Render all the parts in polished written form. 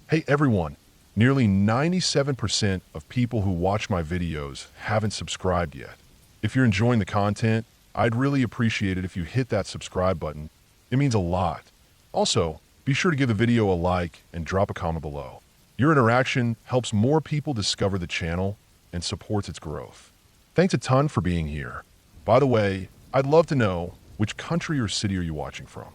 Hey everyone, nearly 97% of people who watch my videos haven't subscribed yet. If you're enjoying the content, I'd really appreciate it if you hit that subscribe button. It means a lot. Also, be sure to give the video a like and drop a comment below. Your interaction helps more people discover the channel and supports its growth. Thanks a ton for being here. By the way, I'd love to know which country or city are you watching from?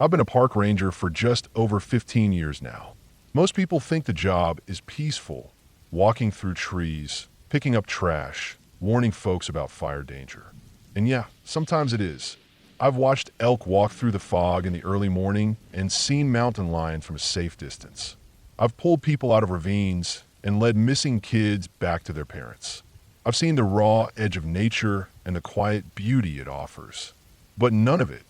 I've been a park ranger for just over 15 years now. Most people think the job is peaceful, walking through trees, picking up trash, warning folks about fire danger. And yeah, sometimes it is. I've watched elk walk through the fog in the early morning and seen mountain lions from a safe distance. I've pulled people out of ravines and led missing kids back to their parents. I've seen the raw edge of nature and the quiet beauty it offers. But none of it,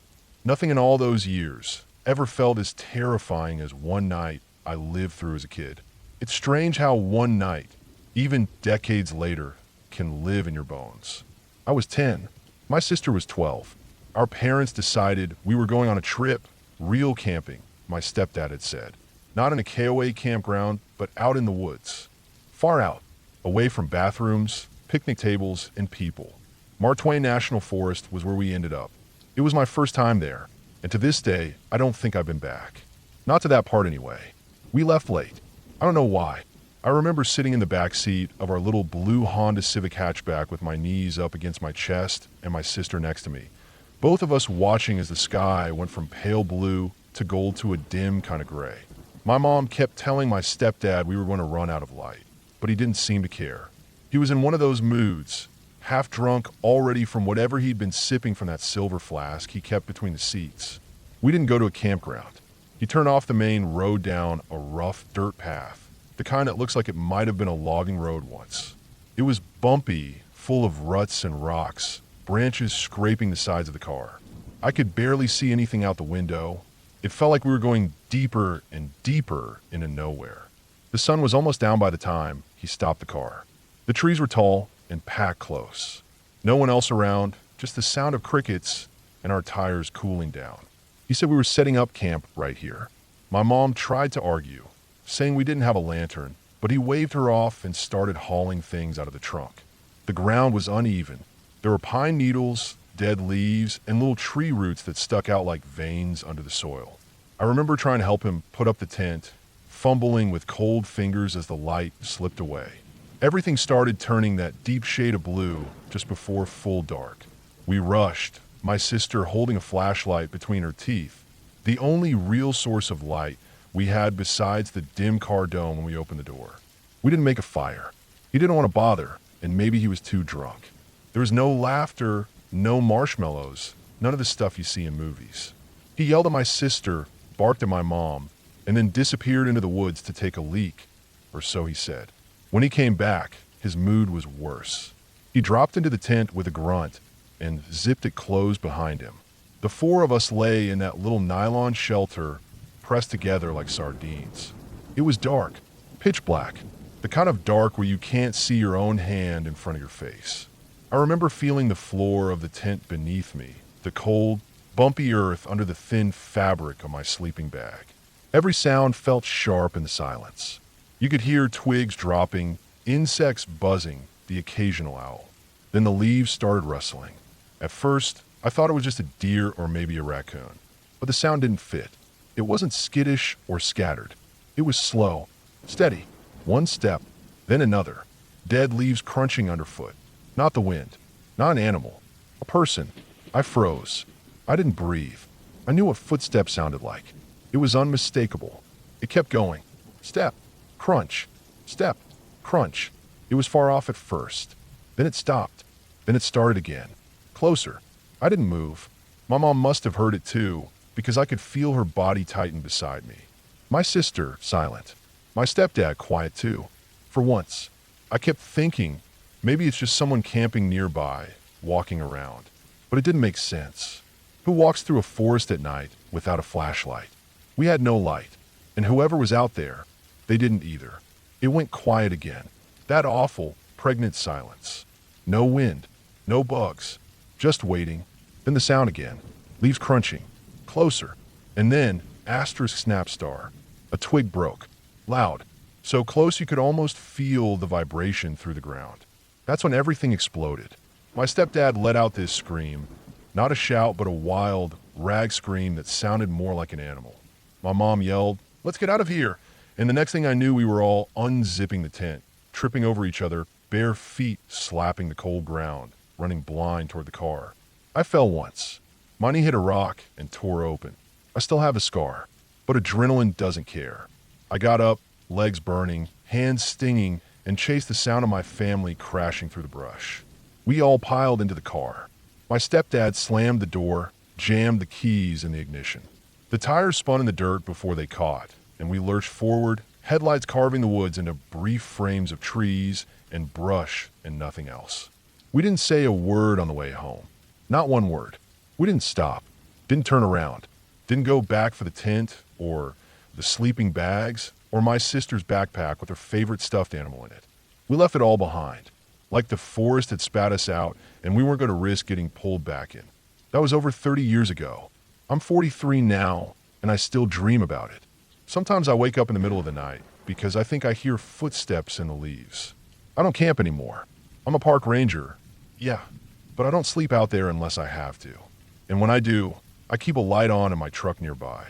nothing in all those years, ever felt as terrifying as one night I lived through as a kid. It's strange how one night, even decades later, can live in your bones. I was 10. My sister was 12. Our parents decided we were going on a trip, real camping, my stepdad had said. Not in a KOA campground, but out in the woods. Far out, away from bathrooms, picnic tables, and people. Mark Twain National Forest was where we ended up. It was my first time there, and to this day, I don't think I've been back. Not to that part anyway. We left late. I don't know why. I remember sitting in the back seat of our little blue Honda Civic hatchback with my knees up against my chest and my sister next to me. Both of us watching as the sky went from pale blue to gold to a dim kind of gray. My mom kept telling my stepdad we were going to run out of light, but he didn't seem to care. He was in one of those moods, half drunk already from whatever he'd been sipping from that silver flask he kept between the seats. We didn't go to a campground. He turned off the main road down a rough dirt path, the kind that looks like it might have been a logging road once. It was bumpy, full of ruts and rocks, branches scraping the sides of the car. I could barely see anything out the window. It felt like we were going deeper and deeper into nowhere. The sun was almost down by the time he stopped the car. The trees were tall and packed close. No one else around, just the sound of crickets and our tires cooling down. He said we were setting up camp right here. My mom tried to argue, saying we didn't have a lantern, but he waved her off and started hauling things out of the trunk. The ground was uneven. There were pine needles, dead leaves, and little tree roots that stuck out like veins under the soil. I remember trying to help him put up the tent, fumbling with cold fingers as the light slipped away. Everything started turning that deep shade of blue just before full dark. We rushed, my sister holding a flashlight between her teeth, the only real source of light we had besides the dim car dome when we opened the door. We didn't make a fire. He didn't want to bother, and maybe he was too drunk. There was no laughter, no marshmallows, none of the stuff you see in movies. He yelled at my sister, barked at my mom, and then disappeared into the woods to take a leak, or so he said. When he came back, his mood was worse. He dropped into the tent with a grunt and zipped it closed behind him. The four of us lay in that little nylon shelter, pressed together like sardines. It was dark, pitch black, the kind of dark where you can't see your own hand in front of your face. I remember feeling the floor of the tent beneath me, the cold, bumpy earth under the thin fabric of my sleeping bag. Every sound felt sharp in the silence. You could hear twigs dropping, insects buzzing, the occasional owl. Then the leaves started rustling. At first, I thought it was just a deer or maybe a raccoon, but the sound didn't fit. It wasn't skittish or scattered. It was slow, steady, one step, then another. Dead leaves crunching underfoot. Not the wind, not an animal, a person. I froze. I didn't breathe. I knew what footsteps sounded like. It was unmistakable. It kept going. Step, crunch, step, crunch. It was far off at first. Then it stopped. Then it started again. Closer. I didn't move. My mom must have heard it too, because I could feel her body tighten beside me. My sister, silent. My stepdad, quiet too. For once. I kept thinking, maybe it's just someone camping nearby, walking around. But it didn't make sense. Who walks through a forest at night without a flashlight? We had no light, and whoever was out there, they didn't either. It went quiet again. That awful, pregnant silence. No wind, no bugs, just waiting. Then the sound again. Leaves crunching. Closer. And then, asterisk snap star. A twig broke. Loud. So close you could almost feel the vibration through the ground. That's when everything exploded. My stepdad let out this scream. Not a shout, but a wild, rag scream that sounded more like an animal. My mom yelled, "Let's get out of here!" And the next thing I knew, we were all unzipping the tent, tripping over each other, bare feet slapping the cold ground, running blind toward the car. I fell once. My knee hit a rock and tore open. I still have a scar, but adrenaline doesn't care. I got up, legs burning, hands stinging, and chased the sound of my family crashing through the brush. We all piled into the car. My stepdad slammed the door, jammed the keys in the ignition. The tires spun in the dirt before they caught, and we lurched forward, headlights carving the woods into brief frames of trees and brush and nothing else. We didn't say a word on the way home. Not one word. We didn't stop, didn't turn around, didn't go back for the tent or the sleeping bags or my sister's backpack with her favorite stuffed animal in it. We left it all behind. Like the forest had spat us out and we weren't going to risk getting pulled back in. That was over 30 years ago. I'm 43 now and I still dream about it. Sometimes I wake up in the middle of the night because I think I hear footsteps in the leaves. I don't camp anymore. I'm a park ranger. Yeah, but I don't sleep out there unless I have to. And when I do, I keep a light on in my truck nearby.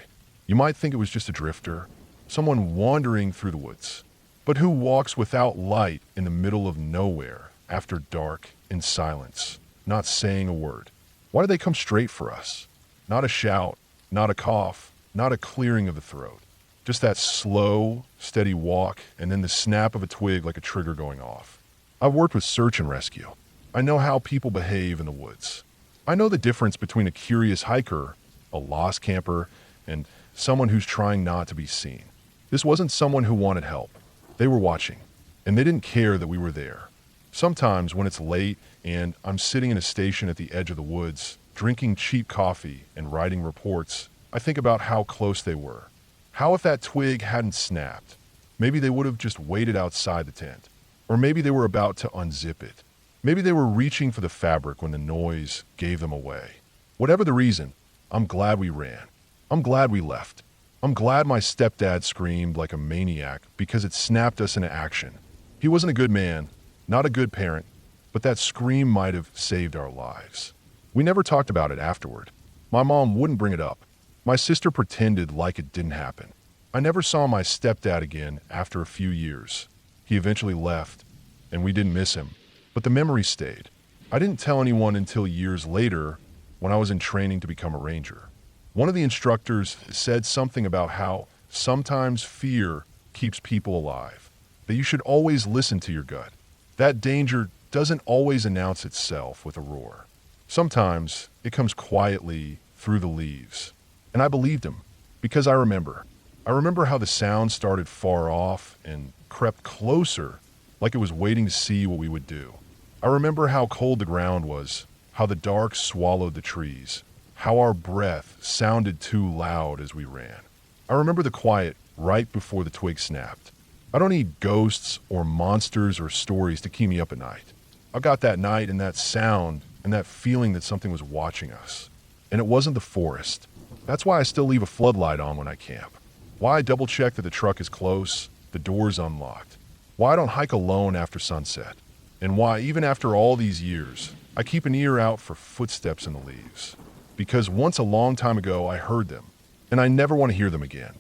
You might think it was just a drifter, someone wandering through the woods. But who walks without light in the middle of nowhere after dark in silence, not saying a word? Why do they come straight for us? Not a shout, not a cough, not a clearing of the throat. Just that slow, steady walk and then the snap of a twig like a trigger going off. I've worked with search and rescue. I know how people behave in the woods. I know the difference between a curious hiker, a lost camper, and someone who's trying not to be seen. This wasn't someone who wanted help. They were watching, and they didn't care that we were there. Sometimes when it's late and I'm sitting in a station at the edge of the woods, drinking cheap coffee and writing reports, I think about how close they were. How if that twig hadn't snapped? Maybe they would have just waited outside the tent. Or maybe they were about to unzip it. Maybe they were reaching for the fabric when the noise gave them away. Whatever the reason, I'm glad we ran. I'm glad we left. I'm glad my stepdad screamed like a maniac because it snapped us into action. He wasn't a good man, not a good parent, but that scream might have saved our lives. We never talked about it afterward. My mom wouldn't bring it up. My sister pretended like it didn't happen. I never saw my stepdad again after a few years. He eventually left, and we didn't miss him. But the memory stayed. I didn't tell anyone until years later when I was in training to become a ranger. One of the instructors said something about how sometimes fear keeps people alive, that you should always listen to your gut. That danger doesn't always announce itself with a roar. Sometimes it comes quietly through the leaves. And I believed him because I remember. I remember how the sound started far off and crept closer like it was waiting to see what we would do. I remember how cold the ground was, how the dark swallowed the trees, how our breath sounded too loud as we ran. I remember the quiet right before the twig snapped. I don't need ghosts or monsters or stories to keep me up at night. I got that night and that sound and that feeling that something was watching us. And it wasn't the forest. That's why I still leave a floodlight on when I camp. Why I double check that the truck is close, the door's unlocked. Why I don't hike alone after sunset. And why, even after all these years, I keep an ear out for footsteps in the leaves. Because once a long time ago I heard them, and I never want to hear them again.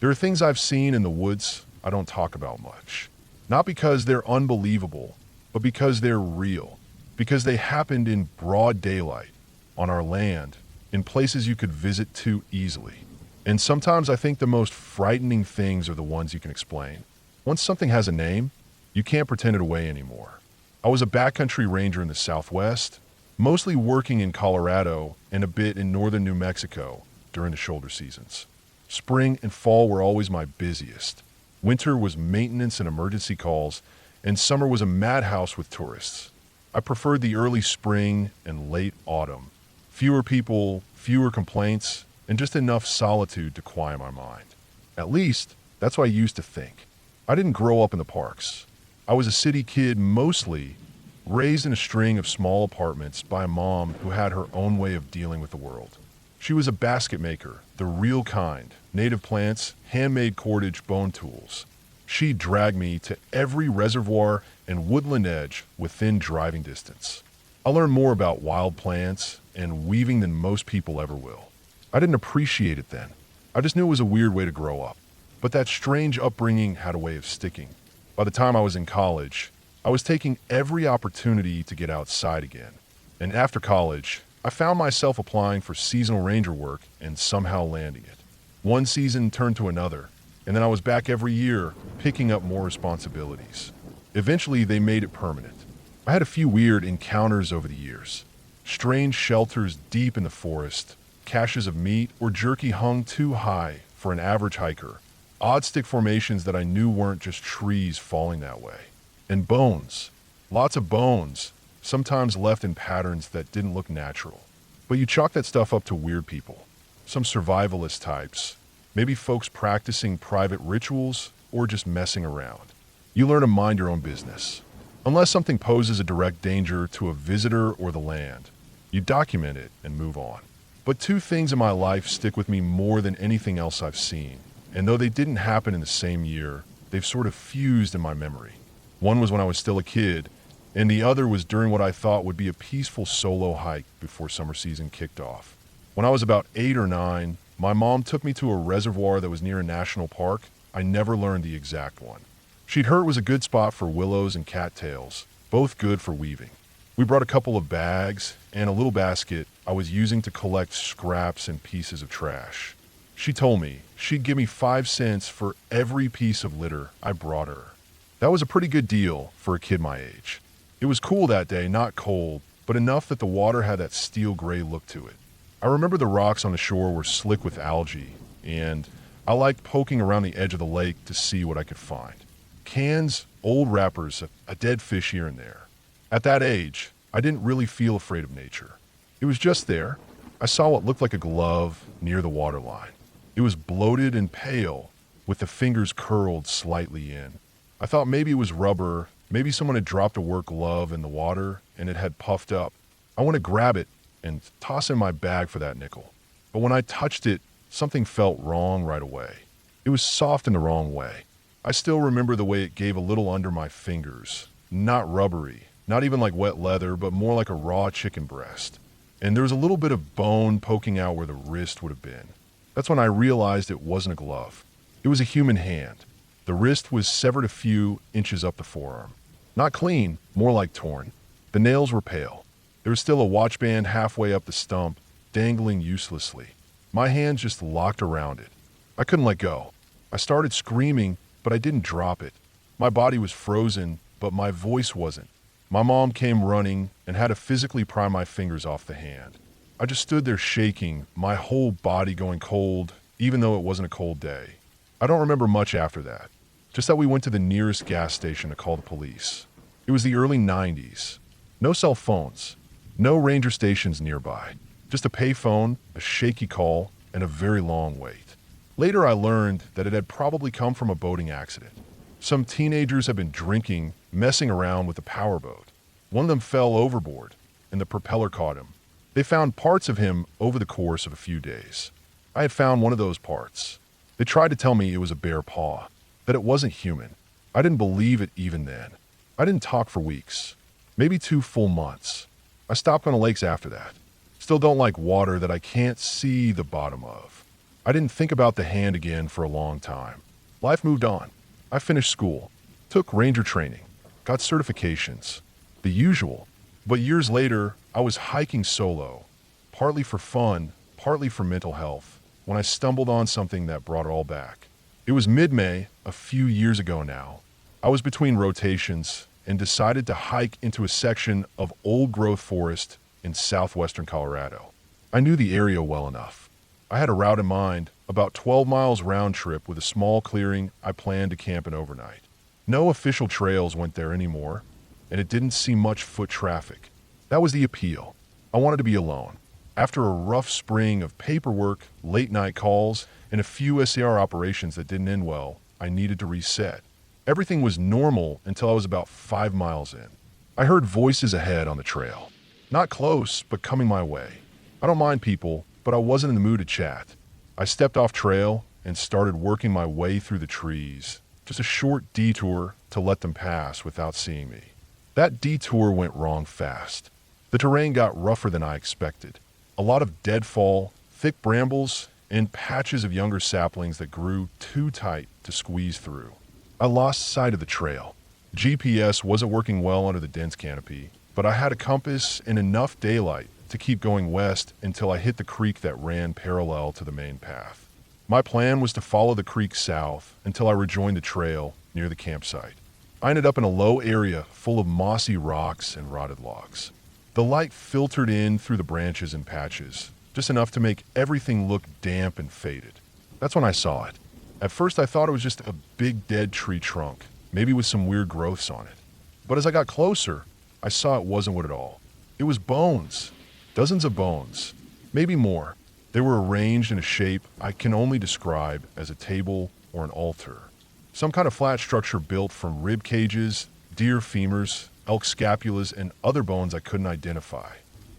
There are things I've seen in the woods I don't talk about much. Not because they're unbelievable, but because they're real. Because they happened in broad daylight, on our land, in places you could visit too easily. And sometimes I think the most frightening things are the ones you can explain. Once something has a name, you can't pretend it away anymore. I was a backcountry ranger in the Southwest, mostly working in Colorado and a bit in northern New Mexico during the shoulder seasons. Spring and fall were always my busiest. Winter was maintenance and emergency calls, and summer was a madhouse with tourists. I preferred the early spring and late autumn. Fewer people, fewer complaints, and just enough solitude to quiet my mind. At least, that's what I used to think. I didn't grow up in the parks. I was a city kid mostly, raised in a string of small apartments by a mom who had her own way of dealing with the world. She was a basket maker, the real kind, native plants, handmade cordage, bone tools. She dragged me to every reservoir and woodland edge within driving distance. I learned more about wild plants and weaving than most people ever will. I didn't appreciate it then. I just knew it was a weird way to grow up. But that strange upbringing had a way of sticking. By the time I was in college, I was taking every opportunity to get outside again. And after college, I found myself applying for seasonal ranger work and somehow landing it. One season turned to another, and then I was back every year, picking up more responsibilities. Eventually, they made it permanent. I had a few weird encounters over the years. Strange shelters deep in the forest, caches of meat or jerky hung too high for an average hiker, odd stick formations that I knew weren't just trees falling that way. And bones. Lots of bones, sometimes left in patterns that didn't look natural. But you chalk that stuff up to weird people. Some survivalist types, maybe folks practicing private rituals or just messing around. You learn to mind your own business. Unless something poses a direct danger to a visitor or the land, you document it and move on. But two things in my life stick with me more than anything else I've seen. And though they didn't happen in the same year, they've sort of fused in my memory. One was when I was still a kid, and the other was during what I thought would be a peaceful solo hike before summer season kicked off. When I was about 8 or 9, my mom took me to a reservoir that was near a national park. I never learned the exact one. She'd heard it was a good spot for willows and cattails, both good for weaving. We brought a couple of bags and a little basket I was using to collect scraps and pieces of trash. She told me she'd give me 5 cents for every piece of litter I brought her. That was a pretty good deal for a kid my age. It was cool that day, not cold, but enough that the water had that steel gray look to it. I remember the rocks on the shore were slick with algae, and I liked poking around the edge of the lake to see what I could find. Cans, old wrappers, a dead fish here and there. At that age, I didn't really feel afraid of nature. It was just there. I saw what looked like a glove near the waterline. It was bloated and pale, with the fingers curled slightly in. I thought maybe it was rubber, maybe someone had dropped a work glove in the water and it had puffed up. I want to grab it and toss in my bag for that nickel. But when I touched it, something felt wrong right away. It was soft in the wrong way. I still remember the way it gave a little under my fingers. Not rubbery, not even like wet leather, but more like a raw chicken breast. And there was a little bit of bone poking out where the wrist would have been. That's when I realized it wasn't a glove. It was a human hand. The wrist was severed a few inches up the forearm. Not clean, more like torn. The nails were pale. There was still a watch band halfway up the stump, dangling uselessly. My hands just locked around it. I couldn't let go. I started screaming, but I didn't drop it. My body was frozen, but my voice wasn't. My mom came running and had to physically pry my fingers off the hand. I just stood there shaking, my whole body going cold, even though it wasn't a cold day. I don't remember much after that, just that we went to the nearest gas station to call the police. It was the early 90s. No cell phones, no ranger stations nearby, just a payphone, a shaky call, and a very long wait. Later I learned that it had probably come from a boating accident. Some teenagers had been drinking, messing around with the powerboat. One of them fell overboard, and the propeller caught him. They found parts of him over the course of a few days. I had found one of those parts. They tried to tell me it was a bare paw, that it wasn't human. I didn't believe it even then. I didn't talk for weeks, maybe 2 full months. I stopped going to lakes after that. Still don't like water that I can't see the bottom of. I didn't think about the hand again for a long time. Life moved on. I finished school, took ranger training, got certifications, the usual. But years later, I was hiking solo, partly for fun, partly for mental health, when I stumbled on something that brought it all back. It was mid-May, a few years ago now. I was between rotations and decided to hike into a section of old-growth forest in southwestern Colorado. I knew the area well enough. I had a route in mind, about 12 miles round trip with a small clearing I planned to camp in overnight. No official trails went there anymore, and it didn't see much foot traffic. That was the appeal. I wanted to be alone. After a rough spring of paperwork, late-night calls, and a few SAR operations that didn't end well, I needed to reset. Everything was normal until I was about 5 miles in. I heard voices ahead on the trail. Not close, but coming my way. I don't mind people, but I wasn't in the mood to chat. I stepped off trail and started working my way through the trees. Just a short detour to let them pass without seeing me. That detour went wrong fast. The terrain got rougher than I expected. A lot of deadfall, thick brambles, and patches of younger saplings that grew too tight to squeeze through. I lost sight of the trail. GPS wasn't working well under the dense canopy, but I had a compass and enough daylight to keep going west until I hit the creek that ran parallel to the main path. My plan was to follow the creek south until I rejoined the trail near the campsite. I ended up in a low area full of mossy rocks and rotted logs. The light filtered in through the branches and patches, just enough to make everything look damp and faded. That's when I saw it. At first I thought it was just a big dead tree trunk, maybe with some weird growths on it. But as I got closer, I saw it wasn't wood at all. It was bones. Dozens of bones. Maybe more. They were arranged in a shape I can only describe as a table or an altar. Some kind of flat structure built from rib cages, deer femurs, elk scapulas, and other bones I couldn't identify.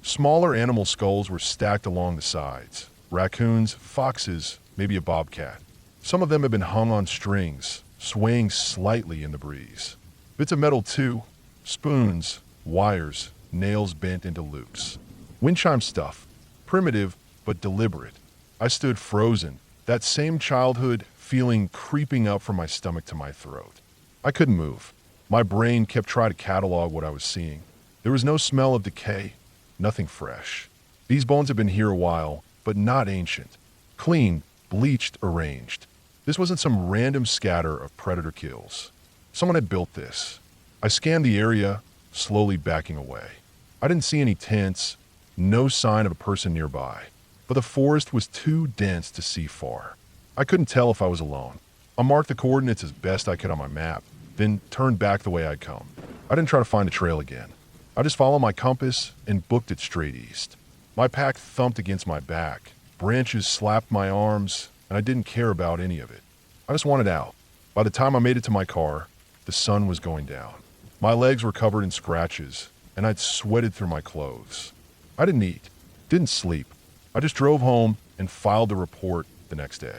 Smaller animal skulls were stacked along the sides. Raccoons, foxes, maybe a bobcat. Some of them had been hung on strings, swaying slightly in the breeze. Bits of metal too. Spoons, wires, nails bent into loops. Wind chime stuff. Primitive, but deliberate. I stood frozen, that same childhood feeling creeping up from my stomach to my throat. I couldn't move. My brain kept trying to catalog what I was seeing. There was no smell of decay, nothing fresh. These bones had been here a while, but not ancient. Clean, bleached, arranged. This wasn't some random scatter of predator kills. Someone had built this. I scanned the area, slowly backing away. I didn't see any tents, no sign of a person nearby, but the forest was too dense to see far. I couldn't tell if I was alone. I marked the coordinates as best I could on my map, then turned back the way I'd come. I didn't try to find the trail again. I just followed my compass and booked it straight east. My pack thumped against my back. Branches slapped my arms, and I didn't care about any of it. I just wanted out. By the time I made it to my car, the sun was going down. My legs were covered in scratches, and I'd sweated through my clothes. I didn't eat, didn't sleep. I just drove home and filed the report the next day.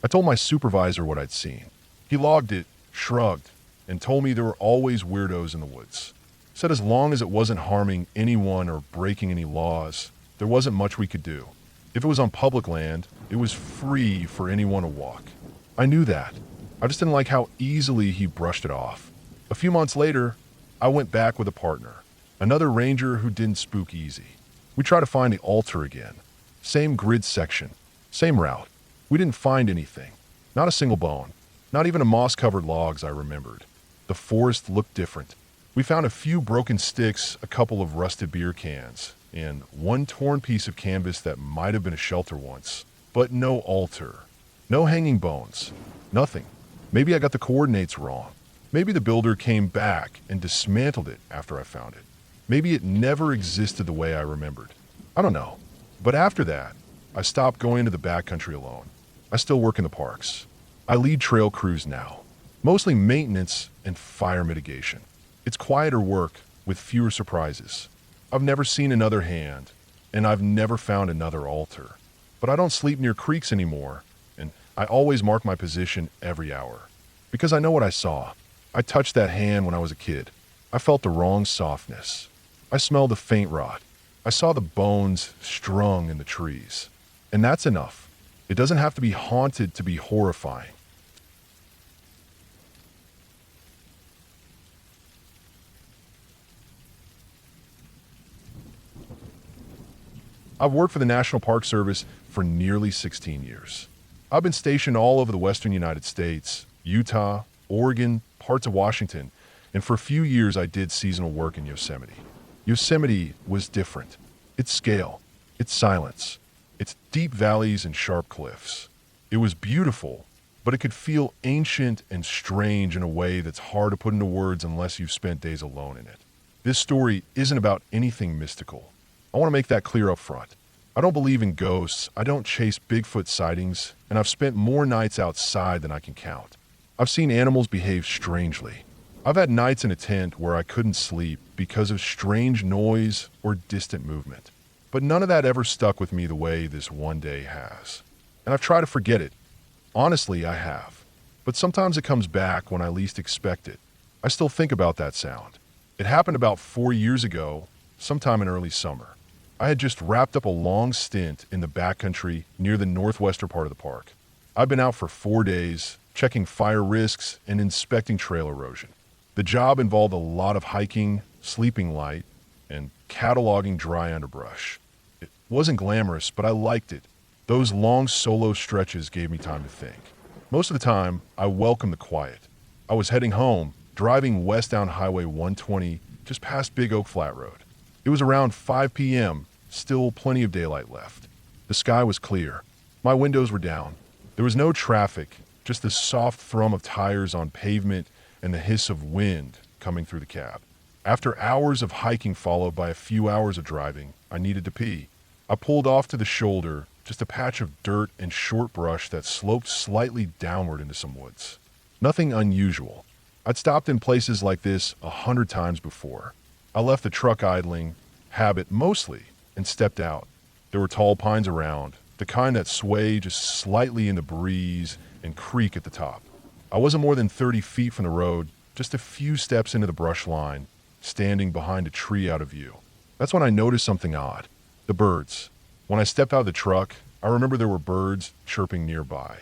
I told my supervisor what I'd seen. He logged it, shrugged, and told me there were always weirdos in the woods. Said as long as it wasn't harming anyone or breaking any laws, there wasn't much we could do. If it was on public land, it was free for anyone to walk. I knew that. I just didn't like how easily he brushed it off. A few months later, I went back with a partner, another ranger who didn't spook easy. We tried to find the altar again. Same grid section, same route. We didn't find anything. Not a single bone. Not even a moss-covered logs, I remembered. The forest looked different. We found a few broken sticks, a couple of rusted beer cans, and one torn piece of canvas that might have been a shelter once. But no altar. No hanging bones. Nothing. Maybe I got the coordinates wrong. Maybe the builder came back and dismantled it after I found it. Maybe it never existed the way I remembered. I don't know. But after that, I stopped going to the backcountry alone. I still work in the parks. I lead trail crews now. Mostly maintenance and fire mitigation. It's quieter work with fewer surprises. I've never seen another hand, and I've never found another altar. But I don't sleep near creeks anymore, and I always mark my position every hour. Because I know what I saw. I touched that hand when I was a kid. I felt the wrong softness. I smelled the faint rot. I saw the bones strung in the trees. And that's enough. It doesn't have to be haunted to be horrifying. I've worked for the National Park Service for nearly 16 years. I've been stationed all over the western United States, Utah, Oregon, parts of Washington, and for a few years I did seasonal work in Yosemite. Yosemite was different. Its scale, its silence, its deep valleys and sharp cliffs. It was beautiful, but it could feel ancient and strange in a way that's hard to put into words unless you've spent days alone in it. This story isn't about anything mystical. I want to make that clear up front. I don't believe in ghosts, I don't chase Bigfoot sightings, and I've spent more nights outside than I can count. I've seen animals behave strangely. I've had nights in a tent where I couldn't sleep because of strange noise or distant movement. But none of that ever stuck with me the way this one day has. And I've tried to forget it. Honestly, I have. But sometimes it comes back when I least expect it. I still think about that sound. It happened about 4 years ago, sometime in early summer. I had just wrapped up a long stint in the backcountry near the northwestern part of the park. I'd been out for 4 days, checking fire risks and inspecting trail erosion. The job involved a lot of hiking, sleeping light, and cataloging dry underbrush. It wasn't glamorous, but I liked it. Those long solo stretches gave me time to think. Most of the time, I welcomed the quiet. I was heading home, driving west down Highway 120, just past Big Oak Flat Road. It was around 5 p.m., still plenty of daylight left. The sky was clear. My windows were down. There was no traffic, just the soft thrum of tires on pavement and the hiss of wind coming through the cab. After hours of hiking followed by a few hours of driving, I needed to pee. I pulled off to the shoulder, just a patch of dirt and short brush that sloped slightly downward into some woods. Nothing unusual. I'd stopped in places like this 100 times before. I left the truck idling, habit mostly, and stepped out. There were tall pines around, the kind that sway just slightly in the breeze and creak at the top. I wasn't more than 30 feet from the road, just a few steps into the brush line, standing behind a tree out of view. That's when I noticed something odd. The birds. When I stepped out of the truck, I remember there were birds chirping nearby.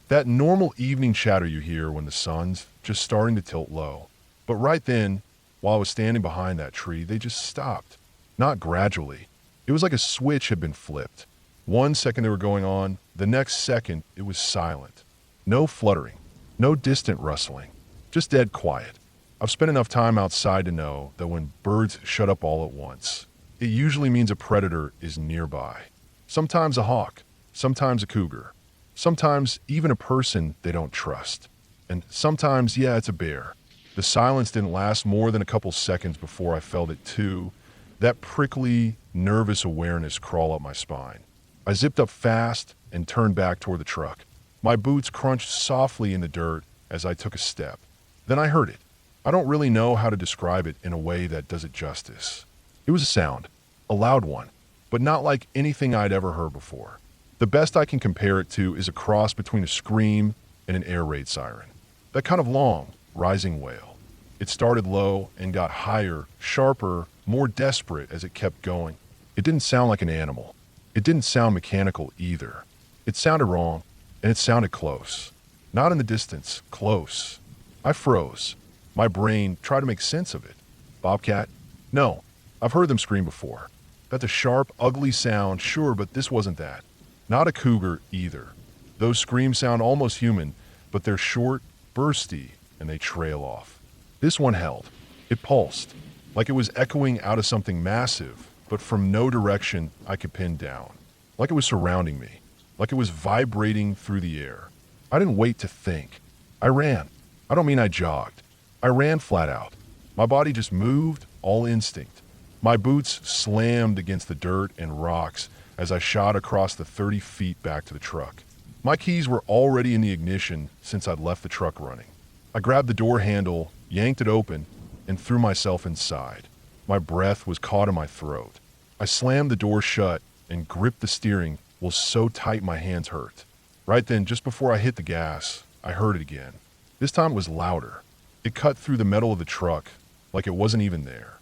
That normal evening chatter you hear when the sun's just starting to tilt low. But right then, while I was standing behind that tree, they just stopped. Not gradually. It was like a switch had been flipped. 1 second they were going on, the next second it was silent. No fluttering, no distant rustling, just dead quiet. I've spent enough time outside to know that when birds shut up all at once, it usually means a predator is nearby. Sometimes a hawk, sometimes a cougar, sometimes even a person they don't trust. And sometimes, yeah, it's a bear. The silence didn't last more than a couple seconds before I felt it too, that prickly, nervous awareness crawl up my spine. I zipped up fast and turned back toward the truck. My boots crunched softly in the dirt as I took a step. Then I heard it. I don't really know how to describe it in a way that does it justice. It was a sound, a loud one, but not like anything I'd ever heard before. The best I can compare it to is a cross between a scream and an air raid siren. That kind of long, rising wail. It started low and got higher, sharper, more desperate as it kept going. It didn't sound like an animal. It didn't sound mechanical either. It sounded wrong, and it sounded close. Not in the distance, close. I froze. My brain tried to make sense of it. Bobcat? No, I've heard them scream before. That's a sharp, ugly sound, sure, but this wasn't that. Not a cougar either. Those screams sound almost human, but they're short, bursty, and they trail off. This one held. It pulsed, like it was echoing out of something massive, but from no direction I could pin down. Like it was surrounding me. Like it was vibrating through the air. I didn't wait to think. I ran. I don't mean I jogged. I ran flat out. My body just moved, all instinct. My boots slammed against the dirt and rocks as I shot across the 30 feet back to the truck. My keys were already in the ignition since I'd left the truck running. I grabbed the door handle, yanked it open, and threw myself inside. My breath was caught in my throat. I slammed the door shut and gripped the steering while so tight my hands hurt. Right then, just before I hit the gas, I heard it again. This time it was louder. It cut through the metal of the truck like it wasn't even there.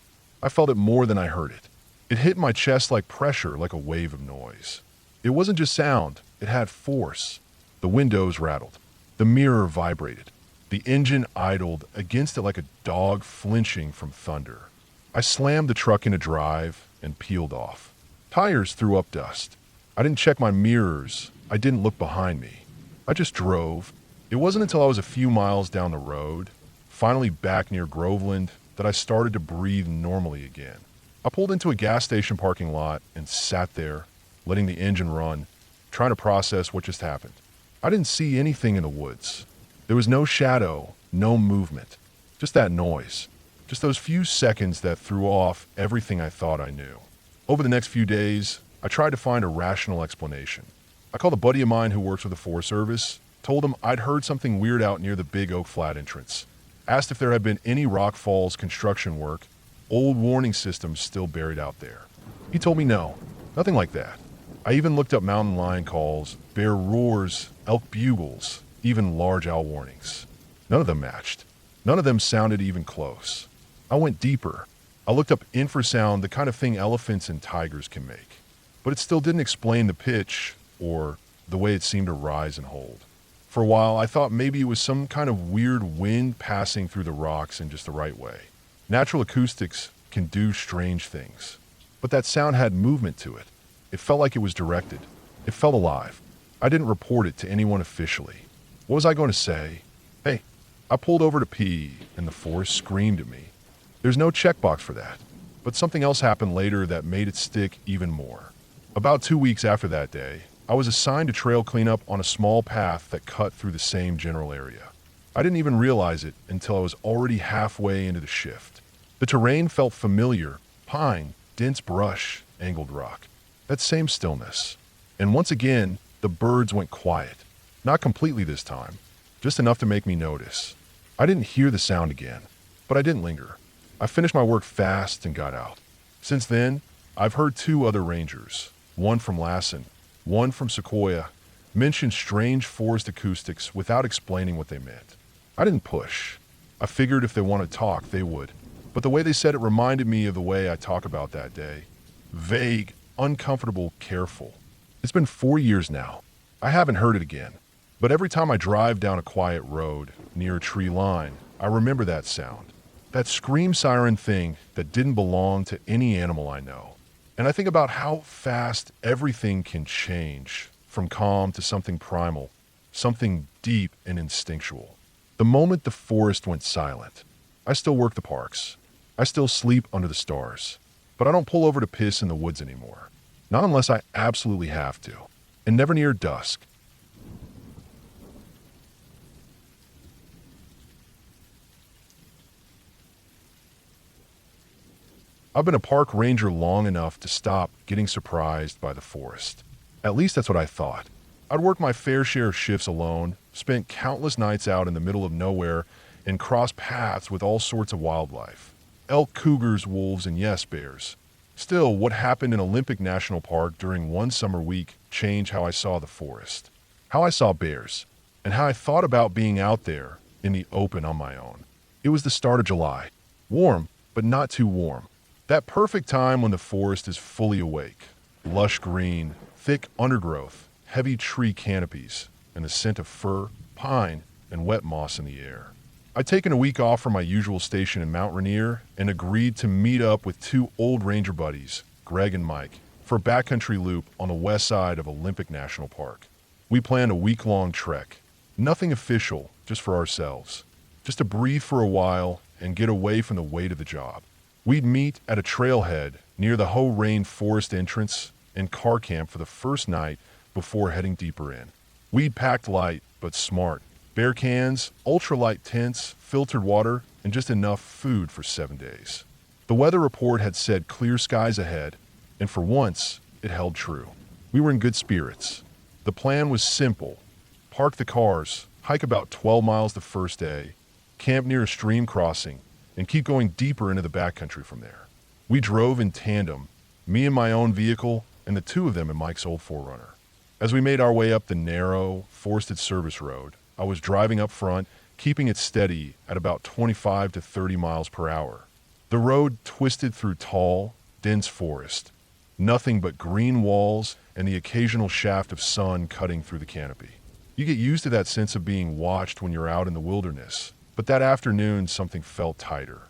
I felt it more than I heard it. It hit my chest like pressure, like a wave of noise. It wasn't just sound, it had force. The windows rattled. The mirror vibrated. The engine idled against it like a dog flinching from thunder. I slammed the truck into drive and peeled off. Tires threw up dust. I didn't check my mirrors. I didn't look behind me. I just drove. It wasn't until I was a few miles down the road, finally back near Groveland, that I started to breathe normally again. I pulled into a gas station parking lot and sat there, letting the engine run, trying to process what just happened. I didn't see anything in the woods. There was no shadow, no movement, just that noise. Just those few seconds that threw off everything I thought I knew. Over the next few days, I tried to find a rational explanation. I called a buddy of mine who works with the Forest Service, Told him I'd heard something weird out near the Big Oak Flat entrance. Asked if there had been any Rock Falls construction work, old warning systems still buried out there. He told me no, nothing like that. I even looked up mountain lion calls, bear roars, elk bugles, even large owl warnings. None of them matched. None of them sounded even close. I went deeper. I looked up infrasound, the kind of thing elephants and tigers can make. But it still didn't explain the pitch or the way it seemed to rise and hold. For a while, I thought maybe it was some kind of weird wind passing through the rocks in just the right way. Natural acoustics can do strange things. But that sound had movement to it. It felt like it was directed. It felt alive. I didn't report it to anyone officially. What was I going to say? Hey, I pulled over to pee, and the forest screamed at me. There's no checkbox for that. But something else happened later that made it stick even more. About 2 weeks after that day, I was assigned to trail cleanup on a small path that cut through the same general area. I didn't even realize it until I was already halfway into the shift. The terrain felt familiar: pine, dense brush, angled rock. That same stillness. And once again, the birds went quiet. Not completely this time, just enough to make me notice. I didn't hear the sound again, but I didn't linger. I finished my work fast and got out. Since then, I've heard 2 other rangers, one from Lassen, one from Sequoia, mention strange forest acoustics without explaining what they meant. I didn't push. I figured if they wanted to talk, they would. But the way they said it reminded me of the way I talk about that day. Vague, uncomfortable, careful. It's been 4 years now. I haven't heard it again. But every time I drive down a quiet road near a tree line, I remember that sound. That scream siren thing that didn't belong to any animal I know. And I think about how fast everything can change, from calm to something primal, something deep and instinctual. The moment the forest went silent, I still work the parks. I still sleep under the stars. But I don't pull over to piss in the woods anymore. Not unless I absolutely have to. And never near dusk. I've been a park ranger long enough to stop getting surprised by the forest. At least that's what I thought. I'd worked my fair share of shifts alone, spent countless nights out in the middle of nowhere, and crossed paths with all sorts of wildlife. Elk, cougars, wolves, and yes, bears. Still, what happened in Olympic National Park during one summer week changed how I saw the forest, how I saw bears, and how I thought about being out there in the open on my own. It was the start of July. Warm, but not too warm. That perfect time when the forest is fully awake. Lush green, thick undergrowth, heavy tree canopies, and the scent of fir, pine, and wet moss in the air. I'd taken a week off from my usual station in Mount Rainier and agreed to meet up with 2 old ranger buddies, Greg and Mike, for a backcountry loop on the west side of Olympic National Park. We planned a week-long trek. Nothing official, just for ourselves. Just to breathe for a while and get away from the weight of the job. We'd meet at a trailhead near the Ho Rain Forest entrance and car camp for the first night before heading deeper in. We'd packed light, but smart. Bear cans, ultralight tents, filtered water, and just enough food for 7 days. The weather report had said clear skies ahead, and for once, it held true. We were in good spirits. The plan was simple. Park the cars, hike about 12 miles the first day, camp near a stream crossing, and keep going deeper into the backcountry from there. We drove in tandem, me in my own vehicle, and the 2 of them in Mike's old 4Runner. As we made our way up the narrow, forested service road, I was driving up front, keeping it steady at about 25 to 30 miles per hour. The road twisted through tall, dense forest. Nothing but green walls and the occasional shaft of sun cutting through the canopy. You get used to that sense of being watched when you're out in the wilderness. But that afternoon, something felt tighter.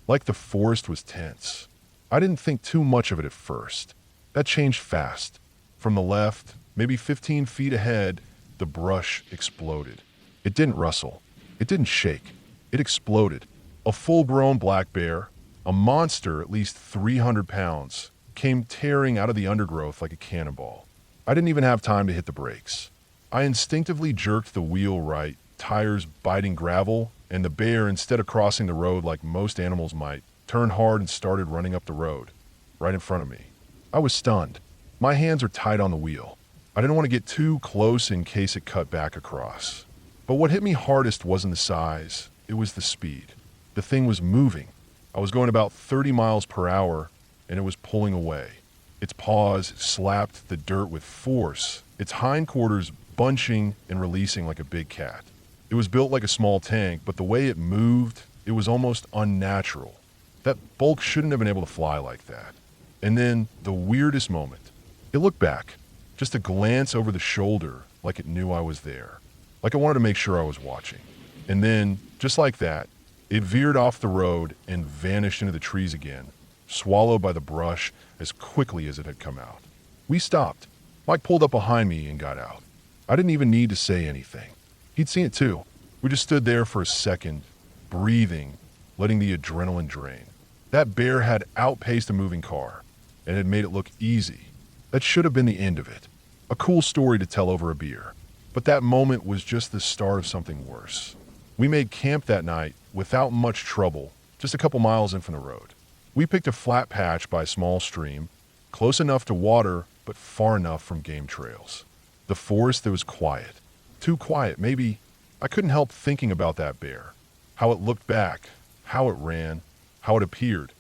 Like the forest was tense. I didn't think too much of it at first. That changed fast. From the left, maybe 15 feet ahead, the brush exploded. It didn't rustle. It didn't shake. It exploded. A full-grown black bear, a monster at least 300 pounds, came tearing out of the undergrowth like a cannonball. I didn't even have time to hit the brakes. I instinctively jerked the wheel right, tires biting gravel, and the bear, instead of crossing the road like most animals might, turned hard and started running up the road, right in front of me. I was stunned. My hands are tight on the wheel. I didn't want to get too close in case it cut back across. But what hit me hardest wasn't the size, it was the speed. The thing was moving. I was going about 30 miles per hour, and it was pulling away. Its paws slapped the dirt with force, its hindquarters bunching and releasing like a big cat. It was built like a small tank, but the way it moved, it was almost unnatural. That bulk shouldn't have been able to fly like that. And then, the weirdest moment. It looked back, just a glance over the shoulder, like it knew I was there. Like I wanted to make sure I was watching. And then, just like that, it veered off the road and vanished into the trees again, swallowed by the brush as quickly as it had come out. We stopped. Mike pulled up behind me and got out. I didn't even need to say anything. He'd seen it too. We just stood there for a second, breathing, letting the adrenaline drain. That bear had outpaced a moving car and had made it look easy. That should have been the end of it. A cool story to tell over a beer. But that moment was just the start of something worse. We made camp that night without much trouble, just a couple miles in from the road. We picked a flat patch by a small stream, close enough to water, but far enough from game trails. The forest that was quiet. Too quiet, maybe. I couldn't help thinking about that bear. How it looked back, how it ran, how it appeared.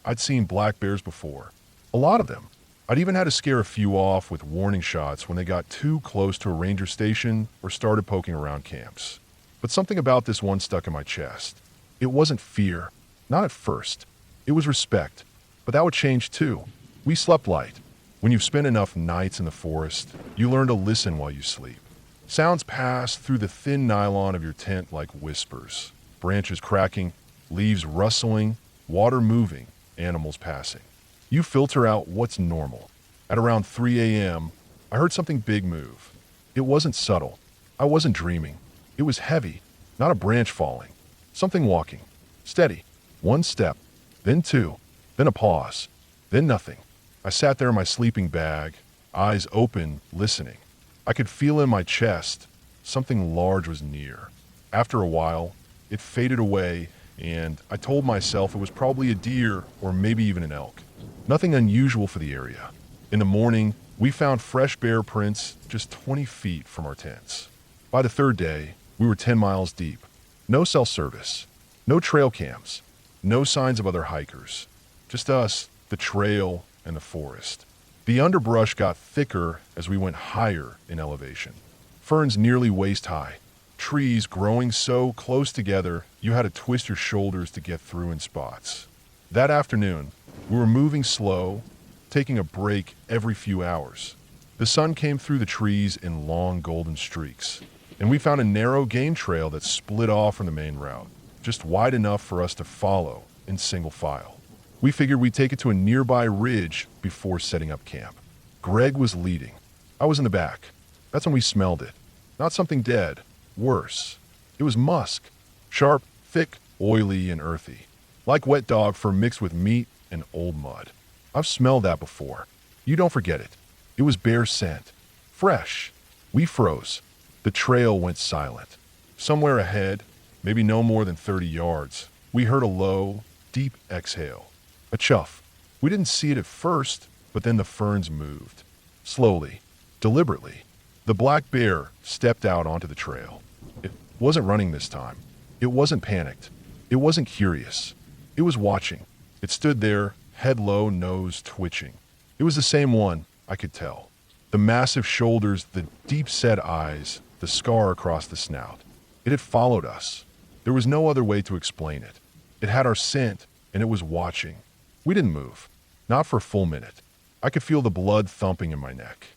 I'd seen black bears before. A lot of them. I'd even had to scare a few off with warning shots when they got too close to a ranger station or started poking around camps. But something about this one stuck in my chest. It wasn't fear. Not at first. It was respect. But that would change too. We slept light. When you've spent enough nights in the forest, you learn to listen while you sleep. Sounds pass through the thin nylon of your tent like whispers. Branches cracking, leaves rustling, water moving, animals passing. You filter out what's normal. At around 3 a.m., I heard something big move. It wasn't subtle. I wasn't dreaming. It was heavy, not a branch falling. Something walking. Steady. One step, then two, then a pause, then nothing. I sat there in my sleeping bag, eyes open, listening. I could feel in my chest something large was near. After a while, it faded away, and I told myself it was probably a deer or maybe even an elk. Nothing unusual for the area. In the morning, we found fresh bear prints just 20 feet from our tents. By the third day, we were 10 miles deep. No cell service, no trail cams, no signs of other hikers. Just us, the trail, and the forest. The underbrush got thicker as we went higher in elevation. Ferns nearly waist high. Trees growing so close together you had to twist your shoulders to get through in spots. That afternoon, we were moving slow, taking a break every few hours. The sun came through the trees in long golden streaks, and we found a narrow game trail that split off from the main route, just wide enough for us to follow in single file. We figured we'd take it to a nearby ridge before setting up camp. Greg was leading. I was in the back. That's when we smelled it. Not something dead. Worse. It was musk. Sharp, thick, oily, and earthy. Like wet dog fur mixed with meat and old mud. I've smelled that before. You don't forget it. It was bear scent. Fresh. We froze. The trail went silent. Somewhere ahead, maybe no more than 30 yards, we heard a low, deep exhale. A chuff. We didn't see it at first, but then the ferns moved. Slowly, deliberately. The black bear stepped out onto the trail. It wasn't running this time. It wasn't panicked. It wasn't curious. It was watching. It stood there, head low, nose twitching. It was the same one, I could tell. The massive shoulders, the deep-set eyes, the scar across the snout. It had followed us. There was no other way to explain it. It had our scent, and it was watching. We didn't move. Not for a full minute. I could feel the blood thumping in my neck.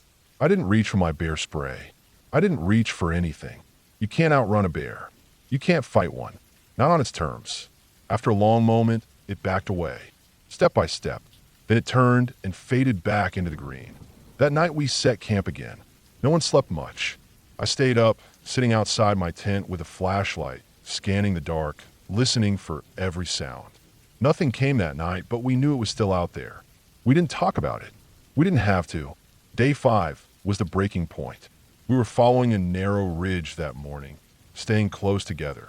I didn't reach for my bear spray. I didn't reach for anything. You can't outrun a bear. You can't fight one. Not on its terms. After a long moment, it backed away. Step by step. Then it turned and faded back into the green. That night we set camp again. No one slept much. I stayed up, sitting outside my tent with a flashlight, scanning the dark, listening for every sound. Nothing came that night, but we knew it was still out there. We didn't talk about it. We didn't have to. Day 5 was the breaking point. We were following a narrow ridge that morning, staying close together.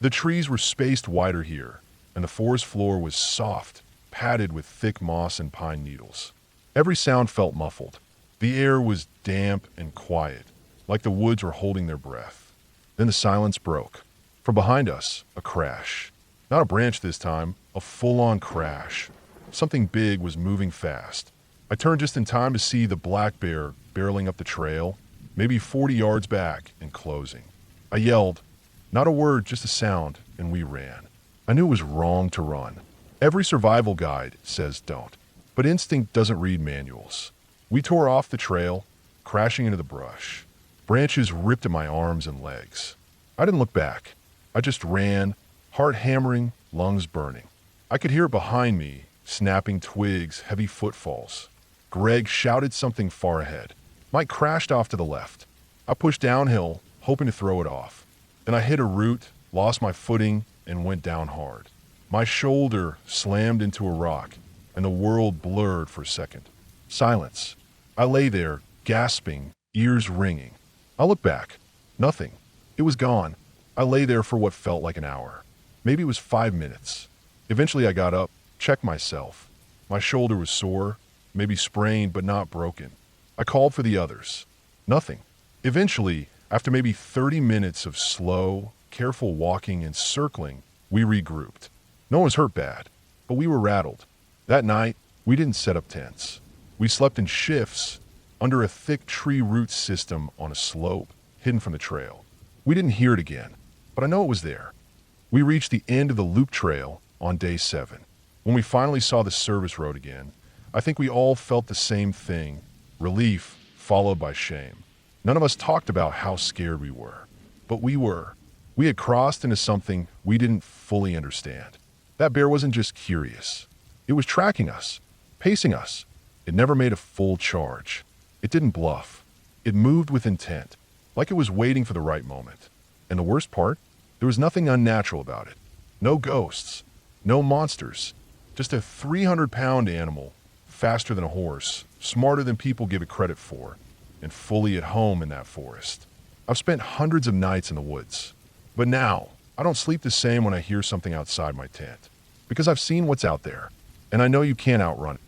The trees were spaced wider here, and the forest floor was soft, padded with thick moss and pine needles. Every sound felt muffled. The air was damp and quiet, like the woods were holding their breath. Then the silence broke. From behind us, a crash. Not a branch this time, a full-on crash. Something big was moving fast. I turned just in time to see the black bear barreling up the trail, maybe 40 yards back and closing. I yelled, not a word, just a sound, and we ran. I knew it was wrong to run. Every survival guide says don't, but instinct doesn't read manuals. We tore off the trail, crashing into the brush. Branches ripped at my arms and legs. I didn't look back. I just ran, heart hammering, lungs burning. I could hear it behind me, snapping twigs, heavy footfalls. Greg shouted something far ahead. Mike crashed off to the left. I pushed downhill, hoping to throw it off. Then I hit a root, lost my footing, and went down hard. My shoulder slammed into a rock, and the world blurred for a second. Silence. I lay there, gasping, ears ringing. I looked back. Nothing. It was gone. I lay there for what felt like an hour. Maybe it was 5 minutes. Eventually I got up, checked myself. My shoulder was sore, maybe sprained but not broken. I called for the others. Nothing. Eventually, after maybe 30 minutes of slow, careful walking and circling, we regrouped. No one was hurt bad, but we were rattled. That night, we didn't set up tents. We slept in shifts under a thick tree root system on a slope, hidden from the trail. We didn't hear it again, but I know it was there. We reached the end of the loop trail on day 7. When we finally saw the service road again, I think we all felt the same thing, relief followed by shame. None of us talked about how scared we were, but we were. We had crossed into something we didn't fully understand. That bear wasn't just curious. It was tracking us, pacing us. It never made a full charge. It didn't bluff. It moved with intent, like it was waiting for the right moment. And the worst part, there was nothing unnatural about it. No ghosts, no monsters, just a 300-pound animal, faster than a horse, smarter than people give it credit for, and fully at home in that forest. I've spent hundreds of nights in the woods, but now I don't sleep the same when I hear something outside my tent, because I've seen what's out there, and I know you can't outrun it.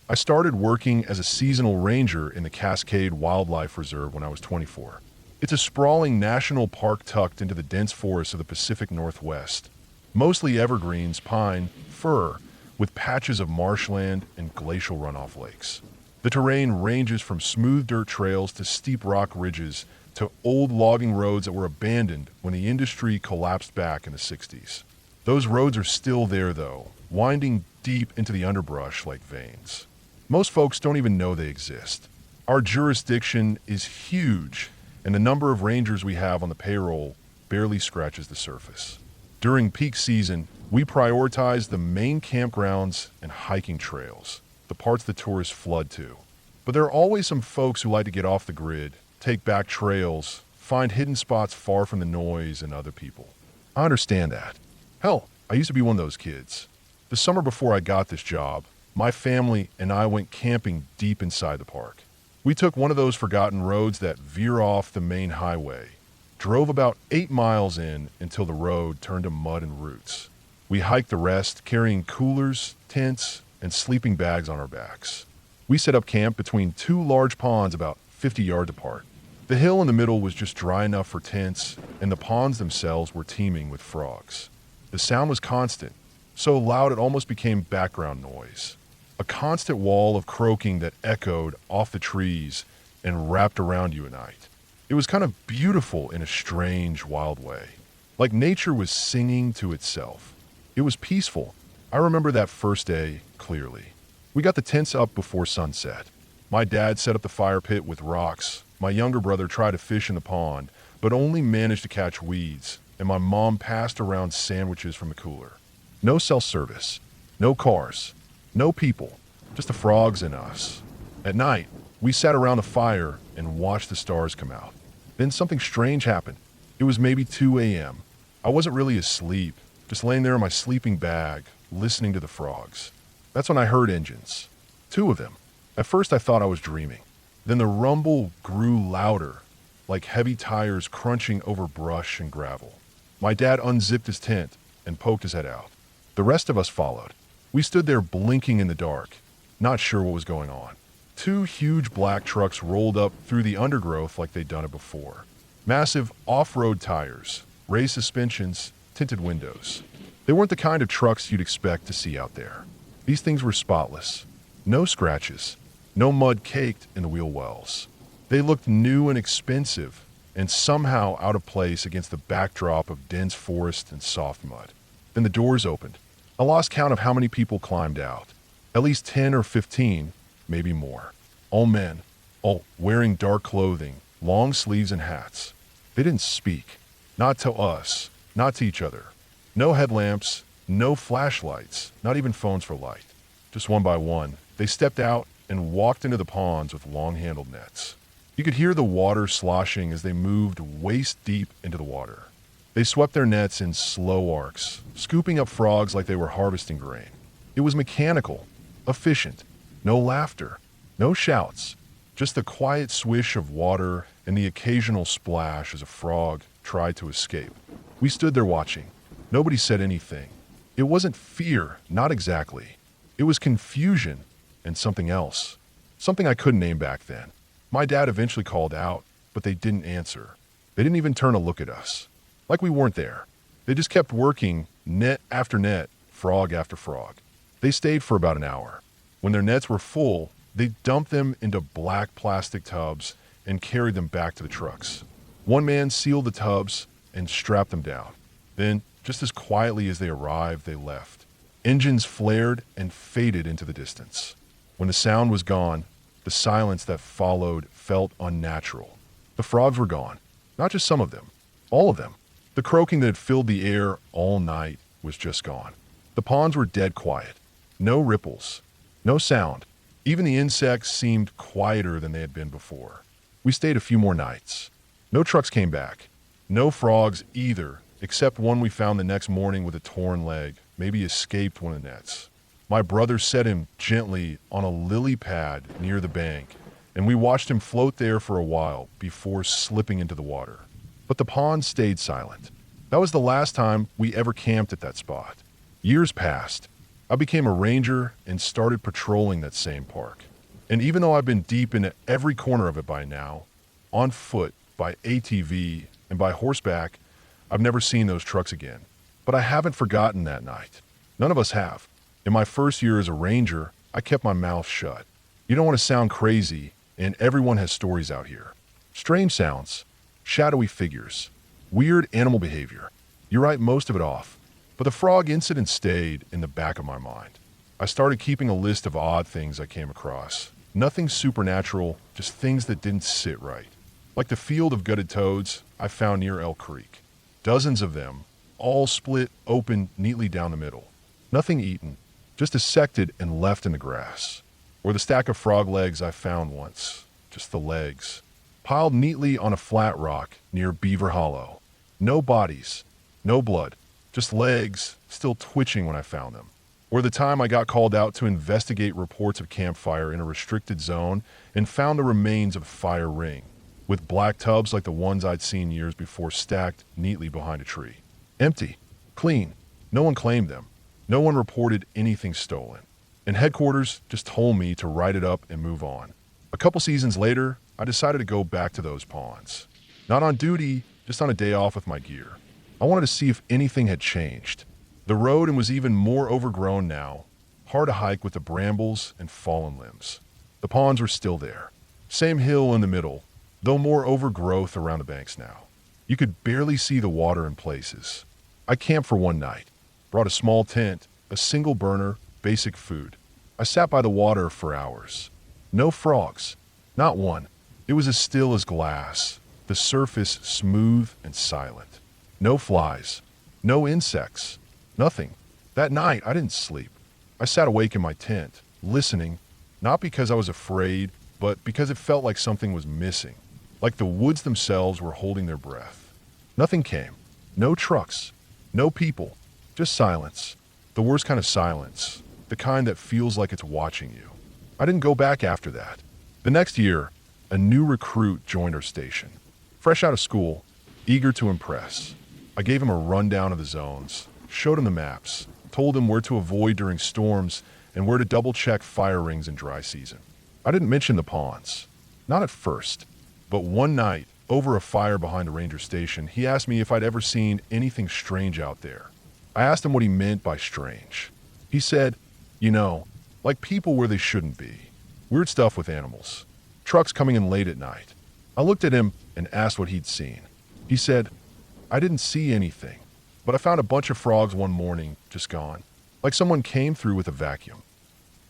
I started working as a seasonal ranger in the Cascade Wildlife Reserve when I was 24. It's a sprawling national park tucked into the dense forests of the Pacific Northwest. Mostly evergreens, pine, fir, with patches of marshland and glacial runoff lakes. The terrain ranges from smooth dirt trails to steep rock ridges to old logging roads that were abandoned when the industry collapsed back in the 60s. Those roads are still there though, winding deep into the underbrush like veins. Most folks don't even know they exist. Our jurisdiction is huge, and the number of rangers we have on the payroll barely scratches the surface. During peak season, we prioritize the main campgrounds and hiking trails, the parts the tourists flood to. But there are always some folks who like to get off the grid, take back trails, find hidden spots far from the noise and other people. I understand that. Hell, I used to be one of those kids. The summer before I got this job, my family and I went camping deep inside the park. We took one of those forgotten roads that veer off the main highway, drove about 8 miles in until the road turned to mud and roots. We hiked the rest, carrying coolers, tents, and sleeping bags on our backs. We set up camp between 2 large ponds about 50 yards apart. The hill in the middle was just dry enough for tents, and the ponds themselves were teeming with frogs. The sound was constant, so loud it almost became background noise. A constant wall of croaking that echoed off the trees and wrapped around you at night. It was kind of beautiful in a strange, wild way. Like nature was singing to itself. It was peaceful. I remember that first day clearly. We got the tents up before sunset. My dad set up the fire pit with rocks. My younger brother tried to fish in the pond, but only managed to catch weeds, and my mom passed around sandwiches from the cooler. No self-service, no cars, no people, just the frogs and us. At night, we sat around the fire and watched the stars come out. Then something strange happened. It was maybe 2 a.m. I wasn't really asleep, just laying there in my sleeping bag, listening to the frogs. That's when I heard engines. 2 of them. At first I thought I was dreaming. Then the rumble grew louder, like heavy tires crunching over brush and gravel. My dad unzipped his tent and poked his head out. The rest of us followed. We stood there blinking in the dark, not sure what was going on. Two huge black trucks rolled up through the undergrowth like they'd done it before. Massive off-road tires, raised suspensions, tinted windows. They weren't the kind of trucks you'd expect to see out there. These things were spotless. No scratches. No mud caked in the wheel wells. They looked new and expensive, and somehow out of place against the backdrop of dense forest and soft mud. Then the doors opened. I lost count of how many people climbed out. At least 10 or 15, maybe more. All men, all wearing dark clothing, long sleeves and hats. They didn't speak. Not to us, not to each other. No headlamps, no flashlights, not even phones for light. Just one by one, they stepped out and walked into the ponds with long-handled nets. You could hear the water sloshing as they moved waist-deep into the water. They swept their nets in slow arcs, scooping up frogs like they were harvesting grain. It was mechanical, efficient. No laughter, no shouts, just the quiet swish of water and the occasional splash as a frog tried to escape. We stood there watching. Nobody said anything. It wasn't fear, not exactly. It was confusion and something else. Something I couldn't name back then. My dad eventually called out, but they didn't answer. They didn't even turn to look at us. Like we weren't there. They just kept working, net after net, frog after frog. They stayed for about an hour. When their nets were full, they dumped them into black plastic tubs and carried them back to the trucks. One man sealed the tubs and strapped them down. Then, just as quietly as they arrived, they left. Engines flared and faded into the distance. When the sound was gone, the silence that followed felt unnatural. The frogs were gone. Not just some of them. All of them. The croaking that had filled the air all night was just gone. The ponds were dead quiet. No ripples. No sound. Even the insects seemed quieter than they had been before. We stayed a few more nights. No trucks came back. No frogs either, except one we found the next morning with a torn leg, maybe escaped one of the nets. My brother set him gently on a lily pad near the bank, and we watched him float there for a while before slipping into the water. But the pond stayed silent. That was the last time we ever camped at that spot. Years passed. I became a ranger and started patrolling that same park. And even though I've been deep into every corner of it by now, on foot, by ATV, and by horseback, I've never seen those trucks again. But I haven't forgotten that night. None of us have. In my first year as a ranger, I kept my mouth shut. You don't want to sound crazy, and everyone has stories out here. Strange sounds, shadowy figures, weird animal behavior. You write most of it off. But the frog incident stayed in the back of my mind. I started keeping a list of odd things I came across. Nothing supernatural, just things that didn't sit right. Like the field of gutted toads I found near Elk Creek. Dozens of them, all split open neatly down the middle. Nothing eaten, just dissected and left in the grass. Or the stack of frog legs I found once, just the legs, piled neatly on a flat rock near Beaver Hollow. No bodies, no blood, just legs still twitching when I found them. Or the time I got called out to investigate reports of campfire in a restricted zone and found the remains of a fire ring, with black tubs like the ones I'd seen years before stacked neatly behind a tree. Empty, clean, no one claimed them. No one reported anything stolen. And headquarters just told me to write it up and move on. A couple seasons later, I decided to go back to those ponds. Not on duty, just on a day off with my gear. I wanted to see if anything had changed. The road was even more overgrown now, hard to hike with the brambles and fallen limbs. The ponds were still there. Same hill in the middle, though more overgrowth around the banks now. You could barely see the water in places. I camped for one night. Brought a small tent, a single burner, basic food. I sat by the water for hours. No frogs. Not one. It was as still as glass, the surface smooth and silent. No flies. No insects. Nothing. That night, I didn't sleep. I sat awake in my tent, listening, not because I was afraid, but because it felt like something was missing. Like the woods themselves were holding their breath. Nothing came. No trucks. No people. Just silence. The worst kind of silence. The kind that feels like it's watching you. I didn't go back after that. The next year, a new recruit joined our station. Fresh out of school, eager to impress. I gave him a rundown of the zones, showed him the maps, told him where to avoid during storms and where to double-check fire rings in dry season. I didn't mention the ponds. Not at first. But one night, over a fire behind a ranger station, he asked me if I'd ever seen anything strange out there. I asked him what he meant by strange. He said, like people where they shouldn't be. Weird stuff with animals. Trucks coming in late at night. I looked at him and asked what he'd seen. He said, I didn't see anything, but I found a bunch of frogs one morning, just gone. Like someone came through with a vacuum.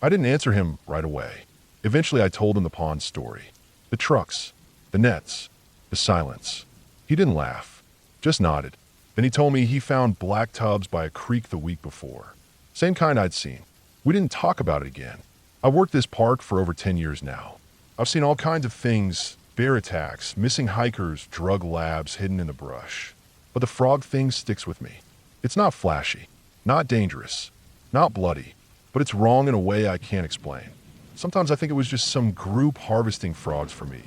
I didn't answer him right away. Eventually I told him the pond story. The trucks, the nets, the silence. He didn't laugh, just nodded. Then he told me he found black tubs by a creek the week before. Same kind I'd seen. We didn't talk about it again. I've worked this park for over 10 years now. I've seen all kinds of things, bear attacks, missing hikers, drug labs hidden in the brush. But the frog thing sticks with me. It's not flashy, not dangerous, not bloody, but it's wrong in a way I can't explain. Sometimes I think it was just some group harvesting frogs for meat.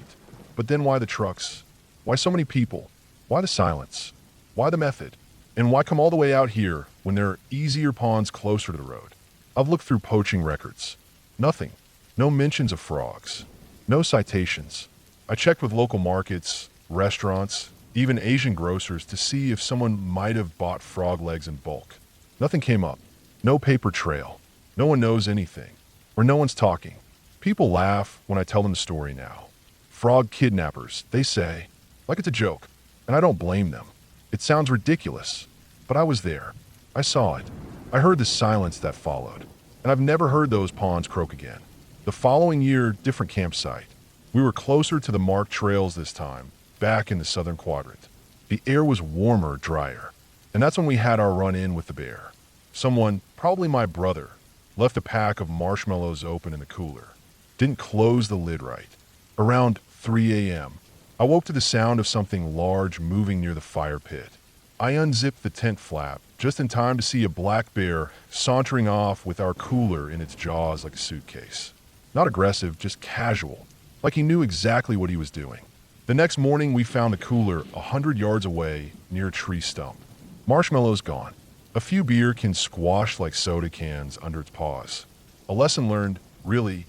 But then why the trucks? Why so many people? Why the silence? Why the method? And why come all the way out here when there are easier ponds closer to the road? I've looked through poaching records. Nothing. No mentions of frogs. No citations. I checked with local markets, restaurants, even Asian grocers to see if someone might have bought frog legs in bulk. Nothing came up. No paper trail. No one knows anything. Or no one's talking. People laugh when I tell them the story now. Frog kidnappers, they say, like it's a joke. And I don't blame them. It sounds ridiculous. But I was there. I saw it. I heard the silence that followed. And I've never heard those ponds croak again. The following year, different campsite. We were closer to the marked trails this time, back in the southern quadrant. The air was warmer, drier. And that's when we had our run-in with the bear. Someone, probably my brother, left a pack of marshmallows open in the cooler. Didn't close the lid right. Around 3 a.m., I woke to the sound of something large moving near the fire pit. I unzipped the tent flap just in time to see a black bear sauntering off with our cooler in its jaws like a suitcase. Not aggressive, just casual, like he knew exactly what he was doing. The next morning, we found the cooler 100 yards away near a tree stump. Marshmallows gone. A few beer cans squashed like soda cans under its paws. A lesson learned, really.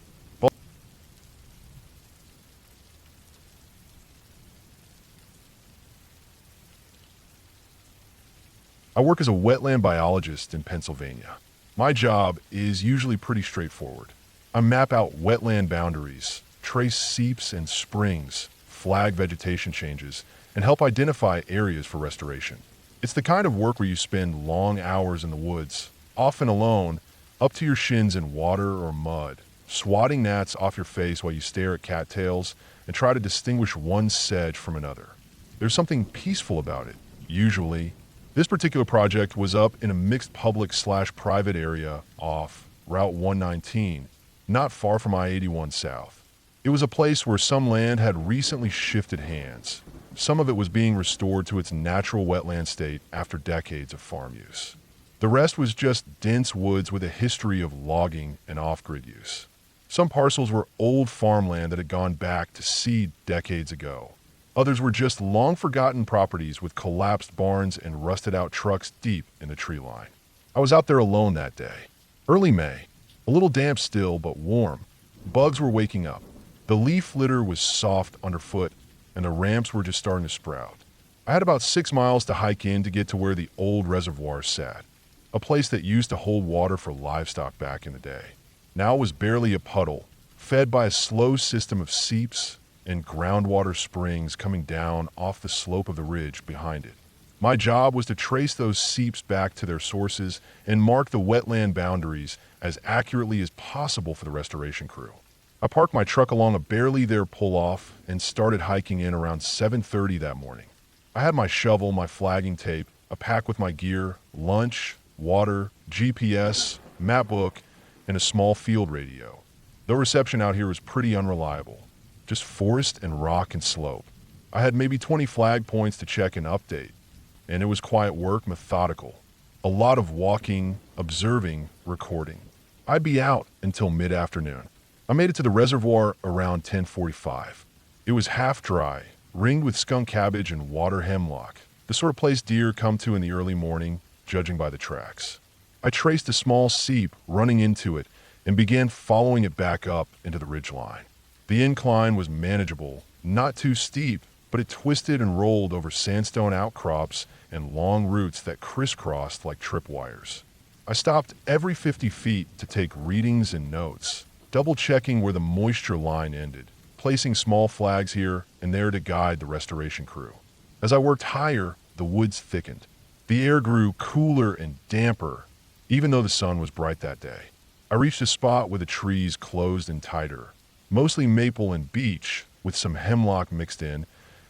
I work as a wetland biologist in Pennsylvania. My job is usually pretty straightforward. I map out wetland boundaries, trace seeps and springs, flag vegetation changes, and help identify areas for restoration. It's the kind of work where you spend long hours in the woods, often alone, up to your shins in water or mud, swatting gnats off your face while you stare at cattails and try to distinguish one sedge from another. There's something peaceful about it, usually. This particular project was up in a mixed public/private area off Route 119, not far from I-81 South. It was a place where some land had recently shifted hands. Some of it was being restored to its natural wetland state after decades of farm use. The rest was just dense woods with a history of logging and off-grid use. Some parcels were old farmland that had gone back to seed decades ago. Others were just long-forgotten properties with collapsed barns and rusted-out trucks deep in the tree line. I was out there alone that day. Early May. A little damp still, but warm. Bugs were waking up. The leaf litter was soft underfoot, and the ramps were just starting to sprout. I had about 6 miles to hike in to get to where the old reservoir sat, a place that used to hold water for livestock back in the day. Now it was barely a puddle, fed by a slow system of seeps and groundwater springs coming down off the slope of the ridge behind it. My job was to trace those seeps back to their sources and mark the wetland boundaries as accurately as possible for the restoration crew. I parked my truck along a barely there pull-off and started hiking in around 7:30 that morning. I had my shovel, my flagging tape, a pack with my gear, lunch, water, GPS, map book, and a small field radio. The reception out here was pretty unreliable. Just forest and rock and slope. I had maybe 20 flag points to check and update, and it was quiet work, methodical. A lot of walking, observing, recording. I'd be out until mid-afternoon. I made it to the reservoir around 10:45. It was half dry, ringed with skunk cabbage and water hemlock, the sort of place deer come to in the early morning, judging by the tracks. I traced a small seep running into it and began following it back up into the ridgeline. The incline was manageable, not too steep, but it twisted and rolled over sandstone outcrops and long roots that crisscrossed like tripwires. I stopped every 50 feet to take readings and notes, double-checking where the moisture line ended, placing small flags here and there to guide the restoration crew. As I worked higher, the woods thickened. The air grew cooler and damper, even though the sun was bright that day. I reached a spot where the trees closed in tighter, mostly maple and beech with some hemlock mixed in,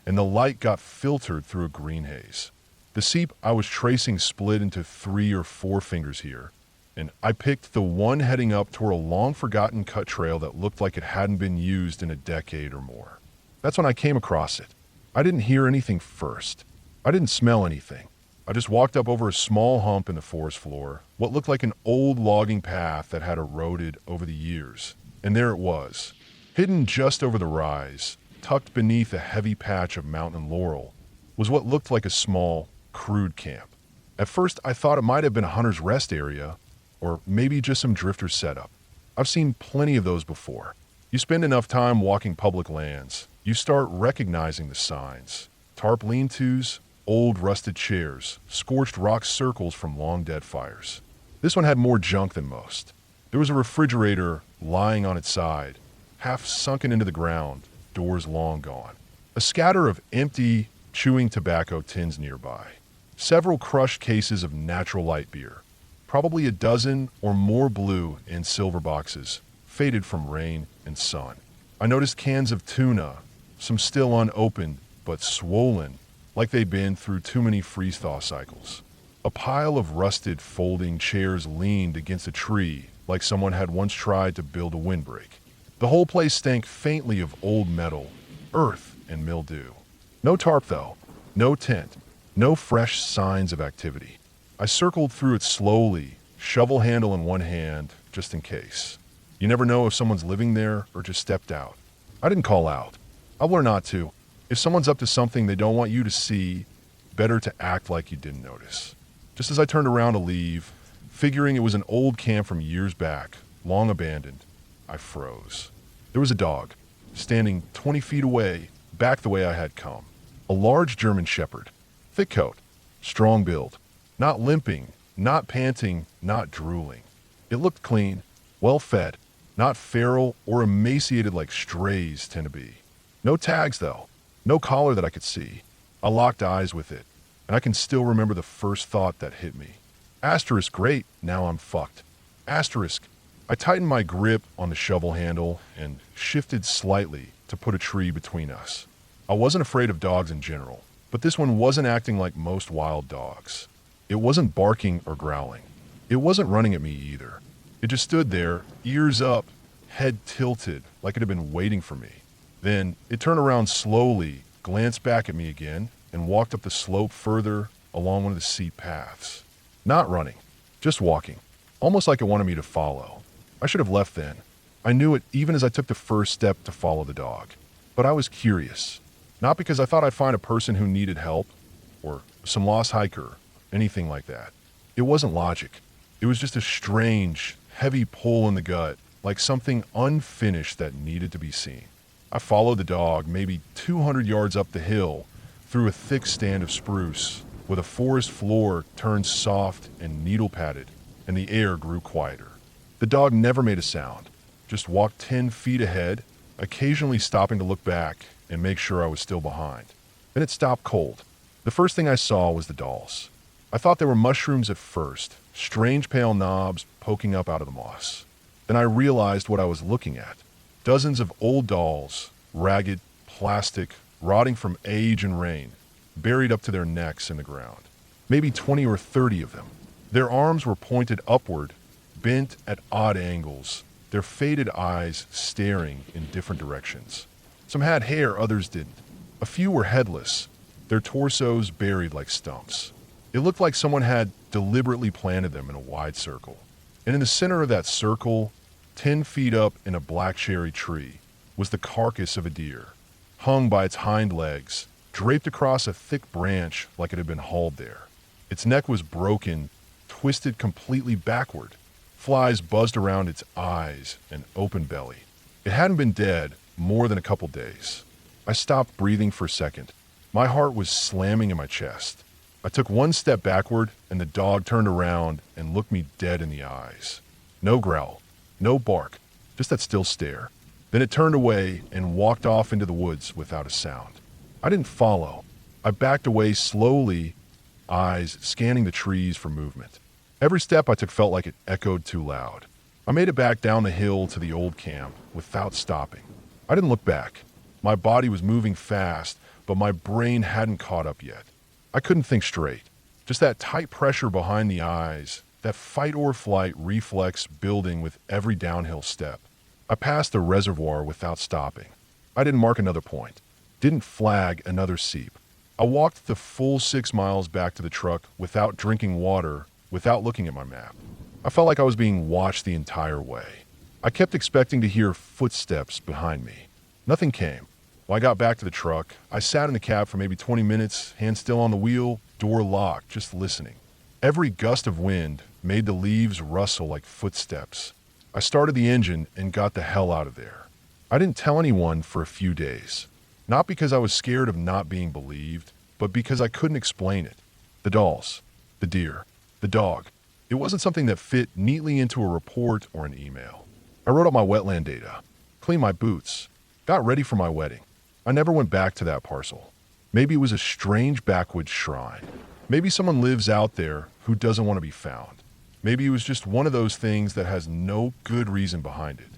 and the light got filtered through a green haze. The seep I was tracing split into 3 or 4 fingers here, and I picked the one heading up toward a long-forgotten cut trail that looked like it hadn't been used in a decade or more. That's when I came across it. I didn't hear anything first. I didn't smell anything. I just walked up over a small hump in the forest floor, what looked like an old logging path that had eroded over the years. And there it was, hidden just over the rise, tucked beneath a heavy patch of mountain laurel, was what looked like a small, crude camp. At first, I thought it might have been a hunter's rest area, or maybe just some drifter setup. I've seen plenty of those before. You spend enough time walking public lands, you start recognizing the signs. Tarp lean-tos, old rusted chairs, scorched rock circles from long-dead fires. This one had more junk than most. There was a refrigerator lying on its side, half sunken into the ground, doors long gone. A scatter of empty, chewing tobacco tins nearby. Several crushed cases of natural light beer. Probably a dozen or more blue and silver boxes, faded from rain and sun. I noticed cans of tuna, some still unopened, but swollen, like they'd been through too many freeze-thaw cycles. A pile of rusted folding chairs leaned against a tree, like someone had once tried to build a windbreak. The whole place stank faintly of old metal, earth, and mildew. No tarp, though. No tent. No fresh signs of activity. I circled through it slowly, shovel handle in one hand, just in case. You never know if someone's living there or just stepped out. I didn't call out. I've learned not to. If someone's up to something they don't want you to see, better to act like you didn't notice. Just as I turned around to leave, figuring it was an old camp from years back, long abandoned, I froze. There was a dog, standing 20 feet away, back the way I had come. A large German shepherd. Thick coat, strong build, not limping, not panting, not drooling. It looked clean, well fed, not feral or emaciated like strays tend to be. No tags, though, no collar that I could see. I locked eyes with it, and I can still remember the first thought that hit me. Asterisk, great, now I'm fucked. Asterisk. I tightened my grip on the shovel handle and shifted slightly to put a tree between us. I wasn't afraid of dogs in general, but this one wasn't acting like most wild dogs. It wasn't barking or growling. It wasn't running at me either. It just stood there, ears up, head tilted, like it had been waiting for me. Then it turned around slowly, glanced back at me again, and walked up the slope further along one of the steep paths. Not running, just walking, almost like it wanted me to follow. I should have left then. I knew it even as I took the first step to follow the dog. But I was curious. Not because I thought I'd find a person who needed help, or some lost hiker, anything like that. It wasn't logic. It was just a strange, heavy pull in the gut, like something unfinished that needed to be seen. I followed the dog maybe 200 yards up the hill, through a thick stand of spruce, where the forest floor turned soft and needle-padded, and the air grew quieter. The dog never made a sound, just walked 10 feet ahead, occasionally stopping to look back and make sure I was still behind. Then it stopped cold. The first thing I saw was the dolls. I thought they were mushrooms at first, strange pale knobs poking up out of the moss. Then I realized what I was looking at. Dozens of old dolls, ragged, plastic, rotting from age and rain, buried up to their necks in the ground. Maybe 20 or 30 of them. Their arms were pointed upward, bent at odd angles, their faded eyes staring in different directions. Some had hair, others didn't. A few were headless, their torsos buried like stumps. It looked like someone had deliberately planted them in a wide circle. And in the center of that circle, 10 feet up in a black cherry tree, was the carcass of a deer, hung by its hind legs, draped across a thick branch like it had been hauled there. Its neck was broken, twisted completely backward. Flies buzzed around its eyes and open belly. It hadn't been dead more than a couple days. I stopped breathing for a second. My heart was slamming in my chest. I took one step backward, and the dog turned around and looked me dead in the eyes. No growl, no bark, just that still stare. Then it turned away and walked off into the woods without a sound. I didn't follow. I backed away slowly, eyes scanning the trees for movement. Every step I took felt like it echoed too loud. I made it back down the hill to the old camp without stopping. I didn't look back. My body was moving fast, but my brain hadn't caught up yet. I couldn't think straight. Just that tight pressure behind the eyes, that fight or flight reflex building with every downhill step. I passed the reservoir without stopping. I didn't mark another point. Didn't flag another seep. I walked the full 6 miles back to the truck without drinking water, without looking at my map. I felt like I was being watched the entire way. I kept expecting to hear footsteps behind me. Nothing came. When I got back to the truck, I sat in the cab for maybe 20 minutes, hands still on the wheel, door locked, just listening. Every gust of wind made the leaves rustle like footsteps. I started the engine and got the hell out of there. I didn't tell anyone for a few days. Not because I was scared of not being believed, but because I couldn't explain it. The dolls, the deer, the dog. It wasn't something that fit neatly into a report or an email. I wrote up my wetland data, cleaned my boots, got ready for my wedding. I never went back to that parcel. Maybe it was a strange backwoods shrine. Maybe someone lives out there who doesn't want to be found. Maybe it was just one of those things that has no good reason behind it.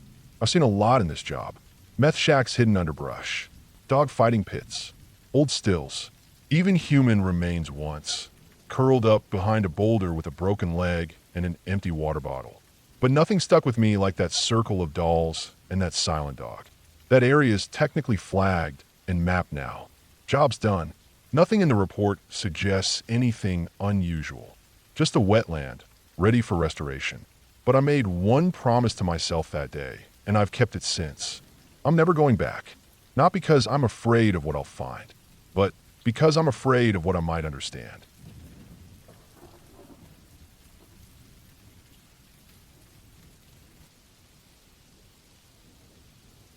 I've seen a lot in this job. Meth shacks hidden under brush, dog fighting pits, old stills, even human remains once, curled up behind a boulder with a broken leg and an empty water bottle. But nothing stuck with me like that circle of dolls and that silent dog. That area is technically flagged and mapped now. Job's done. Nothing in the report suggests anything unusual. Just a wetland, ready for restoration. But I made one promise to myself that day, and I've kept it since. I'm never going back. Not because I'm afraid of what I'll find, but because I'm afraid of what I might understand.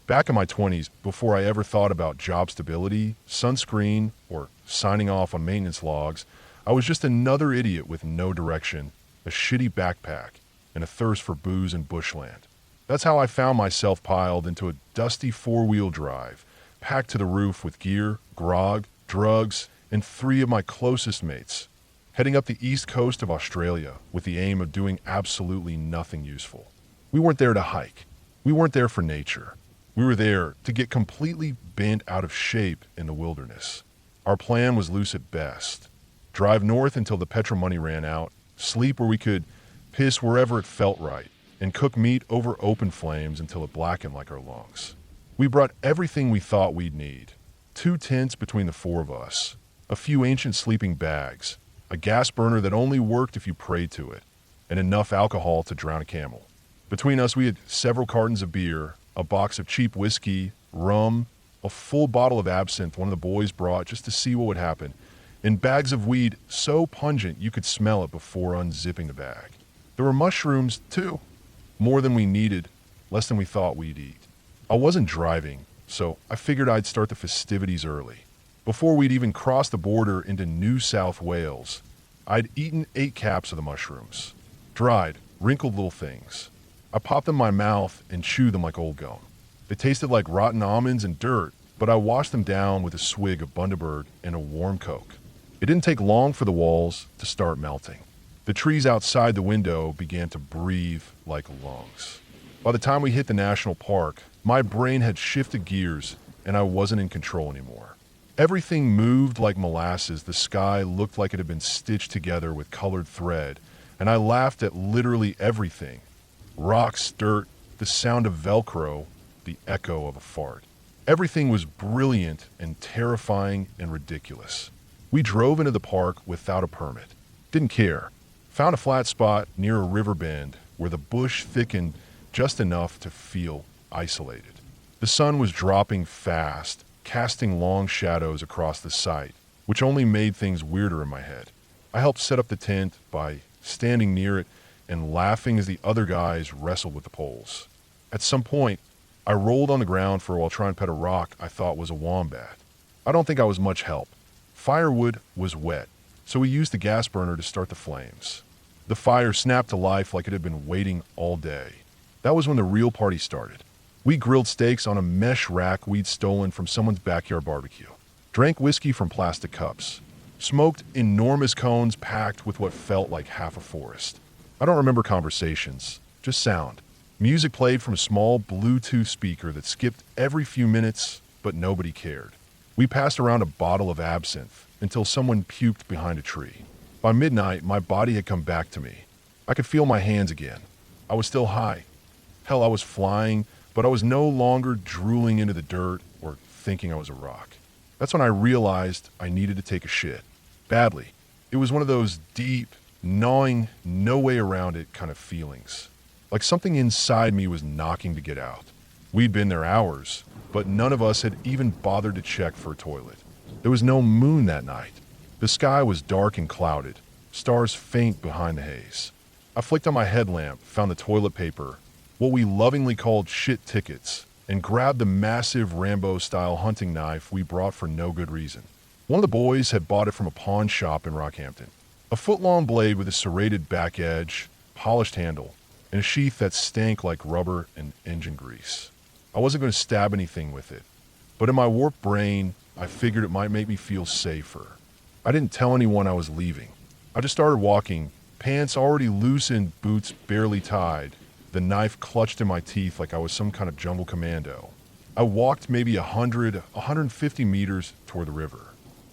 Back in my 20s, before I ever thought about job stability, sunscreen, or signing off on maintenance logs, I was just another idiot with no direction, a shitty backpack, and a thirst for booze and bushland. That's how I found myself piled into a dusty 4-wheel drive, packed to the roof with gear, grog, drugs, and 3 of my closest mates, heading up the east coast of Australia with the aim of doing absolutely nothing useful. We weren't there to hike. We weren't there for nature. We were there to get completely bent out of shape in the wilderness. Our plan was loose at best. Drive north until the petrol money ran out, sleep where we could, piss wherever it felt right, and cook meat over open flames until it blackened like our lungs. We brought everything we thought we'd need. 2 tents between the 4 of us, a few ancient sleeping bags, a gas burner that only worked if you prayed to it, and enough alcohol to drown a camel. Between us, we had several cartons of beer, a box of cheap whiskey, rum, a full bottle of absinthe one of the boys brought just to see what would happen, and bags of weed so pungent you could smell it before unzipping the bag. There were mushrooms, too. More than we needed, less than we thought we'd eat. I wasn't driving, so I figured I'd start the festivities early. Before we'd even crossed the border into New South Wales, I'd eaten 8 caps of the mushrooms. Dried, wrinkled little things. I popped them in my mouth and chewed them like old gum. They tasted like rotten almonds and dirt, but I washed them down with a swig of Bundaberg and a warm Coke. It didn't take long for the walls to start melting. The trees outside the window began to breathe like lungs. By the time we hit the national park, my brain had shifted gears and I wasn't in control anymore. Everything moved like molasses. The sky looked like it had been stitched together with colored thread, and I laughed at literally everything. Rocks, dirt, the sound of Velcro, the echo of a fart. Everything was brilliant and terrifying and ridiculous. We drove into the park without a permit. Didn't care. Found a flat spot near a river bend where the bush thickened just enough to feel isolated. The sun was dropping fast, casting long shadows across the site, which only made things weirder in my head. I helped set up the tent by standing near it and laughing as the other guys wrestled with the poles. At some point, I rolled on the ground for a while trying to pet a rock I thought was a wombat. I don't think I was much help. Firewood was wet, so we used the gas burner to start the flames. The fire snapped to life like it had been waiting all day. That was when the real party started. We grilled steaks on a mesh rack we'd stolen from someone's backyard barbecue, drank whiskey from plastic cups, smoked enormous cones packed with what felt like half a forest. I don't remember conversations, just sound. Music played from a small Bluetooth speaker that skipped every few minutes, but nobody cared. We passed around a bottle of absinthe until someone puked behind a tree. By midnight, my body had come back to me. I could feel my hands again. I was still high. Hell, I was flying, but I was no longer drooling into the dirt or thinking I was a rock. That's when I realized I needed to take a shit. Badly. It was one of those deep, gnawing, no way around it kind of feelings. Like something inside me was knocking to get out. We'd been there hours, but none of us had even bothered to check for a toilet. There was no moon that night. The sky was dark and clouded, stars faint behind the haze. I flicked on my headlamp, found the toilet paper, what we lovingly called shit tickets, and grabbed the massive Rambo-style hunting knife we brought for no good reason. One of the boys had bought it from a pawn shop in Rockhampton. A foot-long blade with a serrated back edge, polished handle, and a sheath that stank like rubber and engine grease. I wasn't going to stab anything with it, but in my warped brain, I figured it might make me feel safer. I didn't tell anyone I was leaving. I just started walking, pants already loosened, boots barely tied, the knife clutched in my teeth like I was some kind of jungle commando. I walked maybe 150 meters toward the river.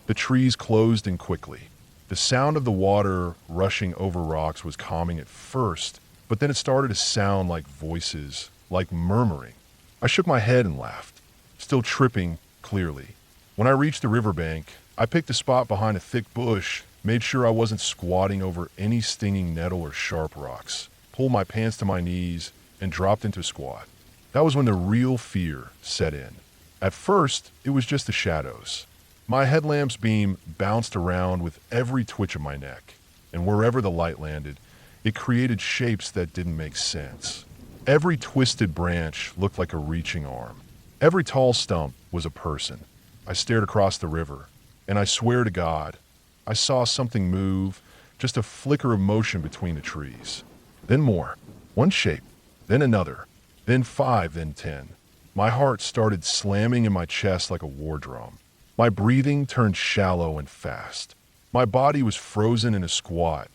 The trees closed in quickly. The sound of the water rushing over rocks was calming at first, but then it started to sound like voices, like murmuring. I shook my head and laughed, still tripping clearly. When I reached the riverbank, I picked a spot behind a thick bush, made sure I wasn't squatting over any stinging nettle or sharp rocks, pulled my pants to my knees, and dropped into a squat. That was when the real fear set in. At first, it was just the shadows. My headlamp's beam bounced around with every twitch of my neck, and wherever the light landed, it created shapes that didn't make sense. Every twisted branch looked like a reaching arm. Every tall stump was a person. I stared across the river, and I swear to God, I saw something move, just a flicker of motion between the trees. Then more. One shape, then another, then 5, then 10. My heart started slamming in my chest like a war drum. My breathing turned shallow and fast. My body was frozen in a squat,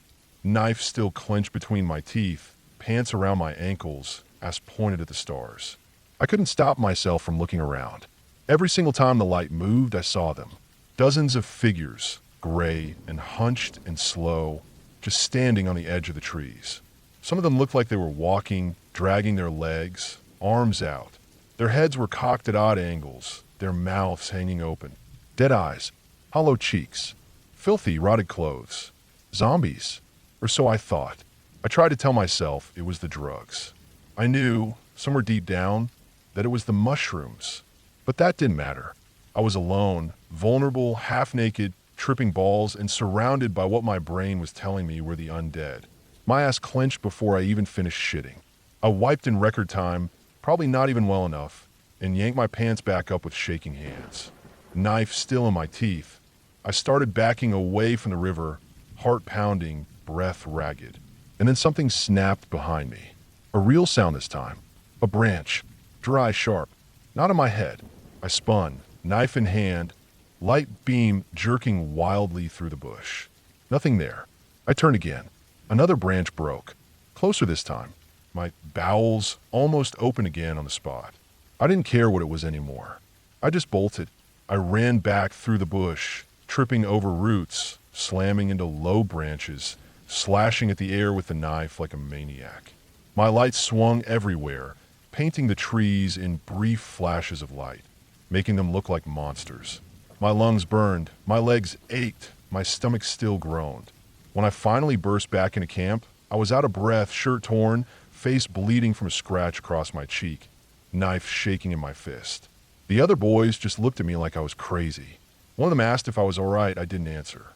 knife still clenched between my teeth, pants around my ankles, ass pointed at the stars. I couldn't stop myself from looking around. Every single time the light moved, I saw them. Dozens of figures, gray and hunched and slow, just standing on the edge of the trees. Some of them looked like they were walking, dragging their legs, arms out. Their heads were cocked at odd angles, their mouths hanging open. Dead eyes, hollow cheeks, filthy, rotted clothes. Zombies, or so I thought. I tried to tell myself it was the drugs. I knew, somewhere deep down, that it was the mushrooms. But that didn't matter. I was alone, vulnerable, half-naked, tripping balls, and surrounded by what my brain was telling me were the undead. My ass clenched before I even finished shitting. I wiped in record time, probably not even well enough, and yanked my pants back up with shaking hands. Knife still in my teeth. I started backing away from the river, heart pounding, breath ragged. And then something snapped behind me. A real sound this time. A branch. Dry, sharp. Not in my head. I spun, knife in hand, light beam jerking wildly through the bush. Nothing there. I turned again. Another branch broke. Closer this time. My bowels almost open again on the spot. I didn't care what it was anymore. I just bolted. I ran back through the bush, tripping over roots, slamming into low branches, slashing at the air with the knife like a maniac. My light swung everywhere, painting the trees in brief flashes of light, making them look like monsters. My lungs burned, my legs ached, my stomach still groaned. When I finally burst back into camp, I was out of breath, shirt torn, face bleeding from a scratch across my cheek, knife shaking in my fist. The other boys just looked at me like I was crazy. One of them asked if I was all right. I didn't answer.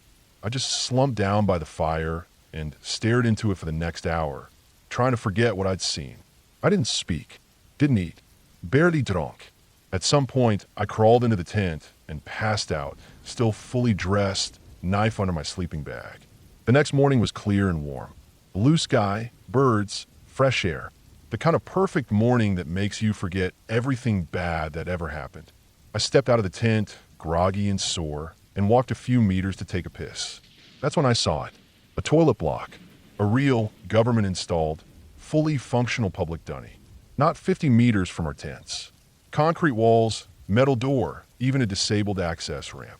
I just slumped down by the fire and stared into it for the next hour, trying to forget what I'd seen. I didn't speak, didn't eat, barely drank. At some point, I crawled into the tent and passed out, still fully dressed, knife under my sleeping bag. The next morning was clear and warm. Blue sky, birds, fresh air. The kind of perfect morning that makes you forget everything bad that ever happened. I stepped out of the tent, groggy and sore, and walked a few meters to take a piss. That's when I saw it. A toilet block. A real, government-installed, fully functional public dunny. Not 50 meters from our tents. Concrete walls, metal door, even a disabled access ramp.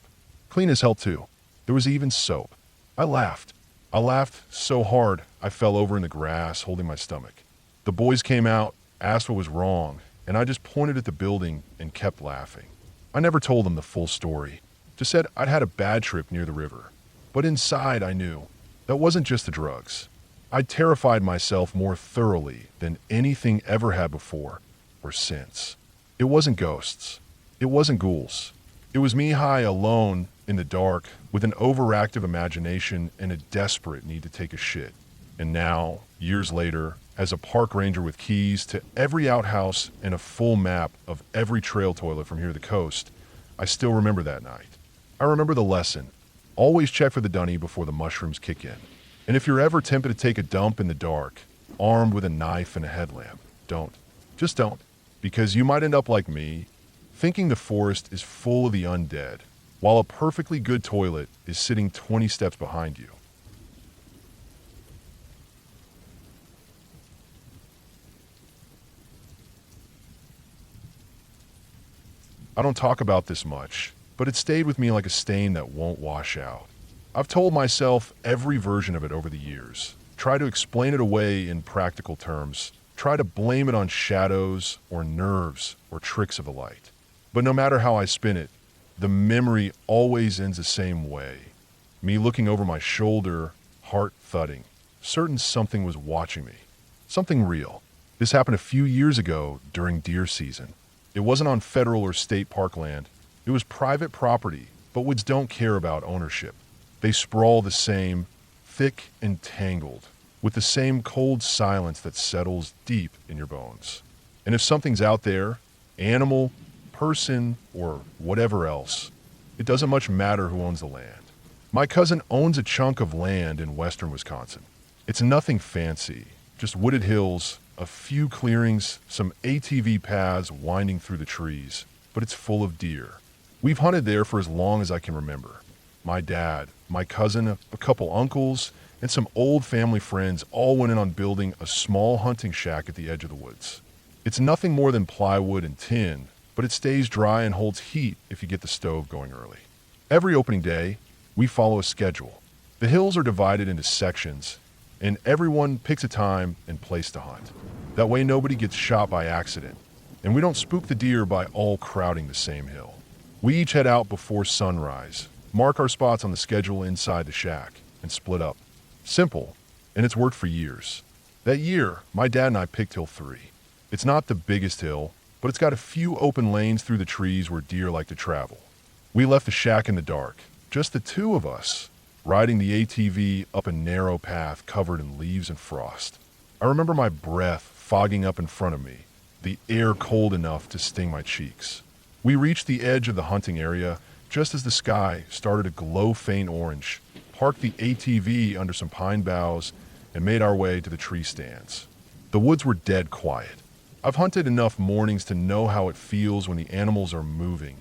Clean as hell too. There was even soap. I laughed. I laughed so hard I fell over in the grass, holding my stomach. The boys came out, asked what was wrong, and I just pointed at the building and kept laughing. I never told them the full story. Just said I'd had a bad trip near the river. But inside I knew that wasn't just the drugs. I'd terrified myself more thoroughly than anything ever had before or since. It wasn't ghosts. It wasn't ghouls. It was me high alone in the dark with an overactive imagination and a desperate need to take a shit. And now, years later, as a park ranger with keys to every outhouse and a full map of every trail toilet from here to the coast, I still remember that night. I remember the lesson. Always check for the dunny before the mushrooms kick in. And if you're ever tempted to take a dump in the dark, armed with a knife and a headlamp, don't. Just don't. Because you might end up like me, thinking the forest is full of the undead, while a perfectly good toilet is sitting 20 steps behind you. I don't talk about this much, but it stayed with me like a stain that won't wash out. I've told myself every version of it over the years, try to explain it away in practical terms, try to blame it on shadows or nerves or tricks of the light. But no matter how I spin it, the memory always ends the same way. Me looking over my shoulder, heart thudding, certain something was watching me. Something real. This happened a few years ago during deer season. It wasn't on federal or state park land. It was private property, but woods don't care about ownership. They sprawl the same, thick and tangled, with the same cold silence that settles deep in your bones. And if something's out there, animal, person, or whatever else, it doesn't much matter who owns the land. My cousin owns a chunk of land in western Wisconsin. It's nothing fancy, just wooded hills, a few clearings, some ATV paths winding through the trees, but it's full of deer. We've hunted there for as long as I can remember. My dad, my cousin, a couple uncles, and some old family friends all went in on building a small hunting shack at the edge of the woods. It's nothing more than plywood and tin, but it stays dry and holds heat if you get the stove going early. Every opening day, we follow a schedule. The hills are divided into sections, and everyone picks a time and place to hunt. That way nobody gets shot by accident, and we don't spook the deer by all crowding the same hill. We each head out before sunrise, mark our spots on the schedule inside the shack, and split up. Simple, and it's worked for years. That year, my dad and I picked Hill 3. It's not the biggest hill, but it's got a few open lanes through the trees where deer like to travel. We left the shack in the dark, just the two of us, riding the ATV up a narrow path covered in leaves and frost. I remember my breath fogging up in front of me, the air cold enough to sting my cheeks. We reached the edge of the hunting area just as the sky started to glow faint orange, parked the ATV under some pine boughs, and made our way to the tree stands. The woods were dead quiet. I've hunted enough mornings to know how it feels when the animals are moving,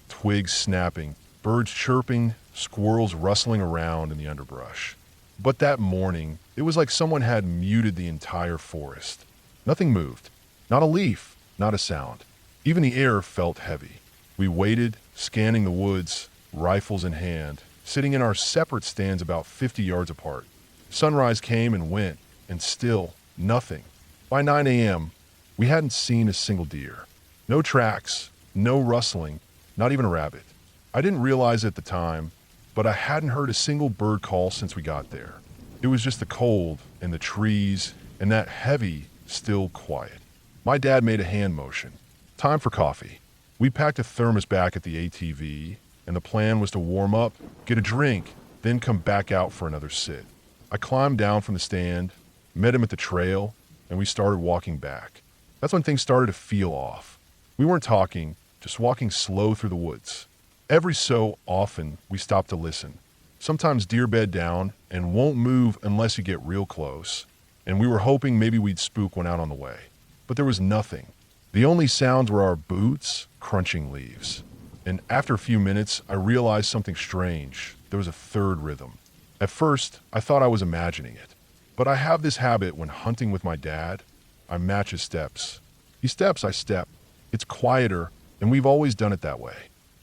twigs snapping, birds chirping, squirrels rustling around in the underbrush. But that morning, it was like someone had muted the entire forest. Nothing moved. Not a leaf, not a sound. Even the air felt heavy. We waited, scanning the woods, rifles in hand, sitting in our separate stands about 50 yards apart. Sunrise came and went, and still, nothing. By 9 a.m., we hadn't seen a single deer. No tracks, no rustling, not even a rabbit. I didn't realize at the time, but I hadn't heard a single bird call since we got there. It was just the cold and the trees and that heavy, still quiet. My dad made a hand motion. Time for coffee. We packed a thermos back at the ATV, and the plan was to warm up, get a drink, then come back out for another sit. I climbed down from the stand, met him at the trail, and we started walking back. That's when things started to feel off. We weren't talking, just walking slow through the woods. Every so often, we stopped to listen. Sometimes deer bed down and won't move unless you get real close, and we were hoping maybe we'd spook one out on the way. But there was nothing. The only sounds were our boots crunching leaves. And after a few minutes, I realized something strange. There was a third rhythm. At first, I thought I was imagining it. But I have this habit when hunting with my dad. I match his steps. He steps, I step. It's quieter, and we've always done it that way.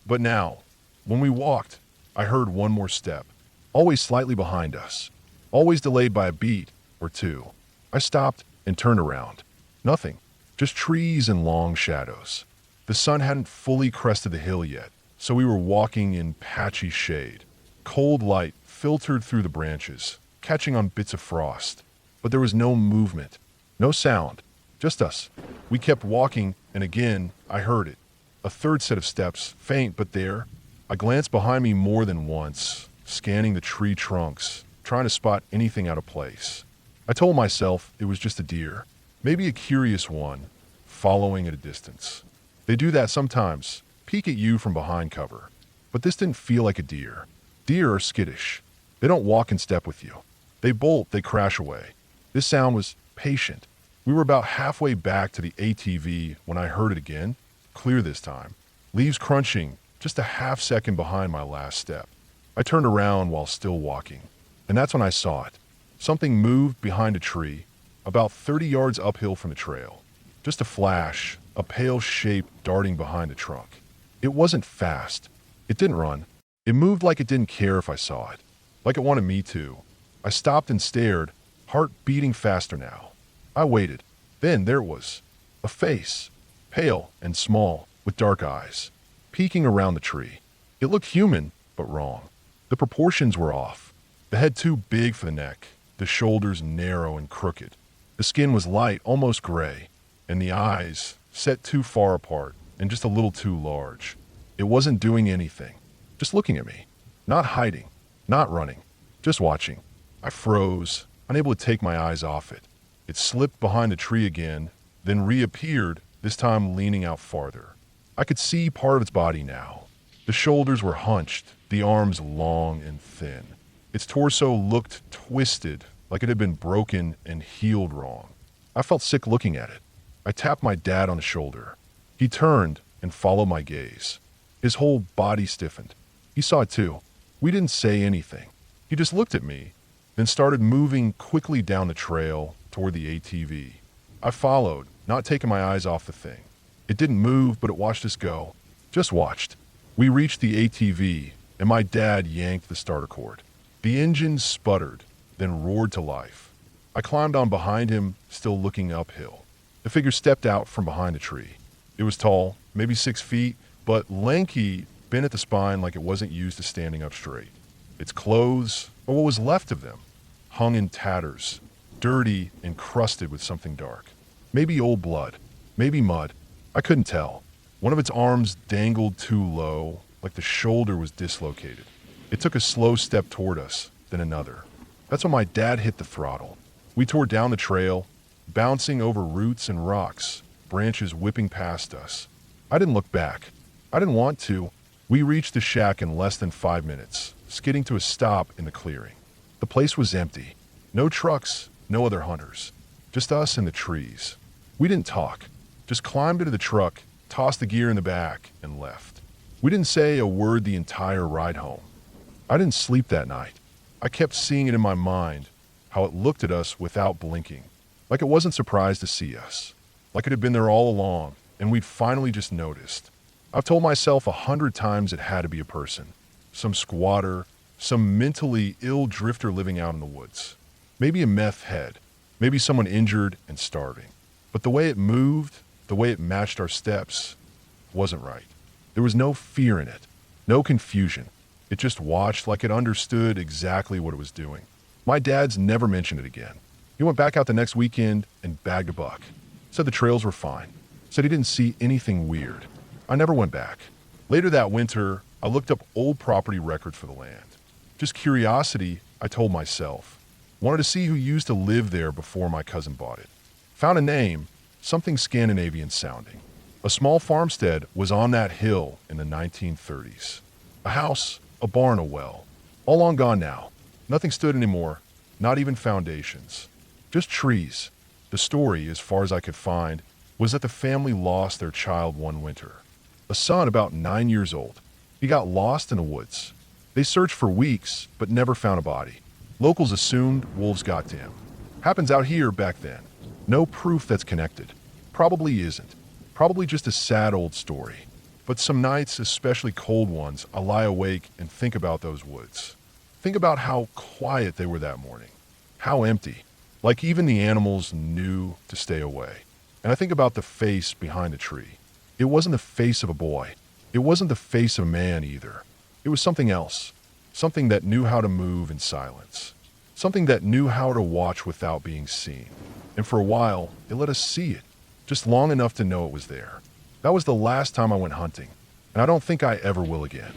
But now, when we walked, I heard one more step, always slightly behind us, always delayed by a beat or two. I stopped and turned around. Nothing, just trees and long shadows. The sun hadn't fully crested the hill yet, so we were walking in patchy shade. Cold light filtered through the branches, catching on bits of frost. But there was no movement, no sound, just us. We kept walking, and again, I heard it. A third set of steps, faint but there. I glanced behind me more than once, scanning the tree trunks, trying to spot anything out of place. I told myself it was just a deer, maybe a curious one, following at a distance. They do that sometimes, peek at you from behind cover. But this didn't feel like a deer. Deer are skittish. They don't walk in step with you. They bolt, they crash away. This sound was patient. We were about halfway back to the ATV when I heard it again, clear this time. Leaves crunching, just a half second behind my last step. I turned around while still walking, and that's when I saw it. Something moved behind a tree, about 30 yards uphill from the trail. Just a flash, a pale shape darting behind the trunk. It wasn't fast. It didn't run. It moved like it didn't care if I saw it, like it wanted me to. I stopped and stared, heart beating faster now. I waited. Then there it was. A face, pale and small, with dark eyes, peeking around the tree. It looked human, but wrong. The proportions were off. The head too big for the neck, the shoulders narrow and crooked. The skin was light, almost gray, and the eyes set too far apart and just a little too large. It wasn't doing anything, just looking at me, not hiding, not running, just watching. I froze, unable to take my eyes off it. It slipped behind the tree again, then reappeared, this time leaning out farther. I could see part of its body now. The shoulders were hunched, the arms long and thin. Its torso looked twisted, like it had been broken and healed wrong. I felt sick looking at it. I tapped my dad on the shoulder. He turned and followed my gaze. His whole body stiffened. He saw it too. We didn't say anything. He just looked at me, then started moving quickly down the trail toward the ATV. I followed, not taking my eyes off the thing. It didn't move, but it watched us go. Just watched. We reached the ATV, and my dad yanked the starter cord. The engine sputtered, then roared to life. I climbed on behind him, still looking uphill. The figure stepped out from behind the tree. It was tall, maybe 6 feet, but lanky, bent at the spine like it wasn't used to standing up straight. Its clothes, or what was left of them, hung in tatters, dirty and crusted with something dark. Maybe old blood, maybe mud. I couldn't tell. One of its arms dangled too low, like the shoulder was dislocated. It took a slow step toward us, then another. That's when my dad hit the throttle. We tore down the trail, bouncing over roots and rocks, branches whipping past us. I didn't look back. I didn't want to. We reached the shack in less than 5 minutes, skidding to a stop in the clearing. The place was empty. No trucks, no other hunters. Just us and the trees. We didn't talk. Just climbed into the truck, tossed the gear in the back, and left. We didn't say a word the entire ride home. I didn't sleep that night. I kept seeing it in my mind, how it looked at us without blinking, like it wasn't surprised to see us, like it had been there all along, and we'd finally just noticed. I've told myself 100 times it had to be a person, some squatter, some mentally ill drifter living out in the woods. Maybe a meth head, maybe someone injured and starving. But the way it moved, the way it matched our steps, wasn't right. There was no fear in it, no confusion. It just watched like it understood exactly what it was doing. My dad's never mentioned it again. He went back out the next weekend and bagged a buck. Said the trails were fine. Said he didn't see anything weird. I never went back. Later that winter, I looked up old property records for the land. Just curiosity, I told myself. Wanted to see who used to live there before my cousin bought it. Found a name, something Scandinavian sounding. A small farmstead was on that hill in the 1930s. A house, a barn, a well. All long gone now. Nothing stood anymore, not even foundations. Just trees. The story, as far as I could find, was that the family lost their child one winter. A son about 9 years old. He got lost in the woods. They searched for weeks, but never found a body. Locals assumed wolves got to him. Happens out here back then. No proof that's connected. Probably isn't. Probably just a sad old story. But some nights, especially cold ones, I lie awake and think about those woods. Think about how quiet they were that morning. How empty. Like even the animals knew to stay away. And I think about the face behind the tree. It wasn't the face of a boy. It wasn't the face of a man either. It was something else. Something that knew how to move in silence. Something that knew how to watch without being seen. And for a while, it let us see it. Just long enough to know it was there. That was the last time I went hunting. And I don't think I ever will again.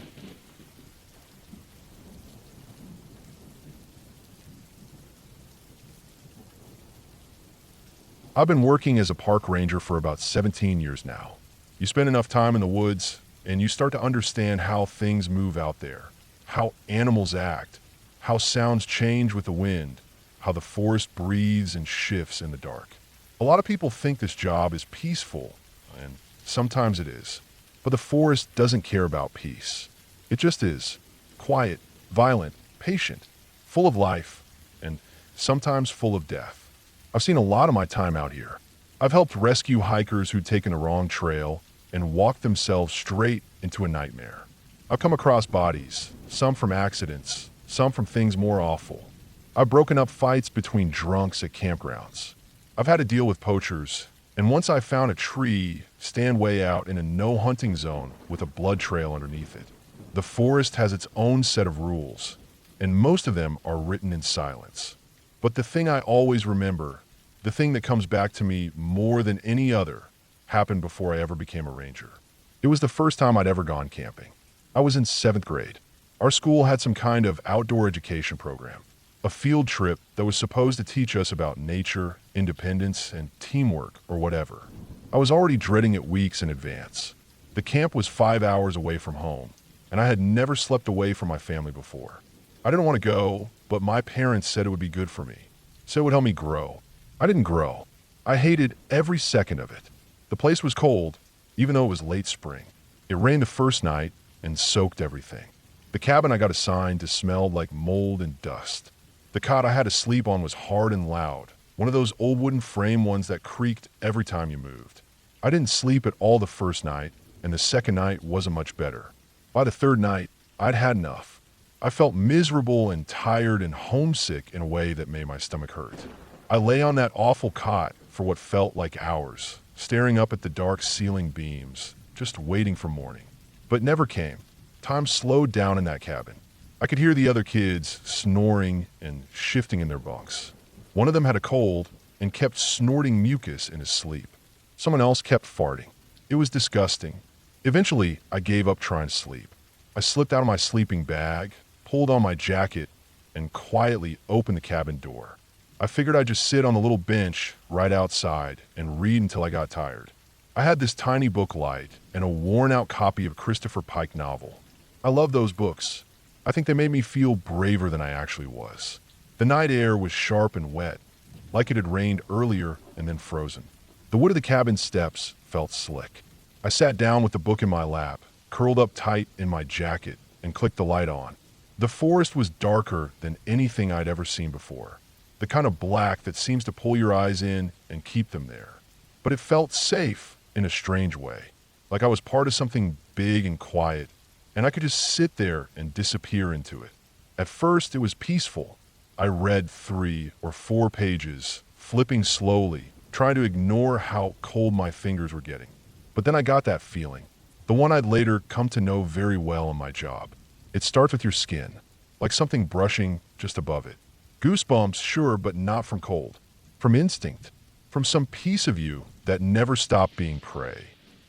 I've been working as a park ranger for about 17 years now. You spend enough time in the woods, and you start to understand how things move out there, how animals act, how sounds change with the wind, how the forest breathes and shifts in the dark. A lot of people think this job is peaceful, and sometimes it is. But the forest doesn't care about peace. It just is. Quiet, violent, patient, full of life, and sometimes full of death. I've seen a lot of my time out here. I've helped rescue hikers who'd taken a wrong trail and walked themselves straight into a nightmare. I've come across bodies, some from accidents, some from things more awful. I've broken up fights between drunks at campgrounds. I've had to deal with poachers, and once I found a tree stand way out in a no-hunting zone with a blood trail underneath it. The forest has its own set of rules, and most of them are written in silence. But the thing I always remember, the thing that comes back to me more than any other, happened before I ever became a ranger. It was the first time I'd ever gone camping. I was in 7th grade. Our school had some kind of outdoor education program, a field trip that was supposed to teach us about nature, independence, and teamwork or whatever. I was already dreading it weeks in advance. The camp was 5 hours away from home, and I had never slept away from my family before. I didn't want to go, but my parents said it would be good for me, so it would help me grow. I didn't grow. I hated every second of it. The place was cold, even though it was late spring. It rained the first night and soaked everything. The cabin I got assigned smelled like mold and dust. The cot I had to sleep on was hard and loud, one of those old wooden frame ones that creaked every time you moved. I didn't sleep at all the first night, and the second night wasn't much better. By the third night, I'd had enough. I felt miserable and tired and homesick in a way that made my stomach hurt. I lay on that awful cot for what felt like hours, staring up at the dark ceiling beams, just waiting for morning. But it never came. Time slowed down in that cabin. I could hear the other kids snoring and shifting in their bunks. One of them had a cold and kept snorting mucus in his sleep. Someone else kept farting. It was disgusting. Eventually, I gave up trying to sleep. I slipped out of my sleeping bag, pulled on my jacket, and quietly opened the cabin door. I figured I'd just sit on the little bench right outside and read until I got tired. I had this tiny book light and a worn-out copy of Christopher Pike novel. I love those books. I think they made me feel braver than I actually was. The night air was sharp and wet, like it had rained earlier and then frozen. The wood of the cabin steps felt slick. I sat down with the book in my lap, curled up tight in my jacket, and clicked the light on. The forest was darker than anything I'd ever seen before. The kind of black that seems to pull your eyes in and keep them there. But it felt safe in a strange way, like I was part of something big and quiet, and I could just sit there and disappear into it. At first, it was peaceful. I read 3 or 4 pages, flipping slowly, trying to ignore how cold my fingers were getting. But then I got that feeling, the one I'd later come to know very well in my job. It starts with your skin, like something brushing just above it. Goosebumps, sure, but not from cold. From instinct. From some piece of you that never stopped being prey.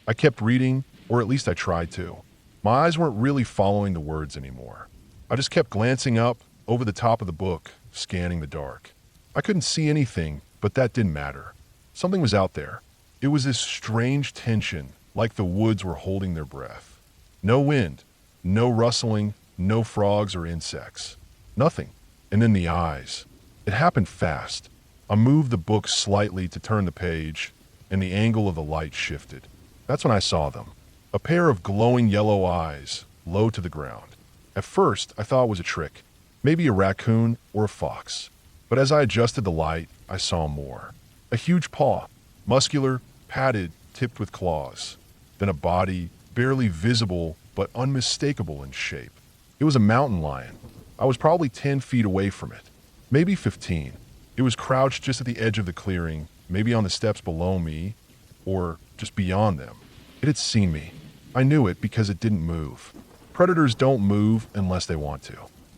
I kept reading, or at least I tried to. My eyes weren't really following the words anymore. I just kept glancing up, over the top of the book, scanning the dark. I couldn't see anything, but that didn't matter. Something was out there. It was this strange tension, like the woods were holding their breath. No wind, no rustling, no frogs or insects. Nothing. And then the eyes. It happened fast. I moved the book slightly to turn the page, and the angle of the light shifted. That's when I saw them. A pair of glowing yellow eyes, low to the ground. At first, I thought it was a trick. Maybe a raccoon or a fox. But as I adjusted the light, I saw more. A huge paw, muscular, padded, tipped with claws. Then a body, barely visible but unmistakable in shape. It was a mountain lion. I was probably 10 feet away from it. Maybe 15. It was crouched just at the edge of the clearing, maybe on the steps below me, or just beyond them. It had seen me. I knew it because it didn't move. Predators don't move unless they want to.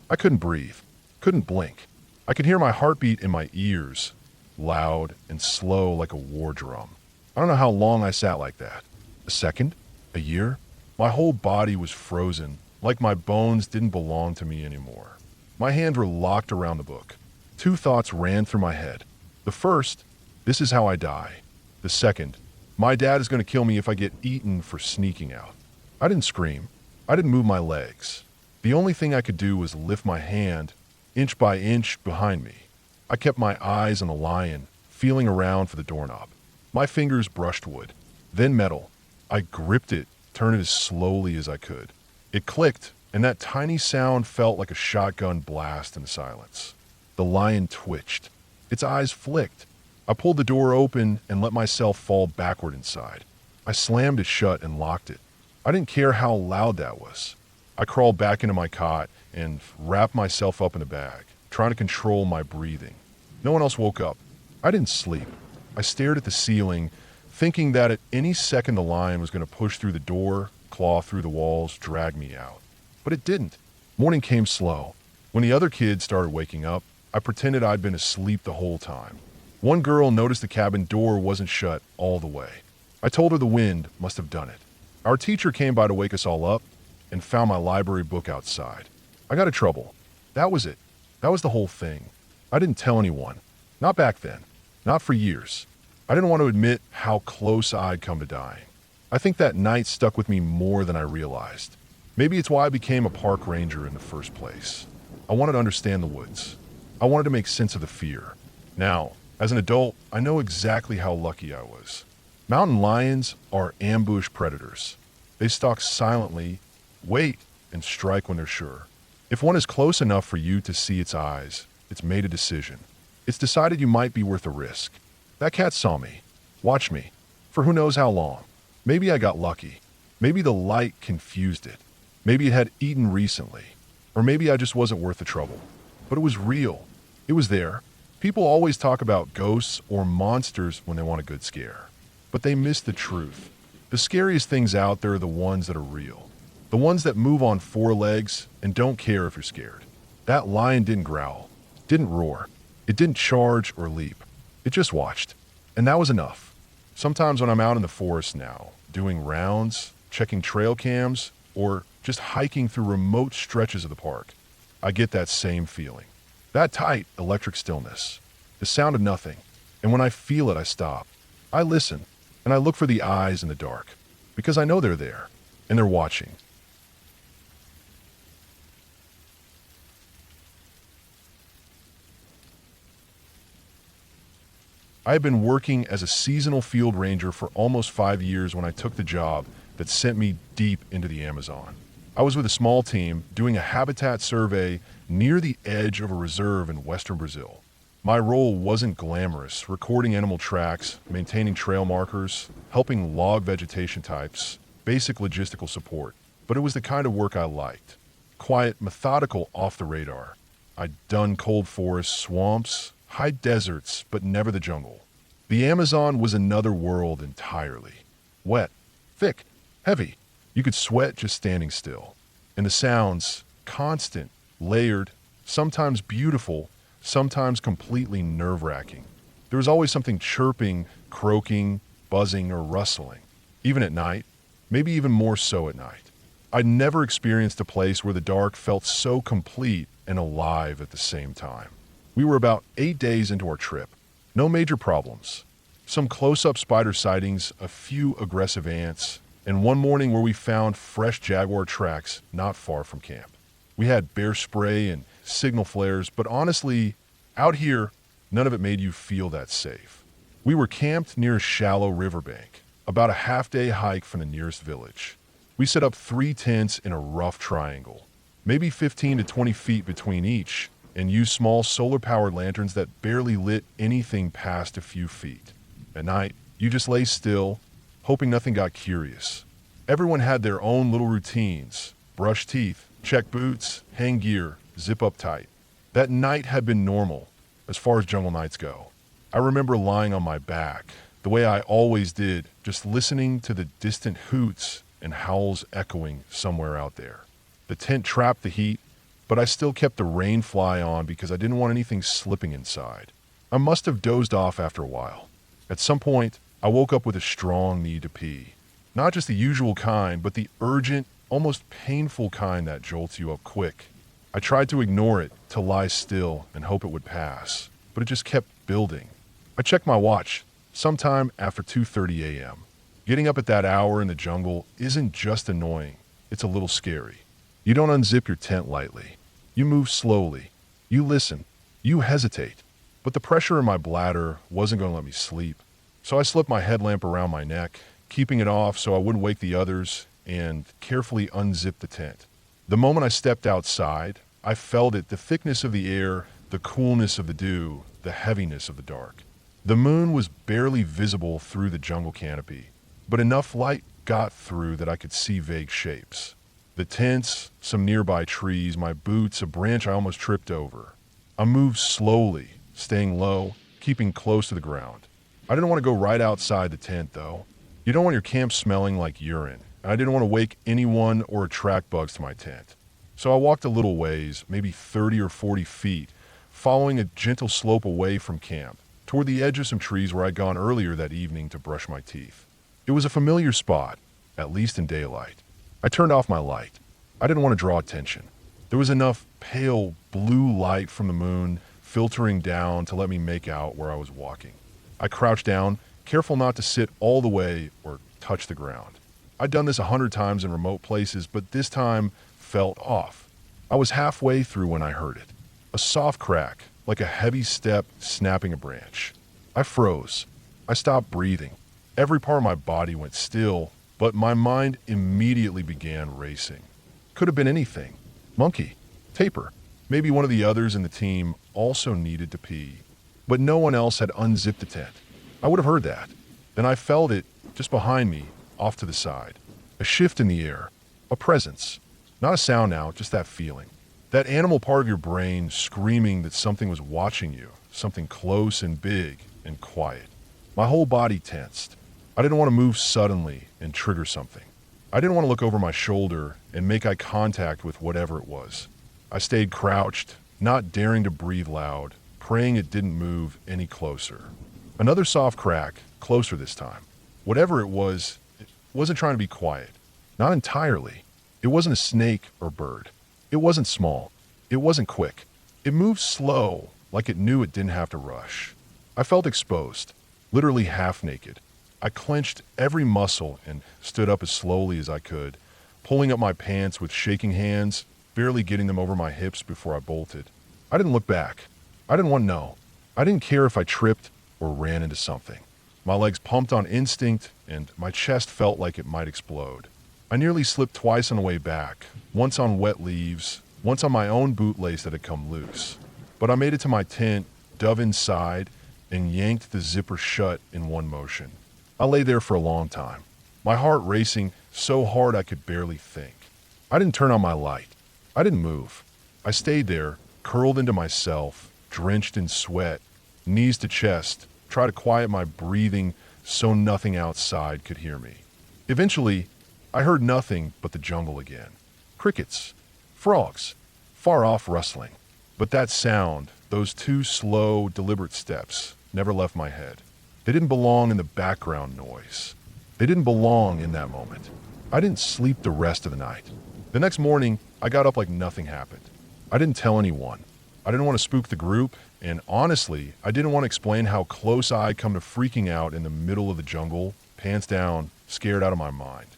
I couldn't breathe, couldn't blink. I could hear my heartbeat in my ears, loud and slow like a war drum. I don't know how long I sat like that. A second? A year? My whole body was frozen, like my bones didn't belong to me anymore. My hands were locked around the book. Two thoughts ran through my head. The first, this is how I die. The second, my dad is going to kill me if I get eaten for sneaking out. I didn't scream. I didn't move my legs. The only thing I could do was lift my hand, inch by inch, behind me. I kept my eyes on the lion, feeling around for the doorknob. My fingers brushed wood, then metal. I gripped it, turned it as slowly as I could. It clicked, and that tiny sound felt like a shotgun blast in the silence. The lion twitched. Its eyes flicked. I pulled the door open and let myself fall backward inside. I slammed it shut and locked it. I didn't care how loud that was. I crawled back into my cot and wrapped myself up in a bag, trying to control my breathing. No one else woke up. I didn't sleep. I stared at the ceiling, thinking that at any second the lion was going to push through the door, claw through the walls, drag me out. But it didn't. Morning came slow. When the other kids started waking up, I pretended I'd been asleep the whole time. One girl noticed the cabin door wasn't shut all the way. I told her the wind must have done it. Our teacher came by to wake us all up and found my library book outside. I got in trouble. That was it. That was the whole thing. I didn't tell anyone. Not back then. Not for years. I didn't want to admit how close I'd come to dying. I think that night stuck with me more than I realized. Maybe it's why I became a park ranger in the first place. I wanted to understand the woods. I wanted to make sense of the fear. Now, as an adult, I know exactly how lucky I was. Mountain lions are ambush predators. They stalk silently, wait, and strike when they're sure. If one is close enough for you to see its eyes, it's made a decision. It's decided you might be worth a risk. That cat saw me, watched me, for who knows how long. Maybe I got lucky. Maybe the light confused it. Maybe it had eaten recently. Or maybe I just wasn't worth the trouble. But it was real. It was there. People always talk about ghosts or monsters when they want a good scare. But they miss the truth. The scariest things out there are the ones that are real. The ones that move on four legs and don't care if you're scared. That lion didn't growl, didn't roar. It didn't charge or leap. It just watched. And that was enough. Sometimes when I'm out in the forest now, doing rounds, checking trail cams, or just hiking through remote stretches of the park, I get that same feeling. That tight, electric stillness. The sound of nothing. And when I feel it, I stop. I listen, and I look for the eyes in the dark. Because I know they're there, and they're watching. I had been working as a seasonal field ranger for almost 5 years when I took the job that sent me deep into the Amazon. I was with a small team doing a habitat survey near the edge of a reserve in western Brazil. My role wasn't glamorous, recording animal tracks, maintaining trail markers, helping log vegetation types, basic logistical support. But it was the kind of work I liked. Quiet, methodical, off the radar. I'd done cold forests, swamps, high deserts, but never the jungle. The Amazon was another world entirely. Wet, thick, heavy. You could sweat just standing still. And the sounds, constant, layered, sometimes beautiful, sometimes completely nerve-wracking. There was always something chirping, croaking, buzzing, or rustling. Even at night, maybe even more so at night. I'd never experienced a place where the dark felt so complete and alive at the same time. We were about 8 days into our trip. No major problems. Some close-up spider sightings, a few aggressive ants, and one morning where we found fresh jaguar tracks not far from camp. We had bear spray and signal flares, but honestly, out here, none of it made you feel that safe. We were camped near a shallow riverbank, about a half-day hike from the nearest village. We set up 3 tents in a rough triangle, maybe 15 to 20 feet between each, and used small solar-powered lanterns that barely lit anything past a few feet. At night, you just lay still, hoping nothing got curious. Everyone had their own little routines: brush teeth, check boots, hang gear, zip up tight. That night had been normal, as far as jungle nights go. I remember lying on my back, the way I always did, just listening to the distant hoots and howls echoing somewhere out there. The tent trapped the heat, but I still kept the rain fly on because I didn't want anything slipping inside. I must have dozed off after a while. At some point, I woke up with a strong need to pee. Not just the usual kind, but the urgent, almost painful kind that jolts you up quick. I tried to ignore it, to lie still and hope it would pass, but it just kept building. I checked my watch, sometime after 2:30 a.m. Getting up at that hour in the jungle isn't just annoying, it's a little scary. You don't unzip your tent lightly. You move slowly. You listen. You hesitate. But the pressure in my bladder wasn't going to let me sleep. So I slipped my headlamp around my neck, keeping it off so I wouldn't wake the others, and carefully unzipped the tent. The moment I stepped outside, I felt it, the thickness of the air, the coolness of the dew, the heaviness of the dark. The moon was barely visible through the jungle canopy, but enough light got through that I could see vague shapes. The tents, some nearby trees, my boots, a branch I almost tripped over. I moved slowly, staying low, keeping close to the ground. I didn't want to go right outside the tent, though. You don't want your camp smelling like urine, and I didn't want to wake anyone or attract bugs to my tent. So I walked a little ways, maybe 30 or 40 feet, following a gentle slope away from camp, toward the edge of some trees where I'd gone earlier that evening to brush my teeth. It was a familiar spot, at least in daylight. I turned off my light. I didn't want to draw attention. There was enough pale blue light from the moon filtering down to let me make out where I was walking. I crouched down, careful not to sit all the way or touch the ground. I'd done this 100 times in remote places, but this time felt off. I was halfway through when I heard it. A soft crack, like a heavy step snapping a branch. I froze. I stopped breathing. Every part of my body went still, but my mind immediately began racing. Could have been anything. Monkey, tapir, maybe one of the others in the team also needed to pee. But no one else had unzipped the tent. I would have heard that. Then I felt it just behind me, off to the side. A shift in the air. A presence. Not a sound now, just that feeling. That animal part of your brain screaming that something was watching you, something close and big and quiet. My whole body tensed. I didn't want to move suddenly and trigger something. I didn't want to look over my shoulder and make eye contact with whatever it was. I stayed crouched, not daring to breathe loud, praying it didn't move any closer. Another soft crack, closer this time. Whatever it wasn't trying to be quiet. Not entirely. It wasn't a snake or bird. It wasn't small. It wasn't quick. It moved slow, like it knew it didn't have to rush. I felt exposed, literally half naked. I clenched every muscle and stood up as slowly as I could, pulling up my pants with shaking hands, barely getting them over my hips before I bolted. I didn't look back. I didn't want to know. I didn't care if I tripped or ran into something. My legs pumped on instinct, and my chest felt like it might explode. I nearly slipped twice on the way back, once on wet leaves, once on my own bootlace that had come loose. But I made it to my tent, dove inside, and yanked the zipper shut in one motion. I lay there for a long time, my heart racing so hard I could barely think. I didn't turn on my light. I didn't move. I stayed there, curled into myself, drenched in sweat, knees to chest, try to quiet my breathing so nothing outside could hear me. Eventually, I heard nothing but the jungle again. Crickets, frogs, far off rustling. But that sound, those 2 slow, deliberate steps, never left my head. They didn't belong in the background noise. They didn't belong in that moment. I didn't sleep the rest of the night. The next morning, I got up like nothing happened. I didn't tell anyone. I didn't want to spook the group, and honestly, I didn't want to explain how close I'd come to freaking out in the middle of the jungle, pants down, scared out of my mind.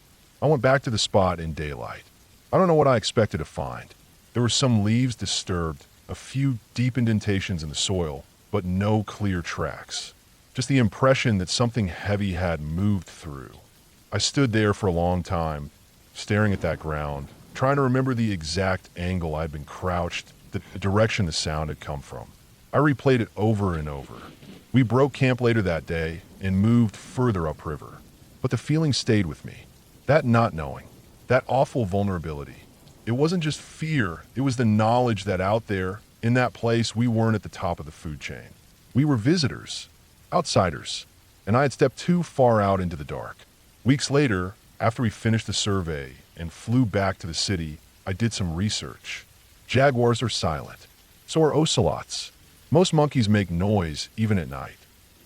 I went back to the spot in daylight. I don't know what I expected to find. There were some leaves disturbed, a few deep indentations in the soil, but no clear tracks. Just the impression that something heavy had moved through. I stood there for a long time, staring at that ground, trying to remember the exact angle I'd been crouched, the direction the sound had come from. I replayed it over and over. We broke camp later that day and moved further upriver. But the feeling stayed with me. That not knowing, that awful vulnerability. It wasn't just fear, it was the knowledge that out there, in that place, we weren't at the top of the food chain. We were visitors, outsiders, and I had stepped too far out into the dark. Weeks later, after we finished the survey and flew back to the city, I did some research. Jaguars are silent. So are ocelots. Most monkeys make noise, even at night.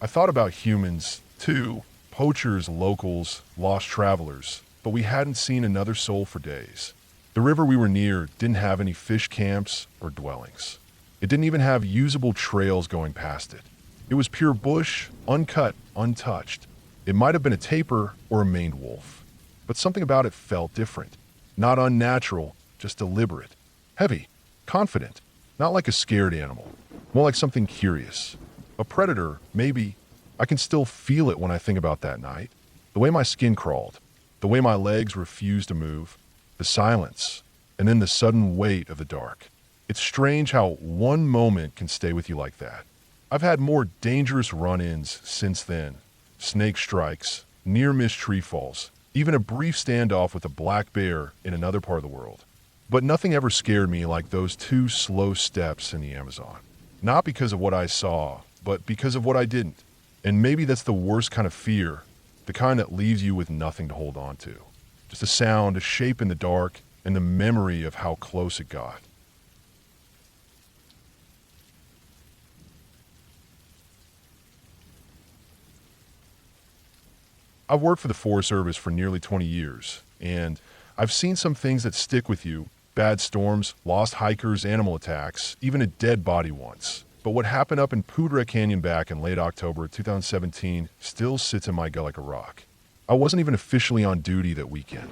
I thought about humans, too. Poachers, locals, lost travelers. But we hadn't seen another soul for days. The river we were near didn't have any fish camps or dwellings. It didn't even have usable trails going past it. It was pure bush, uncut, untouched. It might have been a tapir or a maned wolf. But something about it felt different. Not unnatural, just deliberate. Heavy, confident, not like a scared animal. More like something curious. A predator, maybe. I can still feel it when I think about that night. The way my skin crawled. The way my legs refused to move. The silence. And then the sudden weight of the dark. It's strange how one moment can stay with you like that. I've had more dangerous run-ins since then. Snake strikes, near-miss tree falls, even a brief standoff with a black bear in another part of the world. But nothing ever scared me like those 2 slow steps in the Amazon. Not because of what I saw, but because of what I didn't. And maybe that's the worst kind of fear, the kind that leaves you with nothing to hold on to. Just a sound, a shape in the dark, and the memory of how close it got. I've worked for the Forest Service for nearly 20 years, and I've seen some things that stick with you. Bad storms, lost hikers, animal attacks, even a dead body once. But what happened up in Poudre Canyon back in late October 2017 still sits in my gut like a rock. I wasn't even officially on duty that weekend.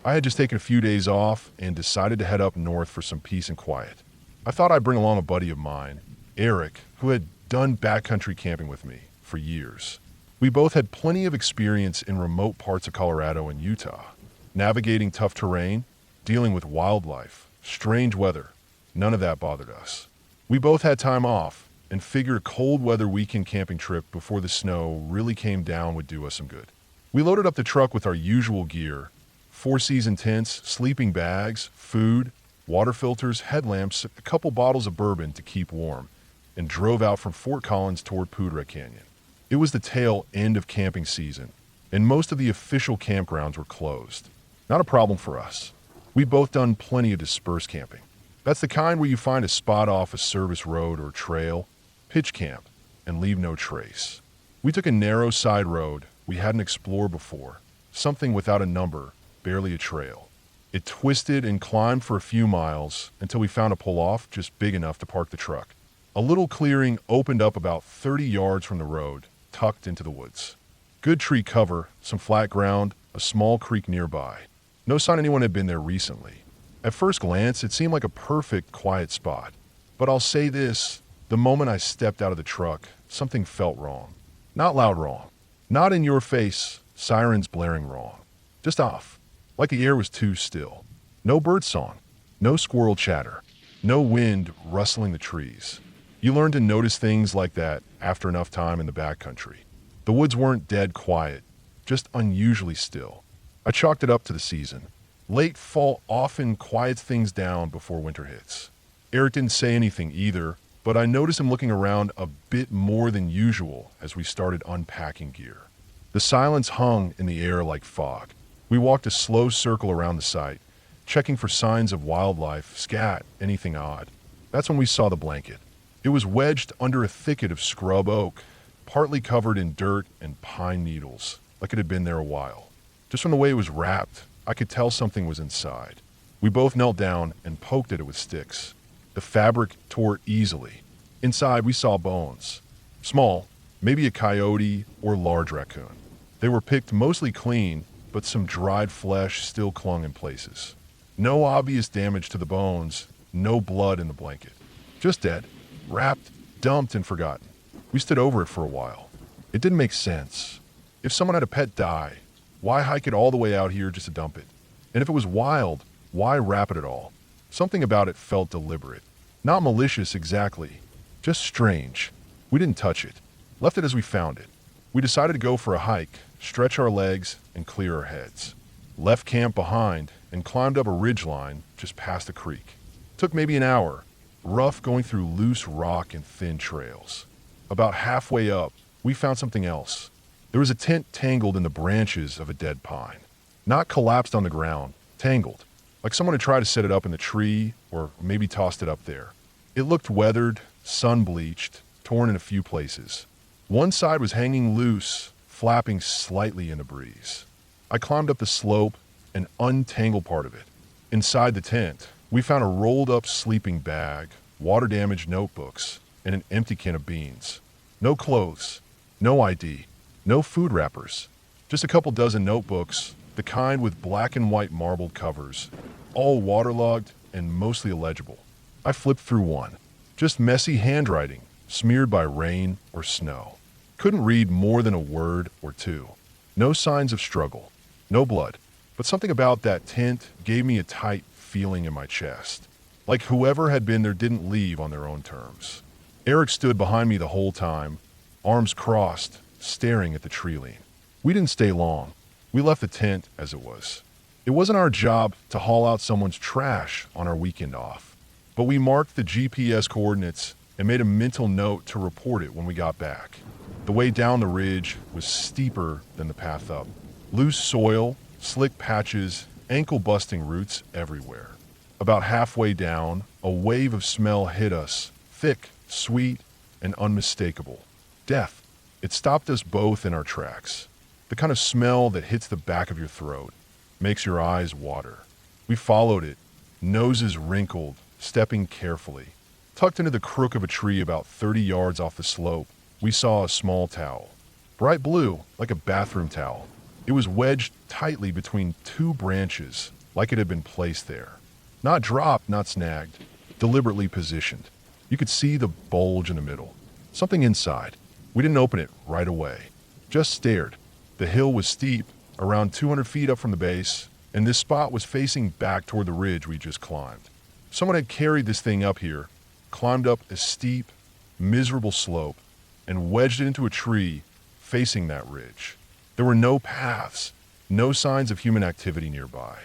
I had just taken a few days off and decided to head up north for some peace and quiet. I thought I'd bring along a buddy of mine, Eric, who had done backcountry camping with me for years. We both had plenty of experience in remote parts of Colorado and Utah, navigating tough terrain, dealing with wildlife, strange weather. None of that bothered us. We both had time off and figured a cold weather weekend camping trip before the snow really came down would do us some good. We loaded up the truck with our usual gear, 4-season tents, sleeping bags, food, water filters, headlamps, a couple bottles of bourbon to keep warm, and drove out from Fort Collins toward Poudre Canyon. It was the tail end of camping season, and most of the official campgrounds were closed. Not a problem for us. We'd both done plenty of dispersed camping. That's the kind where you find a spot off a service road or trail, pitch camp, and leave no trace. We took a narrow side road we hadn't explored before, something without a number, barely a trail. It twisted and climbed for a few miles until we found a pull-off just big enough to park the truck. A little clearing opened up about 30 yards from the road, tucked into the woods. Good tree cover, some flat ground, a small creek nearby. No sign anyone had been there recently. At first glance, it seemed like a perfect, quiet spot. But I'll say this, the moment I stepped out of the truck, something felt wrong. Not loud wrong. Not in your face, sirens blaring wrong. Just off. Like the air was too still. No bird song. No squirrel chatter. No wind rustling the trees. You learn to notice things like that after enough time in the backcountry. The woods weren't dead quiet, just unusually still. I chalked it up to the season. Late fall often quiets things down before winter hits. Eric didn't say anything either, but I noticed him looking around a bit more than usual as we started unpacking gear. The silence hung in the air like fog. We walked a slow circle around the site, checking for signs of wildlife, scat, anything odd. That's when we saw the blanket. It was wedged under a thicket of scrub oak, partly covered in dirt and pine needles, like it had been there a while. Just from the way it was wrapped, I could tell something was inside. We both knelt down and poked at it with sticks. The fabric tore easily. Inside, we saw bones. Small, maybe a coyote or large raccoon. They were picked mostly clean, but some dried flesh still clung in places. No obvious damage to the bones, no blood in the blanket. Just dead, wrapped, dumped, and forgotten. We stood over it for a while. It didn't make sense. If someone had a pet die, why hike it all the way out here just to dump it? And if it was wild, why wrap it at all? Something about it felt deliberate. Not malicious exactly, just strange. We didn't touch it. Left it as we found it. We decided to go for a hike, stretch our legs, and clear our heads. Left camp behind and climbed up a ridgeline just past the creek. Took maybe an hour, rough going through loose rock and thin trails. About halfway up, we found something else. There was a tent tangled in the branches of a dead pine. Not collapsed on the ground, tangled, like someone had tried to set it up in the tree or maybe tossed it up there. It looked weathered, sun-bleached, torn in a few places. One side was hanging loose, flapping slightly in the breeze. I climbed up the slope and untangled part of it. Inside the tent, we found a rolled-up sleeping bag, water-damaged notebooks, and an empty can of beans. No clothes, no ID, no food wrappers. Just a couple dozen notebooks, the kind with black and white marbled covers, all waterlogged and mostly illegible. I flipped through one. Just messy handwriting, smeared by rain or snow. Couldn't read more than a word or two. No signs of struggle. No blood. But something about that tent gave me a tight feeling in my chest. Like whoever had been there didn't leave on their own terms. Eric stood behind me the whole time, arms crossed, staring at the tree lean. We didn't stay long. We left the tent as it was. It wasn't our job to haul out someone's trash on our weekend off. But we marked the GPS coordinates and made a mental note to report it when we got back. The way down the ridge was steeper than the path up. Loose soil, slick patches, ankle-busting roots everywhere. About halfway down, a wave of smell hit us, thick, sweet, and unmistakable. Death. It stopped us both in our tracks. The kind of smell that hits the back of your throat, makes your eyes water. We followed it, noses wrinkled, stepping carefully. Tucked into the crook of a tree about 30 yards off the slope, we saw a small towel. Bright blue, like a bathroom towel. It was wedged tightly between two branches, like it had been placed there. Not dropped, not snagged, deliberately positioned. You could see the bulge in the middle. Something inside. We didn't open it right away. Just stared. The hill was steep, around 200 feet up from the base, and this spot was facing back toward the ridge we just climbed. Someone had carried this thing up here, climbed up a steep, miserable slope, and wedged it into a tree facing that ridge. There were no paths, no signs of human activity nearby.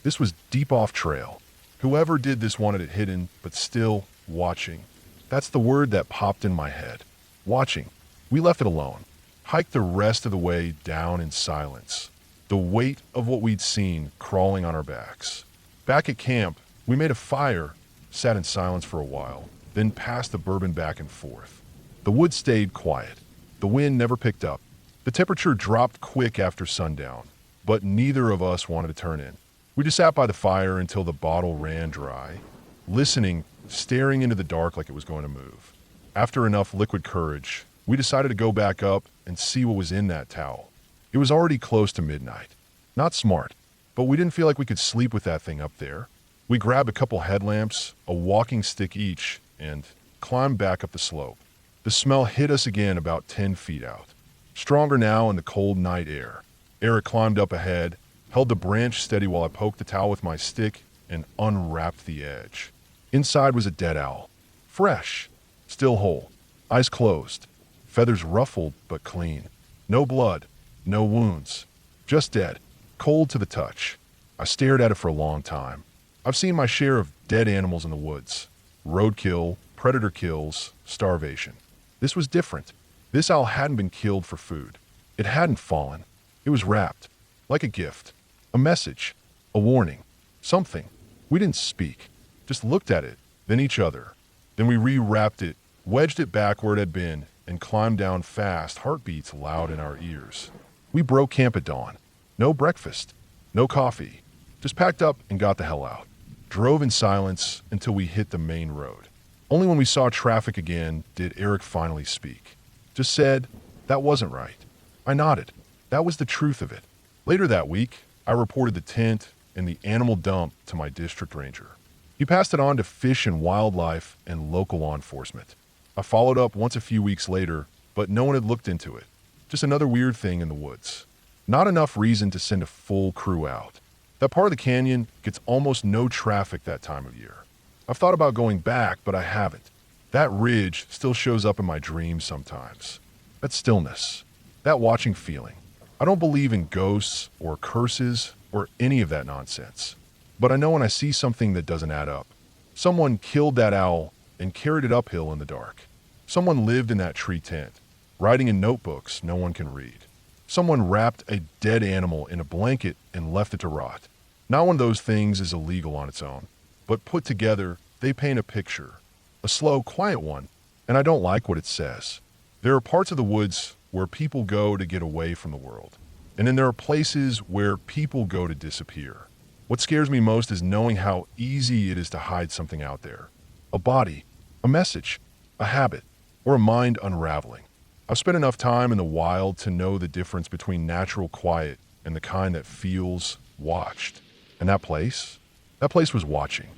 This was deep off trail. Whoever did this wanted it hidden, but still watching. That's the word that popped in my head. Watching. We left it alone. Hiked the rest of the way down in silence. The weight of what we'd seen crawling on our backs. Back at camp, we made a fire, sat in silence for a while, then passed the bourbon back and forth. The woods stayed quiet. The wind never picked up. The temperature dropped quick after sundown, but neither of us wanted to turn in. We just sat by the fire until the bottle ran dry, listening, staring into the dark like it was going to move. After enough liquid courage, we decided to go back up and see what was in that towel. It was already close to midnight. Not smart, but we didn't feel like we could sleep with that thing up there. We grabbed a couple headlamps, a walking stick each, and climbed back up the slope. The smell hit us again about 10 feet out. Stronger now in the cold night air. Eric climbed up ahead, held the branch steady while I poked the towel with my stick and unwrapped the edge. Inside was a dead owl. Fresh. Still whole. Eyes closed. Feathers ruffled but clean. No blood. No wounds. Just dead. Cold to the touch. I stared at it for a long time. I've seen my share of dead animals in the woods. Roadkill, predator kills, starvation. This was different. This owl hadn't been killed for food. It hadn't fallen. It was wrapped. Like a gift. A message. A warning. Something. We didn't speak. Just looked at it, then each other. Then we rewrapped it, wedged it back where it had been, and climbed down fast, heartbeats loud in our ears. We broke camp at dawn. No breakfast. No coffee. Just packed up and got the hell out. Drove in silence until we hit the main road. Only when we saw traffic again did Eric finally speak. Just said, "That wasn't right." I nodded. That was the truth of it. Later that week, I reported the tent and the animal dump to my district ranger. He passed it on to Fish and Wildlife and local law enforcement. I followed up once a few weeks later, but no one had looked into it. Just another weird thing in the woods. Not enough reason to send a full crew out. That part of the canyon gets almost no traffic that time of year. I've thought about going back, but I haven't. That ridge still shows up in my dreams sometimes. That stillness. That watching feeling. I don't believe in ghosts or curses or any of that nonsense. But I know when I see something that doesn't add up. Someone killed that owl and carried it uphill in the dark. Someone lived in that tree tent, writing in notebooks no one can read. Someone wrapped a dead animal in a blanket and left it to rot. Not one of those things is illegal on its own, but put together, they paint a picture. A slow, quiet one, and I don't like what it says. There are parts of the woods where people go to get away from the world, and then there are places where people go to disappear. What scares me most is knowing how easy it is to hide something out there. A body, a message, a habit, or a mind unraveling. I've spent enough time in the wild to know the difference between natural quiet and the kind that feels watched. And that place was watching.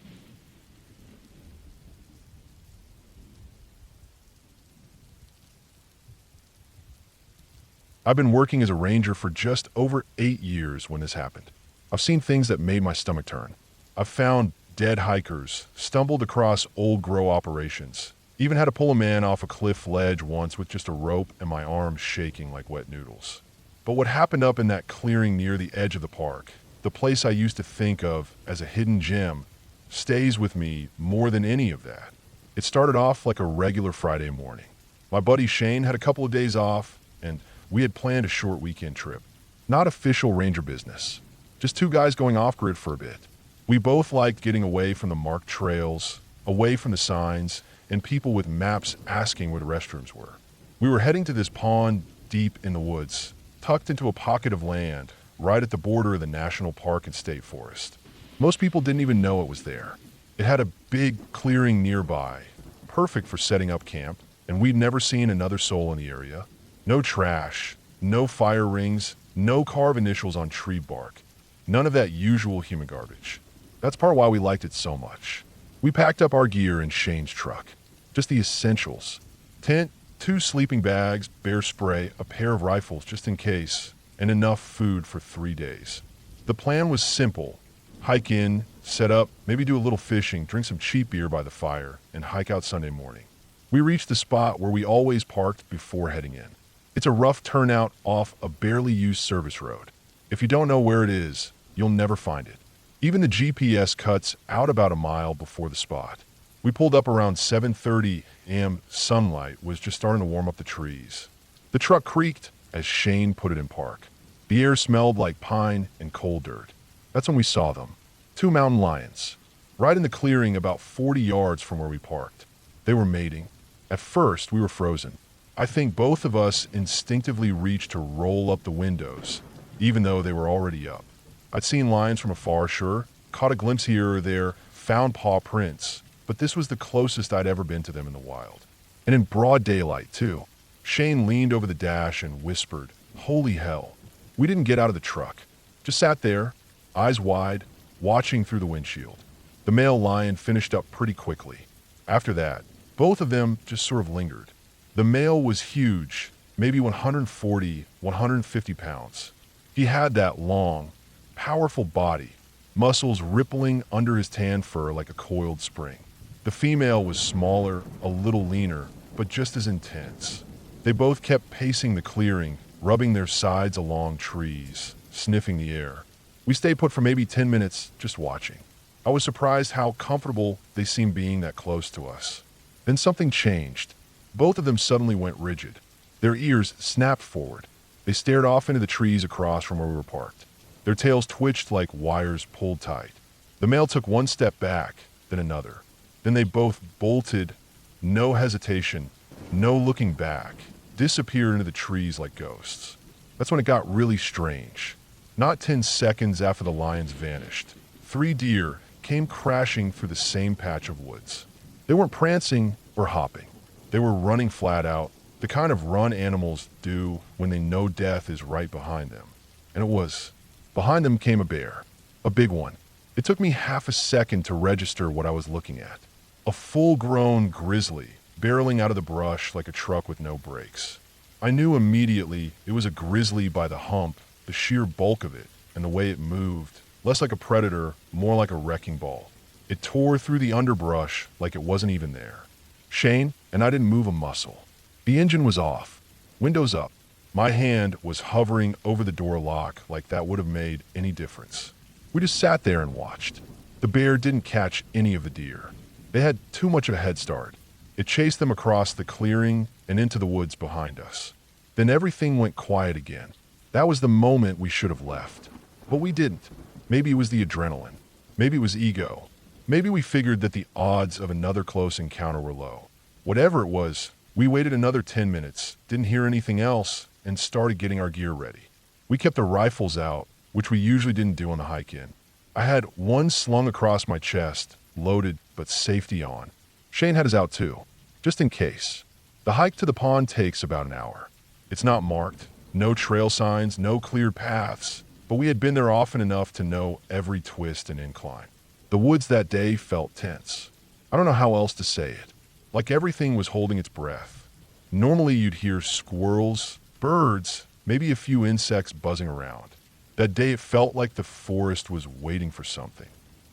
I've been working as a ranger for just over 8 years when this happened. I've seen things that made my stomach turn. I've found dead hikers, stumbled across old grow operations, even had to pull a man off a cliff ledge once with just a rope and my arms shaking like wet noodles. But what happened up in that clearing near the edge of the park, the place I used to think of as a hidden gem, stays with me more than any of that. It started off like a regular Friday morning. My buddy Shane had a couple of days off, and we had planned a short weekend trip. Not official ranger business. Just two guys going off-grid for a bit. We both liked getting away from the marked trails, away from the signs, and people with maps asking where the restrooms were. We were heading to this pond deep in the woods, tucked into a pocket of land, right at the border of the national park and state forest. Most people didn't even know it was there. It had a big clearing nearby, perfect for setting up camp, and we'd never seen another soul in the area. No trash, no fire rings, no carve initials on tree bark. None of that usual human garbage. That's part why we liked it so much. We packed up our gear in Shane's truck. Just the essentials. Tent, 2 sleeping bags, bear spray, a pair of rifles just in case, and enough food for 3 days. The plan was simple. Hike in, set up, maybe do a little fishing, drink some cheap beer by the fire, and hike out Sunday morning. We reached the spot where we always parked before heading in. It's a rough turnout off a barely used service road. If you don't know where it is, you'll never find it. Even the GPS cuts out about a mile before the spot. We pulled up around 7:30 a.m. Sunlight was just starting to warm up the trees. The truck creaked as Shane put it in park. The air smelled like pine and coal dirt. That's when we saw them. 2 mountain lions, right in the clearing about 40 yards from where we parked. They were mating. At first, we were frozen. I think both of us instinctively reached to roll up the windows, even though they were already up. I'd seen lions from afar, sure, caught a glimpse here or there, found paw prints, but this was the closest I'd ever been to them in the wild. And in broad daylight, too. Shane leaned over the dash and whispered, "Holy hell." We didn't get out of the truck. Just sat there, eyes wide, watching through the windshield. The male lion finished up pretty quickly. After that, both of them just sort of lingered. The male was huge, maybe 140, 150 pounds. He had that long, powerful body, muscles rippling under his tan fur like a coiled spring. The female was smaller, a little leaner, but just as intense. They both kept pacing the clearing, rubbing their sides along trees, sniffing the air. We stayed put for maybe 10 minutes, just watching. I was surprised how comfortable they seemed being that close to us. Then something changed. Both of them suddenly went rigid. Their ears snapped forward. They stared off into the trees across from where we were parked. Their tails twitched like wires pulled tight. The male took one step back, then another. Then they both bolted, no hesitation, no looking back, disappeared into the trees like ghosts. That's when it got really strange. Not 10 seconds after the lions vanished, 3 deer came crashing through the same patch of woods. They weren't prancing or hopping. They were running flat out, the kind of run animals do when they know death is right behind them. And it was. Behind them came a bear, a big one. It took me half a second to register what I was looking at. A full-grown grizzly, barreling out of the brush like a truck with no brakes. I knew immediately it was a grizzly by the hump, the sheer bulk of it, and the way it moved, less like a predator, more like a wrecking ball. It tore through the underbrush like it wasn't even there. Shane and I didn't move a muscle. The engine was off, windows up. My hand was hovering over the door lock like that would have made any difference. We just sat there and watched. The bear didn't catch any of the deer. They had too much of a head start. It chased them across the clearing and into the woods behind us. Then everything went quiet again. That was the moment we should have left. But we didn't. Maybe it was the adrenaline. Maybe it was ego. Maybe we figured that the odds of another close encounter were low. Whatever it was, we waited another 10 minutes, didn't hear anything else, and started getting our gear ready. We kept the rifles out, which we usually didn't do on the hike in. I had one slung across my chest, loaded but safety on. Shane had his out too, just in case. The hike to the pond takes about an hour. It's not marked, no trail signs, no cleared paths, but we had been there often enough to know every twist and incline. The woods that day felt tense. I don't know how else to say it. Like everything was holding its breath. Normally you'd hear squirrels, birds, maybe a few insects buzzing around. That day it felt like the forest was waiting for something.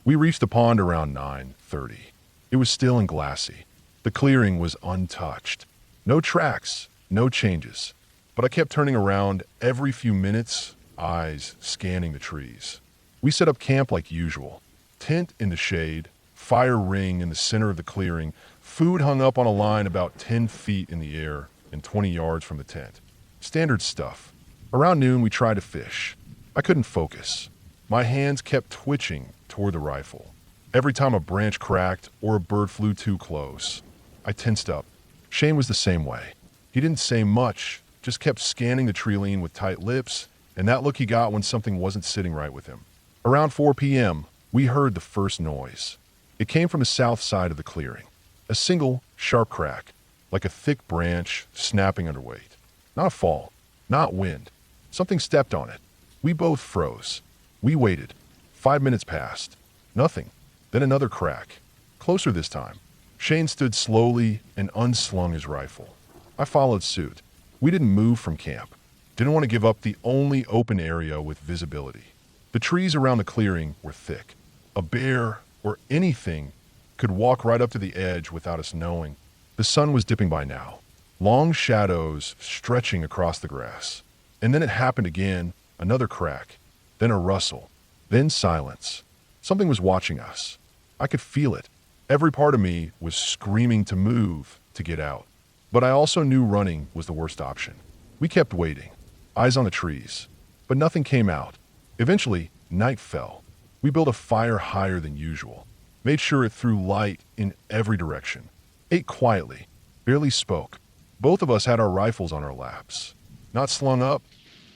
We reached the pond around 9:30. It was still and glassy. The clearing was untouched. No tracks, no changes. But I kept turning around every few minutes, eyes scanning the trees. We set up camp like usual. Tent in the shade, fire ring in the center of the clearing, food hung up on a line about 10 feet in the air and 20 yards from the tent. Standard stuff. Around noon, we tried to fish. I couldn't focus. My hands kept twitching toward the rifle. Every time a branch cracked or a bird flew too close, I tensed up. Shane was the same way. He didn't say much, just kept scanning the tree line with tight lips, and that look he got when something wasn't sitting right with him. Around 4 p.m., we heard the first noise. It came from the south side of the clearing. A single, sharp crack, like a thick branch snapping under weight. Not a fall, not wind. Something stepped on it. We both froze. We waited. 5 minutes passed. Nothing. Then another crack. Closer this time. Shane stood slowly and unslung his rifle. I followed suit. We didn't move from camp. Didn't want to give up the only open area with visibility. The trees around the clearing were thick. A bear or anything could walk right up to the edge without us knowing. The sun was dipping by now. Long shadows stretching across the grass. And then it happened again, another crack. Then a rustle. Then silence. Something was watching us. I could feel it. Every part of me was screaming to move, to get out. But I also knew running was the worst option. We kept waiting, eyes on the trees. But nothing came out. Eventually, night fell. We built a fire higher than usual. Made sure it threw light in every direction. Ate quietly. Barely spoke. Both of us had our rifles on our laps. Not slung up,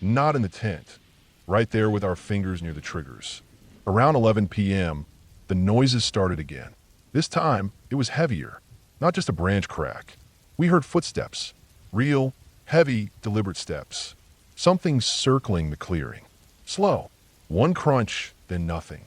not in the tent. Right there with our fingers near the triggers. Around 11 p.m., the noises started again. This time, it was heavier. Not just a branch crack. We heard footsteps. Real, heavy, deliberate steps. Something circling the clearing. Slow. One crunch, then nothing.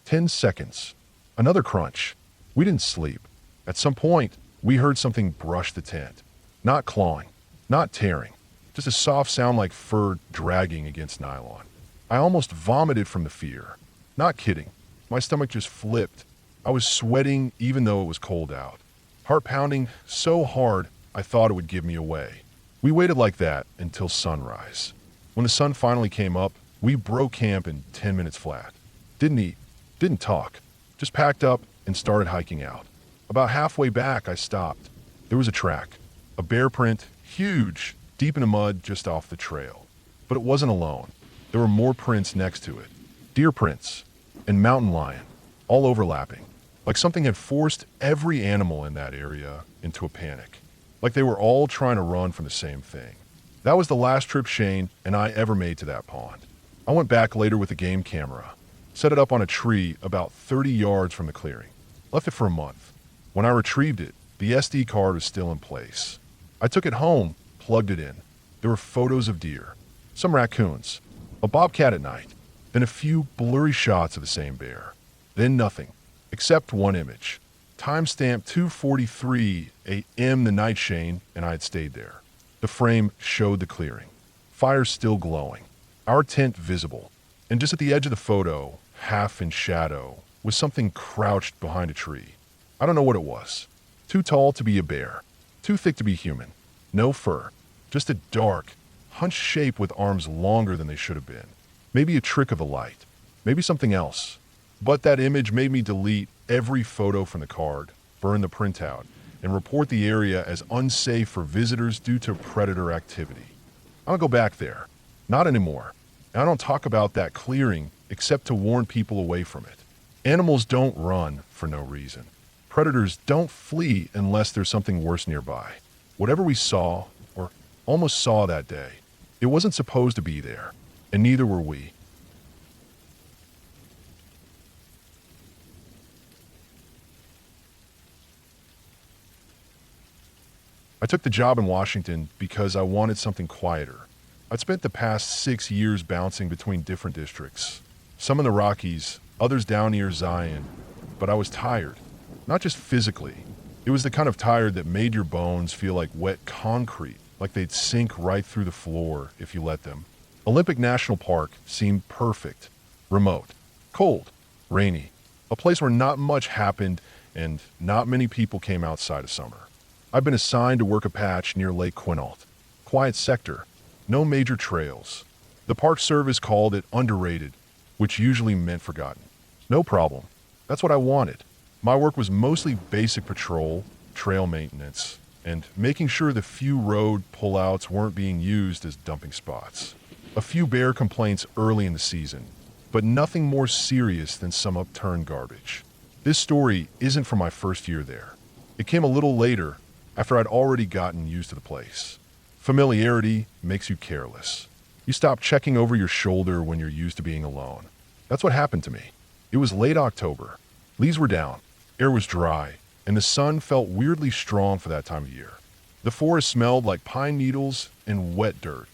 10 seconds. Another crunch. We didn't sleep. At some point, we heard something brush the tent. Not clawing. Not tearing. Just a soft sound like fur dragging against nylon. I almost vomited from the fear. Not kidding. My stomach just flipped. I was sweating even though it was cold out. Heart pounding so hard I thought it would give me away. We waited like that until sunrise. When the sun finally came up, we broke camp in 10 minutes flat. Didn't eat, didn't talk, just packed up and started hiking out. About halfway back, I stopped. There was a track, a bear print, huge, deep in the mud just off the trail. But it wasn't alone. There were more prints next to it. Deer prints and mountain lion, all overlapping. Like something had forced every animal in that area into a panic. Like they were all trying to run from the same thing. That was the last trip Shane and I ever made to that pond. I went back later with a game camera, set it up on a tree about 30 yards from the clearing, left it for a month. When I retrieved it, the SD card was still in place. I took it home, plugged it in. There were photos of deer, some raccoons, a bobcat at night, then a few blurry shots of the same bear. Then nothing, except one image. Timestamp 2:43 a.m. the night Shane and I had stayed there. The frame showed the clearing. Fire still glowing. Our tent visible. And just at the edge of the photo, half in shadow, was something crouched behind a tree. I don't know what it was. Too tall to be a bear. Too thick to be human. No fur. Just a dark, hunched shape with arms longer than they should have been. Maybe a trick of the light. Maybe something else. But that image made me delete every photo from the card, burn the printout, and report the area as unsafe for visitors due to predator activity. I don't go back there. Not anymore. And I don't talk about that clearing except to warn people away from it. Animals don't run for no reason. Predators don't flee unless there's something worse nearby. Whatever we saw, or almost saw that day, it wasn't supposed to be there, and neither were we. I took the job in Washington because I wanted something quieter. I'd spent the past 6 years bouncing between different districts, some in the Rockies, others down near Zion, but I was tired. Not just physically. It was the kind of tired that made your bones feel like wet concrete, like they'd sink right through the floor if you let them. Olympic National Park seemed perfect. Remote. Cold. Rainy. A place where not much happened and not many people came outside of summer. I've been assigned to work a patch near Lake Quinault. Quiet sector. No major trails. The Park Service called it underrated, which usually meant forgotten. No problem. That's what I wanted. My work was mostly basic patrol, trail maintenance, and making sure the few road pullouts weren't being used as dumping spots. A few bear complaints early in the season, but nothing more serious than some upturned garbage. This story isn't from my first year there. It came a little later, after I'd already gotten used to the place. Familiarity makes you careless. You stop checking over your shoulder when you're used to being alone. That's what happened to me. It was late October. Leaves were down. Air was dry, and the sun felt weirdly strong for that time of year. The forest smelled like pine needles and wet dirt,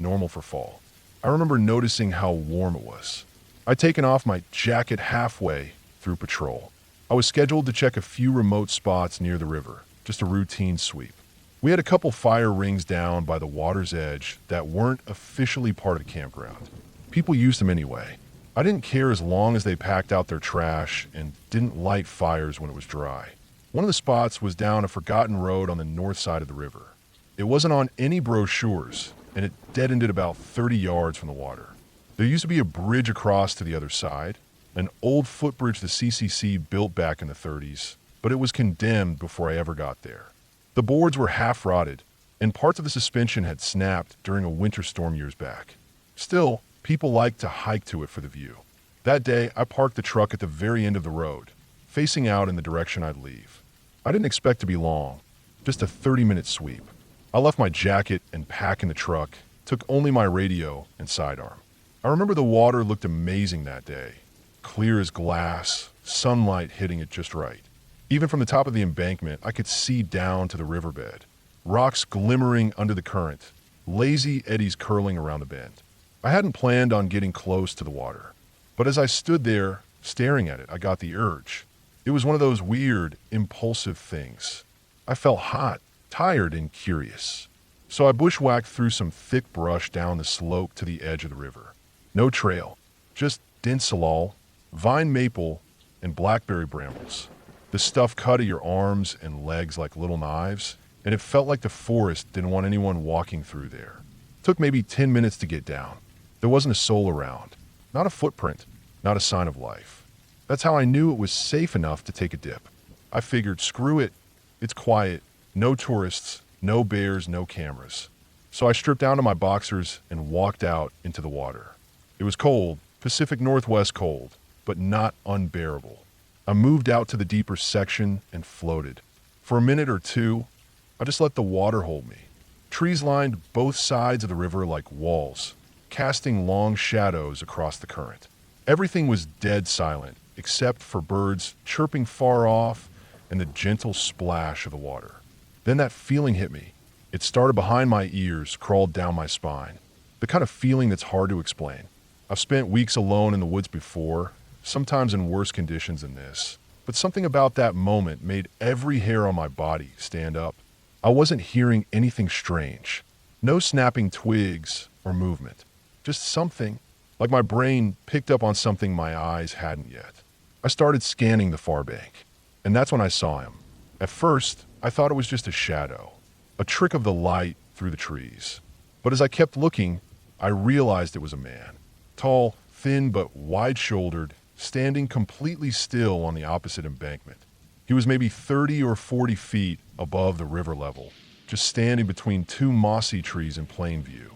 normal for fall. I remember noticing how warm it was. I'd taken off my jacket halfway through patrol. I was scheduled to check a few remote spots near the river, just a routine sweep. We had a couple fire rings down by the water's edge that weren't officially part of the campground. People used them anyway. I didn't care as long as they packed out their trash and didn't light fires when it was dry. One of the spots was down a forgotten road on the north side of the river. It wasn't on any brochures, and it dead-ended about 30 yards from the water. There used to be a bridge across to the other side, an old footbridge the CCC built back in the 30s, but it was condemned before I ever got there. The boards were half-rotted, and parts of the suspension had snapped during a winter storm years back. Still, people liked to hike to it for the view. That day, I parked the truck at the very end of the road, facing out in the direction I'd leave. I didn't expect to be long, just a 30-minute sweep. I left my jacket and pack in the truck, took only my radio and sidearm. I remember the water looked amazing that day, clear as glass, sunlight hitting it just right. Even from the top of the embankment, I could see down to the riverbed, rocks glimmering under the current, lazy eddies curling around the bend. I hadn't planned on getting close to the water, but as I stood there, staring at it, I got the urge. It was one of those weird, impulsive things. I felt hot, tired, and curious. So I bushwhacked through some thick brush down the slope to the edge of the river. No trail, just dense salal, vine maple, and blackberry brambles. The stuff cut at your arms and legs like little knives, and it felt like the forest didn't want anyone walking through there. It took maybe 10 minutes to get down. There wasn't a soul around. Not a footprint, not a sign of life. That's how I knew it was safe enough to take a dip. I figured, screw it. It's quiet, no tourists, no bears, no cameras. So I stripped down to my boxers and walked out into the water. It was cold, Pacific Northwest cold, but not unbearable. I moved out to the deeper section and floated. For a minute or two, I just let the water hold me. Trees lined both sides of the river like walls. casting long shadows across the current. Everything was dead silent, except for birds chirping far off and the gentle splash of the water. Then that feeling hit me. It started behind my ears, crawled down my spine. The kind of feeling that's hard to explain. I've spent weeks alone in the woods before, sometimes in worse conditions than this. But something about that moment made every hair on my body stand up. I wasn't hearing anything strange. No snapping twigs or movement. Just something, like my brain picked up on something my eyes hadn't yet. I started scanning the far bank, and that's when I saw him. At first, I thought it was just a shadow, a trick of the light through the trees. But as I kept looking, I realized it was a man. Tall, thin, but wide-shouldered, standing completely still on the opposite embankment. He was maybe 30 or 40 feet above the river level, just standing between two mossy trees in plain view.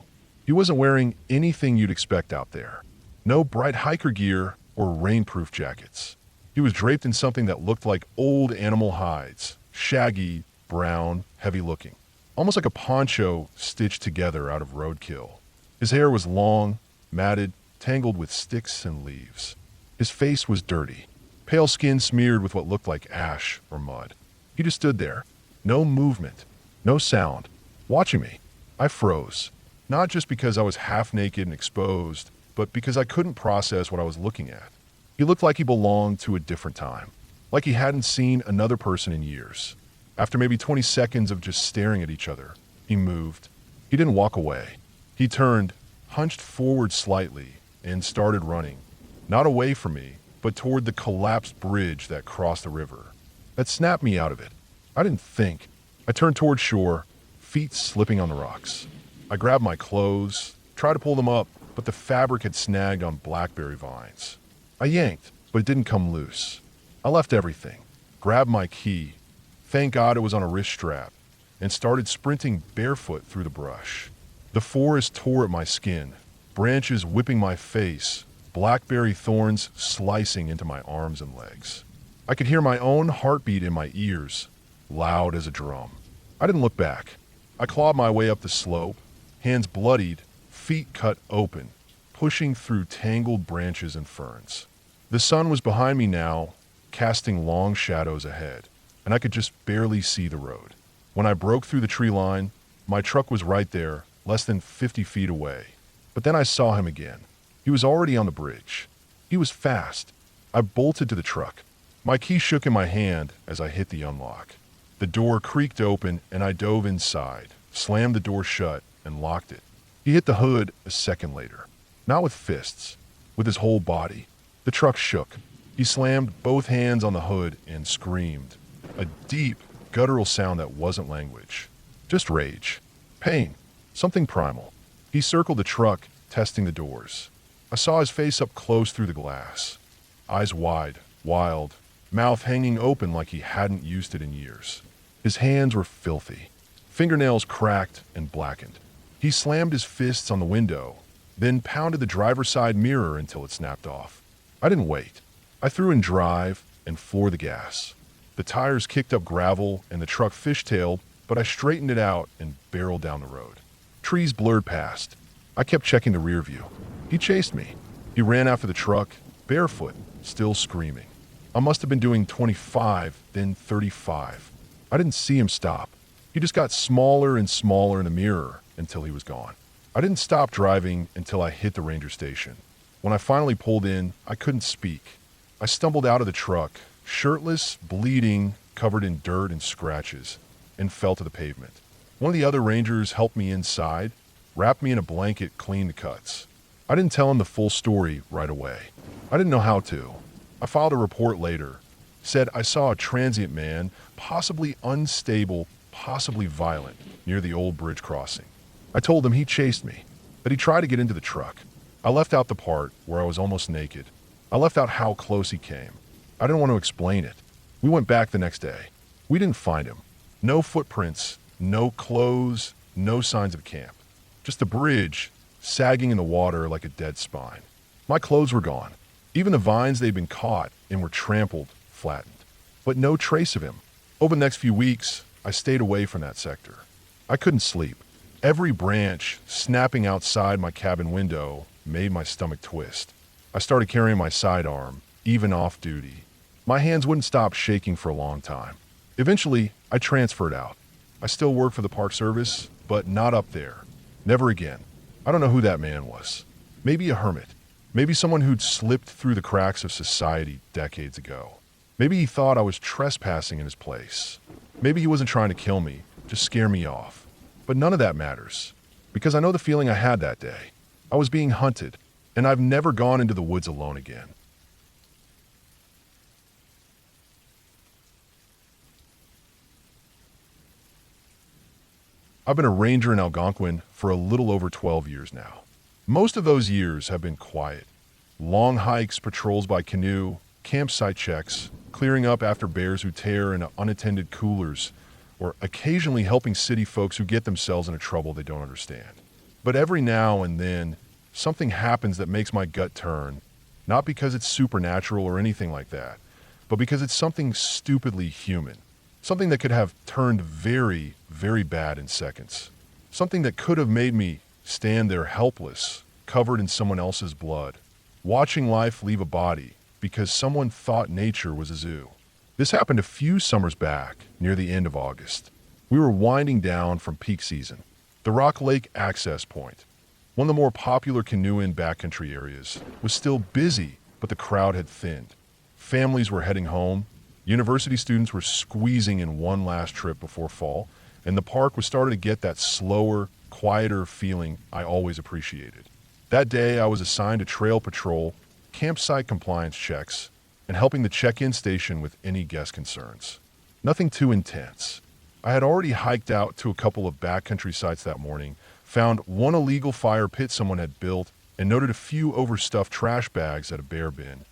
He wasn't wearing anything you'd expect out there. No bright hiker gear or rainproof jackets. He was draped in something that looked like old animal hides, shaggy, brown, heavy-looking. Almost like a poncho stitched together out of roadkill. His hair was long, matted, tangled with sticks and leaves. His face was dirty, pale skin smeared with what looked like ash or mud. He just stood there, no movement, no sound, watching me. I froze, not just because I was half naked and exposed, but because I couldn't process what I was looking at. He looked like he belonged to a different time, like he hadn't seen another person in years. After maybe 20 seconds of just staring at each other, he moved. He didn't walk away. He turned, hunched forward slightly, and started running. Not away from me, but toward the collapsed bridge that crossed the river. That snapped me out of it. I didn't think. I turned toward shore, feet slipping on the rocks. I grabbed my clothes, tried to pull them up, but the fabric had snagged on blackberry vines. I yanked, but it didn't come loose. I left everything, grabbed my key, thank God it was on a wrist strap, and started sprinting barefoot through the brush. The forest tore at my skin, branches whipping my face, blackberry thorns slicing into my arms and legs. I could hear my own heartbeat in my ears, loud as a drum. I didn't look back. I clawed my way up the slope, hands bloodied, feet cut open, pushing through tangled branches and ferns. The sun was behind me now, casting long shadows ahead, and I could just barely see the road. When I broke through the tree line, my truck was right there, less than 50 feet away. But then I saw him again. He was already on the bridge. He was fast. I bolted to the truck. My key shook in my hand as I hit the unlock. The door creaked open and I dove inside, slammed the door shut, and locked it. He hit the hood a second later. Not with fists, with his whole body. The truck shook. He slammed both hands on the hood and screamed. A deep, guttural sound that wasn't language. Just rage. Pain. Something primal. He circled the truck, testing the doors. I saw his face up close through the glass. Eyes wide, wild, mouth hanging open like he hadn't used it in years. His hands were filthy. Fingernails cracked and blackened. He slammed his fists on the window, then pounded the driver's side mirror until it snapped off. I didn't wait. I threw in drive and floored the gas. The tires kicked up gravel and the truck fishtailed, but I straightened it out and barreled down the road. Trees blurred past. I kept checking the rear view. He chased me. He ran after the truck, barefoot, still screaming. I must have been doing 25, then 35. I didn't see him stop. He just got smaller and smaller in the mirror until he was gone. I didn't stop driving until I hit the ranger station. When I finally pulled in, I couldn't speak. I stumbled out of the truck, shirtless, bleeding, covered in dirt and scratches, and fell to the pavement. One of the other rangers helped me inside, wrapped me in a blanket, cleaned the cuts. I didn't tell him the full story right away. I didn't know how to. I filed a report later. Said I saw a transient man, possibly unstable, possibly violent, near the old bridge crossing. I told him he chased me, that he tried to get into the truck. I left out the part where I was almost naked. I left out how close he came. I didn't want to explain it. We went back the next day. We didn't find him. No footprints, no clothes, no signs of camp. Just the bridge, sagging in the water like a dead spine. My clothes were gone. Even the vines they'd been caught and were trampled, flattened. But no trace of him. Over the next few weeks, I stayed away from that sector. I couldn't sleep. Every branch snapping outside my cabin window made my stomach twist. I started carrying my sidearm, even off duty. My hands wouldn't stop shaking for a long time. Eventually, I transferred out. I still work for the Park Service, but not up there. Never again. I don't know who that man was. Maybe a hermit. Maybe someone who'd slipped through the cracks of society decades ago. Maybe he thought I was trespassing in his place. Maybe he wasn't trying to kill me, just scare me off. But none of that matters, because I know the feeling I had that day. I was being hunted, and I've never gone into the woods alone again. I've been a ranger in Algonquin for a little over 12 years now. Most of those years have been quiet. Long hikes, patrols by canoe, campsite checks, clearing up after bears who tear into unattended coolers, or occasionally helping city folks who get themselves into trouble they don't understand. But every now and then, something happens that makes my gut turn, not because it's supernatural or anything like that, but because it's something stupidly human. Something that could have turned very, very bad in seconds. Something that could have made me stand there helpless, covered in someone else's blood, watching life leave a body because someone thought nature was a zoo. This happened a few summers back, near the end of August. We were winding down from peak season. The Rock Lake Access Point, one of the more popular canoe-in backcountry areas, was still busy, but the crowd had thinned. Families were heading home. University students were squeezing in one last trip before fall, and the park was starting to get that slower, quieter feeling I always appreciated. That day, I was assigned to trail patrol, campsite compliance checks, and helping the check-in station with any guest concerns. Nothing too intense. I had already hiked out to a couple of backcountry sites that morning, found one illegal fire pit someone had built, and noted a few overstuffed trash bags at a bear bin.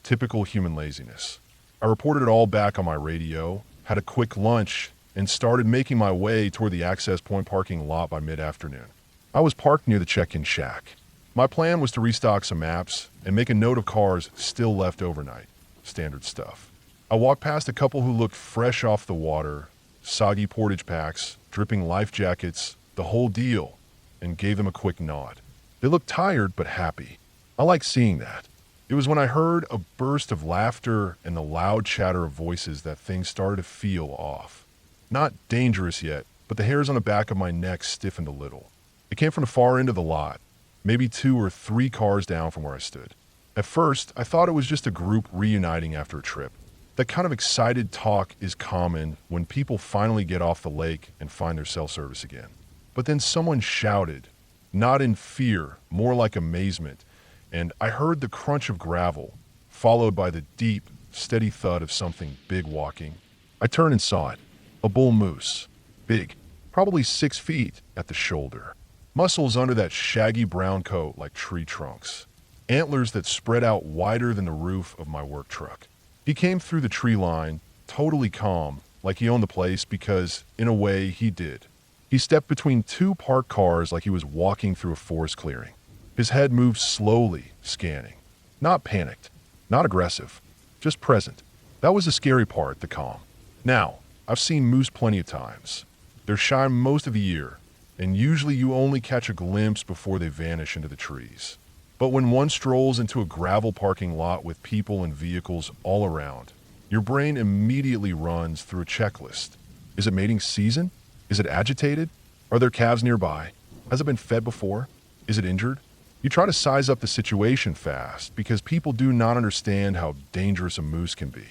Typical human laziness. I reported it all back on my radio, had a quick lunch, and started making my way toward the access point parking lot by mid-afternoon. I was parked near the check-in shack. My plan was to restock some maps and make a note of cars still left overnight. Standard stuff. I walked past a couple who looked fresh off the water, soggy portage packs, dripping life jackets, the whole deal, and gave them a quick nod. They looked tired but happy. I liked seeing that. It was when I heard a burst of laughter and the loud chatter of voices that things started to feel off. Not dangerous yet, but the hairs on the back of my neck stiffened a little. It came from the far end of the lot, maybe 2 or 3 cars down from where I stood. At first, I thought it was just a group reuniting after a trip. That kind of excited talk is common when people finally get off the lake and find their cell service again. But then someone shouted, not in fear, more like amazement, and I heard the crunch of gravel, followed by the deep, steady thud of something big walking. I turned and saw it. A bull moose. Big. Probably 6 feet at the shoulder. Muscles under that shaggy brown coat like tree trunks. Antlers that spread out wider than the roof of my work truck. He came through the tree line, totally calm, like he owned the place because, in a way, he did. He stepped between 2 parked cars like he was walking through a forest clearing. His head moved slowly, scanning. Not panicked, not aggressive, just present. That was the scary part, the calm. Now, I've seen moose plenty of times. They're shy most of the year, and usually you only catch a glimpse before they vanish into the trees. But when one strolls into a gravel parking lot with people and vehicles all around, your brain immediately runs through a checklist. Is it mating season? Is it agitated? Are there calves nearby? Has it been fed before? Is it injured? You try to size up the situation fast because people do not understand how dangerous a moose can be.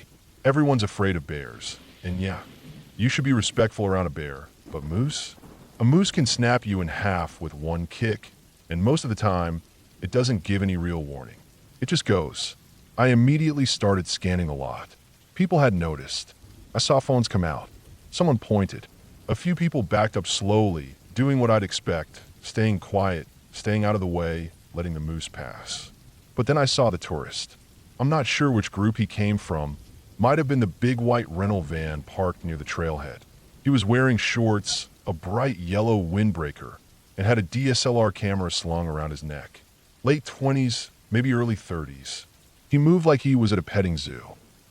Everyone's afraid of bears, and yeah, you should be respectful around a bear, but moose? A moose can snap you in half with one kick, and most of the time, it doesn't give any real warning. It just goes. I immediately started scanning the lot. People had noticed. I saw phones come out. Someone pointed. A few people backed up slowly, doing what I'd expect, staying quiet, staying out of the way, letting the moose pass. But then I saw the tourist. I'm not sure which group he came from. Might have been the big white rental van parked near the trailhead. He was wearing shorts, a bright yellow windbreaker, and had a DSLR camera slung around his neck. Late 20s, maybe early 30s. He moved like he was at a petting zoo.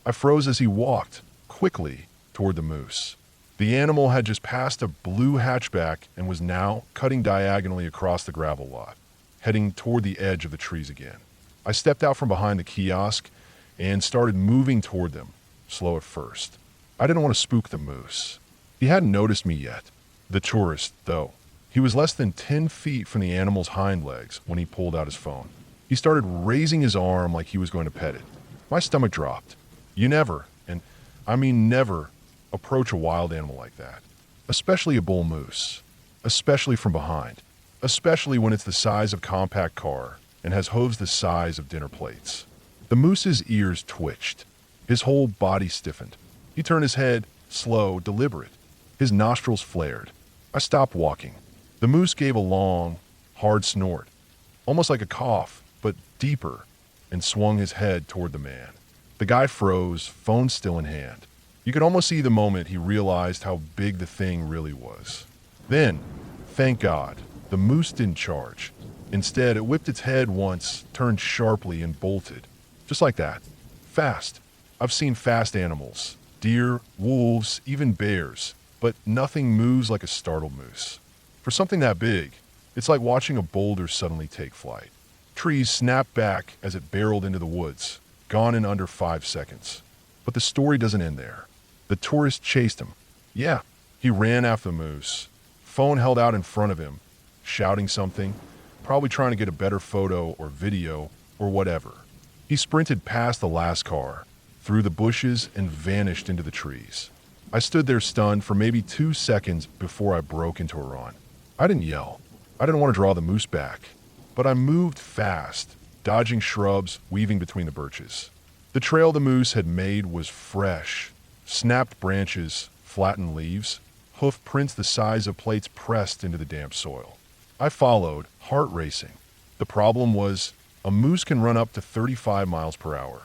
I froze as he walked, quickly, toward the moose. The animal had just passed a blue hatchback and was now cutting diagonally across the gravel lot, heading toward the edge of the trees again. I stepped out from behind the kiosk and started moving toward them, slow at first. I didn't want to spook the moose. He hadn't noticed me yet. The tourist, though. He was less than 10 feet from the animal's hind legs when he pulled out his phone. He started raising his arm like he was going to pet it. My stomach dropped. You never, and I mean never, approach a wild animal like that. Especially a bull moose. Especially from behind. Especially when it's the size of a compact car and has hooves the size of dinner plates. The moose's ears twitched. His whole body stiffened. He turned his head, slow, deliberate. His nostrils flared. I stopped walking. The moose gave a long, hard snort, almost like a cough, but deeper, and swung his head toward the man. The guy froze, phone still in hand. You could almost see the moment he realized how big the thing really was. Then, thank God, the moose didn't charge. Instead, it whipped its head once, turned sharply, and bolted. Just like that. Fast. I've seen fast animals. Deer, wolves, even bears. But nothing moves like a startled moose. For something that big, it's like watching a boulder suddenly take flight. Trees snapped back as it barreled into the woods, gone in under 5 seconds. But the story doesn't end there. The tourist chased him. Yeah, he ran after the moose. Phone held out in front of him, shouting something, probably trying to get a better photo or video or whatever. He sprinted past the last car, through the bushes, and vanished into the trees. I stood there stunned for maybe 2 seconds before I broke into a run. I didn't yell. I didn't want to draw the moose back. But I moved fast, dodging shrubs, weaving between the birches. The trail the moose had made was fresh. Snapped branches, flattened leaves, hoof prints the size of plates pressed into the damp soil. I followed, heart racing. The problem was, a moose can run up to 35 miles per hour.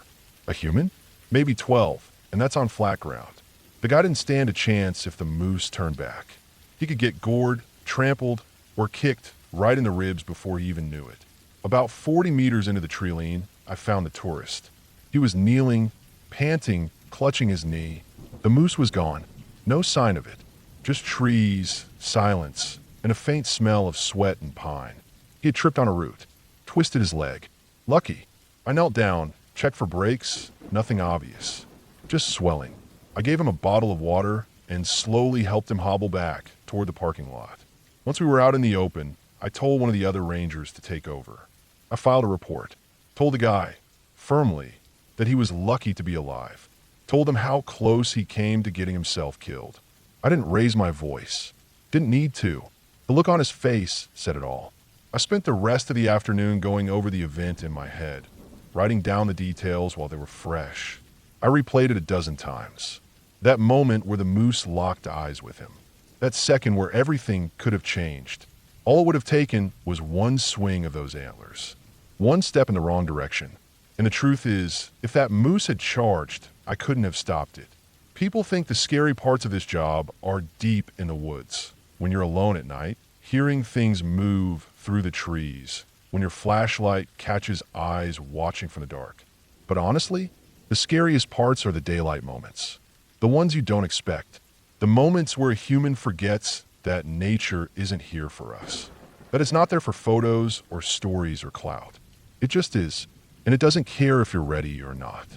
A human? Maybe 12, and that's on flat ground. The guy didn't stand a chance if the moose turned back. He could get gored, trampled, or kicked right in the ribs before he even knew it. About 40 meters into the treeline, I found the tourist. He was kneeling, panting, clutching his knee. The moose was gone. No sign of it. Just trees, silence, and a faint smell of sweat and pine. He had tripped on a root, twisted his leg. Lucky. I knelt down, checked for breaks, nothing obvious. Just swelling. I gave him a bottle of water and slowly helped him hobble back toward the parking lot. Once we were out in the open, I told one of the other rangers to take over. I filed a report. Told the guy, firmly, that he was lucky to be alive. Told him how close he came to getting himself killed. I didn't raise my voice. Didn't need to. The look on his face said it all. I spent the rest of the afternoon going over the event in my head, writing down the details while they were fresh. I replayed it a dozen times. That moment where the moose locked eyes with him. That second where everything could have changed. All it would have taken was one swing of those antlers. One step in the wrong direction. And the truth is, if that moose had charged, I couldn't have stopped it. People think the scary parts of this job are deep in the woods. When you're alone at night, hearing things move through the trees, when your flashlight catches eyes watching from the dark. But honestly, the scariest parts are the daylight moments. The ones you don't expect. The moments where a human forgets that nature isn't here for us. That it's not there for photos or stories or clout. It just is. And it doesn't care if you're ready or not.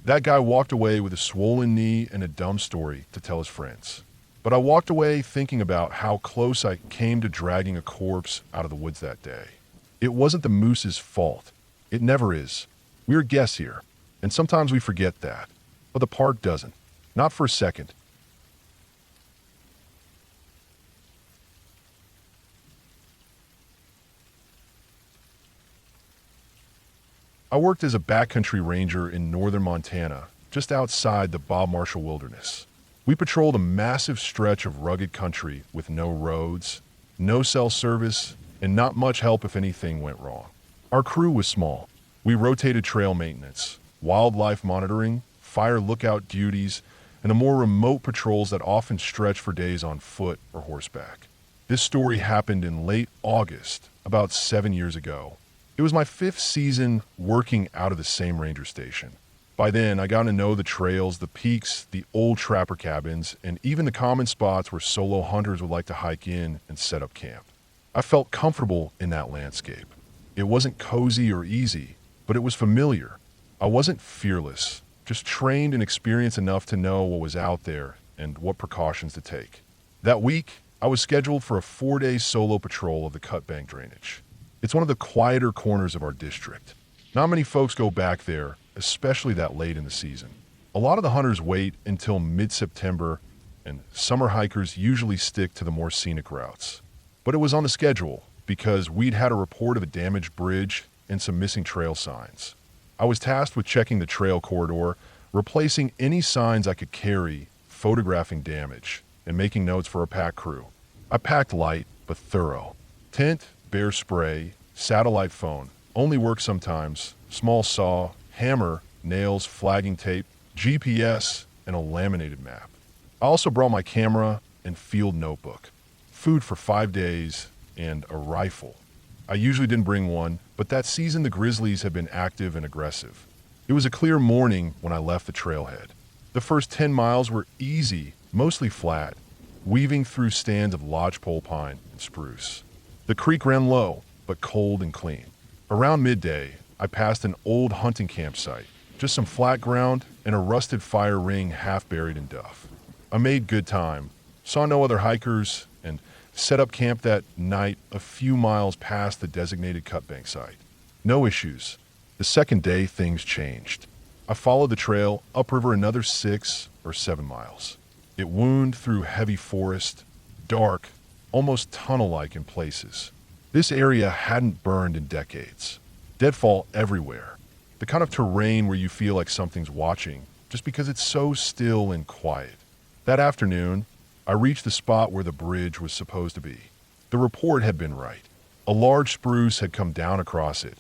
That guy walked away with a swollen knee and a dumb story to tell his friends. But I walked away thinking about how close I came to dragging a corpse out of the woods that day. It wasn't the moose's fault. It never is. We're guests here, and sometimes we forget that. But the park doesn't. Not for a second. I worked as a backcountry ranger in northern Montana, just outside the Bob Marshall Wilderness. We patrolled a massive stretch of rugged country with no roads, no cell service, and not much help if anything went wrong. Our crew was small. We rotated trail maintenance, wildlife monitoring, fire lookout duties, and the more remote patrols that often stretch for days on foot or horseback. This story happened in late August, about 7 years ago. It was my 5th season working out of the same ranger station. By then, I got to know the trails, the peaks, the old trapper cabins, and even the common spots where solo hunters would like to hike in and set up camp. I felt comfortable in that landscape. It wasn't cozy or easy, but it was familiar. I wasn't fearless, just trained and experienced enough to know what was out there and what precautions to take. That week, I was scheduled for a 4-day solo patrol of the Cut Bank drainage. It's one of the quieter corners of our district. Not many folks go back there, especially that late in the season. A lot of the hunters wait until mid-September, and summer hikers usually stick to the more scenic routes. But it was on the schedule because we'd had a report of a damaged bridge and some missing trail signs. I was tasked with checking the trail corridor, replacing any signs I could carry, photographing damage, and making notes for our pack crew. I packed light, but thorough. Tent, bear spray, satellite phone, only work sometimes, small saw, hammer, nails, flagging tape, GPS, and a laminated map. I also brought my camera and field notebook, food for 5 days, and a rifle. I usually didn't bring one, but that season the grizzlies had been active and aggressive. It was a clear morning when I left the trailhead. The first 10 miles were easy, mostly flat, weaving through stands of lodgepole pine and spruce. The creek ran low, but cold and clean. Around midday, I passed an old hunting campsite, just some flat ground and a rusted fire ring half buried in duff. I made good time, saw no other hikers, and set up camp that night a few miles past the designated Cut Bank site. No issues. The second day, things changed. I followed the trail upriver another 6 or 7 miles. It wound through heavy forest, dark, almost tunnel-like in places. This area hadn't burned in decades. Deadfall everywhere. The kind of terrain where you feel like something's watching, just because it's so still and quiet. That afternoon, I reached the spot where the bridge was supposed to be. The report had been right. A large spruce had come down across it,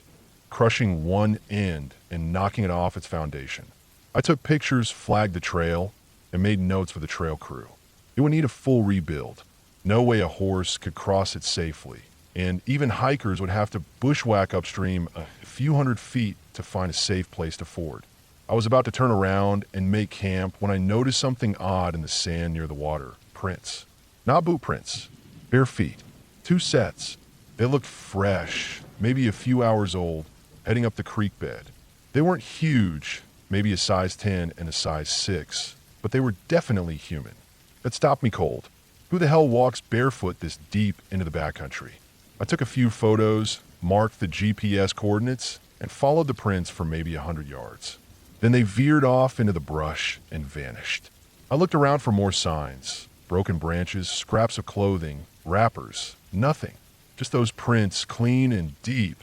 crushing one end and knocking it off its foundation. I took pictures, flagged the trail, and made notes for the trail crew. It would need a full rebuild. No way a horse could cross it safely, and even hikers would have to bushwhack upstream a few hundred feet to find a safe place to ford. I was about to turn around and make camp when I noticed something odd in the sand near the water. Prints. Not boot prints. Bare feet. 2 sets. They looked fresh, maybe a few hours old, heading up the creek bed. They weren't huge, maybe a size 10 and a size 6, but they were definitely human. That stopped me cold. Who the hell walks barefoot this deep into the backcountry? I took a few photos, marked the GPS coordinates, and followed the prints for maybe 100 yards. Then they veered off into the brush and vanished. I looked around for more signs. Broken branches, scraps of clothing, wrappers, nothing. Just those prints, clean and deep,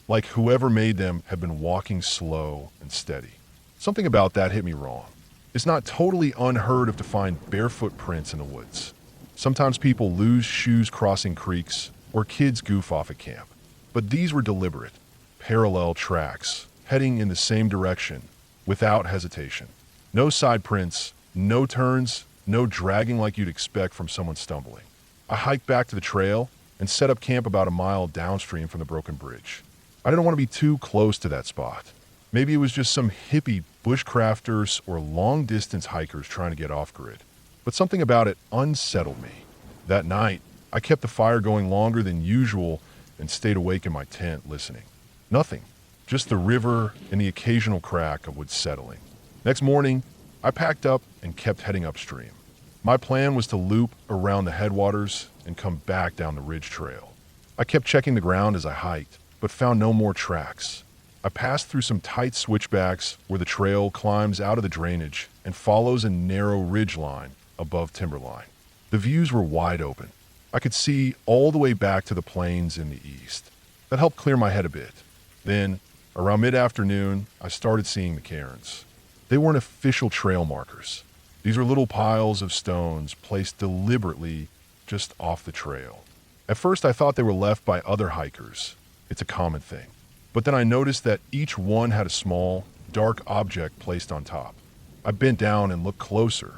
like whoever made them had been walking slow and steady. Something about that hit me wrong. It's not totally unheard of to find barefoot prints in the woods. Sometimes people lose shoes crossing creeks, or kids goof off at camp. But these were deliberate, parallel tracks, heading in the same direction, without hesitation. No side prints, no turns, no dragging like you'd expect from someone stumbling. I hiked back to the trail and set up camp about a mile downstream from the broken bridge. I didn't want to be too close to that spot. Maybe it was just some hippie bushcrafters or long-distance hikers trying to get off-grid. But something about it unsettled me. That night, I kept the fire going longer than usual and stayed awake in my tent listening. Nothing. Just the river and the occasional crack of wood settling. Next morning, I packed up and kept heading upstream. My plan was to loop around the headwaters and come back down the ridge trail. I kept checking the ground as I hiked, but found no more tracks. I passed through some tight switchbacks where the trail climbs out of the drainage and follows a narrow ridge line above timberline. The views were wide open. I could see all the way back to the plains in the east. That helped clear my head a bit. Then, around mid-afternoon, I started seeing the cairns. They weren't official trail markers. These were little piles of stones placed deliberately just off the trail. At first, I thought they were left by other hikers. It's a common thing. But then I noticed that each one had a small, dark object placed on top. I bent down and looked closer.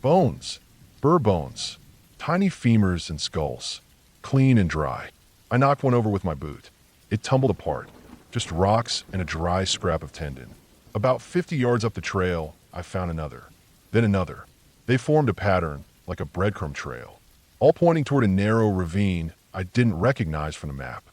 Bones. Burr bones. Tiny femurs and skulls. Clean and dry. I knocked one over with my boot. It tumbled apart. Just rocks and a dry scrap of tendon. About 50 yards up the trail, I found another. Then another. They formed a pattern, like a breadcrumb trail, all pointing toward a narrow ravine I didn't recognize from the map.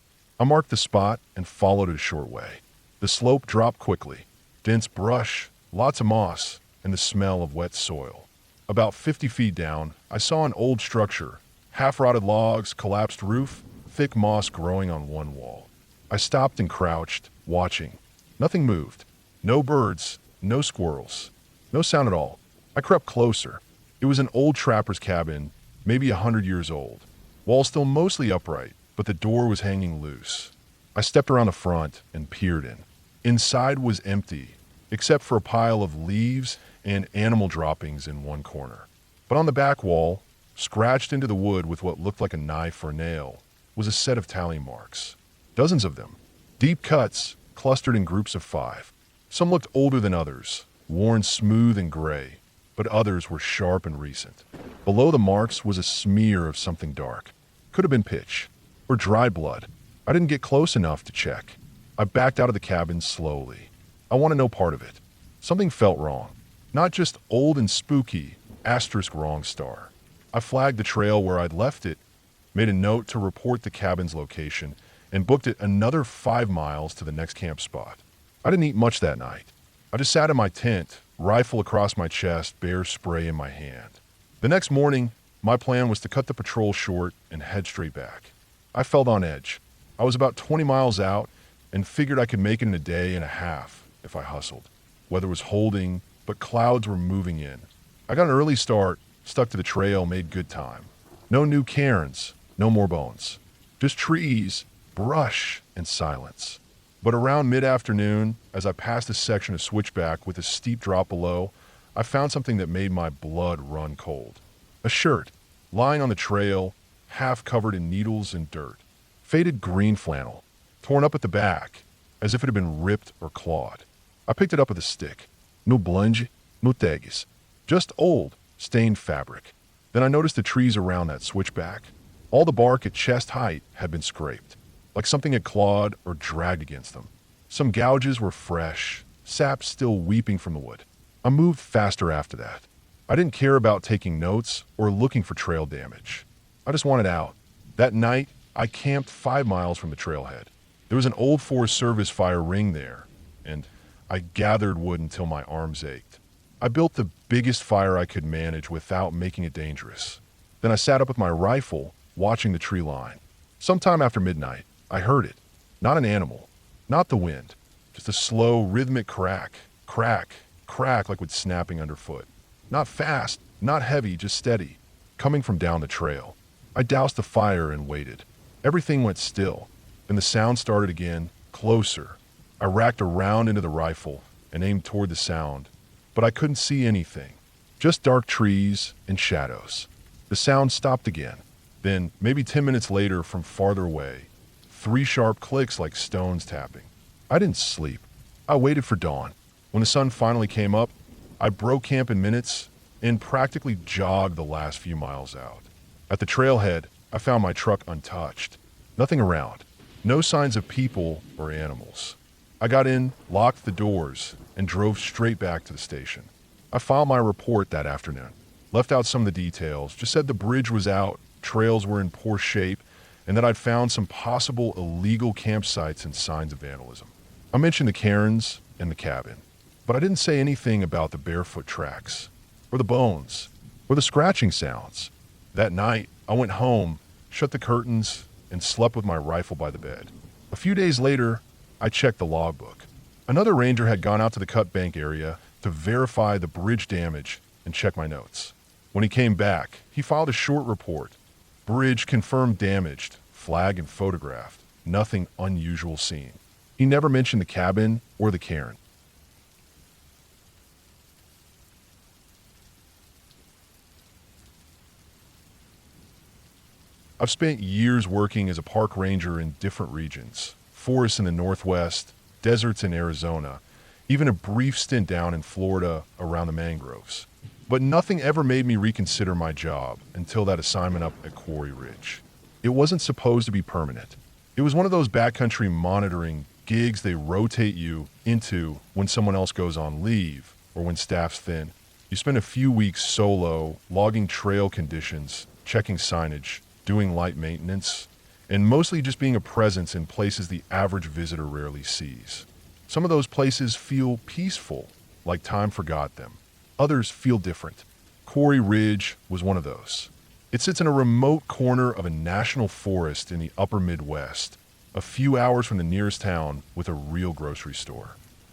I marked the spot and followed it a short way. The slope dropped quickly. Dense brush, lots of moss, and the smell of wet soil. About 50 feet down, I saw an old structure. Half-rotted logs, collapsed roof, thick moss growing on one wall. I stopped and crouched, watching. Nothing moved. No birds, no squirrels, no sound at all. I crept closer. It was an old trapper's cabin, maybe 100 years old. Walls still mostly upright, but the door was hanging loose. I stepped around the front and peered in. Inside was empty, except for a pile of leaves and animal droppings in one corner. But on the back wall, scratched into the wood with what looked like a knife or nail, was a set of tally marks. Dozens of them. Deep cuts, clustered in groups of 5. Some looked older than others, worn smooth and gray, but others were sharp and recent. Below the marks was a smear of something dark. Could have been pitch, or dried blood. I didn't get close enough to check. I backed out of the cabin slowly. I wanted no part of it. Something felt wrong. Not just old and spooky, asterisk wrong star. I flagged the trail where I'd left it, made a note to report the cabin's location, and booked it another 5 miles to the next camp spot. I didn't eat much that night. I just sat in my tent, rifle across my chest, bear spray in my hand. The next morning, my plan was to cut the patrol short and head straight back. I felt on edge. I was about 20 miles out and figured I could make it in a day and a half if I hustled. Weather was holding, but clouds were moving in. I got an early start, stuck to the trail, made good time. No new cairns, no more bones. Just trees, brush, and silence. But around mid-afternoon, as I passed a section of switchback with a steep drop below, I found something that made my blood run cold. A shirt, lying on the trail, half covered in needles and dirt. Faded green flannel, torn up at the back, as if it had been ripped or clawed. I picked it up with a stick. No blunge, no tags. Just old, stained fabric. Then I noticed the trees around that switchback. All the bark at chest height had been scraped, like something had clawed or dragged against them. Some gouges were fresh, sap still weeping from the wood. I moved faster after that. I didn't care about taking notes or looking for trail damage. I just wanted out. That night, I camped 5 miles from the trailhead. There was an old Forest Service fire ring there, and I gathered wood until my arms ached. I built the biggest fire I could manage without making it dangerous. Then I sat up with my rifle, watching the tree line. Sometime after midnight, I heard it. Not an animal, not the wind, just a slow, rhythmic crack, crack, crack like wood snapping underfoot. Not fast, not heavy, just steady, coming from down the trail. I doused the fire and waited. Everything went still, and the sound started again, closer. I racked a round into the rifle and aimed toward the sound, but I couldn't see anything. Just dark trees and shadows. The sound stopped again. Then, maybe 10 minutes later, from farther away, 3 sharp clicks like stones tapping. I didn't sleep. I waited for dawn. When the sun finally came up, I broke camp in minutes and practically jogged the last few miles out. At the trailhead, I found my truck untouched. Nothing around. No signs of people or animals. I got in, locked the doors, and drove straight back to the station. I filed my report that afternoon. Left out some of the details, just said the bridge was out, trails were in poor shape, and that I'd found some possible illegal campsites and signs of vandalism. I mentioned the cairns and the cabin, but I didn't say anything about the barefoot tracks, or the bones, or the scratching sounds. That night, I went home, shut the curtains, and slept with my rifle by the bed. A few days later, I checked the logbook. Another ranger had gone out to the cut bank area to verify the bridge damage and check my notes. When he came back, he filed a short report. Bridge confirmed damaged, flag and photographed. Nothing unusual seen. He never mentioned the cabin or the cairn. I've spent years working as a park ranger in different regions. Forests in the Northwest, deserts in Arizona, even a brief stint down in Florida around the mangroves. But nothing ever made me reconsider my job until that assignment up at Quarry Ridge. It wasn't supposed to be permanent. It was one of those backcountry monitoring gigs they rotate you into when someone else goes on leave or when staff's thin. You spend a few weeks solo, logging trail conditions, checking signage, doing light maintenance, and mostly just being a presence in places the average visitor rarely sees. Some of those places feel peaceful, like time forgot them. Others feel different. Quarry Ridge was one of those. It sits in a remote corner of a national forest in the upper Midwest, a few hours from the nearest town with a real grocery store.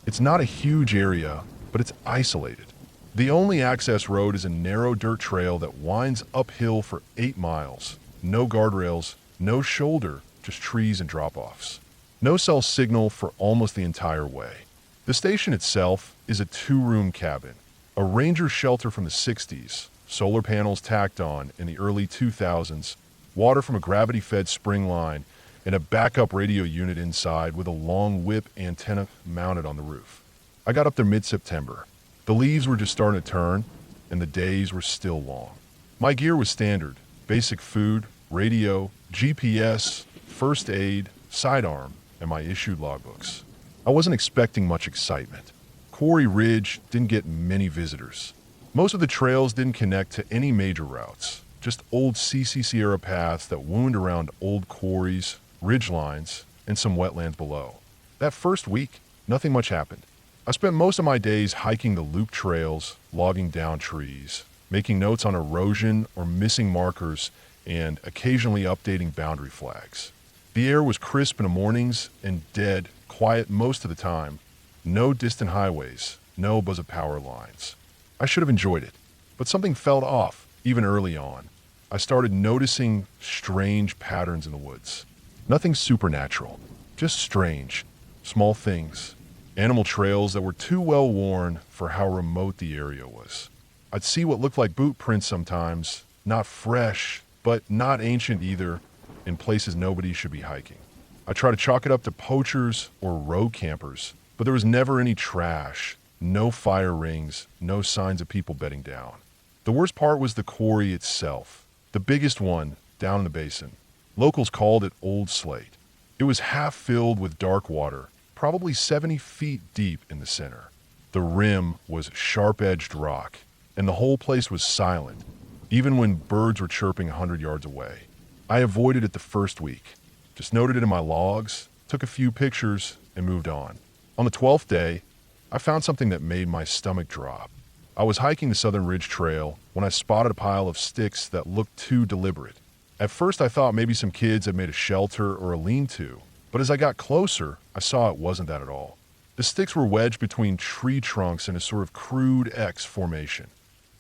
It's not a huge area, but it's isolated. The only access road is a narrow dirt trail that winds uphill for 8 miles. No guardrails, no shoulder, just trees and drop-offs. No cell signal for almost the entire way. The station itself is a 2-room cabin, a ranger shelter from the 60s, solar panels tacked on in the early 2000s, water from a gravity-fed spring line, and a backup radio unit inside with a long whip antenna mounted on the roof. I got up there mid-September. The leaves were just starting to turn, and the days were still long. My gear was standard: basic food, radio, GPS, first aid, sidearm, and my issued logbooks. I wasn't expecting much excitement. Quarry Ridge didn't get many visitors. Most of the trails didn't connect to any major routes, just old CC-Sierra paths that wound around old quarries, ridge lines, and some wetlands below. That first week, nothing much happened. I spent most of my days hiking the loop trails, logging down trees, making notes on erosion or missing markers, and occasionally updating boundary flags. The air was crisp in the mornings and dead, quiet most of the time. No distant highways, no buzz of power lines. I should have enjoyed it, but something felt off, even early on. I started noticing strange patterns in the woods. Nothing supernatural, just strange, small things. Animal trails that were too well worn for how remote the area was. I'd see what looked like boot prints sometimes, not fresh, but not ancient either, in places nobody should be hiking. I try to chalk it up to poachers or road campers, but there was never any trash, no fire rings, no signs of people bedding down. The worst part was the quarry itself, the biggest one down in the basin. Locals called it Old Slate. It was half filled with dark water, probably 70 feet deep in the center. The rim was sharp-edged rock, and the whole place was silent, even when birds were chirping 100 yards away. I avoided it the first week, just noted it in my logs, took a few pictures, and moved on. On the 12th day, I found something that made my stomach drop. I was hiking the Southern Ridge Trail when I spotted a pile of sticks that looked too deliberate. At first I thought maybe some kids had made a shelter or a lean-to, but as I got closer, I saw it wasn't that at all. The sticks were wedged between tree trunks in a sort of crude X formation.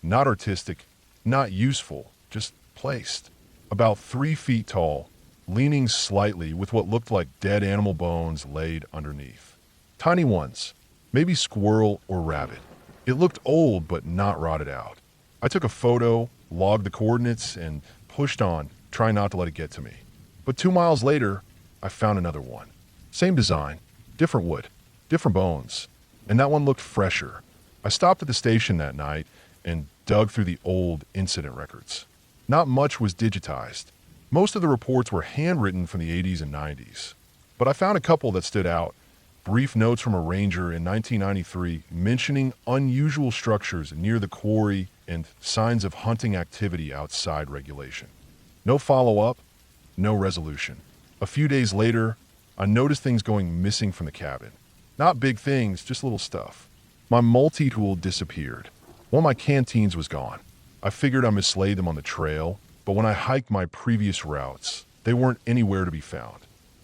Not artistic, not useful, just placed. About 3 feet tall, leaning slightly with what looked like dead animal bones laid underneath. Tiny ones, maybe squirrel or rabbit. It looked old but not rotted out. I took a photo, logged the coordinates, and pushed on, trying not to let it get to me. But 2 miles later, I found another one. Same design, different wood, different bones, and that one looked fresher. I stopped at the station that night and dug through the old incident records. Not much was digitized. Most of the reports were handwritten from the 80s and 90s. But I found a couple that stood out. Brief notes from a ranger in 1993 mentioning unusual structures near the quarry and signs of hunting activity outside regulation. No follow-up, no resolution. A few days later, I noticed things going missing from the cabin. Not big things, just little stuff. My multi-tool disappeared. One of my canteens was gone. I figured I mislaid them on the trail, but when I hiked my previous routes, they weren't anywhere to be found.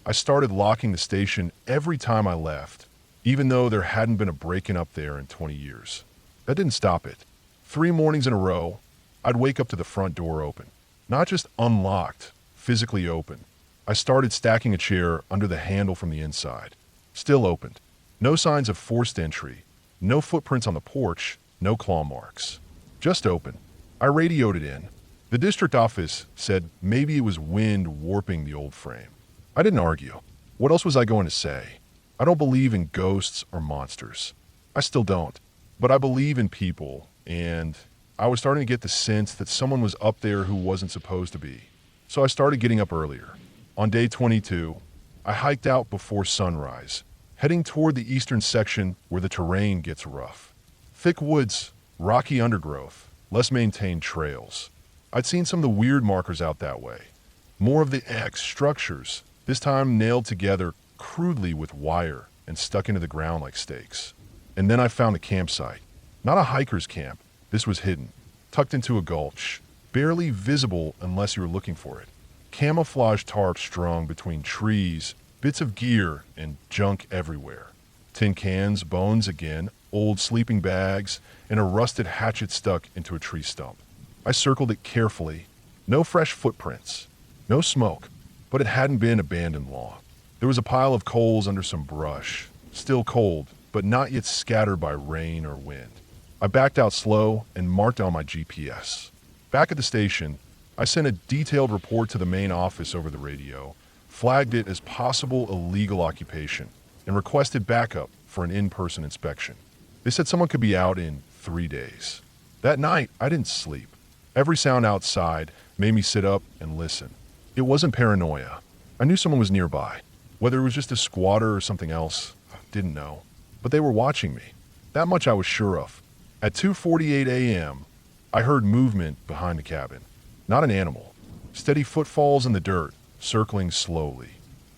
I started locking the station every time I left, even though there hadn't been a break-in up there in 20 years. That didn't stop it. 3 mornings in a row, I'd wake up to the front door open. Not just unlocked, physically open. I started stacking a chair under the handle from the inside. Still opened. No signs of forced entry. No footprints on the porch. No claw marks. Just open. I radioed it in. The district office said maybe it was wind warping the old frame. I didn't argue. What else was I going to say? I don't believe in ghosts or monsters. I still don't. But I believe in people, and I was starting to get the sense that someone was up there who wasn't supposed to be. So I started getting up earlier. On day 22, I hiked out before sunrise, heading toward the eastern section where the terrain gets rough. Thick woods, rocky undergrowth, less maintained trails. I'd seen some of the weird markers out that way. More of the X structures, this time nailed together crudely with wire and stuck into the ground like stakes. And then I found a campsite. Not a hiker's camp. This was hidden, tucked into a gulch, barely visible unless you were looking for it. Camouflage tarps strung between trees, bits of gear, and junk everywhere. Tin cans, bones again, old sleeping bags, and a rusted hatchet stuck into a tree stump. I circled it carefully. No fresh footprints. No smoke. But it hadn't been abandoned long. There was a pile of coals under some brush, still cold, but not yet scattered by rain or wind. I backed out slow and marked on my GPS. Back at the station, I sent a detailed report to the main office over the radio, flagged it as possible illegal occupation, and requested backup for an in-person inspection. They said someone could be out in 3 days. That night, I didn't sleep. Every sound outside made me sit up and listen. It wasn't paranoia. I knew someone was nearby. Whether it was just a squatter or something else, I didn't know. But they were watching me. That much I was sure of. At 2:48 a.m., I heard movement behind the cabin. Not an animal. Steady footfalls in the dirt, circling slowly.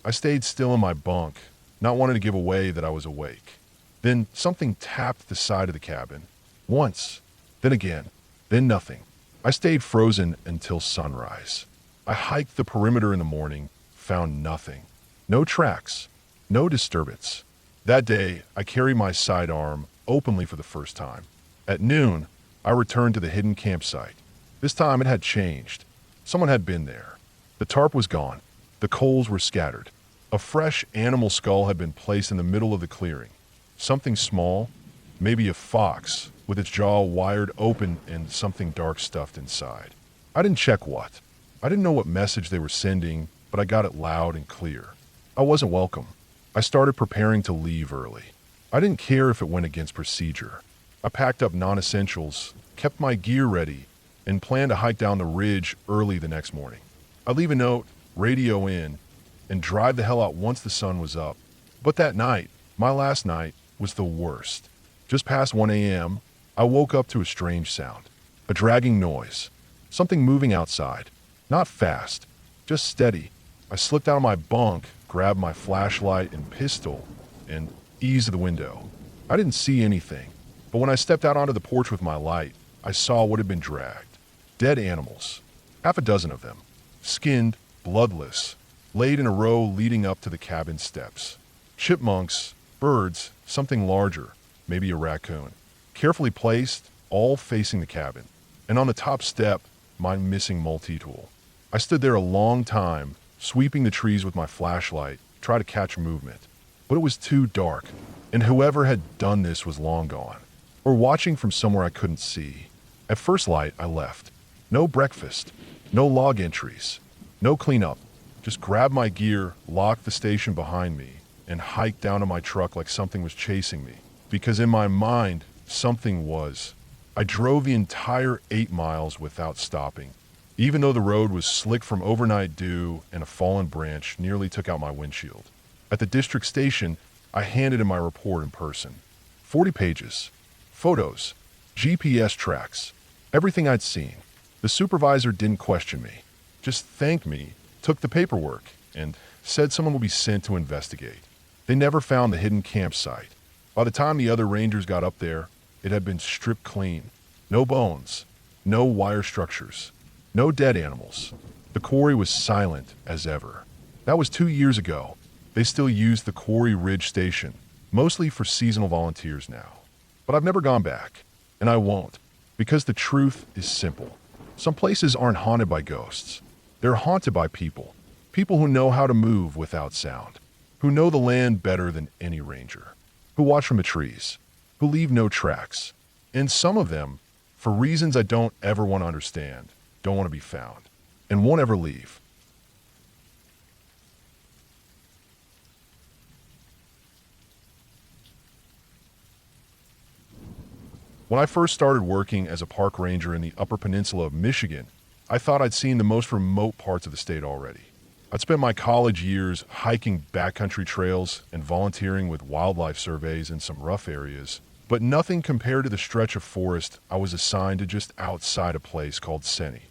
I stayed still in my bunk, not wanting to give away that I was awake. Then something tapped the side of the cabin. Once. Then again. Then nothing. I stayed frozen until sunrise. I hiked the perimeter in the morning, found nothing. No tracks. No disturbance. That day, I carried my sidearm openly for the first time. At noon, I returned to the hidden campsite. This time it had changed. Someone had been there. The tarp was gone. The coals were scattered. A fresh animal skull had been placed in the middle of the clearing. Something small, maybe a fox, with its jaw wired open and something dark stuffed inside. I didn't check what. I didn't know what message they were sending, but I got it loud and clear. I wasn't welcome. I started preparing to leave early. I didn't care if it went against procedure. I packed up non-essentials, kept my gear ready, and planned to hike down the ridge early the next morning. I'd leave a note, radio in, and drive the hell out once the sun was up. But that night, my last night, was the worst. Just past 1 a.m., I woke up to a strange sound. A dragging noise. Something moving outside. Not fast, just steady. I slipped out of my bunk, grabbed my flashlight and pistol, and eased the window. I didn't see anything, but when I stepped out onto the porch with my light, I saw what had been dragged. Dead animals. Half a dozen of them. Skinned, bloodless, laid in a row leading up to the cabin steps. Chipmunks, birds, something larger, maybe a raccoon. Carefully placed, all facing the cabin. And on the top step, my missing multi-tool. I stood there a long time, sweeping the trees with my flashlight, try to catch movement. But it was too dark, and whoever had done this was long gone, or watching from somewhere I couldn't see. At first light, I left. No breakfast, no log entries, no cleanup. Just grabbed my gear, locked the station behind me, and hiked down to my truck like something was chasing me. Because in my mind, something was. I drove the entire 8 miles without stopping, even though the road was slick from overnight dew and a fallen branch nearly took out my windshield. At the district station, I handed in my report in person. 40 pages. Photos. GPS tracks. Everything I'd seen. The supervisor didn't question me. Just thanked me, took the paperwork, and said someone would be sent to investigate. They never found the hidden campsite. By the time the other rangers got up there, it had been stripped clean. No bones. No wire structures. No dead animals. The quarry was silent as ever. That was 2 years ago. They still use the Quarry Ridge Station, mostly for seasonal volunteers now. But I've never gone back, and I won't, because the truth is simple. Some places aren't haunted by ghosts. They're haunted by people. People who know how to move without sound, who know the land better than any ranger, who watch from the trees, who leave no tracks. And some of them, for reasons I don't ever want to understand, don't want to be found, and won't ever leave. When I first started working as a park ranger in the Upper Peninsula of Michigan, I thought I'd seen the most remote parts of the state already. I'd spent my college years hiking backcountry trails and volunteering with wildlife surveys in some rough areas, but nothing compared to the stretch of forest I was assigned to just outside a place called Senni.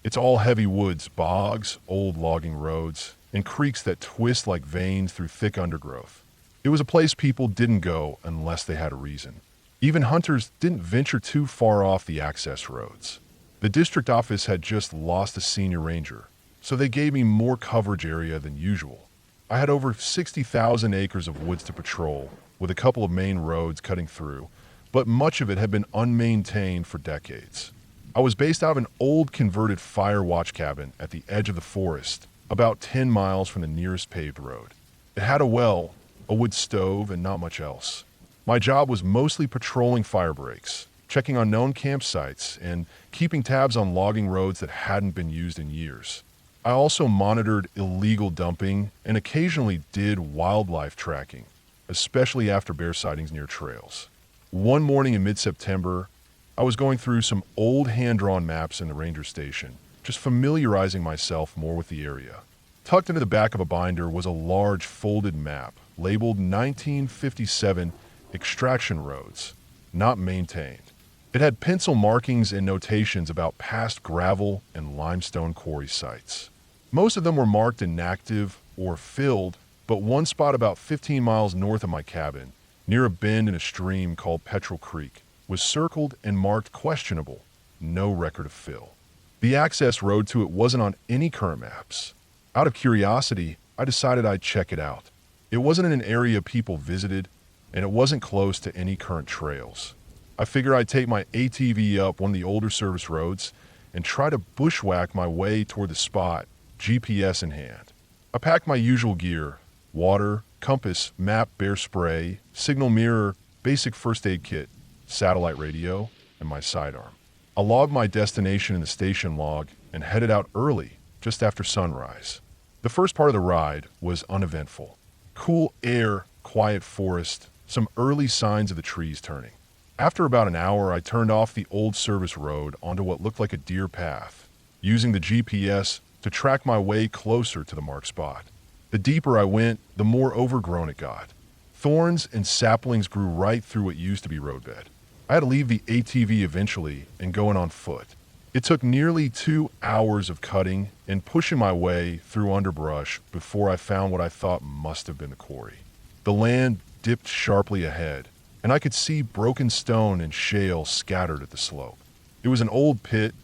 It's all heavy woods, bogs, old logging roads, and creeks that twist like veins through thick undergrowth. It was a place people didn't go unless they had a reason. Even hunters didn't venture too far off the access roads. The district office had just lost a senior ranger, so they gave me more coverage area than usual. I had over 60,000 acres of woods to patrol, with a couple of main roads cutting through, but much of it had been unmaintained for decades. I was based out of an old converted fire watch cabin at the edge of the forest, about 10 miles from the nearest paved road. It had a well, a wood stove, and not much else. My job was mostly patrolling fire breaks, checking on known campsites, and keeping tabs on logging roads that hadn't been used in years. I also monitored illegal dumping and occasionally did wildlife tracking, especially after bear sightings near trails. One morning in mid-September, I was going through some old hand-drawn maps in the ranger station, just familiarizing myself more with the area. Tucked into the back of a binder was a large folded map labeled 1957 Extraction Roads, not maintained. It had pencil markings and notations about past gravel and limestone quarry sites. Most of them were marked inactive or filled, but one spot about 15 miles north of my cabin, near a bend in a stream called Petrel Creek, was circled and marked questionable, no record of fill. The access road to it wasn't on any current maps. Out of curiosity, I decided I'd check it out. It wasn't in an area people visited, and it wasn't close to any current trails. I figured I'd take my ATV up one of the older service roads and try to bushwhack my way toward the spot, GPS in hand. I packed my usual gear: water, compass, map, bear spray, signal mirror, basic first aid kit, satellite radio, and my sidearm. I logged my destination in the station log and headed out early, just after sunrise. The first part of the ride was uneventful. Cool air, quiet forest, some early signs of the trees turning. After about an hour, I turned off the old service road onto what looked like a deer path, using the GPS to track my way closer to the marked spot. The deeper I went, the more overgrown it got. Thorns and saplings grew right through what used to be roadbed. I had to leave the ATV eventually and go in on foot. It took nearly 2 hours of cutting and pushing my way through underbrush before I found what I thought must have been the quarry. The land dipped sharply ahead, and I could see broken stone and shale scattered at the slope. It was an old pit,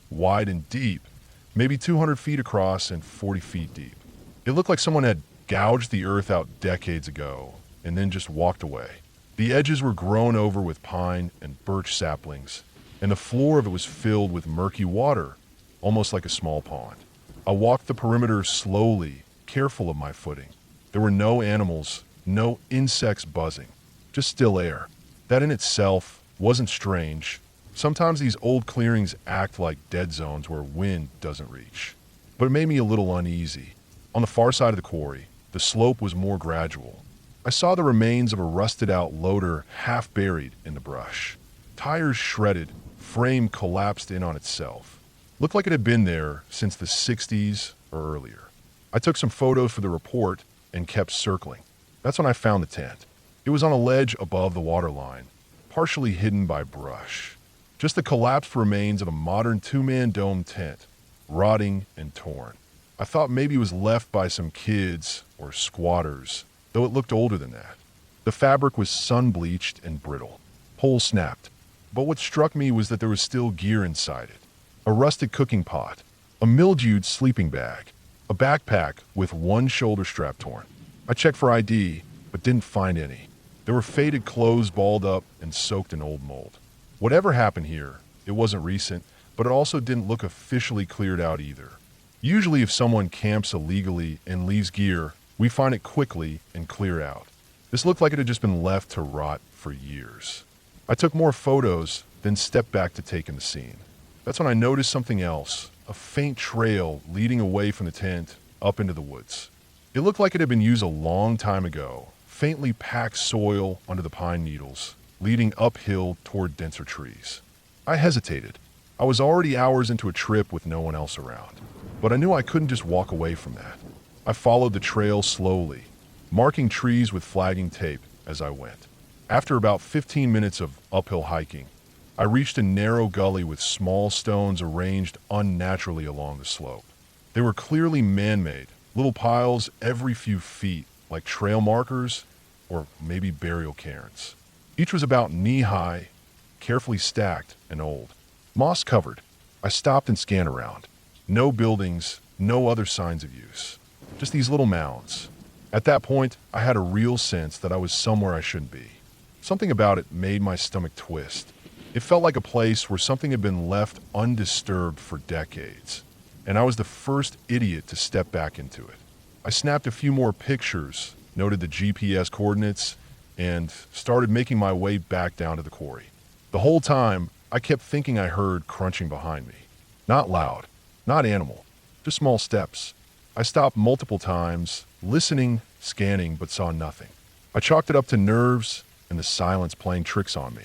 wide and deep, maybe 200 feet across and 40 feet deep. It looked like someone had gouged the earth out decades ago and then just walked away. The edges were grown over with pine and birch saplings, and the floor of it was filled with murky water, almost like a small pond. I walked the perimeter slowly, careful of my footing. There were no animals, no insects buzzing, just still air. That in itself wasn't strange. Sometimes these old clearings act like dead zones where wind doesn't reach. But it made me a little uneasy. On the far side of the quarry, the slope was more gradual. I saw the remains of a rusted-out loader half buried in the brush. Tires shredded, frame collapsed in on itself. Looked like it had been there since the 60s or earlier. I took some photos for the report and kept circling. That's when I found the tent. It was on a ledge above the waterline, partially hidden by brush. Just the collapsed remains of a modern two-man dome tent, rotting and torn. I thought maybe it was left by some kids or squatters, though it looked older than that. The fabric was sun-bleached and brittle. Poles snapped. But what struck me was that there was still gear inside it. A rusted cooking pot, a mildewed sleeping bag, a backpack with one shoulder strap torn. I checked for ID, but didn't find any. There were faded clothes balled up and soaked in old mold. Whatever happened here, it wasn't recent, but it also didn't look officially cleared out either. Usually if someone camps illegally and leaves gear, we find it quickly and clear out. This looked like it had just been left to rot for years. I took more photos, then stepped back to take in the scene. That's when I noticed something else, a faint trail leading away from the tent up into the woods. It looked like it had been used a long time ago, faintly packed soil under the pine needles, leading uphill toward denser trees. I hesitated. I was already hours into a trip with no one else around, but I knew I couldn't just walk away from that. I followed the trail slowly, marking trees with flagging tape as I went. After about 15 minutes of uphill hiking, I reached a narrow gully with small stones arranged unnaturally along the slope. They were clearly man-made, little piles every few feet, like trail markers or maybe burial cairns. Each was about knee-high, carefully stacked, and old. Moss-covered. I stopped and scanned around. No buildings, no other signs of use. Just these little mounds. At that point, I had a real sense that I was somewhere I shouldn't be. Something about it made my stomach twist. It felt like a place where something had been left undisturbed for decades, and I was the first idiot to step back into it. I snapped a few more pictures, noted the GPS coordinates, and started making my way back down to the quarry. The whole time, I kept thinking I heard crunching behind me. Not loud, not animal, just small steps. I stopped multiple times, listening, scanning, but saw nothing. I chalked it up to nerves and the silence playing tricks on me.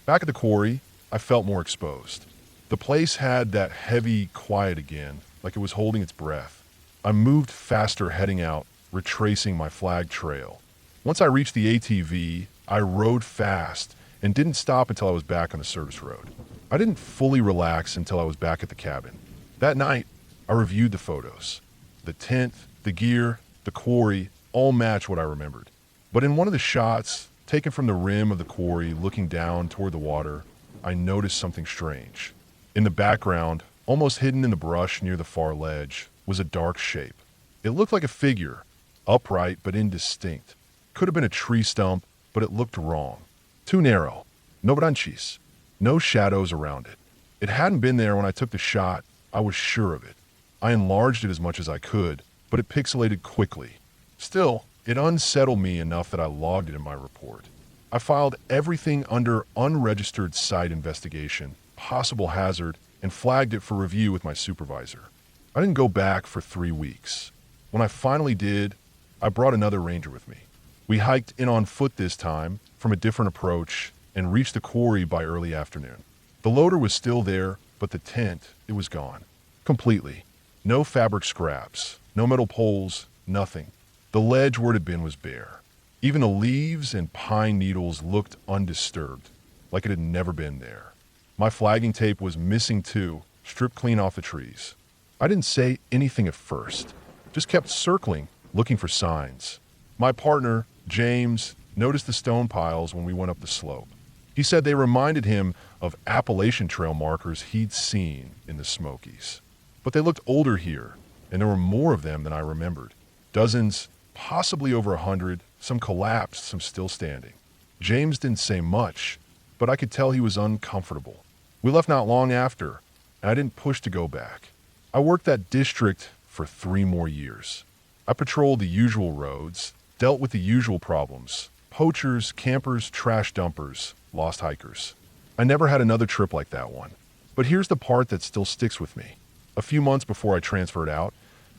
Back at the quarry, I felt more exposed. The place had that heavy quiet again, like it was holding its breath. I moved faster heading out, retracing my flagged trail. Once I reached the ATV, I rode fast and didn't stop until I was back on the service road. I didn't fully relax until I was back at the cabin. That night, I reviewed the photos. The tent, the gear, the quarry all matched what I remembered. But in one of the shots, taken from the rim of the quarry looking down toward the water, I noticed something strange. In the background, almost hidden in the brush near the far ledge, was a dark shape. It looked like a figure, upright but indistinct. Could have been a tree stump, but it looked wrong. Too narrow. No branches. No shadows around it. It hadn't been there when I took the shot. I was sure of it. I enlarged it as much as I could, but it pixelated quickly. Still, it unsettled me enough that I logged it in my report. I filed everything under unregistered site investigation, possible hazard, and flagged it for review with my supervisor. I didn't go back for 3 weeks. When I finally did, I brought another ranger with me. We hiked in on foot this time, from a different approach, and reached the quarry by early afternoon. The loader was still there, but the tent, it was gone. Completely. No fabric scraps, no metal poles, nothing. The ledge where it had been was bare. Even the leaves and pine needles looked undisturbed, like it had never been there. My flagging tape was missing too, stripped clean off the trees. I didn't say anything at first, just kept circling, looking for signs. My partner, James, noticed the stone piles when we went up the slope. He said they reminded him of Appalachian Trail markers he'd seen in the Smokies. But they looked older here, and there were more of them than I remembered. Dozens, possibly over 100, some collapsed, some still standing. James didn't say much, but I could tell he was uncomfortable. We left not long after, and I didn't push to go back. I worked that district for 3 more years. I patrolled the usual roads, dealt with the usual problems: poachers, campers, trash dumpers, lost hikers. I never had another trip like that one. But here's the part that still sticks with me. A few months before I transferred out,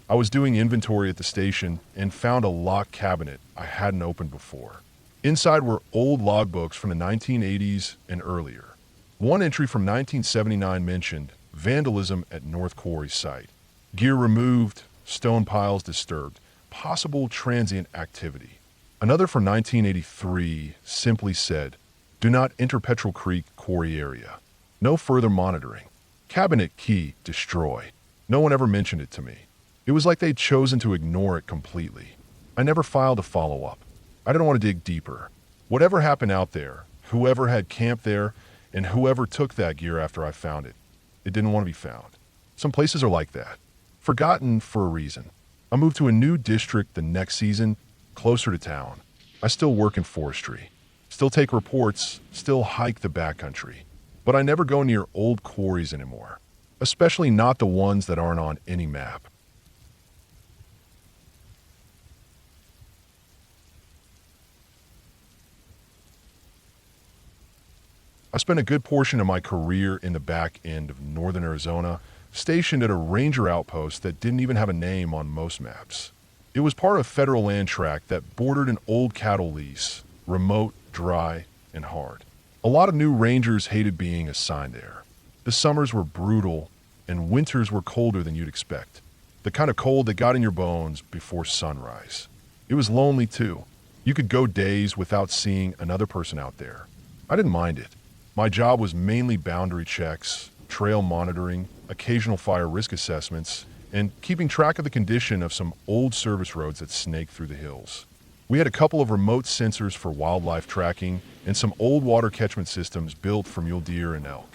I was doing inventory at the station and found a locked cabinet I hadn't opened before. Inside were old logbooks from the 1980s and earlier. One entry from 1979 mentioned vandalism at North Quarry site. Gear removed, stone piles disturbed, possible transient activity. Another from 1983 simply said, "Do not enter Petrel Creek quarry area. No further monitoring. Cabinet key destroy." No one ever mentioned it to me. It was like they'd chosen to ignore it completely. I never filed a follow-up. I didn't want to dig deeper. Whatever happened out there, whoever had camped there, and whoever took that gear after I found it, it didn't want to be found. Some places are like that. Forgotten for a reason. I moved to a new district the next season, closer to town. I still work in forestry. Still take reports, still hike the backcountry. But I never go near old quarries anymore. Especially not the ones that aren't on any map. I spent a good portion of my career in the back end of northern Arizona, stationed at a ranger outpost that didn't even have a name on most maps. It was part of a federal land tract that bordered an old cattle lease, remote, dry, and hard. A lot of new rangers hated being assigned there. The summers were brutal, and winters were colder than you'd expect. The kind of cold that got in your bones before sunrise. It was lonely too. You could go days without seeing another person out there. I didn't mind it. My job was mainly boundary checks, trail monitoring, occasional fire risk assessments, and keeping track of the condition of some old service roads that snake through the hills. We had a couple of remote sensors for wildlife tracking and some old water catchment systems built for mule deer and elk.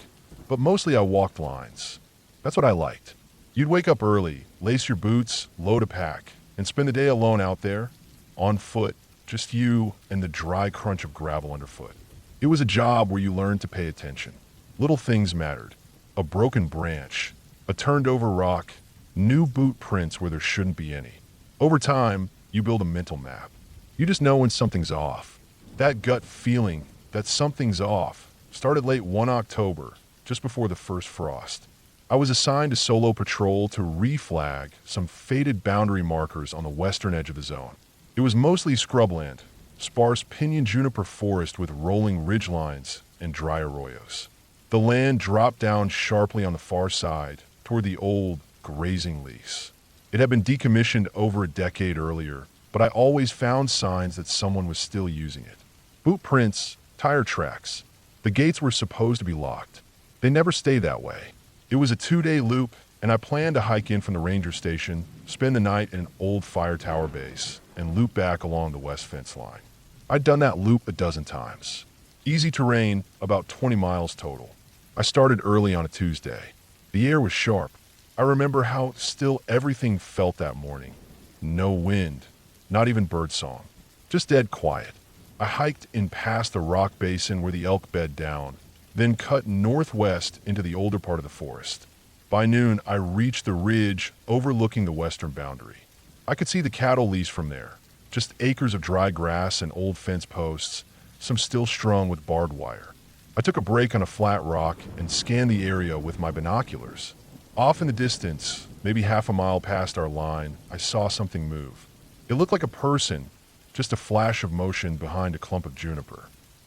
But mostly I walked lines. That's what I liked. You'd wake up early, lace your boots, load a pack, and spend the day alone out there, on foot, just you and the dry crunch of gravel underfoot. It was a job where you learned to pay attention. Little things mattered. A broken branch, a turned over rock, new boot prints where there shouldn't be any. Over time, you build a mental map. You just know when something's off. That gut feeling that something's off started late one October, just before the first frost. I was assigned to solo patrol to reflag some faded boundary markers on the western edge of the zone. It was mostly scrubland, sparse pinyon juniper forest with rolling ridgelines and dry arroyos. The land dropped down sharply on the far side toward the old grazing lease. It had been decommissioned over a decade earlier, but I always found signs that someone was still using it. Boot prints, tire tracks. The gates were supposed to be locked. They never stay that way. It was a 2-day loop, and I planned to hike in from the ranger station, spend the night in an old fire tower base, and loop back along the west fence line. I'd done that loop a dozen times. Easy terrain, about 20 miles total. I started early on a Tuesday. The air was sharp. I remember how still everything felt that morning. No wind, not even birdsong. Just dead quiet. I hiked in past the rock basin where the elk bed down, then cut northwest into the older part of the forest. By noon, I reached the ridge overlooking the western boundary. I could see the cattle lease from there, just acres of dry grass and old fence posts, some still strung with barbed wire. I took a break on a flat rock and scanned the area with my binoculars. Off in the distance, maybe half a mile past our line, I saw something move. It looked like a person, just a flash of motion behind a clump of juniper.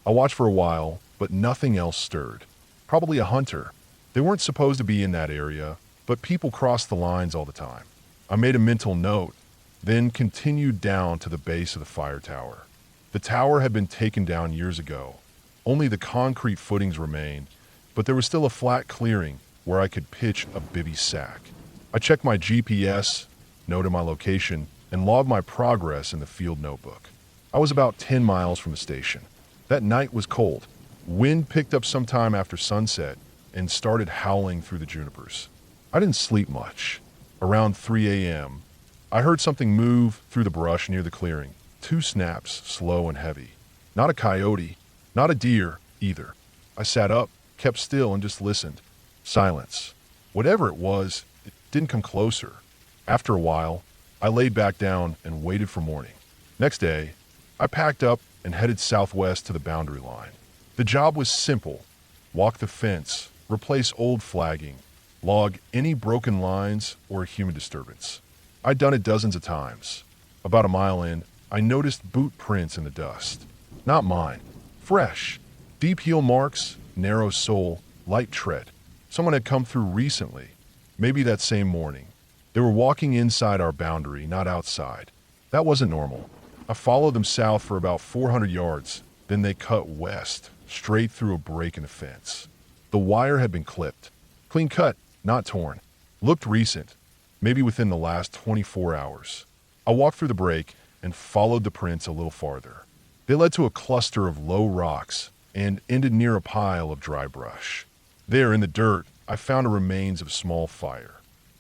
I watched for a while, but nothing else stirred. Probably a hunter. They weren't supposed to be in that area, but people crossed the lines all the time. I made a mental note, then continued down to the base of the fire tower. The tower had been taken down years ago. Only the concrete footings remained, but there was still a flat clearing where I could pitch a bivy sack. I checked my GPS, noted my location, and logged my progress in the field notebook. I was about 10 miles from the station. That night was cold. Wind picked up sometime after sunset and started howling through the junipers. I didn't sleep much. Around 3 a.m., I heard something move through the brush near the clearing. 2 snaps, slow and heavy. Not a coyote, not a deer either. I sat up, kept still, and just listened. Silence. Whatever it was, it didn't come closer. After a while, I laid back down and waited for morning. Next day, I packed up and headed southwest to the boundary line. The job was simple. Walk the fence, replace old flagging, log any broken lines or human disturbance. I'd done it dozens of times. About a mile in, I noticed boot prints in the dust. Not mine. Fresh. Deep heel marks, narrow sole, light tread. Someone had come through recently, maybe that same morning. They were walking inside our boundary, not outside. That wasn't normal. I followed them south for about 400 yards, then they cut west, straight through a break in the fence. The wire had been clipped. Clean cut, not torn. Looked recent, maybe within the last 24 hours. I walked through the break and followed the prints a little farther. They led to a cluster of low rocks and ended near a pile of dry brush. There, in the dirt, I found the remains of a small fire.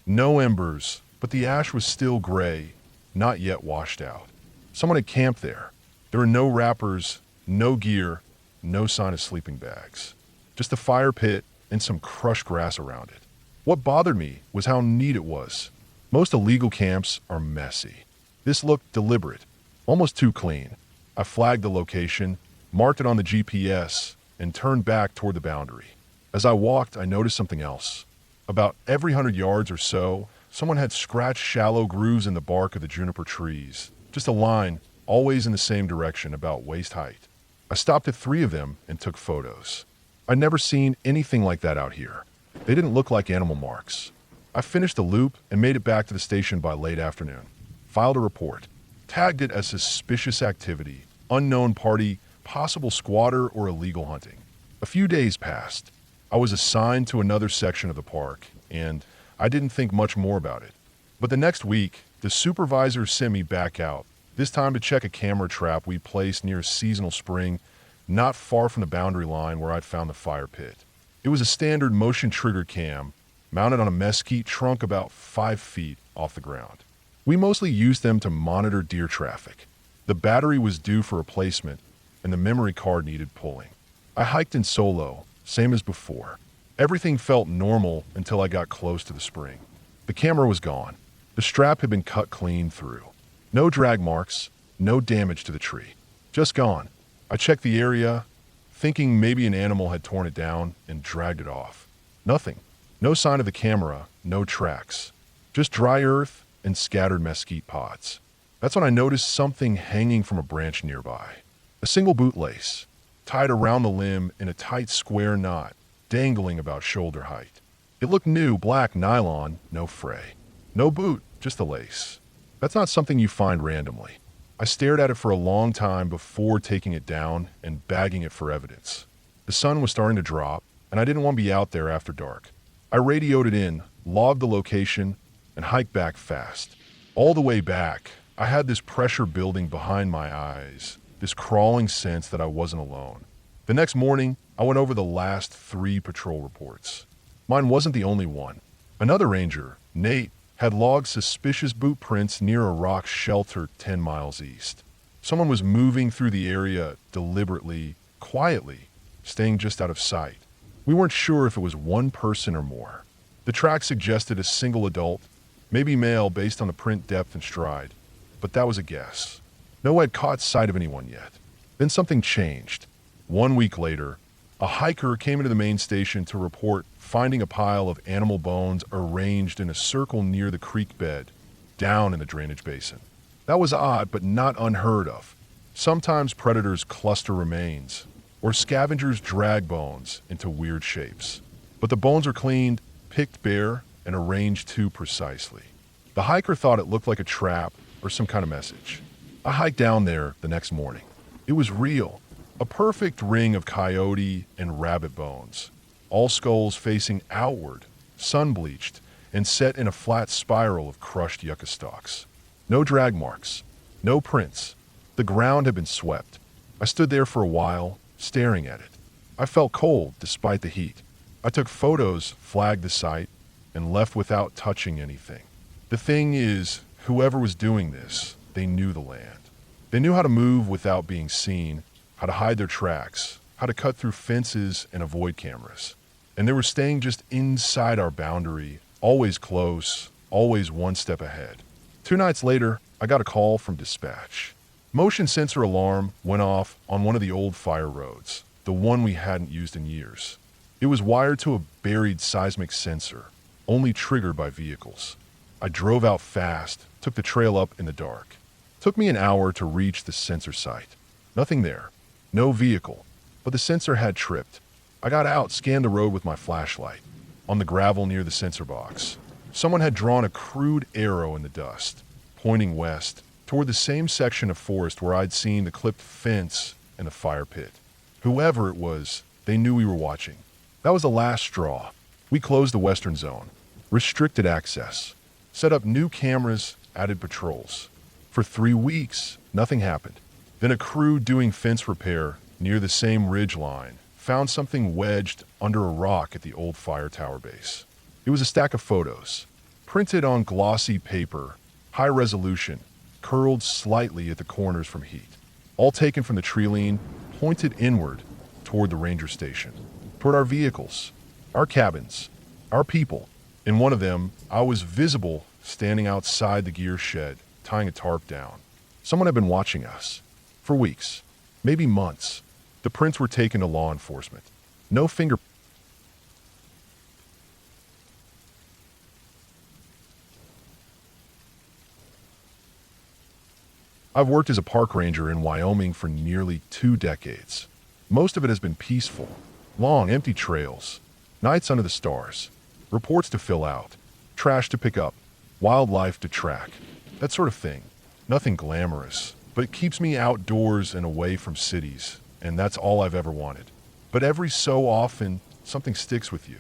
No embers, but the ash was still gray, not yet washed out. Someone had camped there. There were no wrappers, no gear, no sign of sleeping bags. Just a fire pit and some crushed grass around it. What bothered me was how neat it was. Most illegal camps are messy. This looked deliberate, almost too clean. I flagged the location, marked it on the GPS, and turned back toward the boundary. As I walked, I noticed something else. About every 100 yards or so, someone had scratched shallow grooves in the bark of the juniper trees. Just a line, always in the same direction, about waist height. I stopped at 3 of them and took photos. I'd never seen anything like that out here. They didn't look like animal marks. I finished the loop and made it back to the station by late afternoon. Filed a report. Tagged it as suspicious activity, unknown party, possible squatter, or illegal hunting. A few days passed. I was assigned to another section of the park, and I didn't think much more about it. But the next week, the supervisor sent me back out, this time to check a camera trap we placed near a seasonal spring not far from the boundary line where I'd found the fire pit. It was a standard motion trigger cam mounted on a mesquite trunk about 5 feet off the ground. We mostly used them to monitor deer traffic. The battery was due for replacement, and the memory card needed pulling. I hiked in solo, same as before. Everything felt normal until I got close to the spring. The camera was gone. The strap had been cut clean through. No drag marks, no damage to the tree. Just gone. I checked the area, thinking maybe an animal had torn it down and dragged it off. Nothing. No sign of the camera, no tracks. Just dry earth and scattered mesquite pods. That's when I noticed something hanging from a branch nearby. A single bootlace, tied around the limb in a tight square knot, dangling about shoulder height. It looked new, black nylon, no fray. No boot, just a lace. That's not something you find randomly. I stared at it for a long time before taking it down and bagging it for evidence. The sun was starting to drop, and I didn't want to be out there after dark. I radioed it in, logged the location, and hiked back fast. All the way back, I had this pressure building behind my eyes, this crawling sense that I wasn't alone. The next morning, I went over the last 3 patrol reports. Mine wasn't the only one. Another ranger, Nate, had logged suspicious boot prints near a rock shelter 10 miles east. Someone was moving through the area deliberately, quietly, staying just out of sight. We weren't sure if it was one person or more. The track suggested a single adult, maybe male based on the print depth and stride, but that was a guess. No one had caught sight of anyone yet. Then something changed. 1 week later, a hiker came into the main station to report finding a pile of animal bones arranged in a circle near the creek bed, down in the drainage basin. That was odd, but not unheard of. Sometimes predators cluster remains, or scavengers drag bones into weird shapes. But the bones were cleaned, picked bare, and arranged too precisely. The hiker thought it looked like a trap or some kind of message. I hiked down there the next morning. It was real. A perfect ring of coyote and rabbit bones, all skulls facing outward, sun-bleached, and set in a flat spiral of crushed yucca stalks. No drag marks, no prints. The ground had been swept. I stood there for a while, staring at it. I felt cold despite the heat. I took photos, flagged the site, and left without touching anything. The thing is, whoever was doing this, they knew the land. They knew how to move without being seen, how to hide their tracks, how to cut through fences and avoid cameras. And they were staying just inside our boundary, always close, always one step ahead. 2 nights later, I got a call from dispatch. Motion sensor alarm went off on one of the old fire roads, the one we hadn't used in years. It was wired to a buried seismic sensor, only triggered by vehicles. I drove out fast, took the trail up in the dark. Took me an hour to reach the sensor site. Nothing there. No vehicle. But the sensor had tripped. I got out, scanned the road with my flashlight. On the gravel near the sensor box, someone had drawn a crude arrow in the dust, pointing west, toward the same section of forest where I'd seen the clipped fence and the fire pit. Whoever it was, they knew we were watching. That was the last straw. We closed the western zone, restricted access, set up new cameras, added patrols. For 3 weeks, nothing happened. Then a crew doing fence repair near the same ridge line found something wedged under a rock at the old fire tower base. It was a stack of photos, printed on glossy paper, high resolution, curled slightly at the corners from heat. All taken from the tree line, pointed inward toward the ranger station, toward our vehicles, our cabins, our people. In one of them, I was visible standing outside the gear shed, tying a tarp down. Someone had been watching us. For weeks, maybe months. The prints were taken to law enforcement. No finger. I've worked as a park ranger in Wyoming for nearly 2 decades. Most of it has been peaceful. Long, empty trails. Nights under the stars. Reports to fill out. trash to pick up, wildlife to track, that sort of thing. Nothing glamorous, but it keeps me outdoors and away from cities, and that's all I've ever wanted. But every so often, something sticks with you.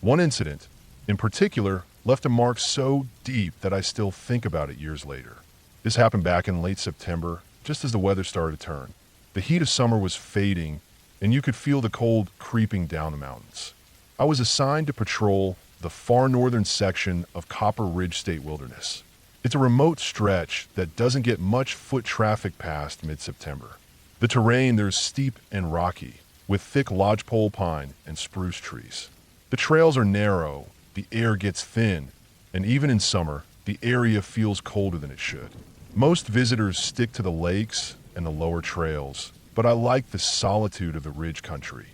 One incident, in particular, left a mark so deep that I still think about it years later. This happened back in late September, just as the weather started to turn. The heat of summer was fading, and you could feel the cold creeping down the mountains. I was assigned to patrol the far northern section of Copper Ridge State Wilderness. It's a remote stretch that doesn't get much foot traffic past mid-September. The terrain there is steep and rocky, with thick lodgepole pine and spruce trees. The trails are narrow, the air gets thin, and even in summer, the area feels colder than it should. Most visitors stick to the lakes and the lower trails, but I like the solitude of the ridge country.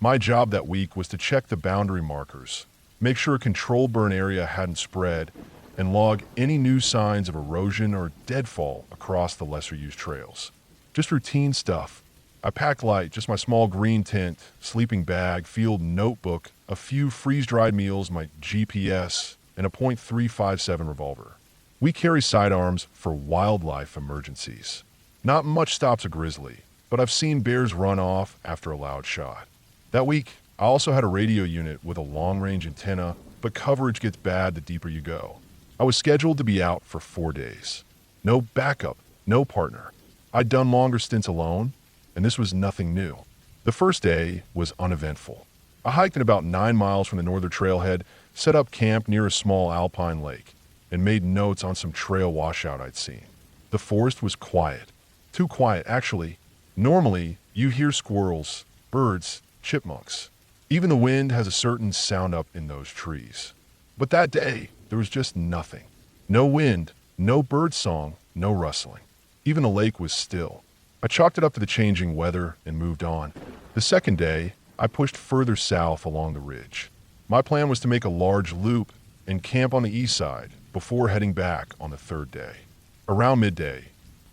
My job that week was to check the boundary markers, make sure a controlled burn area hadn't spread, and log any new signs of erosion or deadfall across the lesser-used trails. Just routine stuff. I packed light, just my small green tent, sleeping bag, field notebook, a few freeze-dried meals, my GPS, and a .357 revolver. We carry sidearms for wildlife emergencies. Not much stops a grizzly, but I've seen bears run off after a loud shot. That week, I also had a radio unit with a long-range antenna, but coverage gets bad the deeper you go. I was scheduled to be out for 4 days. No backup, no partner. I'd done longer stints alone, and this was nothing new. The first day was uneventful. I hiked in about 9 miles from the northern trailhead, set up camp near a small alpine lake, and made notes on some trail washout I'd seen. The forest was quiet. Too quiet, actually. Normally, you hear squirrels, birds, chipmunks. Even the wind has a certain sound up in those trees. But that day, there was just nothing. No wind, no bird song, no rustling. Even the lake was still. I chalked it up to the changing weather and moved on. The second day, I pushed further south along the ridge. My plan was to make a large loop and camp on the east side before heading back on the third day. Around midday,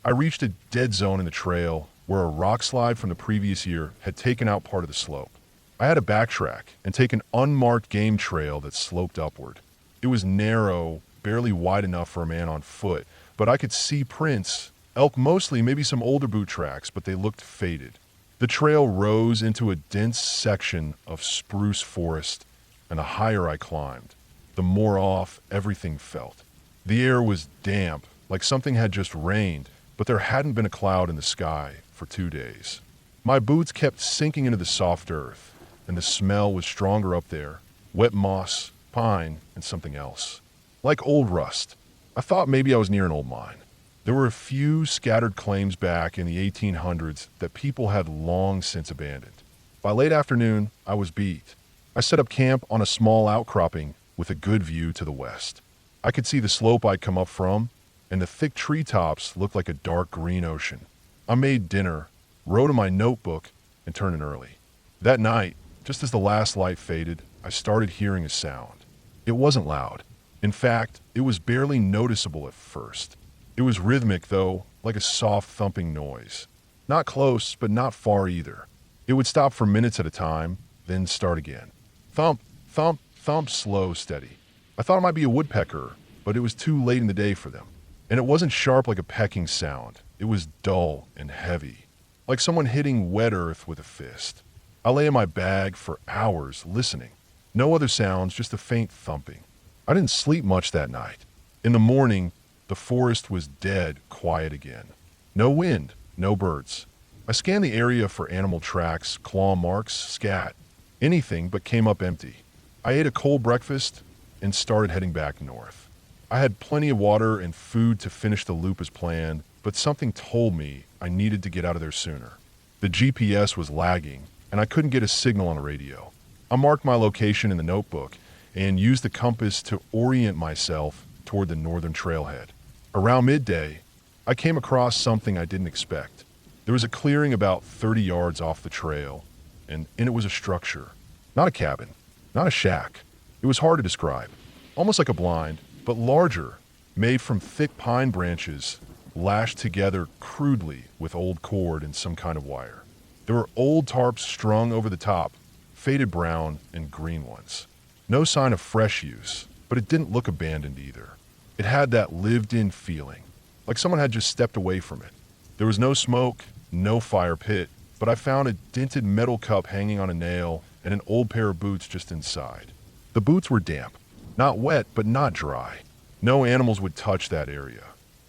I reached a dead zone in the trail where a rock slide from the previous year had taken out part of the slope. I had to backtrack and take an unmarked game trail that sloped upward. It was narrow, barely wide enough for a man on foot, but I could see prints, elk mostly, maybe some older boot tracks, but they looked faded. The trail rose into a dense section of spruce forest, and the higher I climbed, the more off everything felt. The air was damp, like something had just rained, but there hadn't been a cloud in the sky for 2 days. My boots kept sinking into the soft earth, and the smell was stronger up there, wet moss, pine, and something else. Like old rust. I thought maybe I was near an old mine. There were a few scattered claims back in the 1800s that people had long since abandoned. By late afternoon, I was beat. I set up camp on a small outcropping with a good view to the west. I could see the slope I'd come up from, and the thick treetops looked like a dark green ocean. I made dinner, wrote in my notebook, and turned in early. That night, just as the last light faded, I started hearing a sound. It wasn't loud. In fact, it was barely noticeable at first. It was rhythmic, though, like a soft thumping noise. Not close, but not far either. It would stop for minutes at a time, then start again. Thump, thump, thump, slow, steady. I thought it might be a woodpecker, but it was too late in the day for them. And it wasn't sharp like a pecking sound. It was dull and heavy, like someone hitting wet earth with a fist. I lay in my bag for hours listening. No other sounds, just a faint thumping. I didn't sleep much that night. In the morning, the forest was dead quiet again. No wind, no birds. I scanned the area for animal tracks, claw marks, scat, anything, but came up empty. I ate a cold breakfast and started heading back north. I had plenty of water and food to finish the loop as planned, but something told me I needed to get out of there sooner. The GPS was lagging, and I couldn't get a signal on the radio. I marked my location in the notebook and used the compass to orient myself toward the northern trailhead. Around midday, I came across something I didn't expect. There was a clearing about 30 yards off the trail, and in it was a structure. Not a cabin, not a shack. It was hard to describe. Almost like a blind, but larger, made from thick pine branches, lashed together crudely with old cord and some kind of wire. There were old tarps strung over the top, faded brown and green ones. No sign of fresh use. but it didn't look abandoned either. It had that lived-in feeling, like someone had just stepped away from it. There was no smoke, no fire pit, but I found a dented metal cup hanging on a nail and an old pair of boots just inside. The boots were damp, not wet, but not dry. No animals would touch that area.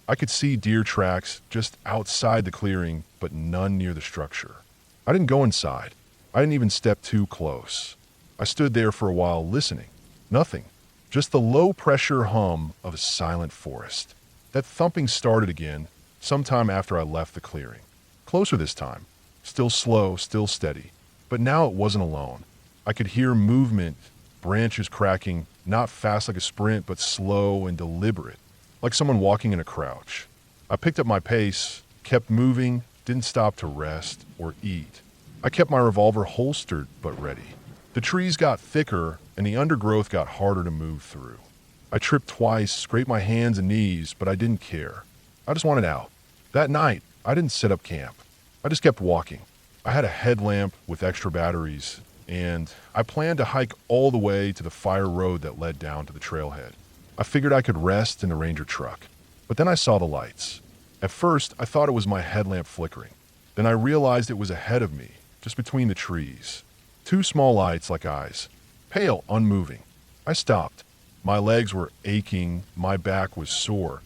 I could see deer tracks just outside the clearing, but none near the structure. I didn't go inside. I didn't even step too close. I stood there for a while listening. Nothing. Just the low-pressure hum of a silent forest. That thumping started again sometime after I left the clearing. Closer this time. Still slow, still steady. But now it wasn't alone. I could hear movement, branches cracking, not fast like a sprint, but slow and deliberate, like someone walking in a crouch. I picked up my pace, kept moving, didn't stop to rest or eat. I kept my revolver holstered but ready. The trees got thicker and the undergrowth got harder to move through. I tripped twice, scraped my hands and knees, but I didn't care. I just wanted out. That night, I didn't set up camp. I just kept walking. I had a headlamp with extra batteries, and I planned to hike all the way to the fire road that led down to the trailhead. I figured I could rest in the Ranger truck. But then I saw the lights. At first, I thought it was my headlamp flickering. Then I realized it was ahead of me, just between the trees. Two small lights like eyes, pale, unmoving. I stopped. My legs were aching, my back was sore,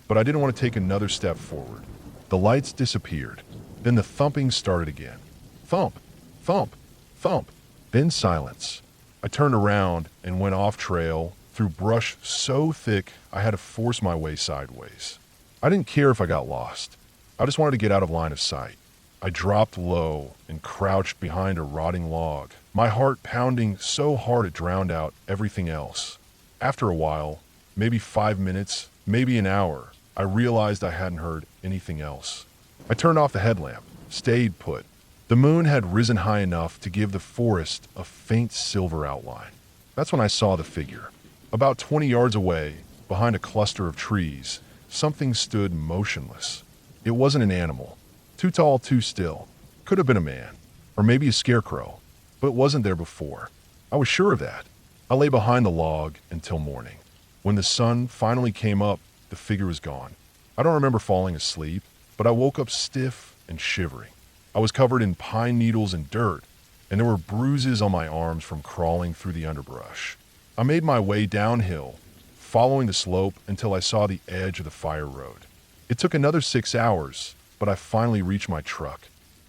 but I didn't want to take another step forward. The lights disappeared. Then the thumping started again. Thump, thump, thump. Then silence. I turned around and went off trail through brush so thick I had to force my way sideways. I didn't care if I got lost. I just wanted to get out of line of sight. I dropped low and crouched behind a rotting log, my heart pounding so hard it drowned out everything else. After a while, maybe 5 minutes, maybe an hour, I realized I hadn't heard anything else. I turned off the headlamp, stayed put. The moon had risen high enough to give the forest a faint silver outline. That's when I saw the figure. About 20 yards away, behind a cluster of trees, something stood motionless. It wasn't an animal. Too tall, too still. Could have been a man. Or maybe a scarecrow. But it wasn't there before. I was sure of that. I lay behind the log until morning. When the sun finally came up, the figure was gone. I don't remember falling asleep, but I woke up stiff and shivering. I was covered in pine needles and dirt, and there were bruises on my arms from crawling through the underbrush. I made my way downhill, following the slope until I saw the edge of the fire road. It took another 6 hours, but I finally reached my truck.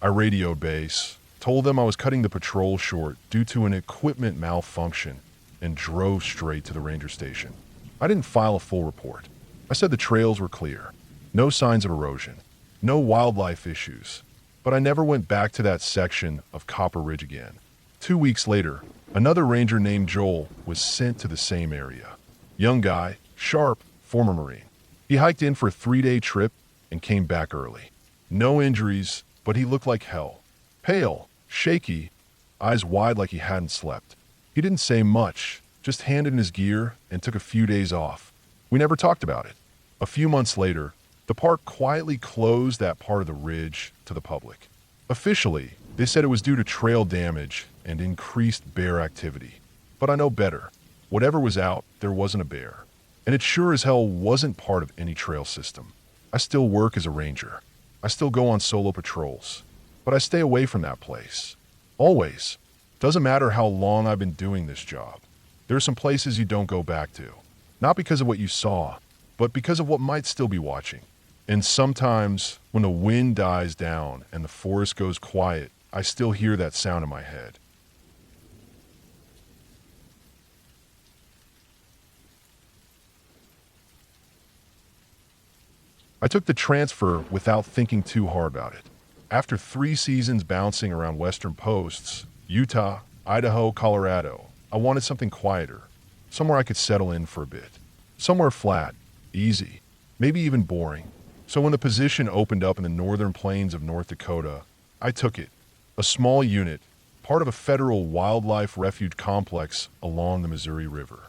I radioed base, told them I was cutting the patrol short due to an equipment malfunction, and drove straight to the ranger station. I didn't file a full report. I said the trails were clear, no signs of erosion, no wildlife issues, but I never went back to that section of Copper Ridge again. 2 weeks later, another ranger named Joel was sent to the same area. Young guy, sharp, former Marine. He hiked in for a 3-day trip and came back early. No injuries, but he looked like hell. Pale, shaky, eyes wide like he hadn't slept. He didn't say much, just handed in his gear and took a few days off. We never talked about it. A few months later, the park quietly closed that part of the ridge to the public. Officially, they said it was due to trail damage and increased bear activity. But I know better. Whatever was out, there wasn't a bear. And it sure as hell wasn't part of any trail system. I still work as a ranger. I still go on solo patrols. But I stay away from that place. Always. Doesn't matter how long I've been doing this job. There are some places you don't go back to. Not because of what you saw, but because of what might still be watching. And sometimes, when the wind dies down and the forest goes quiet, I still hear that sound in my head. I took the transfer without thinking too hard about it. After 3 seasons bouncing around western posts, Utah, Idaho, Colorado, I wanted something quieter, somewhere I could settle in for a bit. Somewhere flat, easy, maybe even boring. So when the position opened up in the northern plains of North Dakota, I took it. A small unit, part of a federal wildlife refuge complex along the Missouri River.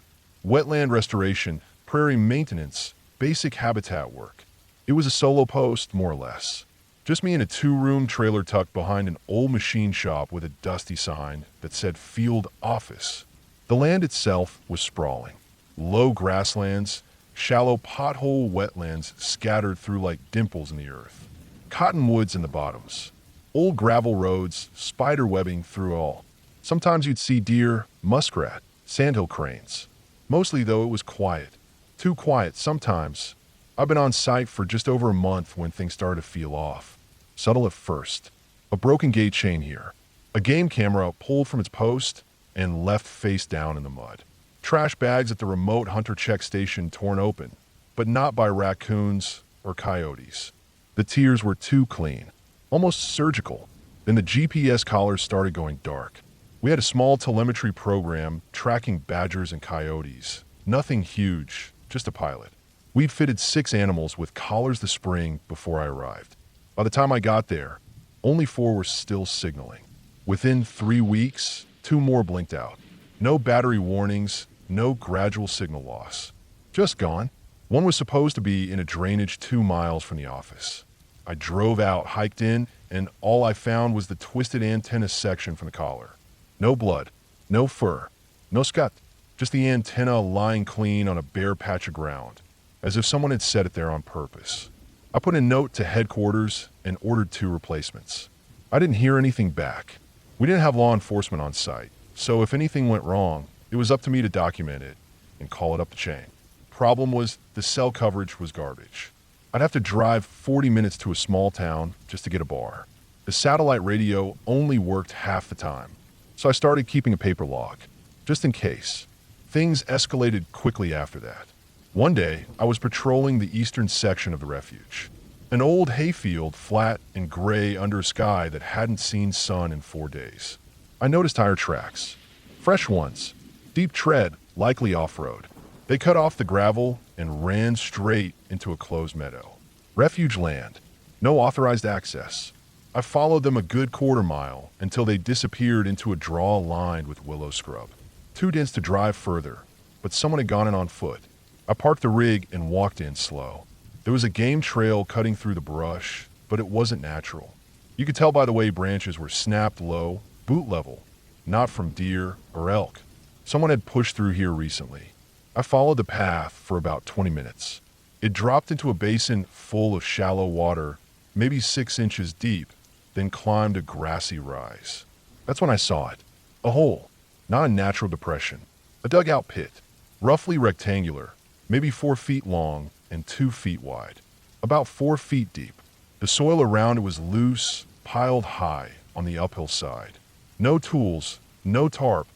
Wetland restoration, prairie maintenance, basic habitat work. It was a solo post, more or less. Just me in a 2-room trailer tucked behind an old machine shop with a dusty sign that said Field Office. The land itself was sprawling. Low grasslands, shallow pothole wetlands scattered through like dimples in the earth. Cottonwoods in the bottoms. Old gravel roads, spider webbing through all. Sometimes you'd see deer, muskrat, sandhill cranes. Mostly, though, it was quiet. Too quiet sometimes. I've been on site for just over a month when things started to feel off. Subtle at first. A broken gate chain here. A game camera pulled from its post and left face down in the mud. Trash bags at the remote hunter check station torn open, but not by raccoons or coyotes. The tiers were too clean, almost surgical. Then the GPS collars started going dark. We had a small telemetry program tracking badgers and coyotes. Nothing huge, just a pilot. We'd fitted 6 animals with collars the spring before I arrived. By the time I got there, only 4 were still signaling. Within 3 weeks, 2 more blinked out. No battery warnings, no gradual signal loss. Just gone. One was supposed to be in a drainage 2 miles from the office. I drove out, hiked in, and all I found was the twisted antenna section from the collar. No blood, no fur, no scut, just the antenna lying clean on a bare patch of ground, as if someone had set it there on purpose. I put a note to headquarters and ordered 2 replacements. I didn't hear anything back. We didn't have law enforcement on site, so if anything went wrong, it was up to me to document it and call it up the chain. Problem was, the cell coverage was garbage. I'd have to drive 40 minutes to a small town just to get a bar. The satellite radio only worked half the time, so I started keeping a paper log, just in case. Things escalated quickly after that. One day, I was patrolling the eastern section of the refuge. An old hayfield, flat and gray under a sky that hadn't seen sun in 4 days. I noticed tire tracks. Fresh ones. Deep tread, likely off-road. They cut off the gravel and ran straight into a closed meadow. Refuge land. No authorized access. I followed them a good quarter mile until they disappeared into a draw lined with willow scrub. Too dense to drive further, but someone had gone in on foot. I parked the rig and walked in slow. There was a game trail cutting through the brush, but it wasn't natural. You could tell by the way branches were snapped low, boot level, not from deer or elk. Someone had pushed through here recently. I followed the path for about 20 minutes. It dropped into a basin full of shallow water, maybe 6 inches deep, then climbed a grassy rise. That's when I saw it. A hole, not a natural depression. A dugout pit, roughly rectangular, maybe 4 feet long and 2 feet wide, about 4 feet deep. The soil around it was loose, piled high on the uphill side. No tools, no tarp,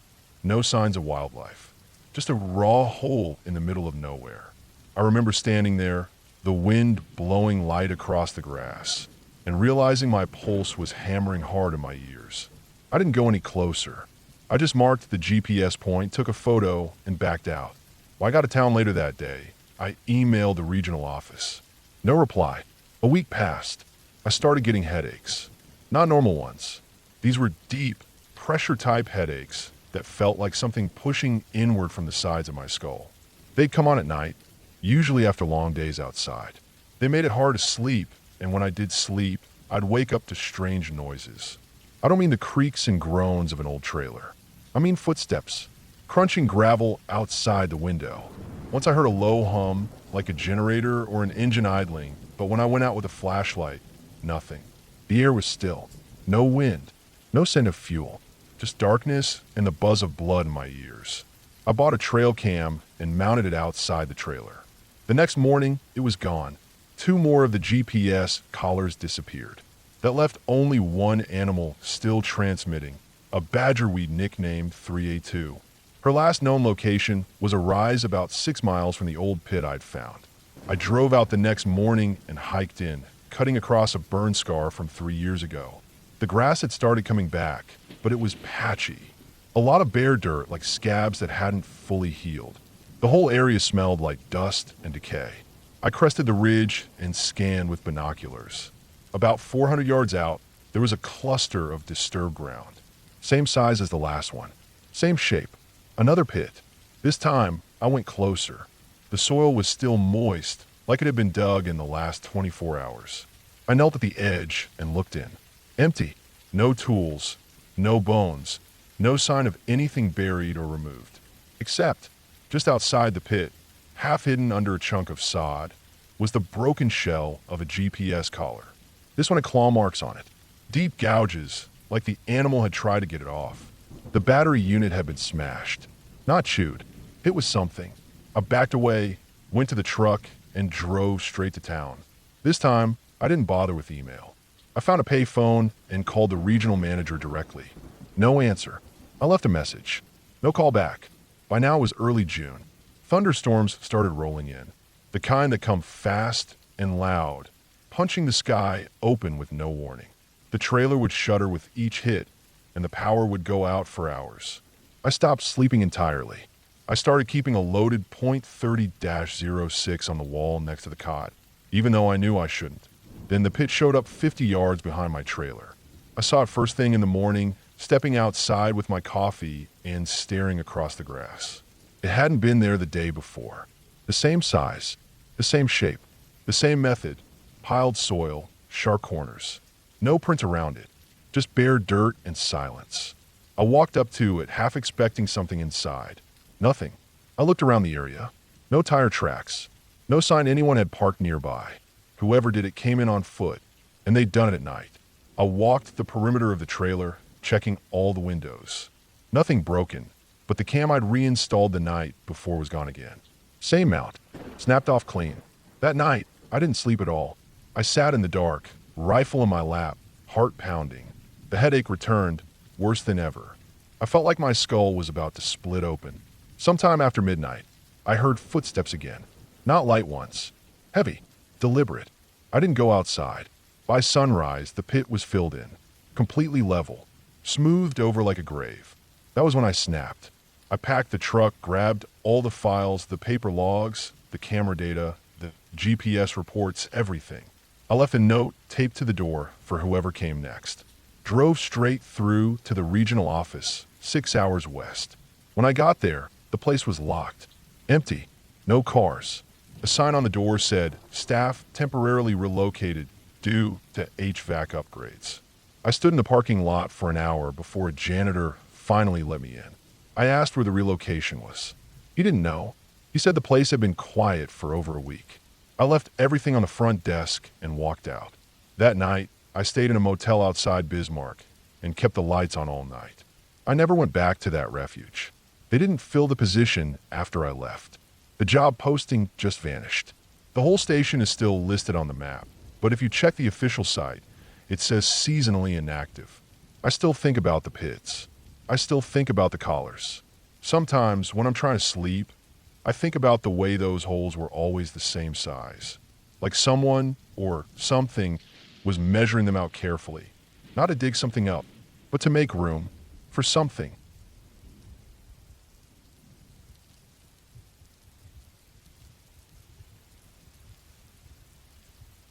no signs of wildlife. Just a raw hole in the middle of nowhere. I remember standing there, the wind blowing light across the grass, and realizing my pulse was hammering hard in my ears. I didn't go any closer. I just marked the GPS point, took a photo, and backed out. When I got to town later that day, I emailed the regional office. No reply. A week passed. I started getting headaches. Not normal ones. These were deep, pressure-type headaches that felt like something pushing inward from the sides of my skull. They'd come on at night, usually after long days outside. They made it hard to sleep, and when I did sleep, I'd wake up to strange noises. I don't mean the creaks and groans of an old trailer. I mean footsteps, crunching gravel outside the window. Once I heard a low hum, like a generator or an engine idling, but when I went out with a flashlight, nothing. The air was still. No wind. No scent of fuel. Just darkness and the buzz of blood in my ears. I bought a trail cam and mounted it outside the trailer. The next morning, it was gone. 2 more of the GPS collars disappeared. That left only 1 animal still transmitting, a badger we nicknamed 3A2. Her last known location was a rise about 6 miles from the old pit I'd found. I drove out the next morning and hiked in, cutting across a burn scar from 3 years ago. The grass had started coming back, but it was patchy. A lot of bare dirt, like scabs that hadn't fully healed. The whole area smelled like dust and decay. I crested the ridge and scanned with binoculars. About 400 yards out, there was a cluster of disturbed ground. Same size as the last one. Same shape. Another pit. This time, I went closer. The soil was still moist, like it had been dug in the last 24 hours. I knelt at the edge and looked in. Empty. No tools. No bones. No sign of anything buried or removed. Except Just outside the pit, half hidden under a chunk of sod, was the broken shell of a GPS collar. This one had claw marks on it, deep gouges, like the animal had tried to get it off. The battery unit had been smashed, not chewed. It was something. I backed away, went to the truck, and drove straight to town. This time, I didn't bother with email. I found a payphone and called the regional manager directly. No answer. I left a message. No call back. By now it was early June. Thunderstorms started rolling in, the kind that come fast and loud, punching the sky open with no warning. The trailer would shudder with each hit, and the power would go out for hours. I stopped sleeping entirely. I started keeping a loaded .30-06 on the wall next to the cot, even though I knew I shouldn't. Then the pit showed up 50 yards behind my trailer. I saw it first thing in the morning, stepping outside with my coffee and staring across the grass. It hadn't been there the day before. The same size, the same shape, the same method, piled soil, sharp corners. No print around it, just bare dirt and silence. I walked up to it, half expecting something inside. Nothing. I looked around the area. No tire tracks. No sign anyone had parked nearby. Whoever did it came in on foot, and they'd done it at night. I walked the perimeter of the trailer, checking all the windows. Nothing broken, but the cam I'd reinstalled the night before was gone again. Same mount, snapped off clean. That night, I didn't sleep at all. I sat in the dark, rifle in my lap, heart pounding. The headache returned, worse than ever. I felt like my skull was about to split open. Sometime after midnight, I heard footsteps again. Not light ones. Heavy. Deliberate. I didn't go outside. By sunrise, the pit was filled in. Completely level. Smoothed over like a grave. That was when I snapped. I packed the truck, grabbed all the files, the paper logs, the camera data, the GPS reports, everything. I left a note taped to the door for whoever came next. Drove straight through to the regional office, 6 hours west. When I got there, the place was locked. Empty. No cars. A sign on the door said, "Staff temporarily relocated due to HVAC upgrades." I stood in the parking lot for an hour before a janitor finally let me in. I asked where the relocation was. He didn't know. He said the place had been quiet for over a week. I left everything on the front desk and walked out. That night, I stayed in a motel outside Bismarck and kept the lights on all night. I never went back to that refuge. They didn't fill the position after I left. The job posting just vanished. The whole station is still listed on the map, but if you check the official site, it says seasonally inactive. I still think about the pits. I still think about the collars. Sometimes, when I'm trying to sleep, I think about the way those holes were always the same size. Like someone or something was measuring them out carefully. Not to dig something up, but to make room for something.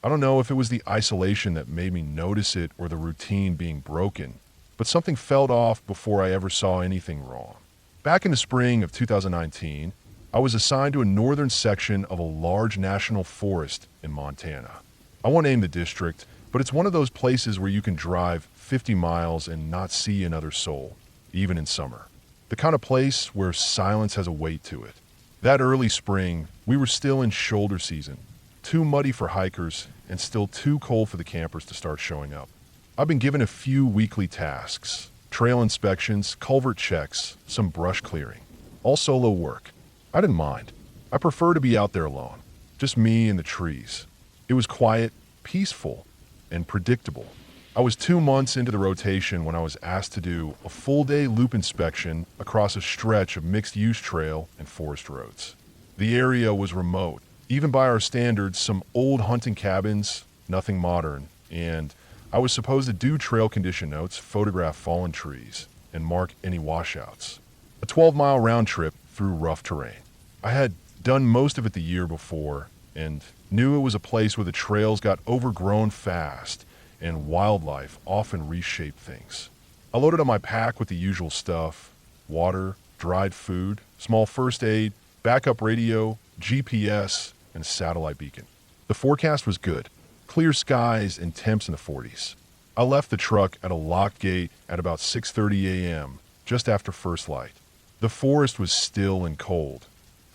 I don't know if it was the isolation that made me notice it or the routine being broken, but something felt off before I ever saw anything wrong. Back in the spring of 2019, I was assigned to a northern section of a large national forest in Montana. I won't name the district, but it's one of those places where you can drive 50 miles and not see another soul, even in summer. The kind of place where silence has a weight to it. That early spring, we were still in shoulder season, too muddy for hikers and still too cold for the campers to start showing up. I've been given a few weekly tasks: trail inspections, culvert checks, some brush clearing. All solo work. I didn't mind. I prefer to be out there alone. Just me and the trees. It was quiet, peaceful, and predictable. I was 2 months into the rotation when I was asked to do a full-day loop inspection across a stretch of mixed-use trail and forest roads. The area was remote. Even by our standards, some old hunting cabins, nothing modern, and I was supposed to do trail condition notes, photograph fallen trees, and mark any washouts. A 12-mile round trip through rough terrain. I had done most of it the year before, and knew it was a place where the trails got overgrown fast, and wildlife often reshaped things. I loaded up my pack with the usual stuff: water, dried food, small first aid, backup radio, GPS, and a satellite beacon. The forecast was good. Clear skies and temps in the 40s. I left the truck at a locked gate at about 6:30 a.m., just after first light. The forest was still and cold.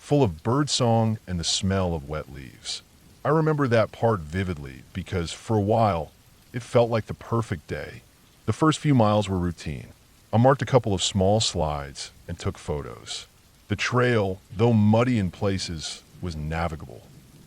full of birdsong and the smell of wet leaves. I remember that part vividly because for a while, it felt like the perfect day. The first few miles were routine. I marked a couple of small slides and took photos. The trail, though muddy in places, was navigable.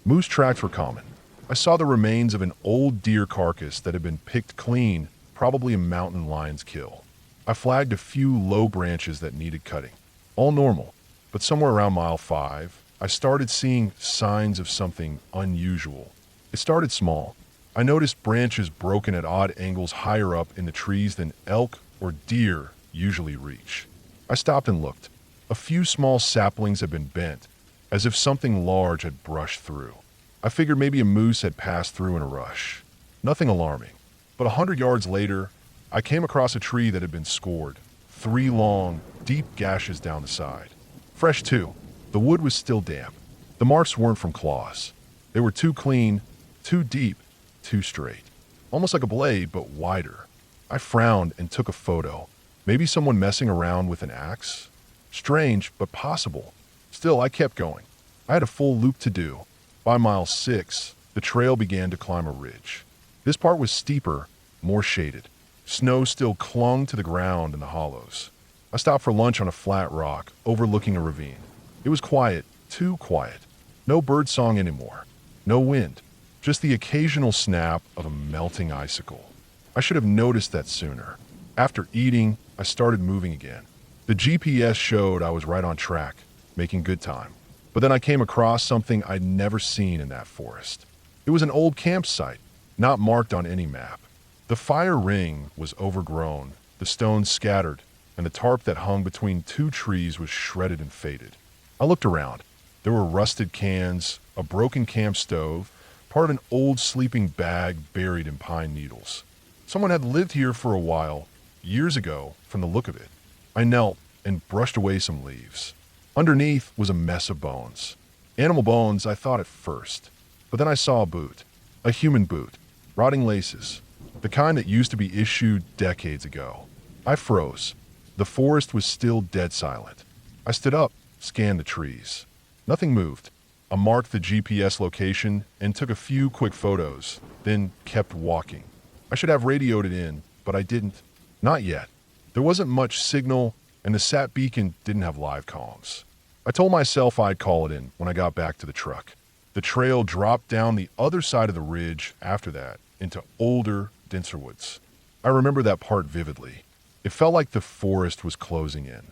Moose tracks were common. I saw the remains of an old deer carcass that had been picked clean, probably a mountain lion's kill. I flagged a few low branches that needed cutting. All normal, but somewhere around mile 5, I started seeing signs of something unusual. It started small. I noticed branches broken at odd angles higher up in the trees than elk or deer usually reach. I stopped and looked. A few small saplings had been bent, as if something large had brushed through. I figured maybe a moose had passed through in a rush. Nothing alarming. But 100 yards later, I came across a tree that had been scored. 3 long, deep gashes down the side. Fresh too. The wood was still damp. The marks weren't from claws. They were too clean, too deep, too straight. Almost like a blade, but wider. I frowned and took a photo. Maybe someone messing around with an axe? Strange, but possible. Still, I kept going. I had a full loop to do. By mile 6, the trail began to climb a ridge. This part was steeper, more shaded. Snow still clung to the ground in the hollows. I stopped for lunch on a flat rock, overlooking a ravine. It was quiet, too quiet. No bird song anymore. No wind. Just the occasional snap of a melting icicle. I should have noticed that sooner. After eating, I started moving again. The GPS showed I was right on track, making good time. But then I came across something I'd never seen in that forest. It was an old campsite, not marked on any map. The fire ring was overgrown, the stones scattered, and the tarp that hung between 2 trees was shredded and faded. I looked around. There were rusted cans, a broken camp stove, part of an old sleeping bag buried in pine needles. Someone had lived here for a while, years ago, from the look of it. I knelt and brushed away some leaves. Underneath was a mess of bones. Animal bones, I thought at first. But then I saw a boot. A human boot. Rotting laces. The kind that used to be issued decades ago. I froze. The forest was still dead silent. I stood up, scanned the trees. Nothing moved. I marked the GPS location and took a few quick photos, then kept walking. I should have radioed it in, but I didn't. Not yet. There wasn't much signal, and the sat beacon didn't have live comms. I told myself I'd call it in when I got back to the truck. The trail dropped down the other side of the ridge after that, into older, denser woods. I remember that part vividly. It felt like the forest was closing in.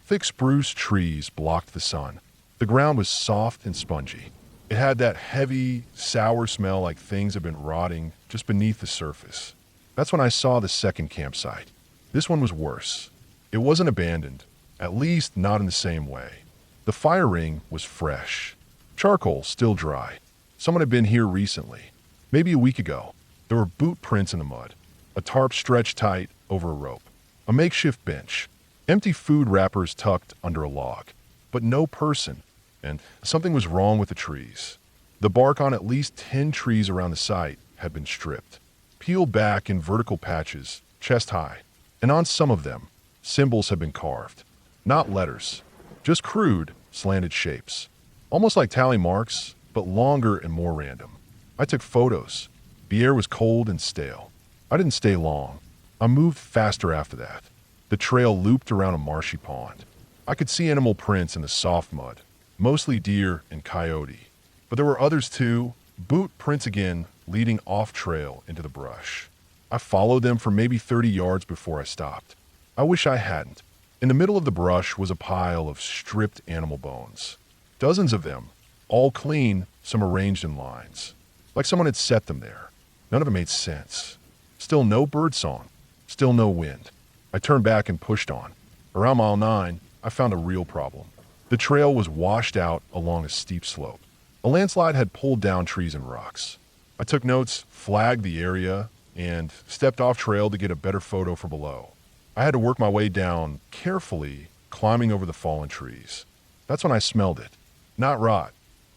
Thick spruce trees blocked the sun. The ground was soft and spongy. It had that heavy, sour smell like things had been rotting just beneath the surface. That's when I saw the second campsite. This one was worse. It wasn't abandoned, at least not in the same way. The fire ring was fresh. Charcoal still dry. Someone had been here recently. Maybe a week ago. There were boot prints in the mud. A tarp stretched tight over a rope. A makeshift bench. Empty food wrappers tucked under a log. But no person. And something was wrong with the trees. The bark on at least 10 trees around the site had been stripped. Peeled back in vertical patches, chest high. And on some of them, symbols had been carved. Not letters. Just crude, slanted shapes. Almost like tally marks, but longer and more random. I took photos. The air was cold and stale. I didn't stay long. I moved faster after that. The trail looped around a marshy pond. I could see animal prints in the soft mud, mostly deer and coyote. But there were others too, boot prints again, leading off trail into the brush. I followed them for maybe 30 yards before I stopped. I wish I hadn't. In the middle of the brush was a pile of stripped animal bones. Dozens of them, all clean, some arranged in lines. Like someone had set them there. None of it made sense. Still no birdsong. Still no wind. I turned back and pushed on. Around mile 9, I found a real problem. The trail was washed out along a steep slope. A landslide had pulled down trees and rocks. I took notes, flagged the area, and stepped off trail to get a better photo for below. I had to work my way down carefully, climbing over the fallen trees. That's when I smelled it. Not rot.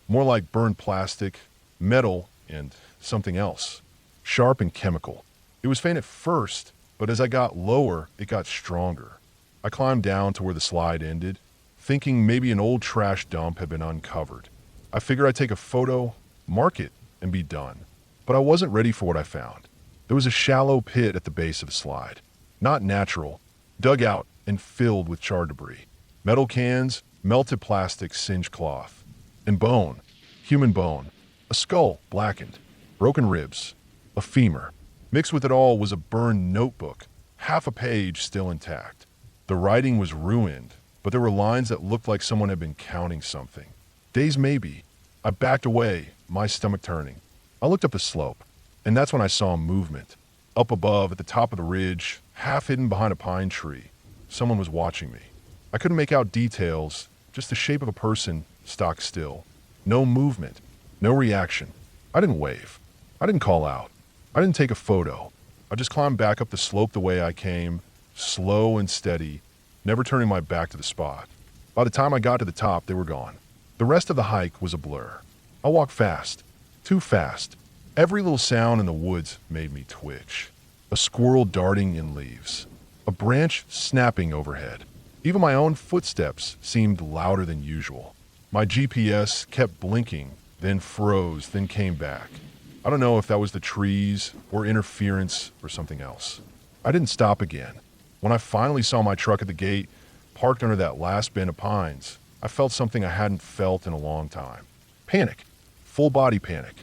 More like burned plastic, metal, and something else. Sharp and chemical. It was faint at first, but as I got lower, it got stronger. I climbed down to where the slide ended, thinking maybe an old trash dump had been uncovered. I figured I'd take a photo, mark it, and be done. But I wasn't ready for what I found. There was a shallow pit at the base of the slide. Not natural, dug out and filled with charred debris. Metal cans, melted plastic, singed cloth. And bone, human bone, a skull blackened, broken ribs, a femur. Mixed with it all was a burned notebook, half a page still intact. The writing was ruined, but there were lines that looked like someone had been counting something. Days maybe. I backed away, my stomach turning. I looked up the slope, and that's when I saw movement. Up above, at the top of the ridge, half hidden behind a pine tree, someone was watching me. I couldn't make out details, just the shape of a person stock still. No movement, no reaction. I didn't wave. I didn't call out. I didn't take a photo. I just climbed back up the slope the way I came, slow and steady, never turning my back to the spot. By the time I got to the top, they were gone. The rest of the hike was a blur. I walked fast. Too fast. Every little sound in the woods made me twitch. A squirrel darting in leaves. A branch snapping overhead. Even my own footsteps seemed louder than usual. My GPS kept blinking, then froze, then came back. I don't know if that was the trees or interference or something else. I didn't stop again. When I finally saw my truck at the gate, parked under that last bend of pines, I felt something I hadn't felt in a long time. Panic. Full body panic.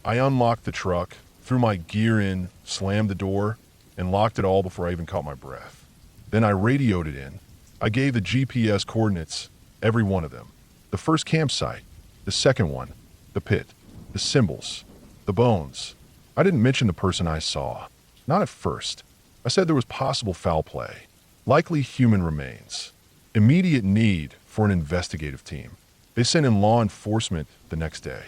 I unlocked the truck, threw my gear in, slammed the door, and locked it all before I even caught my breath. Then I radioed it in. I gave the GPS coordinates, every one of them. The first campsite, the second one, the pit, the symbols, the bones. I didn't mention the person I saw. Not at first. I said there was possible foul play, likely human remains. Immediate need for an investigative team. They sent in law enforcement the next day.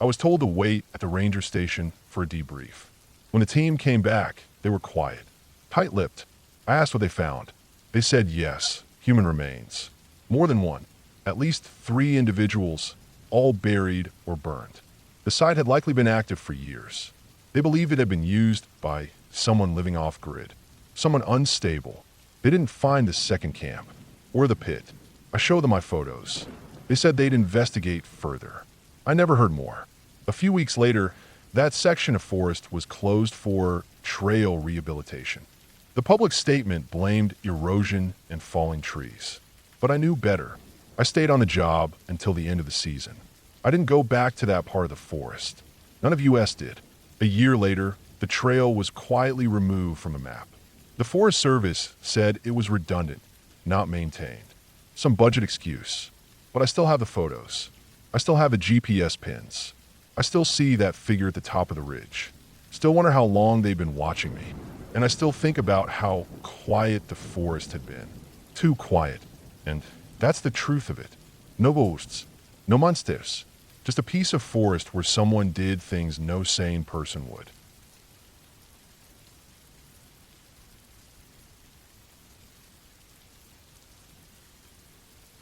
I was told to wait at the ranger station for a debrief. When the team came back, they were quiet, tight-lipped. I asked what they found. They said yes, human remains. More than one. At least 3 individuals, all buried or burned. The site had likely been active for years. They believed it had been used by someone living off-grid, someone unstable. They didn't find the second camp or the pit. I showed them my photos. They said they'd investigate further. I never heard more. A few weeks later, that section of forest was closed for trail rehabilitation. The public statement blamed erosion and falling trees. But I knew better. I stayed on the job until the end of the season. I didn't go back to that part of the forest. None of US did. A year later, the trail was quietly removed from the map. The Forest Service said it was redundant, not maintained. Some budget excuse. But I still have the photos. I still have the GPS pins. I still see that figure at the top of the ridge. Still wonder how long they've been watching me. And I still think about how quiet the forest had been. Too quiet. And that's the truth of it. No ghosts. No monsters. Just a piece of forest where someone did things no sane person would.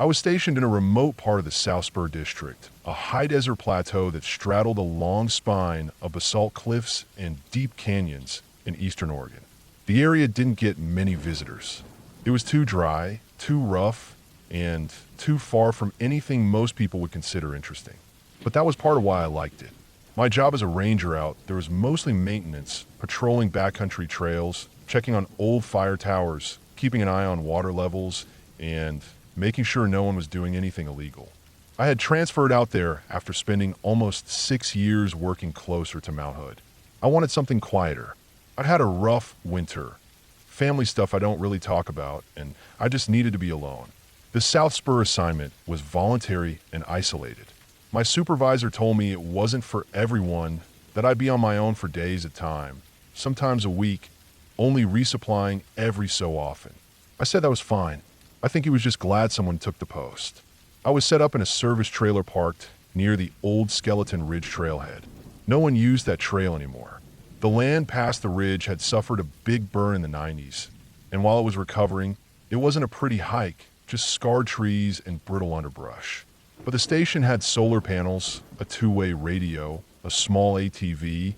I was stationed in a remote part of the South Spur District, a high desert plateau that straddled a long spine of basalt cliffs and deep canyons in eastern Oregon. The area didn't get many visitors. It was too dry, too rough, and too far from anything most people would consider interesting. But that was part of why I liked it. My job as a ranger out there was mostly maintenance, patrolling backcountry trails, checking on old fire towers, keeping an eye on water levels, and making sure no one was doing anything illegal. I had transferred out there after spending almost 6 years working closer to Mount Hood. I wanted something quieter. I'd had a rough winter. Family stuff I don't really talk about, and I just needed to be alone. The South Spur assignment was voluntary and isolated. My supervisor told me it wasn't for everyone, that I'd be on my own for days at a time, sometimes a week, only resupplying every so often. I said that was fine. I think he was just glad someone took the post. I was set up in a service trailer parked near the old Skeleton Ridge trailhead. No one used that trail anymore. The land past the ridge had suffered a big burn in the 90s, and while it was recovering, it wasn't a pretty hike, just scarred trees and brittle underbrush. But the station had solar panels, a 2-way radio, a small ATV,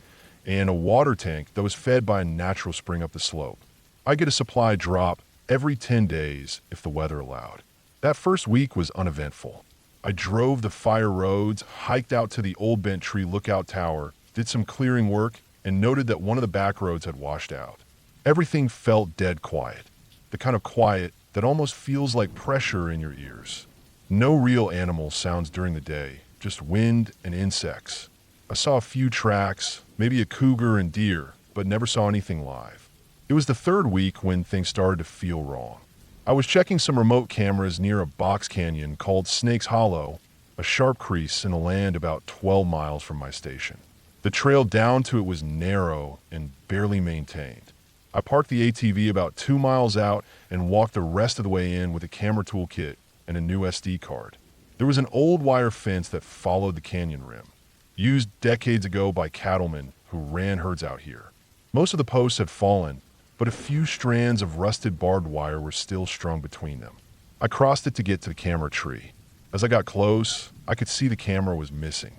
and a water tank that was fed by a natural spring up the slope. I get a supply drop every 10 days if the weather allowed. That first week was uneventful. I drove the fire roads, hiked out to the old bent tree lookout tower, did some clearing work, and noted that one of the back roads had washed out. Everything felt dead quiet, the kind of quiet that almost feels like pressure in your ears. No real animal sounds during the day, just wind and insects. I saw a few tracks, maybe a cougar and deer, but never saw anything live. It was the third week when things started to feel wrong. I was checking some remote cameras near a box canyon called Snake's Hollow, a sharp crease in the land about 12 miles from my station. The trail down to it was narrow and barely maintained. I parked the ATV about 2 miles out and walked the rest of the way in with a camera toolkit and a new SD card. There was an old wire fence that followed the canyon rim, used decades ago by cattlemen who ran herds out here. Most of the posts had fallen, but a few strands of rusted barbed wire were still strung between them. I crossed it to get to the camera tree. As I got close, I could see the camera was missing.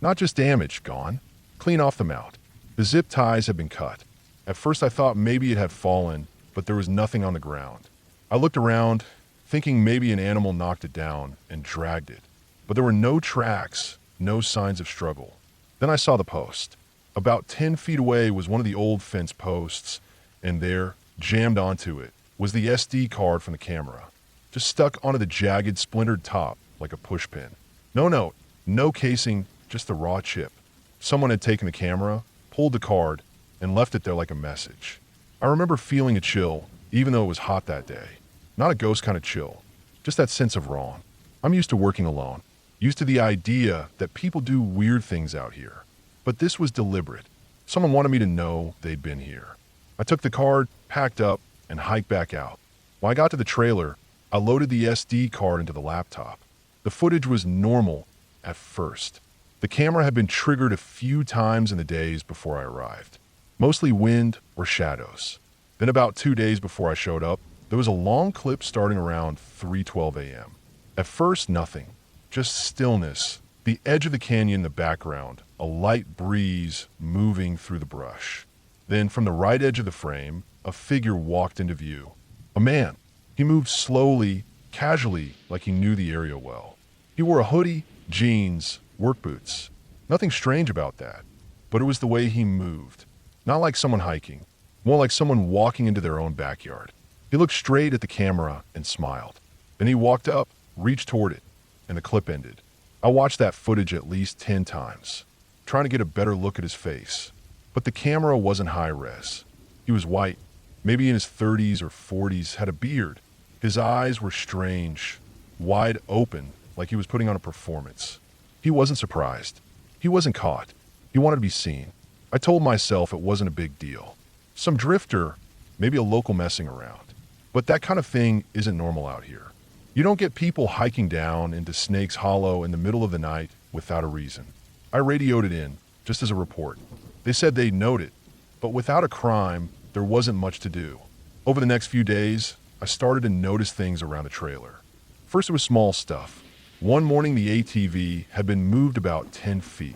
Not just damaged, gone. Clean off the mount. The zip ties had been cut. At first I thought maybe it had fallen, but there was nothing on the ground. I looked around, thinking maybe an animal knocked it down and dragged it. But there were no tracks, no signs of struggle. Then I saw the post. About 10 feet away was one of the old fence posts, and there, jammed onto it, was the SD card from the camera, just stuck onto the jagged, splintered top like a pushpin. No note, no casing, just the raw chip. Someone had taken the camera, pulled the card, and left it there like a message. I remember feeling a chill, even though it was hot that day. Not a ghost kind of chill, just that sense of wrong. I'm used to working alone, used to the idea that people do weird things out here. But this was deliberate. Someone wanted me to know they'd been here. I took the card, packed up, and hiked back out. When I got to the trailer, I loaded the SD card into the laptop. The footage was normal at first. The camera had been triggered a few times in the days before I arrived. Mostly wind or shadows. Then about 2 days before I showed up, there was a long clip starting around 3:12 a.m. At first, nothing. Just stillness. The edge of the canyon in the background, a light breeze moving through the brush. Then, from the right edge of the frame, a figure walked into view. A man. He moved slowly, casually, like he knew the area well. He wore a hoodie, jeans, work boots. Nothing strange about that. But it was the way he moved. Not like someone hiking, more like someone walking into their own backyard. He looked straight at the camera and smiled. Then he walked up, reached toward it, and the clip ended. I watched that footage at least 10 times, trying to get a better look at his face. But the camera wasn't high-res. He was white, maybe in his 30s or 40s, had a beard. His eyes were strange, wide open, like he was putting on a performance. He wasn't surprised. He wasn't caught. He wanted to be seen. I told myself it wasn't a big deal. Some drifter, maybe a local messing around. But that kind of thing isn't normal out here. You don't get people hiking down into Snake's Hollow in the middle of the night without a reason. I radioed it in, just as a report. They said they'd note it, but without a crime, there wasn't much to do. Over the next few days, I started to notice things around the trailer. First, it was small stuff. One morning, the ATV had been moved about 10 feet,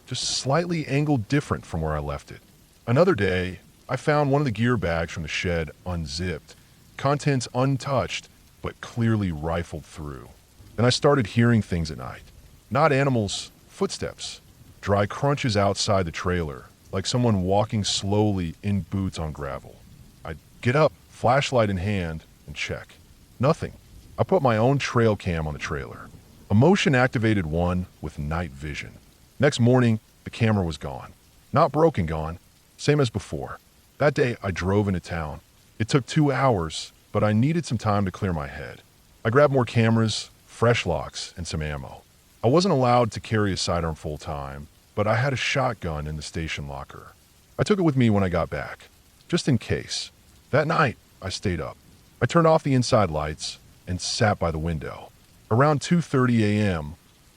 just slightly angled different from where I left it. Another day, I found one of the gear bags from the shed unzipped, contents untouched, but clearly rifled through. Then I started hearing things at night. Not animals, footsteps. Dry crunches outside the trailer, like someone walking slowly in boots on gravel. I'd get up, flashlight in hand, and check. Nothing. I put my own trail cam on the trailer. A motion-activated one with night vision. Next morning, the camera was gone. Not broken gone. Same as before. That day, I drove into town. It took 2 hours, but I needed some time to clear my head. I grabbed more cameras, fresh locks, and some ammo. I wasn't allowed to carry a sidearm full-time, but I had a shotgun in the station locker. I took it with me when I got back, just in case. That night, I stayed up. I turned off the inside lights and sat by the window. Around 2:30 a.m.,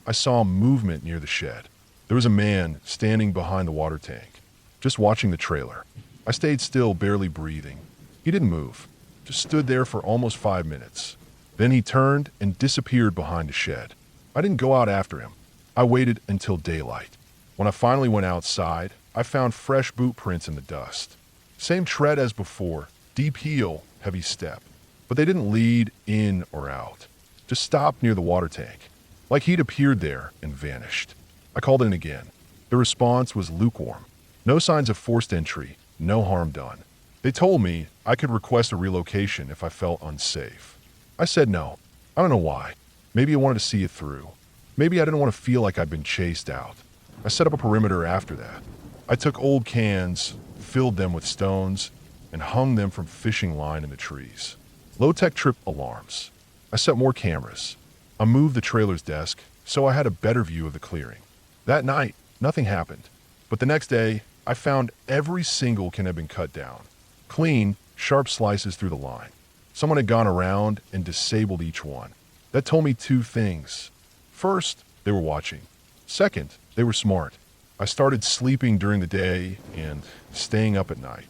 I saw movement near the shed. There was a man standing behind the water tank, just watching the trailer. I stayed still, barely breathing. He didn't move, just stood there for almost 5 minutes. Then he turned and disappeared behind the shed. I didn't go out after him. I waited until daylight. When I finally went outside, I found fresh boot prints in the dust. Same tread as before, deep heel, heavy step. But they didn't lead in or out. just stopped near the water tank. Like he'd appeared there and vanished. I called in again. The response was lukewarm. No signs of forced entry, no harm done. They told me I could request a relocation if I felt unsafe. I said no. I don't know why. Maybe I wanted to see it through. Maybe I didn't want to feel like I'd been chased out. I set up a perimeter after that. I took old cans, filled them with stones, and hung them from fishing line in the trees. Low-tech trip alarms. I set more cameras. I moved the trailer's desk so I had a better view of the clearing. That night, nothing happened. But the next day, I found every single can had been cut down. Clean, sharp slices through the line. Someone had gone around and disabled each one. That told me two things. First, they were watching. Second, they were smart. I started sleeping during the day and staying up at night.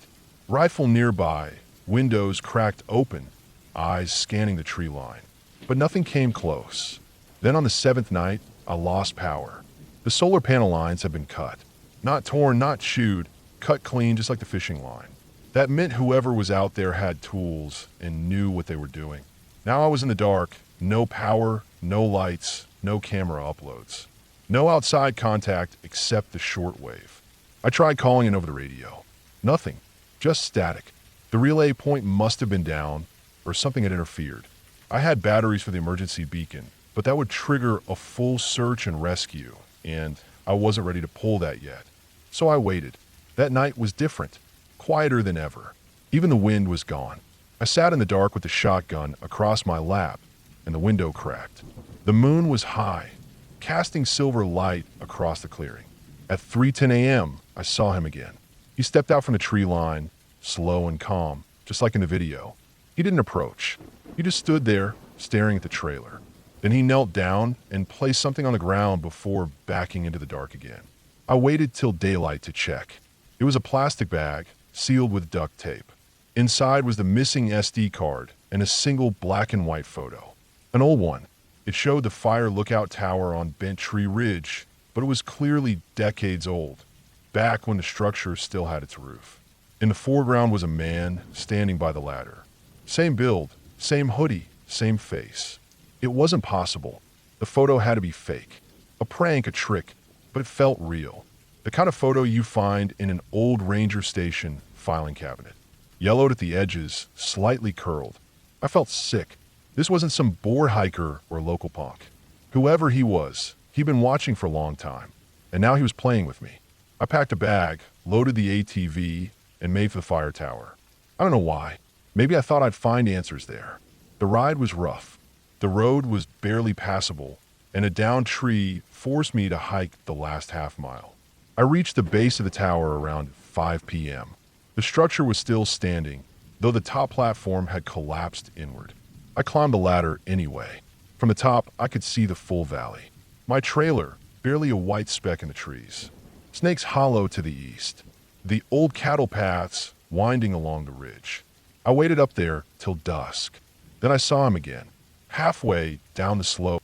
Rifle nearby, windows cracked open, eyes scanning the tree line. But nothing came close. Then on the seventh night, I lost power. The solar panel lines had been cut. Not torn, not chewed, cut clean just like the fishing line. That meant whoever was out there had tools and knew what they were doing. Now I was in the dark, no power, no lights, no camera uploads. No outside contact except the shortwave. I tried calling in over the radio. Nothing, just static. The relay point must have been down, or something had interfered. I had batteries for the emergency beacon, but that would trigger a full search and rescue, and I wasn't ready to pull that yet. So I waited. That night was different, quieter than ever. Even the wind was gone. I sat in the dark with the shotgun across my lap, and the window cracked. The moon was high, casting silver light across the clearing. At 3:10 a.m., I saw him again. He stepped out from the tree line, slow and calm, just like in the video. He didn't approach. He just stood there, staring at the trailer. Then he knelt down and placed something on the ground before backing into the dark again. I waited till daylight to check. It was a plastic bag, sealed with duct tape. Inside was the missing SD card and a single black and white photo. An old one. It showed the fire lookout tower on Bent Tree Ridge, but it was clearly decades old, back when the structure still had its roof. In the foreground was a man standing by the ladder. Same build, same hoodie, same face. It wasn't possible. The photo had to be fake. A prank, a trick, but it felt real. The kind of photo you find in an old ranger station filing cabinet. Yellowed at the edges, slightly curled. I felt sick. This wasn't some boar hiker or local punk. Whoever he was, he'd been watching for a long time, and now he was playing with me. I packed a bag, loaded the ATV, and made for the fire tower. I don't know why. Maybe I thought I'd find answers there. The ride was rough. The road was barely passable, and a downed tree forced me to hike the last half mile. I reached the base of the tower around 5 p.m. The structure was still standing, though the top platform had collapsed inward. I climbed the ladder anyway. From the top, I could see the full valley. My trailer, barely a white speck in the trees. Snake's Hollow to the east. The old cattle paths winding along the ridge. I waited up there till dusk. Then I saw him again, halfway down the slope.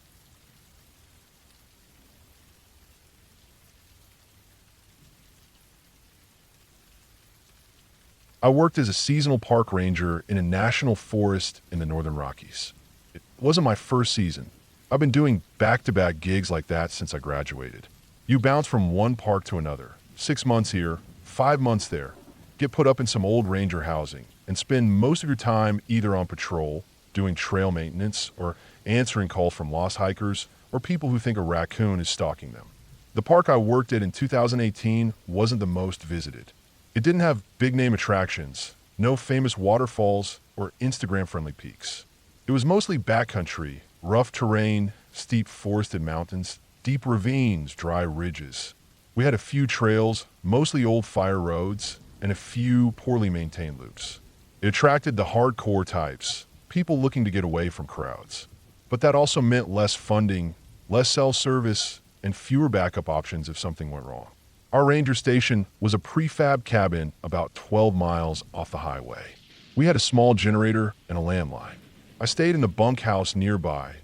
I worked as a seasonal park ranger in a national forest in the Northern Rockies. It wasn't my first season. I've been doing back-to-back gigs like that since I graduated. You bounce from one park to another, 6 months here, 5 months there, get put up in some old ranger housing, and spend most of your time either on patrol, doing trail maintenance, or answering calls from lost hikers or people who think a raccoon is stalking them. The park I worked at in 2018 wasn't the most visited. It didn't have big-name attractions, no famous waterfalls or Instagram-friendly peaks. It was mostly backcountry, rough terrain, steep forested mountains, deep ravines, dry ridges. We had a few trails, mostly old fire roads, and a few poorly maintained loops. It attracted the hardcore types, people looking to get away from crowds. But that also meant less funding, less cell service, and fewer backup options if something went wrong. Our ranger station was a prefab cabin about 12 miles off the highway. We had a small generator and a landline. I stayed in the bunkhouse nearby,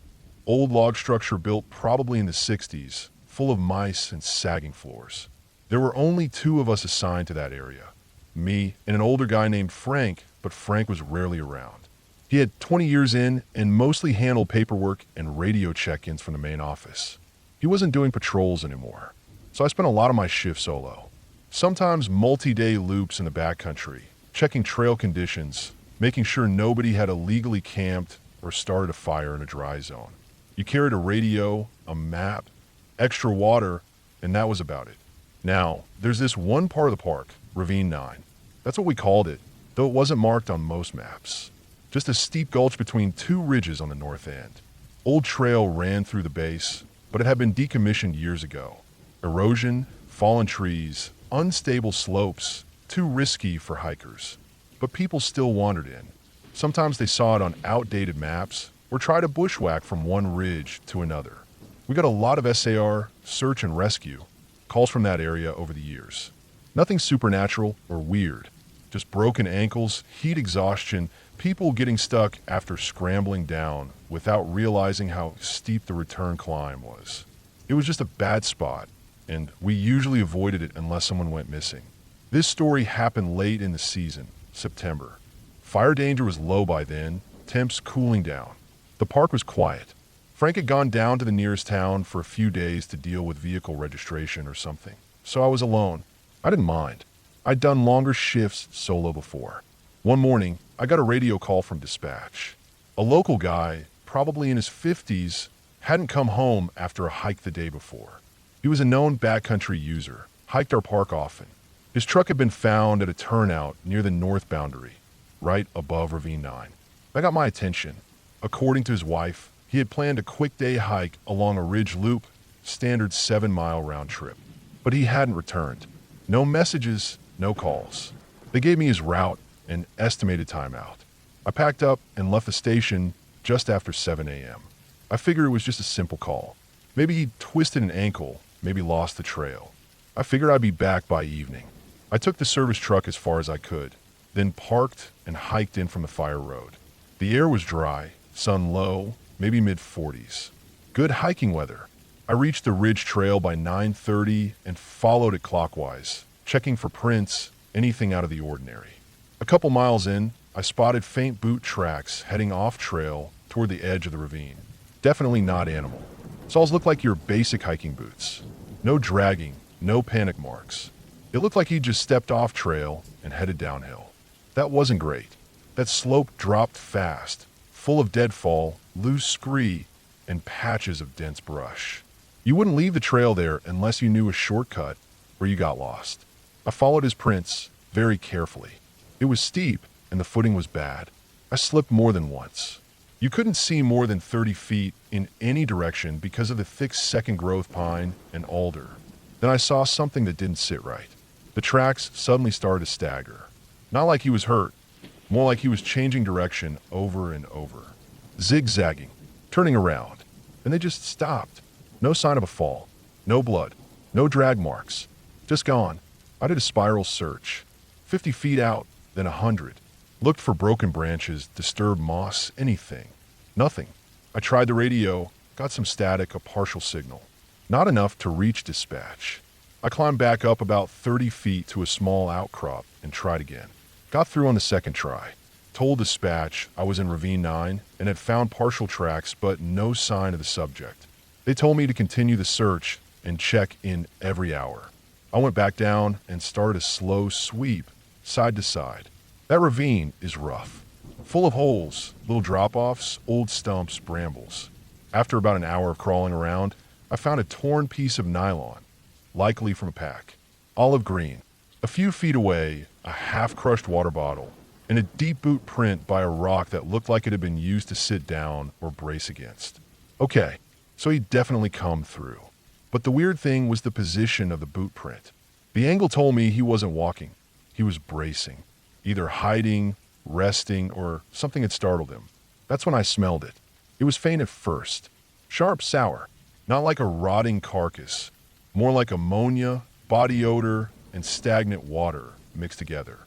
old log structure built probably in the 60s, full of mice and sagging floors. There were only 2 of us assigned to that area, me and an older guy named Frank, but Frank was rarely around. He had 20 years in and mostly handled paperwork and radio check-ins from the main office. He wasn't doing patrols anymore, so I spent a lot of my shift solo. Sometimes multi-day loops in the backcountry, checking trail conditions, making sure nobody had illegally camped or started a fire in a dry zone. You carried a radio, a map, extra water, and that was about it. Now, there's this one part of the park, Ravine 9. That's what we called it, though it wasn't marked on most maps. Just a steep gulch between two ridges on the north end. Old trail ran through the base, but it had been decommissioned years ago. Erosion, fallen trees, unstable slopes, too risky for hikers. But people still wandered in. Sometimes they saw it on outdated maps or tried to bushwhack from one ridge to another. We got a lot of SAR, search and rescue, calls from that area over the years. Nothing supernatural or weird. Just broken ankles, heat exhaustion, people getting stuck after scrambling down without realizing how steep the return climb was. It was just a bad spot, and we usually avoided it unless someone went missing. This story happened late in the season, September. Fire danger was low by then, temps cooling down. The park was quiet. Frank had gone down to the nearest town for a few days to deal with vehicle registration or something, so I was alone. I didn't mind. I'd done longer shifts solo before. One morning, I got a radio call from dispatch. A local guy, probably in his 50s, hadn't come home after a hike the day before. He was a known backcountry user, hiked our park often. His truck had been found at a turnout near the north boundary, right above Ravine 9. That got my attention. According to his wife, he had planned a quick day hike along a ridge loop, standard 7-mile round trip. But he hadn't returned. No messages, no calls. They gave me his route and estimated time out. I packed up and left the station just after 7 a.m. I figured it was just a simple call. Maybe he'd twisted an ankle, maybe lost the trail. I figured I'd be back by evening. I took the service truck as far as I could, then parked and hiked in from the fire road. The air was dry, sun low, maybe mid-40s. Good hiking weather. I reached the ridge trail by 9:30 and followed it clockwise, checking for prints, anything out of the ordinary. A couple miles in, I spotted faint boot tracks heading off trail toward the edge of the ravine. Definitely not animal. Soles looked like your basic hiking boots. No dragging, no panic marks. It looked like he'd just stepped off trail and headed downhill. That wasn't great. That slope dropped fast, full of deadfall, loose scree, and patches of dense brush. You wouldn't leave the trail there unless you knew a shortcut or you got lost. I followed his prints very carefully. It was steep and the footing was bad. I slipped more than once. You couldn't see more than 30 feet in any direction because of the thick second-growth pine and alder. Then I saw something that didn't sit right. The tracks suddenly started to stagger. Not like he was hurt, more like he was changing direction over and over. Zigzagging, turning around, and they just stopped. No sign of a fall, no blood, no drag marks, just gone. I did a spiral search, 50 feet out, then 100. Looked for broken branches, disturbed moss, anything. Nothing. I tried the radio, got some static, a partial signal. Not enough to reach dispatch. I climbed back up about 30 feet to a small outcrop and tried again. Got through on the second try. Told dispatch I was in Ravine 9 and had found partial tracks but no sign of the subject. They told me to continue the search and check in every hour. I went back down and started a slow sweep, side to side. That ravine is rough. Full of holes, little drop-offs, old stumps, brambles. After about an hour of crawling around, I found a torn piece of nylon, likely from a pack. Olive green. A few feet away, a half-crushed water bottle, and a deep boot print by a rock that looked like it had been used to sit down or brace against. Okay, so he'd definitely come through. But the weird thing was the position of the boot print. The angle told me he wasn't walking. He was bracing, either hiding, resting, or something had startled him. That's when I smelled it. It was faint at first. Sharp sour. Not like a rotting carcass. More like ammonia, body odor, and stagnant water mixed together.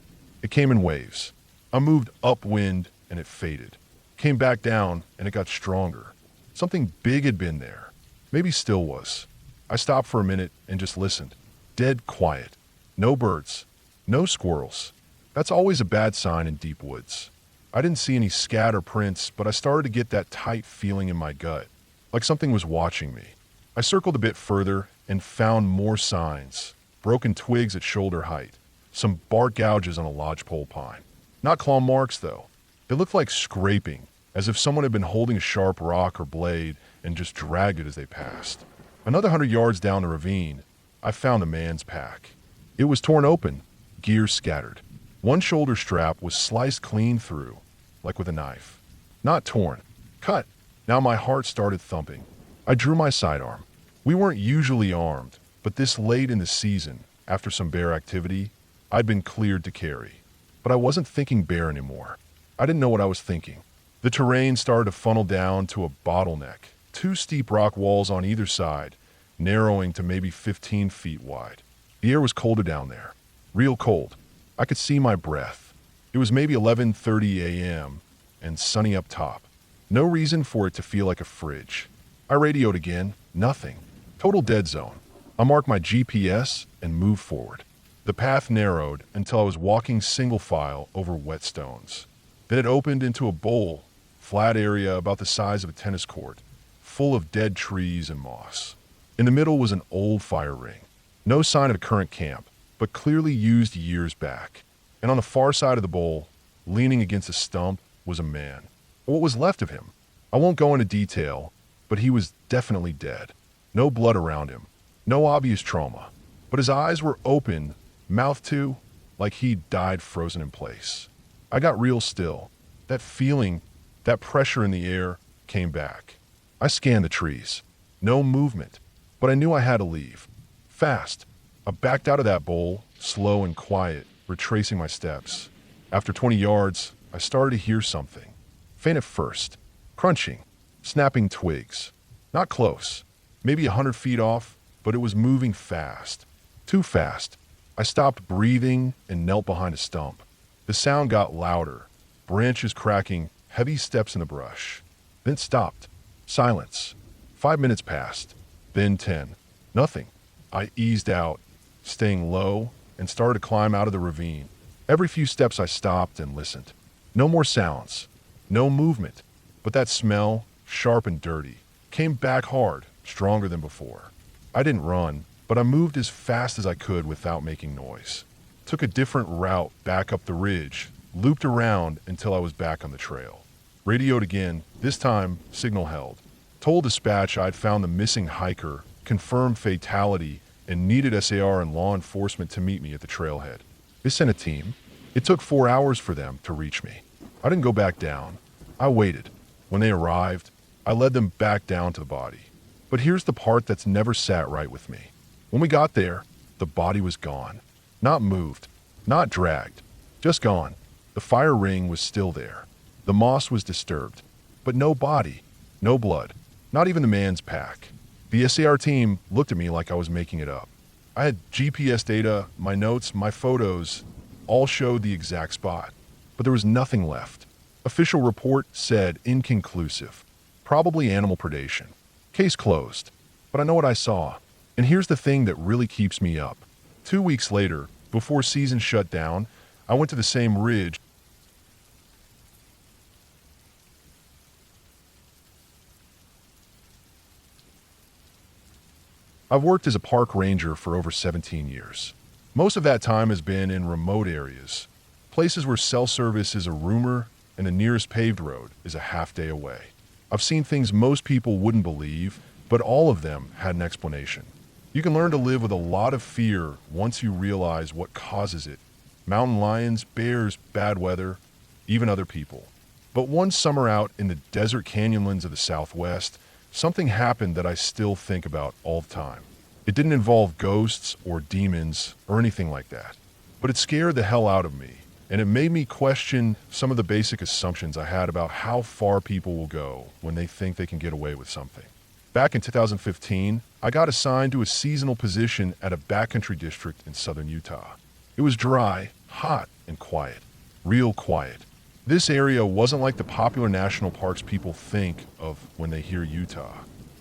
It came in waves. I moved upwind and it faded. Came back down and it got stronger. Something big had been there. Maybe still was. I stopped for a minute and just listened. Dead quiet. No birds. No squirrels. That's always a bad sign in deep woods. I didn't see any scatter prints, but I started to get that tight feeling in my gut, like something was watching me. I circled a bit further and found more signs. Broken twigs at shoulder height. Some bark gouges on a lodgepole pine. Not claw marks, though. They looked like scraping, as if someone had been holding a sharp rock or blade and just dragged it as they passed. Another 100 yards down the ravine, I found a man's pack. It was torn open, gear scattered. One shoulder strap was sliced clean through, like with a knife. Not torn, cut. Now my heart started thumping. I drew my sidearm. We weren't usually armed, but this late in the season, after some bear activity, I'd been cleared to carry. But I wasn't thinking bear anymore. I didn't know what I was thinking. The terrain started to funnel down to a bottleneck. 2 steep rock walls on either side, narrowing to maybe 15 feet wide. The air was colder down there. Real cold. I could see my breath. It was maybe 11:30 a.m. and sunny up top. No reason for it to feel like a fridge. I radioed again. Nothing. Total dead zone. I marked my GPS and moved forward. The path narrowed until I was walking single file over wet stones. Then it opened into a bowl, flat area about the size of a tennis court, full of dead trees and moss. In the middle was an old fire ring. No sign of a current camp, but clearly used years back. And on the far side of the bowl, leaning against a stump, was a man. Or what was left of him. I won't go into detail, but he was definitely dead. No blood around him. No obvious trauma. But his eyes were open, mouth too, like he'd died frozen in place. I got real still. That feeling, that pressure in the air, came back. I scanned the trees. No movement. But I knew I had to leave. Fast. I backed out of that bowl, slow and quiet, retracing my steps. After 20 yards, I started to hear something. Faint at first. Crunching. Snapping twigs. Not close. Maybe 100 feet off, but it was moving fast. Too fast. I stopped breathing and knelt behind a stump. The sound got louder. Branches cracking, heavy steps in the brush. Then it stopped. Silence. 5 minutes passed. Then 10. Nothing. I eased out, staying low, and started to climb out of the ravine. Every few steps I stopped and listened. No more sounds. No movement. But that smell, sharp and dirty, came back hard, stronger than before. I didn't run, but I moved as fast as I could without making noise. Took a different route back up the ridge, looped around until I was back on the trail. Radioed again, this time signal held. Told dispatch I'd found the missing hiker, confirmed fatality, and needed SAR and law enforcement to meet me at the trailhead. They sent a team. It took 4 hours for them to reach me. I didn't go back down. I waited. When they arrived, I led them back down to the body. But here's the part that's never sat right with me. When we got there, the body was gone. Not moved, not dragged, just gone. The fire ring was still there. The moss was disturbed, but no body, no blood, not even the man's pack. The SAR team looked at me like I was making it up. I had GPS data, my notes, my photos, all showed the exact spot, but there was nothing left. Official report said inconclusive, probably animal predation. Case closed, but I know what I saw. And here's the thing that really keeps me up. 2 weeks later, before season shut down, I went to the same ridge. I've worked as a park ranger for over 17 years. Most of that time has been in remote areas, places where cell service is a rumor and the nearest paved road is a half day away. I've seen things most people wouldn't believe, but all of them had an explanation. You can learn to live with a lot of fear once you realize what causes it. Mountain lions, bears, bad weather, even other people. But one summer out in the desert canyonlands of the Southwest, something happened that I still think about all the time. It didn't involve ghosts or demons or anything like that, but it scared the hell out of me, and it made me question some of the basic assumptions I had about how far people will go when they think they can get away with something. Back in 2015, I got assigned to a seasonal position at a backcountry district in southern Utah. It was dry, hot, and quiet. Real quiet. This area wasn't like the popular national parks people think of when they hear Utah.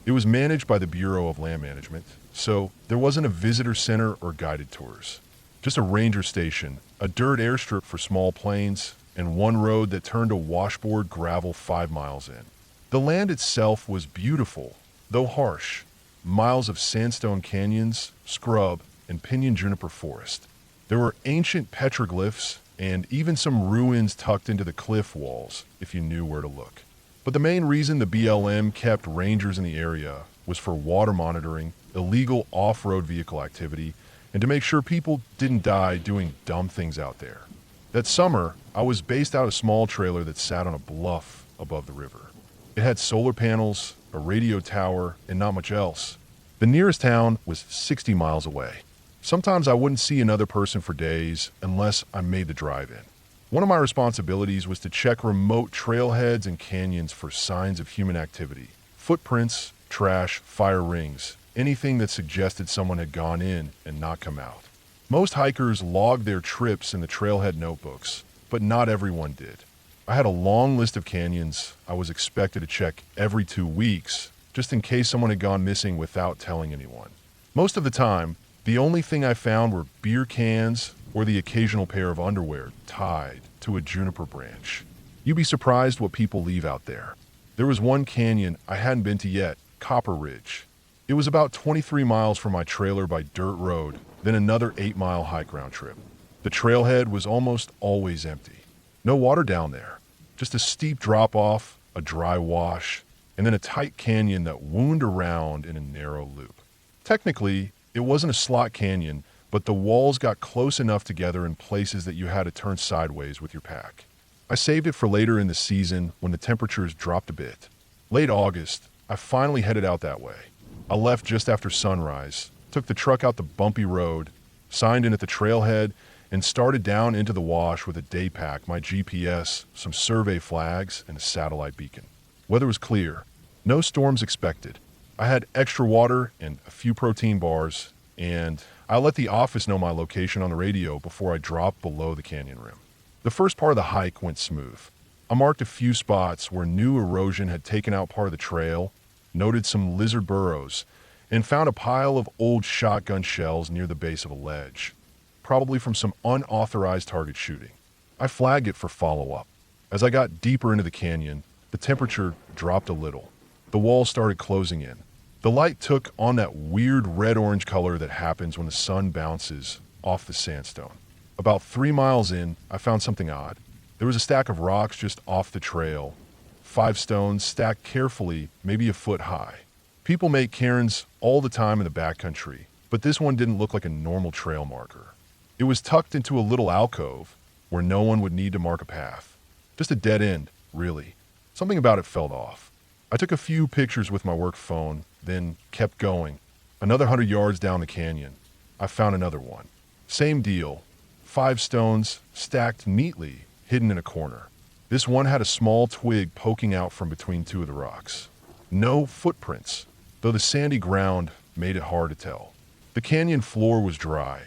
It was managed by the Bureau of Land Management, so there wasn't a visitor center or guided tours. Just a ranger station, a dirt airstrip for small planes, and one road that turned to washboard gravel 5 miles in. The land itself was beautiful, though harsh. Miles of sandstone canyons, scrub, and pinyon juniper forest. There were ancient petroglyphs and even some ruins tucked into the cliff walls, if you knew where to look. But the main reason the BLM kept rangers in the area was for water monitoring, illegal off-road vehicle activity, and to make sure people didn't die doing dumb things out there. That summer, I was based out of a small trailer that sat on a bluff above the river. It had solar panels, a radio tower, and not much else. The nearest town was 60 miles away. Sometimes I wouldn't see another person for days unless I made the drive in. One of my responsibilities was to check remote trailheads and canyons for signs of human activity. Footprints, trash, fire rings, anything that suggested someone had gone in and not come out. Most hikers logged their trips in the trailhead notebooks, but not everyone did. I had a long list of canyons I was expected to check every 2 weeks, just in case someone had gone missing without telling anyone. Most of the time, the only thing I found were beer cans or the occasional pair of underwear tied to a juniper branch. You'd be surprised what people leave out there. There was one canyon I hadn't been to yet, Copper Ridge. It was about 23 miles from my trailer by dirt road, then another 8-mile hike round trip. The trailhead was almost always empty. No water down there, just a steep drop-off, a dry wash, and then a tight canyon that wound around in a narrow loop. Technically, it wasn't a slot canyon, but the walls got close enough together in places that you had to turn sideways with your pack. I saved it for later in the season when the temperatures dropped a bit. Late August, I finally headed out that way. I left just after sunrise, took the truck out the bumpy road, signed in at the trailhead, and started down into the wash with a day pack, my GPS, some survey flags, and a satellite beacon. Weather was clear. No storms expected. I had extra water and a few protein bars, and I let the office know my location on the radio before I dropped below the canyon rim. The first part of the hike went smooth. I marked a few spots where new erosion had taken out part of the trail, noted some lizard burrows, and found a pile of old shotgun shells near the base of a ledge, probably from some unauthorized target shooting. I flagged it for follow-up. As I got deeper into the canyon, the temperature dropped a little. The walls started closing in. The light took on that weird red-orange color that happens when the sun bounces off the sandstone. About 3 miles in, I found something odd. There was a stack of rocks just off the trail, 5 stones stacked carefully, maybe a foot high. People make cairns all the time in the backcountry, but this one didn't look like a normal trail marker. It was tucked into a little alcove where no one would need to mark a path. Just a dead end, really. Something about it felt off. I took a few pictures with my work phone, then kept going. Another 100 yards down the canyon, I found another one. Same deal. 5 stones stacked neatly, hidden in a corner. This one had a small twig poking out from between 2 of the rocks. No footprints, though the sandy ground made it hard to tell. The canyon floor was dry,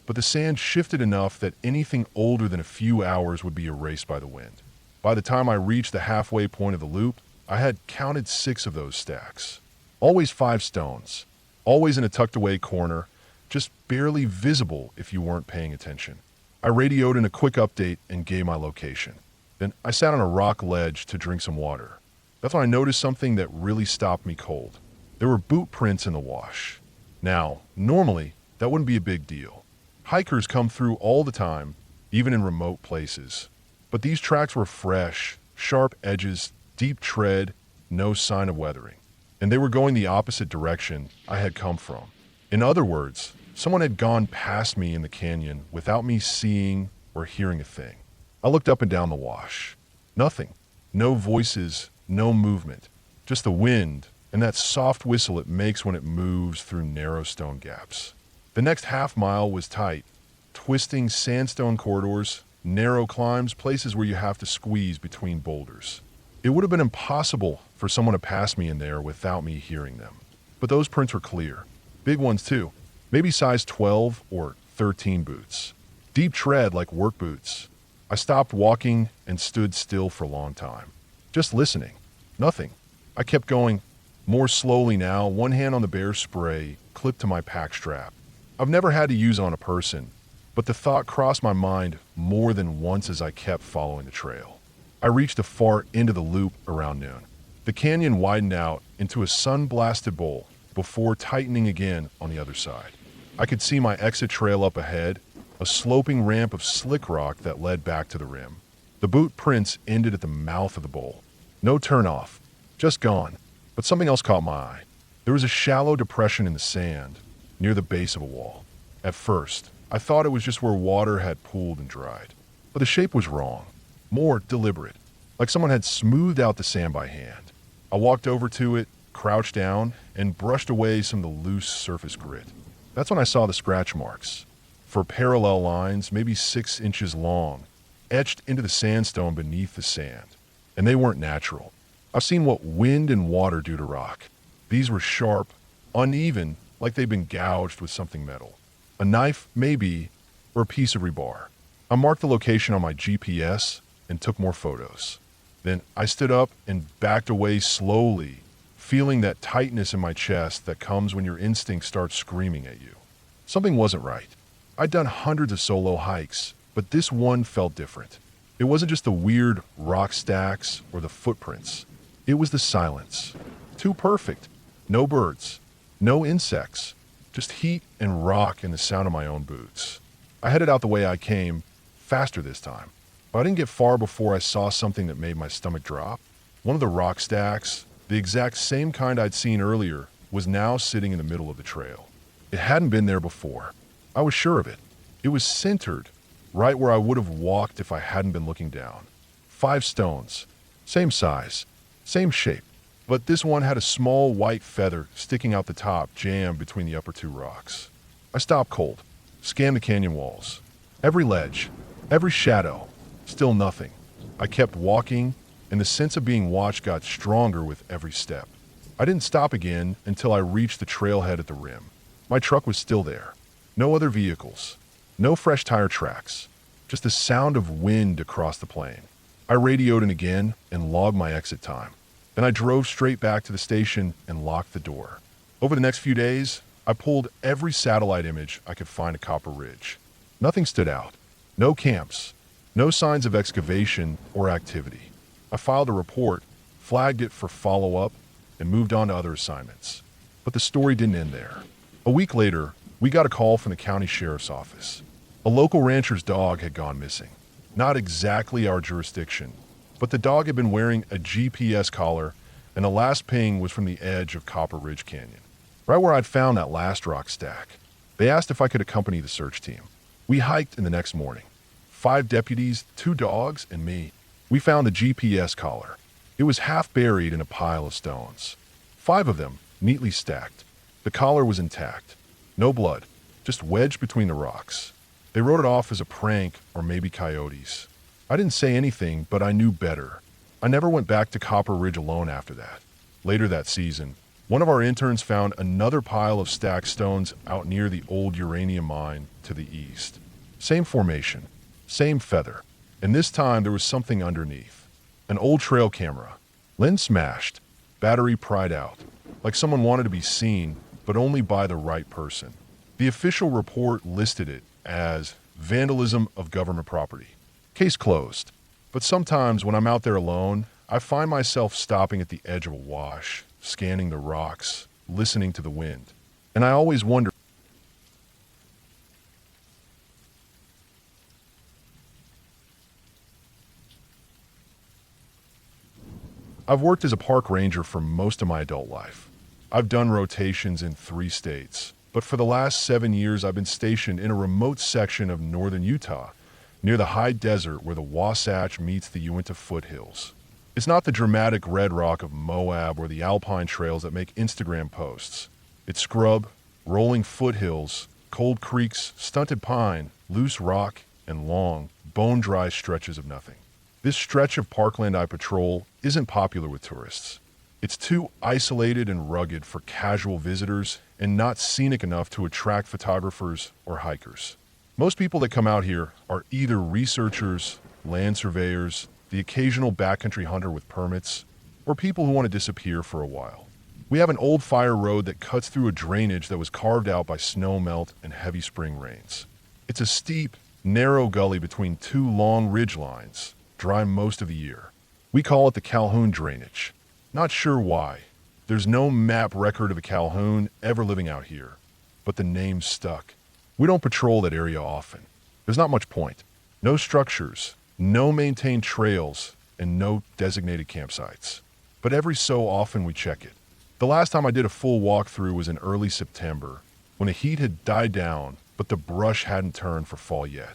but the sand shifted enough that anything older than a few hours would be erased by the wind. By the time I reached the halfway point of the loop, I had counted 6 of those stacks. Always 5 stones, always in a tucked-away corner, just barely visible if you weren't paying attention. I radioed in a quick update and gave my location. Then I sat on a rock ledge to drink some water. That's when I noticed something that really stopped me cold. There were boot prints in the wash. Now, normally, that wouldn't be a big deal. Hikers come through all the time, even in remote places. But these tracks were fresh, sharp edges, deep tread, no sign of weathering. And they were going the opposite direction I had come from. In other words, someone had gone past me in the canyon without me seeing or hearing a thing. I looked up and down the wash. Nothing. No voices, no movement. Just the wind and that soft whistle it makes when it moves through narrow stone gaps. The next half mile was tight. Twisting sandstone corridors, narrow climbs, places where you have to squeeze between boulders. It would have been impossible for someone to pass me in there without me hearing them. But those prints were clear. Big ones too. Maybe size 12 or 13 boots. Deep tread like work boots. I stopped walking and stood still for a long time. Just listening. Nothing. I kept going, more slowly now, one hand on the bear spray, clipped to my pack strap. I've never had to use on a person, But the thought crossed my mind more than once as I kept following the trail. I reached the far end of the loop around noon. The canyon widened out into a sun-blasted bowl before tightening again on the other side. I could see my exit trail up ahead, a sloping ramp of slick rock that led back to the rim. The boot prints ended at the mouth of the bowl. No turnoff, just gone. But something else caught my eye. There was a shallow depression in the sand near the base of a wall. At first, I thought it was just where water had pooled and dried. But the shape was wrong, more deliberate, like someone had smoothed out the sand by hand. I walked over to it, crouched down, and brushed away some of the loose surface grit. That's when I saw the scratch marks. For parallel lines, maybe 6 inches long, etched into the sandstone beneath the sand. And they weren't natural. I've seen what wind and water do to rock. These were sharp, uneven, like they'd been gouged with something metal. A knife, maybe, or a piece of rebar. I marked the location on my GPS and took more photos. Then I stood up and backed away slowly, feeling that tightness in my chest that comes when your instinct starts screaming at you. Something wasn't right. I'd done hundreds of solo hikes, but this one felt different. It wasn't just the weird rock stacks or the footprints. It was the silence. Too perfect. No birds. No insects. Just heat and rock and the sound of my own boots. I headed out the way I came, faster this time. But I didn't get far before I saw something that made my stomach drop. One of the rock stacks, the exact same kind I'd seen earlier, was now sitting in the middle of the trail. It hadn't been there before. I was sure of it. It was centered, right where I would have walked if I hadn't been looking down. 5 stones. Same size. Same shape. But this one had a small white feather sticking out the top, jammed between the upper 2 rocks. I stopped cold, scanned the canyon walls. Every ledge, every shadow, still nothing. I kept walking, and the sense of being watched got stronger with every step. I didn't stop again until I reached the trailhead at the rim. My truck was still there. No other vehicles. No fresh tire tracks. Just the sound of wind across the plain. I radioed in again and logged my exit time. Then I drove straight back to the station and locked the door. Over the next few days, I pulled every satellite image I could find at Copper Ridge. Nothing stood out. No camps. No signs of excavation or activity. I filed a report, flagged it for follow-up, and moved on to other assignments. But the story didn't end there. A week later, we got a call from the county sheriff's office. A local rancher's dog had gone missing. Not exactly our jurisdiction, but the dog had been wearing a GPS collar, and the last ping was from the edge of Copper Ridge Canyon, right where I'd found that last rock stack. They asked if I could accompany the search team. We hiked in the next morning. 5 deputies, 2 dogs, and me. We found the GPS collar. It was half buried in a pile of stones. 5 of them, neatly stacked. The collar was intact. No blood, just wedged between the rocks. They wrote it off as a prank or maybe coyotes. I didn't say anything, but I knew better. I never went back to Copper Ridge alone after that. Later that season, one of our interns found another pile of stacked stones out near the old uranium mine to the east. Same formation, same feather, and this time there was something underneath. An old trail camera. Lens smashed, battery pried out, like someone wanted to be seen, but only by the right person. The official report listed it as vandalism of government property. Case closed. But sometimes when I'm out there alone, I find myself stopping at the edge of a wash, scanning the rocks, listening to the wind. And I always wonder, I've worked as a park ranger for most of my adult life. I've done rotations in 3 states, but for the last 7 years I've been stationed in a remote section of northern Utah, near the high desert where the Wasatch meets the Uinta foothills. It's not the dramatic red rock of Moab or the alpine trails that make Instagram posts. It's scrub, rolling foothills, cold creeks, stunted pine, loose rock, and long, bone-dry stretches of nothing. This stretch of parkland I patrol isn't popular with tourists. It's too isolated and rugged for casual visitors and not scenic enough to attract photographers or hikers. Most people that come out here are either researchers, land surveyors, the occasional backcountry hunter with permits, or people who want to disappear for a while. We have an old fire road that cuts through a drainage that was carved out by snow melt and heavy spring rains. It's a steep, narrow gully between two long ridge lines, dry most of the year. We call it the Calhoun Drainage. Not sure why. There's no map record of a Calhoun ever living out here, but the name stuck. We don't patrol that area often. There's not much point. No structures, no maintained trails, and no designated campsites. But every so often we check it. The last time I did a full walkthrough was in early September, when the heat had died down, but the brush hadn't turned for fall yet.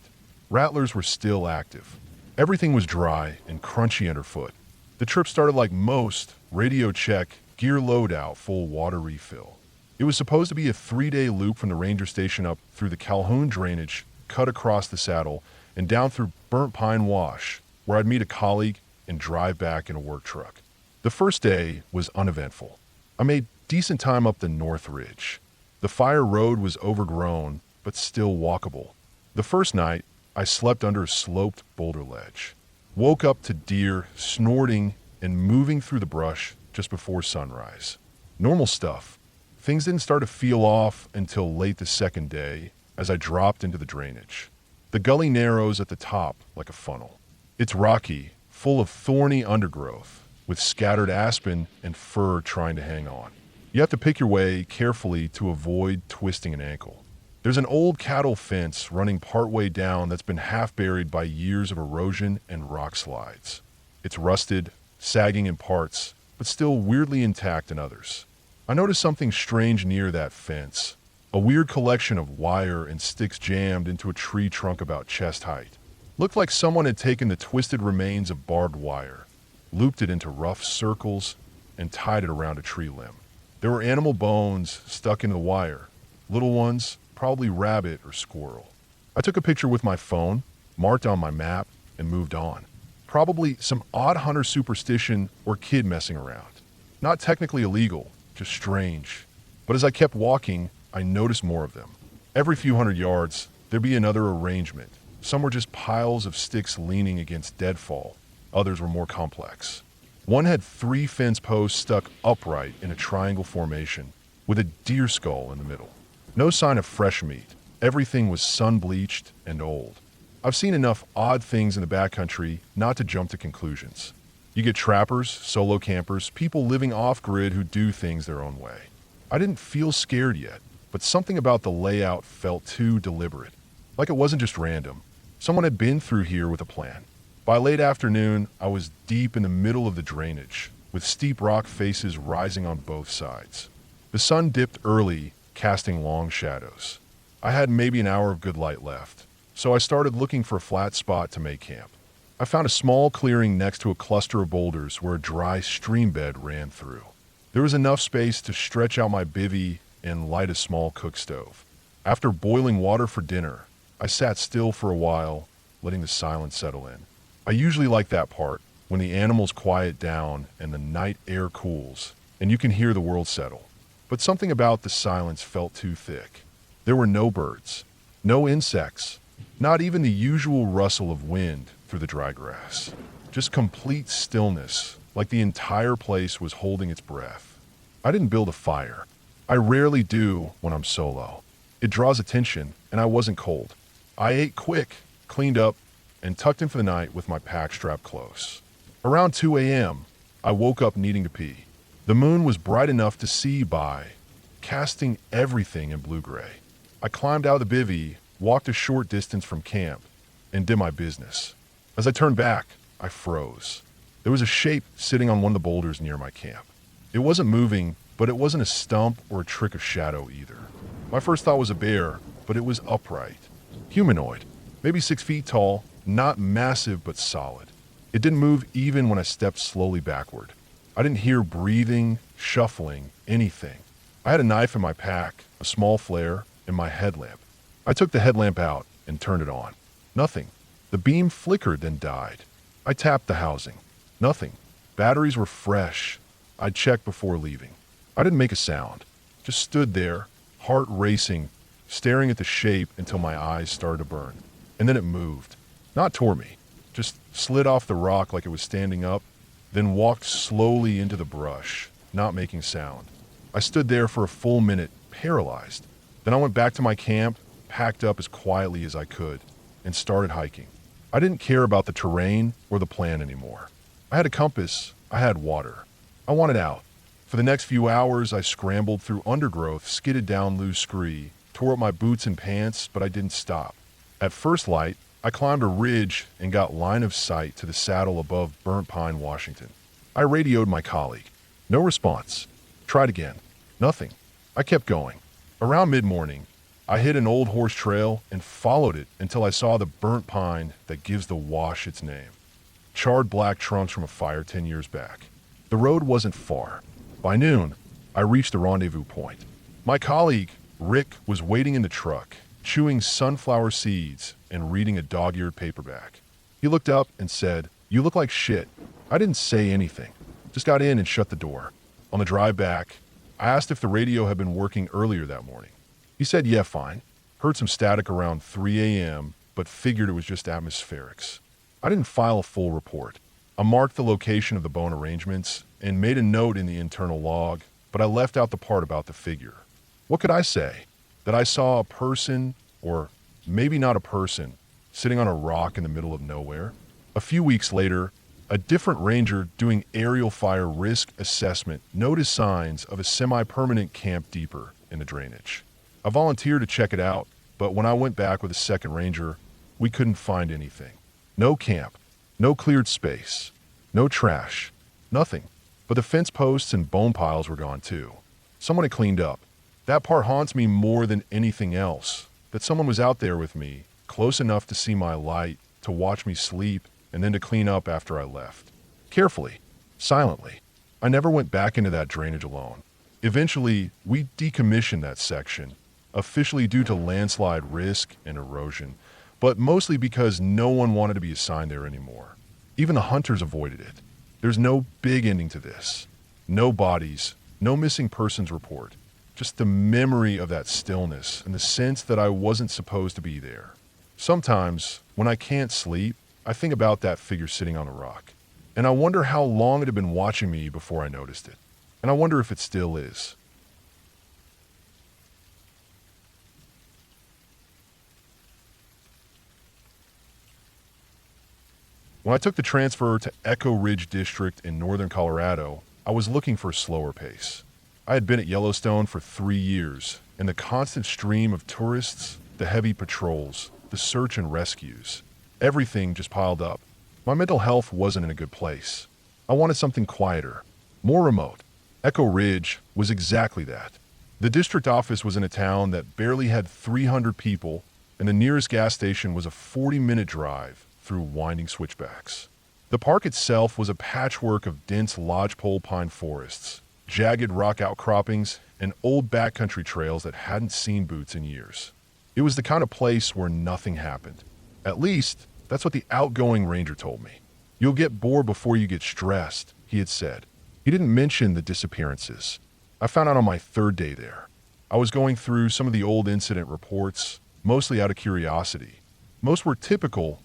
Rattlers were still active. Everything was dry and crunchy underfoot. The trip started like most: radio check, gear loadout, full water refill. It was supposed to be a 3-day loop from the ranger station up through the Calhoun Drainage, cut across the saddle, and down through Burnt Pine Wash, where I'd meet a colleague and drive back in a work truck. The first day was uneventful. I made decent time up the North Ridge. The fire road was overgrown, but still walkable. The first night, I slept under a sloped boulder ledge. Woke up to deer snorting and moving through the brush just before sunrise. Normal stuff. Things didn't start to feel off until late the second day as I dropped into the drainage. The gully narrows at the top like a funnel. It's rocky, full of thorny undergrowth, with scattered aspen and fir trying to hang on. You have to pick your way carefully to avoid twisting an ankle. There's an old cattle fence running partway down that's been half buried by years of erosion and rock slides. It's rusted, sagging in parts, but still weirdly intact in others. I noticed something strange near that fence. A weird collection of wire and sticks jammed into a tree trunk about chest height. Looked like someone had taken the twisted remains of barbed wire, looped it into rough circles, and tied it around a tree limb. There were animal bones stuck in the wire. Little ones, probably rabbit or squirrel. I took a picture with my phone, marked on my map, and moved on. Probably some odd hunter superstition or kid messing around. Not technically illegal, just strange. But as I kept walking, I noticed more of them. Every few hundred yards, there'd be another arrangement. Some were just piles of sticks leaning against deadfall. Others were more complex. One had 3 fence posts stuck upright in a triangle formation, with a deer skull in the middle. No sign of fresh meat. Everything was sun-bleached and old. I've seen enough odd things in the backcountry not to jump to conclusions. You get trappers, solo campers, people living off-grid who do things their own way. I didn't feel scared yet, but something about the layout felt too deliberate. Like it wasn't just random. Someone had been through here with a plan. By late afternoon, I was deep in the middle of the drainage, with steep rock faces rising on both sides. The sun dipped early, casting long shadows. I had maybe an hour of good light left, so I started looking for a flat spot to make camp. I found a small clearing next to a cluster of boulders where a dry stream bed ran through. There was enough space to stretch out my bivvy and light a small cook stove. After boiling water for dinner, I sat still for a while, letting the silence settle in. I usually like that part, when the animals quiet down and the night air cools, and you can hear the world settle. But something about the silence felt too thick. There were no birds, no insects, not even the usual rustle of wind through the dry grass. Just complete stillness, like the entire place was holding its breath. I didn't build a fire. I rarely do when I'm solo. It draws attention, and I wasn't cold. I ate quick, cleaned up, and tucked in for the night with my pack strapped close. Around 2 a.m., I woke up needing to pee. The moon was bright enough to see by, casting everything in blue-gray. I climbed out of the bivvy, walked a short distance from camp, and did my business. As I turned back, I froze. There was a shape sitting on one of the boulders near my camp. It wasn't moving, but it wasn't a stump or a trick of shadow either. My first thought was a bear, but it was upright. Humanoid, maybe 6 feet tall, not massive but solid. It didn't move even when I stepped slowly backward. I didn't hear breathing, shuffling, anything. I had a knife in my pack, a small flare, and my headlamp. I took the headlamp out and turned it on. Nothing. The beam flickered, then died. I tapped the housing. Nothing. Batteries were fresh. I checked before leaving. I didn't make a sound. Just stood there, heart racing, staring at the shape until my eyes started to burn. And then it moved. Not toward me. Just slid off the rock like it was standing up, then walked slowly into the brush, not making sound. I stood there for a full minute, paralyzed. Then I went back to my camp, packed up as quietly as I could, and started hiking. I didn't care about the terrain or the plan anymore. I had a compass, I had water. I wanted out. For the next few hours, I scrambled through undergrowth, skidded down loose scree, tore up my boots and pants, but I didn't stop. At first light, I climbed a ridge and got line of sight to the saddle above Burnt Pine, Washington. I radioed my colleague. No response. Tried again. Nothing. I kept going. Around mid-morning, I hit an old horse trail and followed it until I saw the burnt pine that gives the wash its name. Charred black trunks from a fire 10 years back. The road wasn't far. By noon, I reached the rendezvous point. My colleague, Rick, was waiting in the truck, chewing sunflower seeds and reading a dog-eared paperback. He looked up and said, "You look like shit." I didn't say anything, just got in and shut the door. On the drive back, I asked if the radio had been working earlier that morning. He said, "Yeah, fine." Heard some static around 3 a.m., but figured it was just atmospherics. I didn't file a full report. I marked the location of the bone arrangements and made a note in the internal log, but I left out the part about the figure. What could I say? That I saw a person, or maybe not a person, sitting on a rock in the middle of nowhere? A few weeks later, a different ranger doing aerial fire risk assessment noticed signs of a semi-permanent camp deeper in the drainage. I volunteered to check it out, but when I went back with a second ranger, we couldn't find anything. No camp, no cleared space, no trash, nothing. But the fence posts and bone piles were gone too. Someone had cleaned up. That part haunts me more than anything else, that someone was out there with me, close enough to see my light, to watch me sleep, and then to clean up after I left. Carefully, silently. I never went back into that drainage alone. Eventually, we decommissioned that section, officially due to landslide risk and erosion, but mostly because no one wanted to be assigned there anymore. Even the hunters avoided it. There's no big ending to this. No bodies, no missing persons report. Just the memory of that stillness and the sense that I wasn't supposed to be there. Sometimes, when I can't sleep, I think about that figure sitting on a rock. And I wonder how long it had been watching me before I noticed it. And I wonder if it still is. When I took the transfer to Echo Ridge District in northern Colorado, I was looking for a slower pace. I had been at Yellowstone for 3 years, and the constant stream of tourists, the heavy patrols, the search and rescues, everything just piled up. My mental health wasn't in a good place. I wanted something quieter, more remote. Echo Ridge was exactly that. The district office was in a town that barely had 300 people, and the nearest gas station was a 40-minute drive through winding switchbacks. The park itself was a patchwork of dense lodgepole pine forests, jagged rock outcroppings, and old backcountry trails that hadn't seen boots in years. It was the kind of place where nothing happened. At least, that's what the outgoing ranger told me. "You'll get bored before you get stressed," he had said. He didn't mention the disappearances. I found out on my 3rd day there. I was going through some of the old incident reports, mostly out of curiosity. Most were typical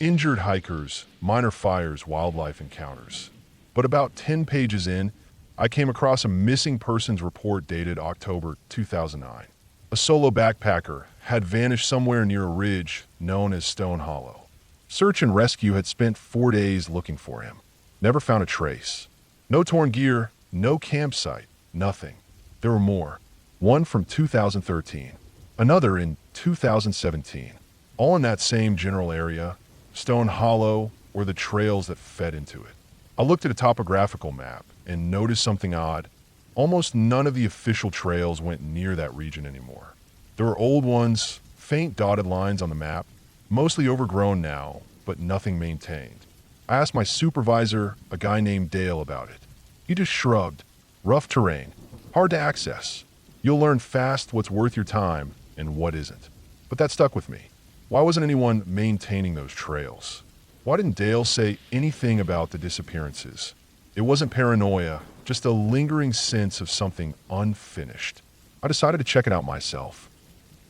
injured hikers, minor fires, wildlife encounters. But about 10 pages in, I came across a missing persons report dated October 2009. A solo backpacker had vanished somewhere near a ridge known as Stone Hollow. Search and rescue had spent 4 days looking for him. Never found a trace. No torn gear, no campsite, nothing. There were more. One from 2013, another in 2017, all in that same general area, Stone Hollow, or the trails that fed into it. I looked at a topographical map and noticed something odd. Almost none of the official trails went near that region anymore. There were old ones, faint dotted lines on the map, mostly overgrown now, but nothing maintained. I asked my supervisor, a guy named Dale, about it. He just shrugged. Rough terrain, hard to access. You'll learn fast what's worth your time and what isn't. But that stuck with me. Why wasn't anyone maintaining those trails? Why didn't Dale say anything about the disappearances? It wasn't paranoia, just a lingering sense of something unfinished. I decided to check it out myself.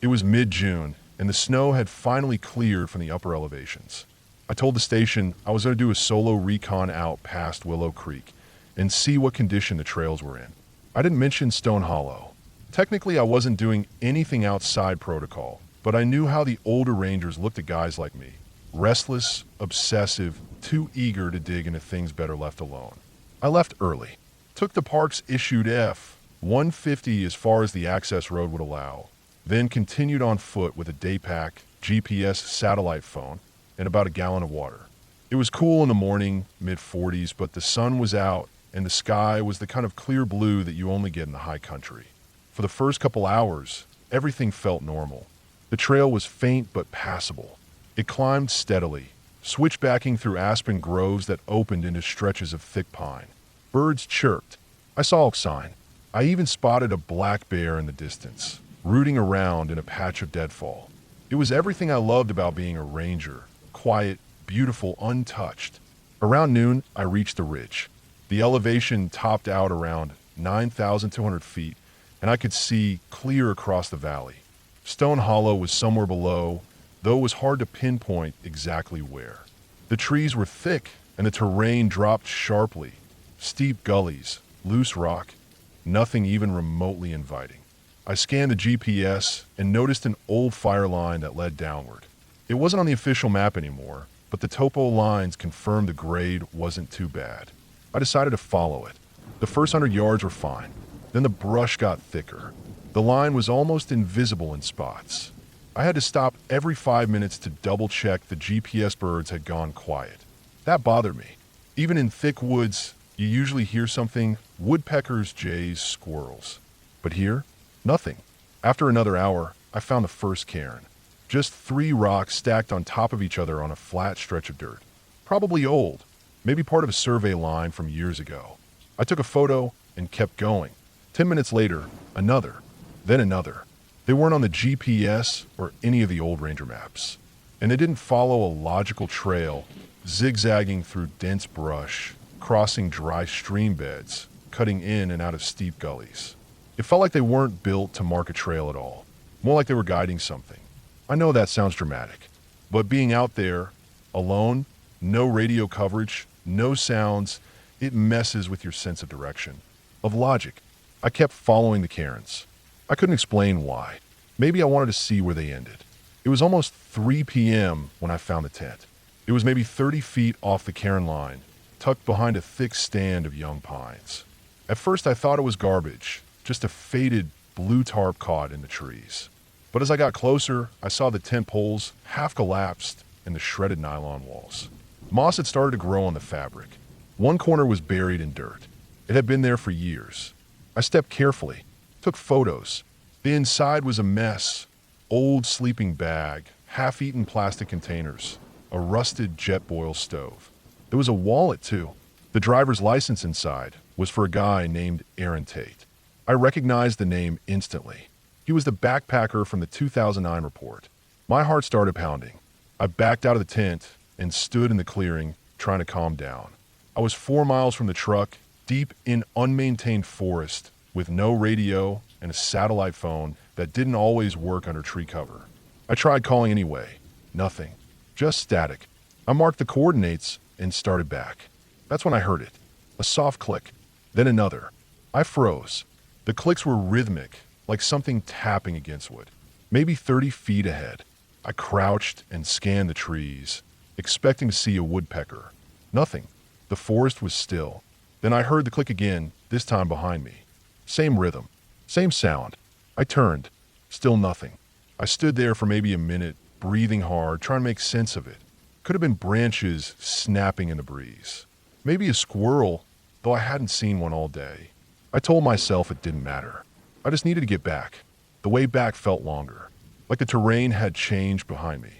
It was mid-June, and the snow had finally cleared from the upper elevations. I told the station I was going to do a solo recon out past Willow Creek and see what condition the trails were in. I didn't mention Stone Hollow. Technically, I wasn't doing anything outside protocol, but but I knew how the older rangers looked at guys like me. Restless, obsessive, too eager to dig into things better left alone. I left early. Took the park's issued F-150 as far as the access road would allow. Then continued on foot with a day pack, GPS satellite phone, and about a gallon of water. It was cool in the morning, mid-40s, but the sun was out and the sky was the kind of clear blue that you only get in the high country. For the first couple hours, everything felt normal. The trail was faint but passable. It climbed steadily, switchbacking through aspen groves that opened into stretches of thick pine. Birds chirped. I saw a sign. I even spotted a black bear in the distance, rooting around in a patch of deadfall. It was everything I loved about being a ranger. Quiet, beautiful, untouched. Around noon, I reached the ridge. The elevation topped out around 9,200 feet, and I could see clear across the valley. Stone Hollow was somewhere below, though it was hard to pinpoint exactly where. The trees were thick, and the terrain dropped sharply. Steep gullies, loose rock, nothing even remotely inviting. I scanned the GPS and noticed an old fire line that led downward. It wasn't on the official map anymore, but the topo lines confirmed the grade wasn't too bad. I decided to follow it. The first 100 yards were fine. Then the brush got thicker. The line was almost invisible in spots. I had to stop every 5 minutes to double-check the GPS birds had gone quiet. That bothered me. Even in thick woods, you usually hear something: woodpeckers, jays, squirrels. But here, nothing. After another hour, I found the first cairn. Just 3 rocks stacked on top of each other on a flat stretch of dirt. Probably old, maybe part of a survey line from years ago. I took a photo and kept going. 10 minutes later, another, then another. They weren't on the GPS or any of the old ranger maps. And they didn't follow a logical trail, zigzagging through dense brush, crossing dry stream beds, cutting in and out of steep gullies. It felt like they weren't built to mark a trail at all, more like they were guiding something. I know that sounds dramatic, but being out there, alone, no radio coverage, no sounds, it messes with your sense of direction, of logic. I kept following the cairns. I couldn't explain why. Maybe I wanted to see where they ended. It was almost 3 p.m. when I found the tent. It was maybe 30 feet off the cairn line, tucked behind a thick stand of young pines. At first I thought it was garbage, just a faded blue tarp caught in the trees. But as I got closer, I saw the tent poles half collapsed and the shredded nylon walls. Moss had started to grow on the fabric. One corner was buried in dirt. It had been there for years. I stepped carefully, took photos. The inside was a mess. Old sleeping bag, half-eaten plastic containers, a rusted Jetboil stove. There was a wallet, too. The driver's license inside was for a guy named Aaron Tate. I recognized the name instantly. He was the backpacker from the 2009 report. My heart started pounding. I backed out of the tent and stood in the clearing, trying to calm down. I was 4 miles from the truck, deep in unmaintained forest, with no radio and a satellite phone that didn't always work under tree cover. I tried calling anyway. Nothing. Just static. I marked the coordinates and started back. That's when I heard it. A soft click. Then another. I froze. The clicks were rhythmic, like something tapping against wood. Maybe 30 feet ahead. I crouched and scanned the trees, expecting to see a woodpecker. Nothing. The forest was still. Then I heard the click again, this time behind me. Same rhythm. Same sound. I turned. Still nothing. I stood there for maybe a minute, breathing hard, trying to make sense of it. Could have been branches snapping in the breeze. Maybe a squirrel, though I hadn't seen one all day. I told myself it didn't matter. I just needed to get back. The way back felt longer, like the terrain had changed behind me.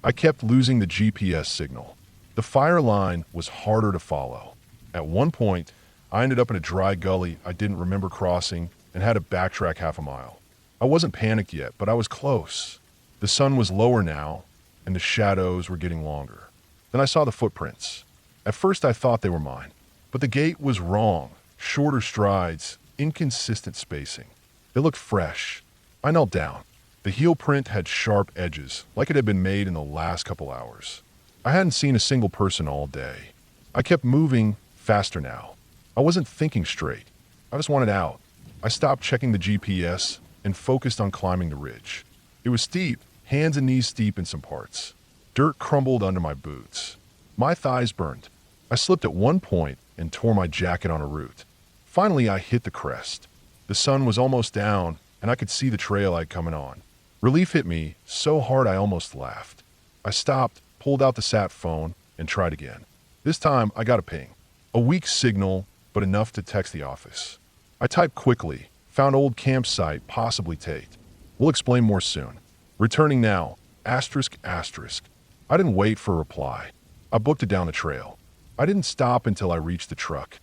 I kept losing the GPS signal. The fire line was harder to follow. At one point, I ended up in a dry gully I didn't remember crossing and had to backtrack half a mile. I wasn't panicked yet, but I was close. The sun was lower now, and the shadows were getting longer. Then I saw the footprints. At first I thought they were mine, but the gait was wrong. Shorter strides, inconsistent spacing. They looked fresh. I knelt down. The heel print had sharp edges, like it had been made in the last couple hours. I hadn't seen a single person all day. I kept moving faster now. I wasn't thinking straight. I just wanted out. I stopped checking the GPS and focused on climbing the ridge. It was steep, hands and knees deep in some parts. Dirt crumbled under my boots. My thighs burned. I slipped at one point and tore my jacket on a root. Finally, I hit the crest. The sun was almost down, and I could see the trail I'd coming on. Relief hit me so hard I almost laughed. I stopped, pulled out the sat phone, and tried again. This time, I got a ping. A weak signal, but enough to text the office. I typed quickly, found old campsite, possibly Tate. We'll explain more soon. Returning now, asterisk, asterisk. I didn't wait for a reply. I booked it down the trail. I didn't stop until I reached the truck.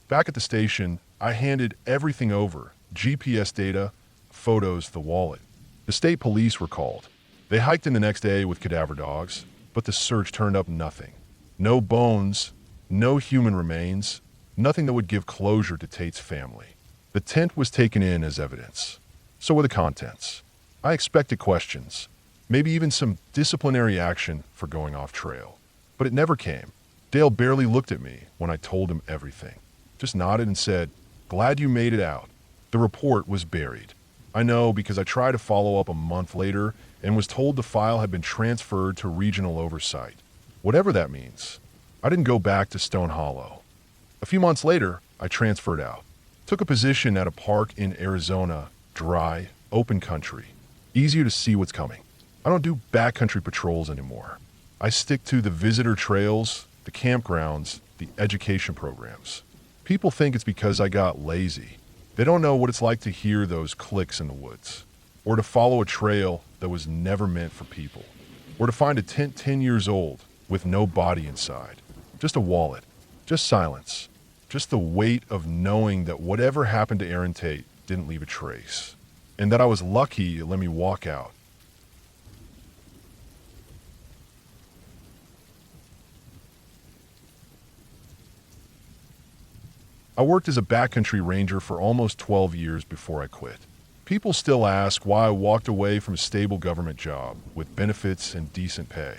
Back at the station, I handed everything over, GPS data, photos, the wallet. The state police were called. They hiked in the next day with cadaver dogs, but the search turned up nothing. No bones, no human remains, nothing that would give closure to Tate's family. The tent was taken in as evidence. So were the contents. I expected questions, maybe even some disciplinary action for going off trail. But it never came. Dale barely looked at me when I told him everything. Just nodded and said, "Glad you made it out." The report was buried. I know because I tried to follow up a month later and was told the file had been transferred to regional oversight. Whatever that means. I didn't go back to Stone Hollow. A few months later, I transferred out. Took a position at a park in Arizona, dry, open country. Easier to see what's coming. I don't do backcountry patrols anymore. I stick to the visitor trails, the campgrounds, the education programs. People think it's because I got lazy. They don't know what it's like to hear those clicks in the woods, or to follow a trail that was never meant for people, or to find a tent 10 years old with no body inside. Just a wallet, just silence, just the weight of knowing that whatever happened to Aaron Tate didn't leave a trace, and that I was lucky it let me walk out. I worked as a backcountry ranger for almost 12 years before I quit. People still ask why I walked away from a stable government job with benefits and decent pay.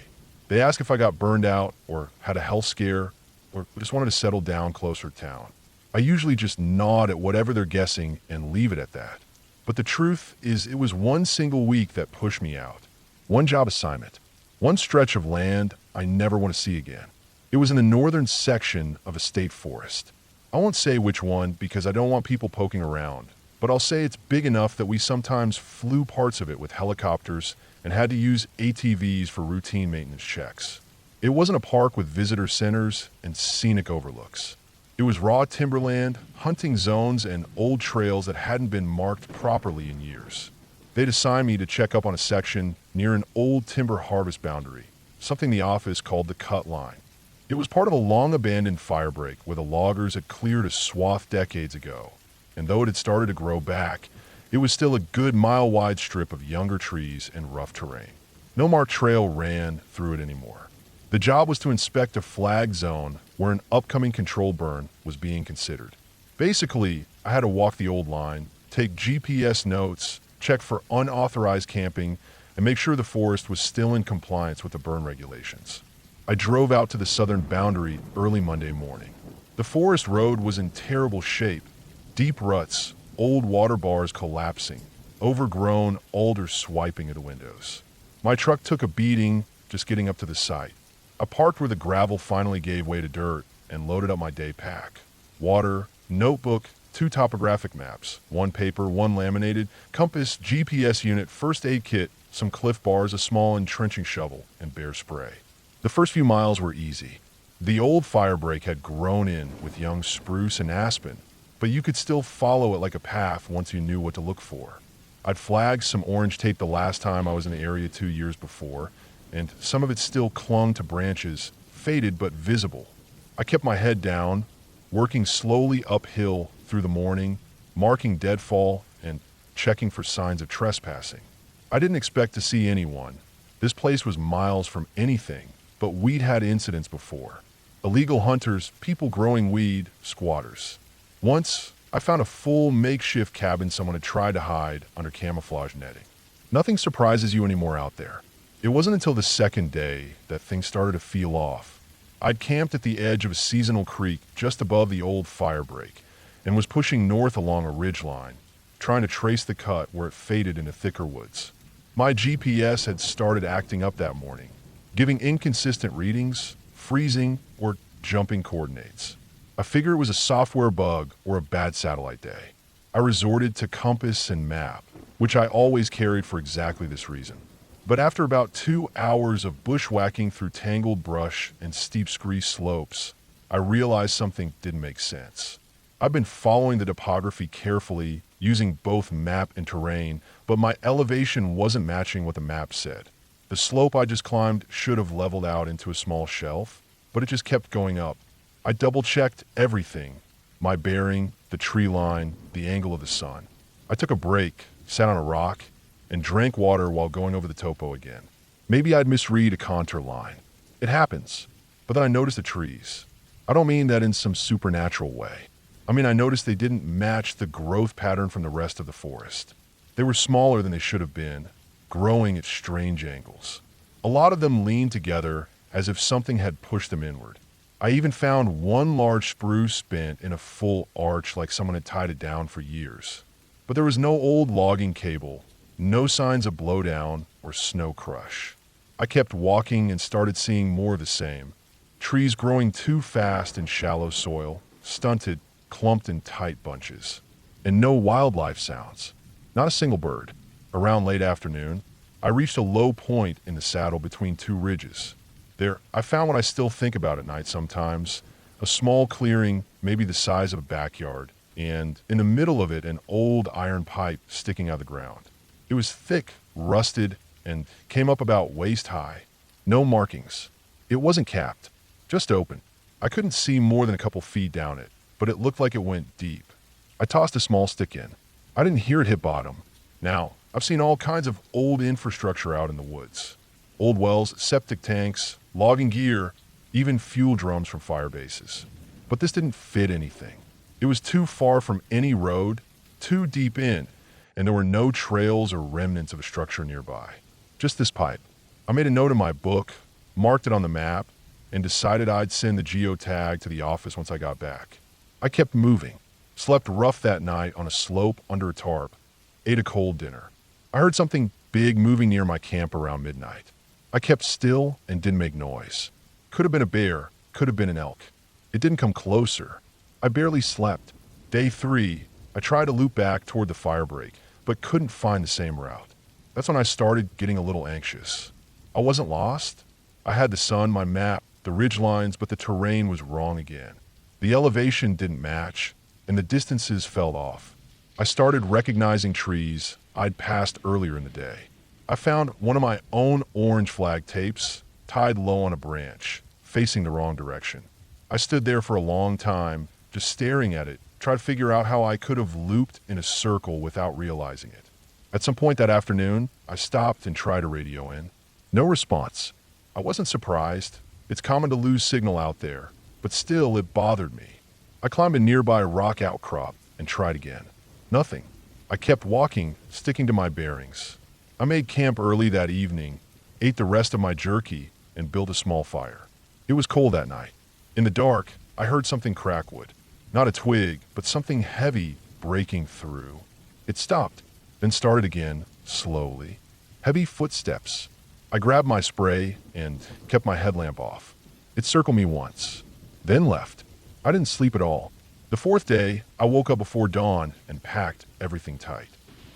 They ask if I got burned out or had a health scare or just wanted to settle down closer to town. I usually just nod at whatever they're guessing and leave it at that. But the truth is it was one single week that pushed me out. One job assignment. One stretch of land I never want to see again. It was in the northern section of a state forest. I won't say which one because I don't want people poking around, but I'll say it's big enough that we sometimes flew parts of it with helicopters and had to use ATVs for routine maintenance checks. It wasn't a park with visitor centers and scenic overlooks. It was raw timberland, hunting zones, and old trails that hadn't been marked properly in years. They'd assigned me to check up on a section near an old timber harvest boundary, something the office called the cut line. It was part of a long-abandoned firebreak where the loggers had cleared a swath decades ago, and though it had started to grow back, it was still a good mile-wide strip of younger trees and rough terrain. No marked trail ran through it anymore. The job was to inspect a flag zone where an upcoming control burn was being considered. Basically, I had to walk the old line, take GPS notes, check for unauthorized camping, and make sure the forest was still in compliance with the burn regulations. I drove out to the southern boundary early Monday morning. The forest road was in terrible shape. Deep ruts, old water bars collapsing, overgrown alders swiping at the windows. My truck took a beating just getting up to the site. I parked where the gravel finally gave way to dirt and loaded up my day pack. Water, notebook, 2 topographic maps, 1 paper, 1 laminated, compass, GPS unit, first aid kit, some Cliff Bars, a small entrenching shovel, and bear spray. The first few miles were easy. The old firebreak had grown in with young spruce and aspen, but you could still follow it like a path once you knew what to look for. I'd flagged some orange tape the last time I was in the area 2 years before, and some of it still clung to branches, faded but visible. I kept my head down, working slowly uphill through the morning, marking deadfall and checking for signs of trespassing. I didn't expect to see anyone. This place was miles from anything, but we'd had incidents before. Illegal hunters, people growing weed, squatters. Once, I found a full makeshift cabin someone had tried to hide under camouflage netting. Nothing surprises you anymore out there. It wasn't until the second day that things started to feel off. I'd camped at the edge of a seasonal creek just above the old firebreak and was pushing north along a ridgeline, trying to trace the cut where it faded into thicker woods. My GPS had started acting up that morning, giving inconsistent readings, freezing, or jumping coordinates. I figured it was a software bug or a bad satellite day. I resorted to compass and map, which I always carried for exactly this reason. But after about 2 hours of bushwhacking through tangled brush and steep scree slopes, I realized something didn't make sense. I've been following the topography carefully, using both map and terrain, but my elevation wasn't matching what the map said. The slope I just climbed should have leveled out into a small shelf, but it just kept going up. I double-checked everything: my bearing, the tree line, the angle of the sun. I took a break, sat on a rock, and drank water while going over the topo again. Maybe I'd misread a contour line. It happens. But then I noticed the trees. I don't mean that in some supernatural way. I mean, I noticed they didn't match the growth pattern from the rest of the forest. They were smaller than they should have been, growing at strange angles. A lot of them leaned together as if something had pushed them inward. I even found one large spruce bent in a full arch like someone had tied it down for years. But there was no old logging cable, no signs of blowdown or snow crush. I kept walking and started seeing more of the same. Trees growing too fast in shallow soil, stunted, clumped in tight bunches. And no wildlife sounds. Not a single bird. Around late afternoon, I reached a low point in the saddle between two ridges. There, I found what I still think about at night sometimes: a small clearing, maybe the size of a backyard, and in the middle of it, an old iron pipe sticking out of the ground. It was thick, rusted, and came up about waist high. No markings. It wasn't capped, just open. I couldn't see more than a couple feet down it, but it looked like it went deep. I tossed a small stick in. I didn't hear it hit bottom. Now, I've seen all kinds of old infrastructure out in the woods. Old wells, septic tanks, logging gear, even fuel drums from fire bases. But this didn't fit anything. It was too far from any road, too deep in, and there were no trails or remnants of a structure nearby. Just this pipe. I made a note in my book, marked it on the map, and decided I'd send the geotag to the office once I got back. I kept moving, slept rough that night on a slope under a tarp, ate a cold dinner. I heard something big moving near my camp around midnight. I kept still and didn't make noise. Could have been a bear, could have been an elk. It didn't come closer. I barely slept. Day 3, I tried to loop back toward the fire break, but couldn't find the same route. That's when I started getting a little anxious. I wasn't lost. I had the sun, my map, the ridge lines, but the terrain was wrong again. The elevation didn't match, and the distances fell off. I started recognizing trees I'd passed earlier in the day. I found one of my own orange flag tapes tied low on a branch, facing the wrong direction. I stood there for a long time, just staring at it, trying to figure out how I could have looped in a circle without realizing it. At some point that afternoon, I stopped and tried to radio in. No response. I wasn't surprised. It's common to lose signal out there, but still it bothered me. I climbed a nearby rock outcrop and tried again. Nothing. I kept walking, sticking to my bearings. I made camp early that evening, ate the rest of my jerky, and built a small fire. It was cold that night. In the dark, I heard something crack wood. Not a twig, but something heavy breaking through. It stopped, then started again, slowly. Heavy footsteps. I grabbed my spray and kept my headlamp off. It circled me once, then left. I didn't sleep at all. The 4th day, I woke up before dawn and packed everything tight.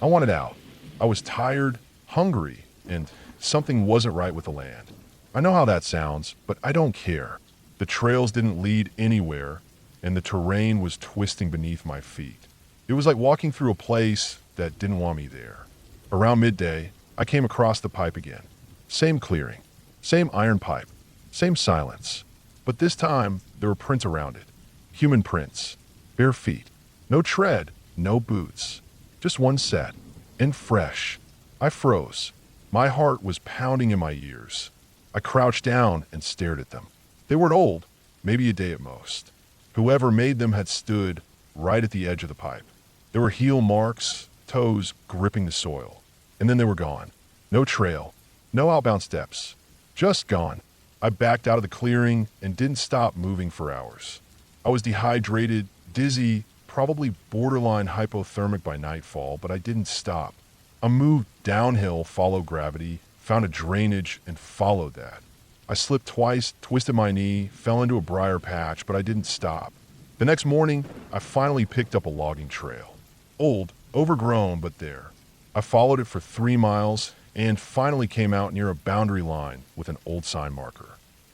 I wanted out. I was tired, hungry, and something wasn't right with the land. I know how that sounds, but I don't care. The trails didn't lead anywhere, and the terrain was twisting beneath my feet. It was like walking through a place that didn't want me there. Around midday, I came across the pipe again. Same clearing, same iron pipe, same silence. But this time, there were prints around it. Human prints. Bare feet. No tread, no boots. Just one set. And fresh. I froze. My heart was pounding in my ears. I crouched down and stared at them. They weren't old, maybe a day at most. Whoever made them had stood right at the edge of the pipe. There were heel marks, toes gripping the soil. And then they were gone. No trail, no outbound steps. Just gone. I backed out of the clearing and didn't stop moving for hours. I was dehydrated, dizzy, probably borderline hypothermic by nightfall, but I didn't stop. I moved downhill, followed gravity, found a drainage, and followed that. I slipped twice, twisted my knee, fell into a briar patch, but I didn't stop. The next morning, I finally picked up a logging trail. Old, overgrown, but there. I followed it for 3 miles and finally came out near a boundary line with an old sign marker.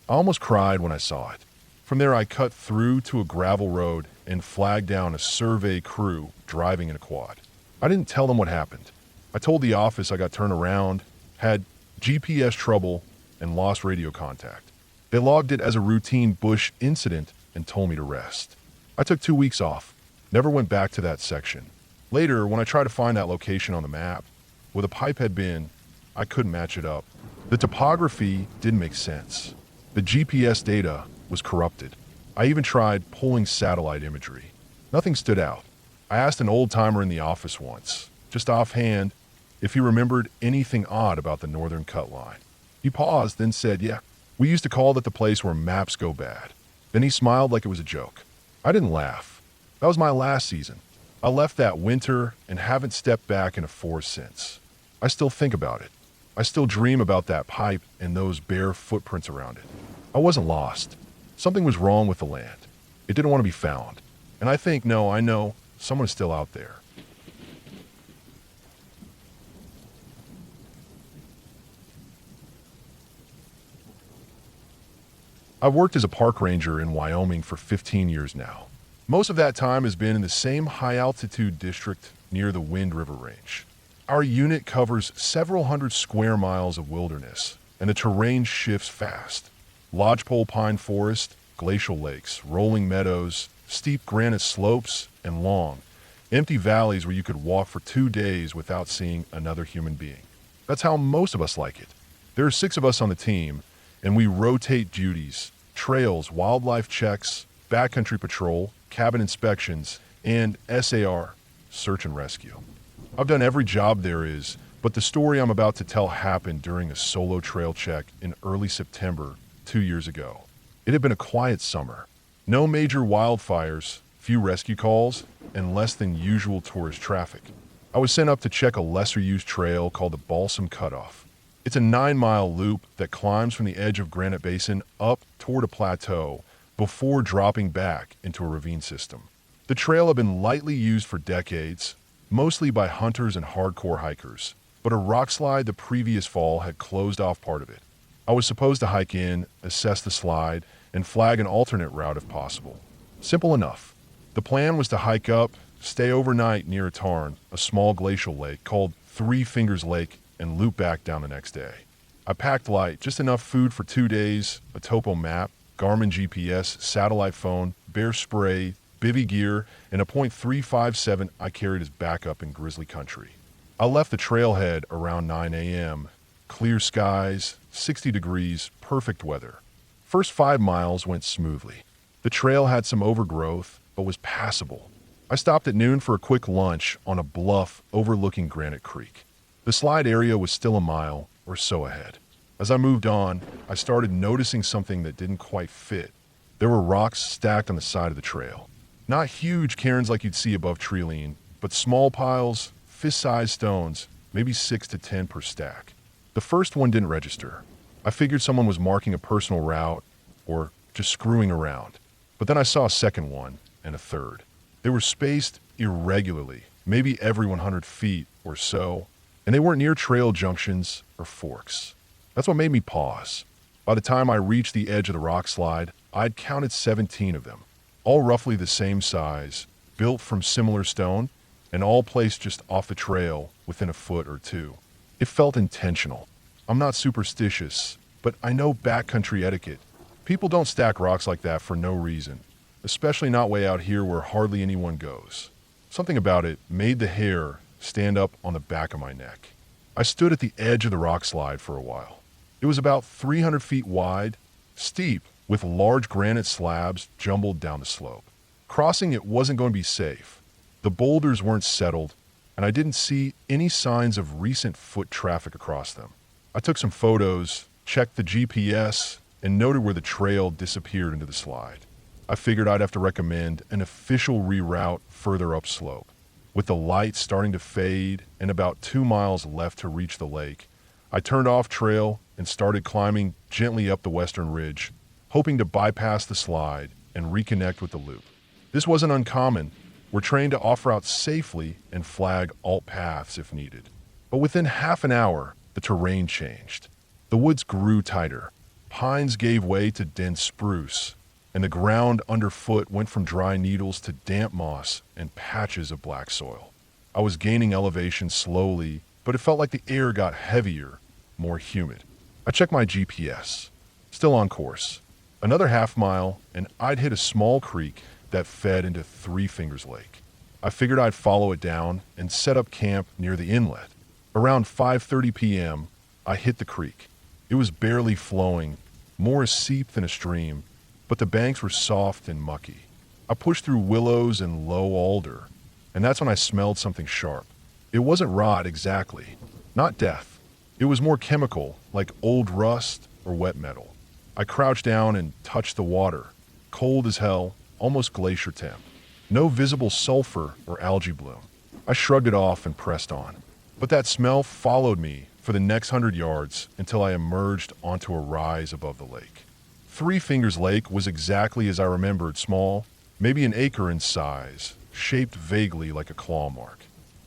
I almost cried when I saw it. From there, I cut through to a gravel road and flagged down a survey crew driving in a quad. I didn't tell them what happened. I told the office I got turned around, had GPS trouble, and lost radio contact. They logged it as a routine bush incident and told me to rest. I took 2 weeks off, never went back to that section. Later, when I tried to find that location on the map, where the pipe had been, I couldn't match it up. The topography didn't make sense. The GPS data was corrupted. I even tried pulling satellite imagery. Nothing stood out. I asked an old-timer in the office once, just offhand, if he remembered anything odd about the northern cut line. He paused, then said, "Yeah, we used to call that the place where maps go bad." Then he smiled like it was a joke. I didn't laugh. That was my last season. I left that winter and haven't stepped back in a forest since. I still think about it. I still dream about that pipe and those bare footprints around it. I wasn't lost. Something was wrong with the land. It didn't want to be found. And I know, someone is still out there. I've worked as a park ranger in Wyoming for 15 years now. Most of that time has been in the same high-altitude district near the Wind River Range. Our unit covers several hundred square miles of wilderness, and the terrain shifts fast. Lodgepole pine forest, glacial lakes, rolling meadows, steep granite slopes, and long, empty valleys where you could walk for 2 days without seeing another human being. That's how most of us like it. There are 6 of us on the team, and we rotate duties: trails, wildlife checks, backcountry patrol, cabin inspections, and SAR, search and rescue. I've done every job there is, but the story I'm about to tell happened during a solo trail check in early September 2 years ago. It had been a quiet summer. No major wildfires, few rescue calls, and less than usual tourist traffic. I was sent up to check a lesser-used trail called the Balsam Cutoff. It's a 9-mile loop that climbs from the edge of Granite Basin up toward a plateau before dropping back into a ravine system. The trail had been lightly used for decades, mostly by hunters and hardcore hikers, but a rock slide the previous fall had closed off part of it. I was supposed to hike in, assess the slide, and flag an alternate route if possible. Simple enough. The plan was to hike up, stay overnight near a tarn, a small glacial lake called Three Fingers Lake, and loop back down the next day. I packed light, just enough food for 2 days, a topo map, Garmin GPS, satellite phone, bear spray, bivy gear, and a .357 I carried as backup in grizzly country. I left the trailhead around 9 a.m. Clear skies, 60 degrees, perfect weather. First 5 miles went smoothly. The trail had some overgrowth, but was passable. I stopped at noon for a quick lunch on a bluff overlooking Granite Creek. The slide area was still a mile or so ahead. As I moved on, I started noticing something that didn't quite fit. There were rocks stacked on the side of the trail. Not huge cairns like you'd see above Treeline, but small piles, fist-sized stones, maybe 6 to 10 per stack. The first one didn't register. I figured someone was marking a personal route or just screwing around. But then I saw a second one and a third. They were spaced irregularly, maybe every 100 feet or so, and they weren't near trail junctions or forks. That's what made me pause. By the time I reached the edge of the rock slide, I'd counted 17 of them, all roughly the same size, built from similar stone, and all placed just off the trail within a foot or two. It felt intentional. I'm not superstitious, but I know backcountry etiquette. People don't stack rocks like that for no reason, especially not way out here where hardly anyone goes. Something about it made the hair stand up on the back of my neck. I stood at the edge of the rock slide for a while. It was about 300 feet wide, steep, with large granite slabs jumbled down the slope. Crossing it wasn't going to be safe. The boulders weren't settled, and I didn't see any signs of recent foot traffic across them. I took some photos, checked the GPS, and noted where the trail disappeared into the slide. I figured I'd have to recommend an official reroute further upslope. With the light starting to fade and about 2 miles left to reach the lake, I turned off trail and started climbing gently up the western ridge, hoping to bypass the slide and reconnect with the loop. This wasn't uncommon. We're trained to off-route safely and flag alt paths if needed. But within half an hour, the terrain changed. The woods grew tighter. Pines gave way to dense spruce, and the ground underfoot went from dry needles to damp moss and patches of black soil. I was gaining elevation slowly, but it felt like the air got heavier, more humid. I checked my GPS. Still on course. Another half mile, and I'd hit a small creek that fed into Three Fingers Lake. I figured I'd follow it down and set up camp near the inlet. Around 5:30 p.m., I hit the creek. It was barely flowing, more a seep than a stream, but the banks were soft and mucky. I pushed through willows and low alder, and that's when I smelled something sharp. It wasn't rot exactly, not death. It was more chemical, like old rust or wet metal. I crouched down and touched the water, cold as hell, almost glacier temp. No visible sulfur or algae bloom. I shrugged it off and pressed on. But that smell followed me for the next 100 yards until I emerged onto a rise above the lake. Three Fingers Lake was exactly as I remembered, small, maybe an acre in size, shaped vaguely like a claw mark.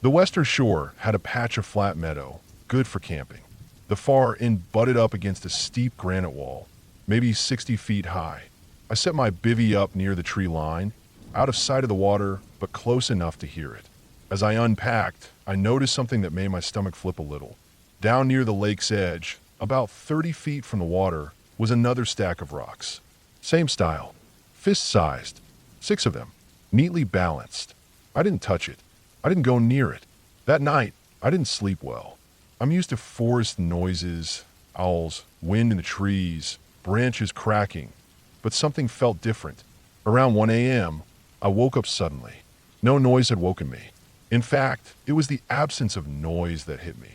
The western shore had a patch of flat meadow, good for camping. The far end butted up against a steep granite wall, maybe 60 feet high. I set my bivvy up near the tree line, out of sight of the water, but close enough to hear it. As I unpacked, I noticed something that made my stomach flip a little. Down near the lake's edge, about 30 feet from the water, was another stack of rocks. Same style, fist-sized, 6 of them, neatly balanced. I didn't touch it. I didn't go near it. That night, I didn't sleep well. I'm used to forest noises, owls, wind in the trees, branches cracking, but something felt different. Around 1 a.m., I woke up suddenly. No noise had woken me. In fact, it was the absence of noise that hit me.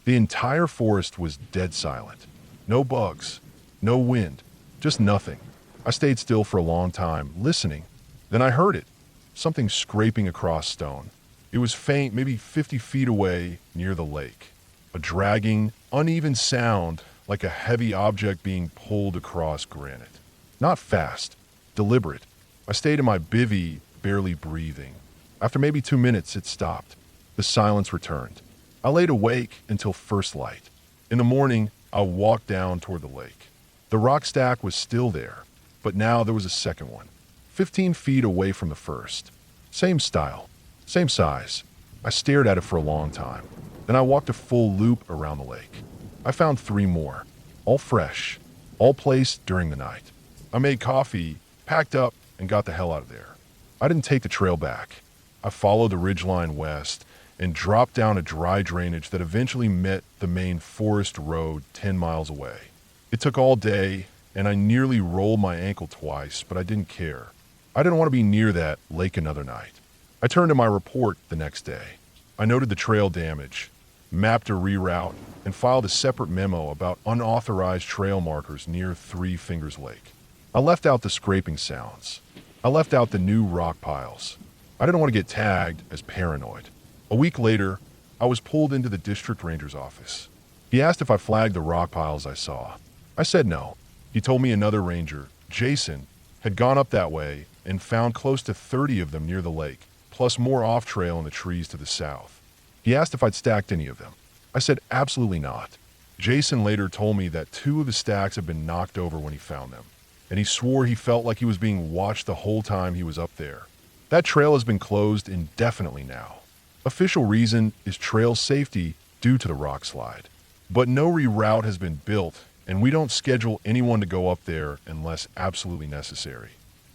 The entire forest was dead silent. No bugs, no wind, just nothing. I stayed still for a long time, listening. Then I heard it, something scraping across stone. It was faint, maybe 50 feet away near the lake. A dragging, uneven sound like a heavy object being pulled across granite. Not fast, deliberate. I stayed in my bivvy, barely breathing. After maybe 2 minutes, it stopped. The silence returned. I laid awake until first light. In the morning, I walked down toward the lake. The rock stack was still there, but now there was a second one, 15 feet away from the first. Same style, same size. I stared at it for a long time. Then I walked a full loop around the lake. I found 3 more, all fresh, all placed during the night. I made coffee, packed up, and got the hell out of there. I didn't take the trail back. I followed the ridgeline west and dropped down a dry drainage that eventually met the main forest road 10 miles away. It took all day, and I nearly rolled my ankle twice, but I didn't care. I didn't want to be near that lake another night. I turned to my report the next day. I noted the trail damage, mapped a reroute, and filed a separate memo about unauthorized trail markers near Three Fingers Lake. I left out the scraping sounds. I left out the new rock piles. I didn't want to get tagged as paranoid. A week later, I was pulled into the district ranger's office. He asked if I flagged the rock piles I saw. I said no. He told me another ranger, Jason, had gone up that way and found close to 30 of them near the lake, plus more off-trail in the trees to the south. He asked if I'd stacked any of them. I said absolutely not. Jason later told me that 2 of the stacks had been knocked over when he found them, and he swore he felt like he was being watched the whole time he was up there. That trail has been closed indefinitely now. Official reason is trail safety due to the rock slide. But no reroute has been built, and we don't schedule anyone to go up there unless absolutely necessary.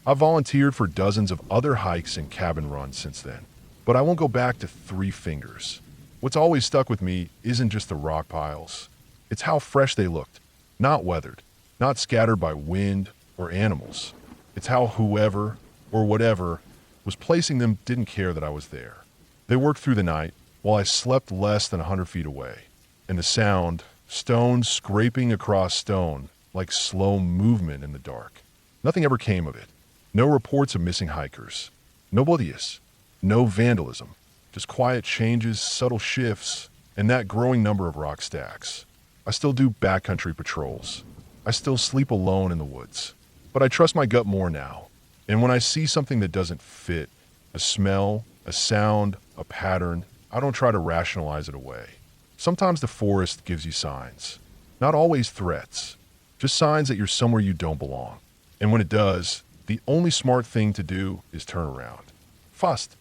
I've volunteered for dozens of other hikes and cabin runs since then, but I won't go back to Three Fingers. What's always stuck with me isn't just the rock piles. It's how fresh they looked, not weathered, not scattered by wind or animals. It's how whoever or whatever was placing them didn't care that I was there. They worked through the night while I slept less than 100 feet away, and the sound, stone scraping across stone, like slow movement in the dark. Nothing ever came of it. No reports of missing hikers. No bloodies. No vandalism. Just quiet changes, subtle shifts, and that growing number of rock stacks. I still do backcountry patrols. I still sleep alone in the woods. But I trust my gut more now. And when I see something that doesn't fit, a smell, a sound, a pattern, I don't try to rationalize it away. Sometimes the forest gives you signs. Not always threats, just signs that you're somewhere you don't belong. And when it does, the only smart thing to do is turn around. Fast.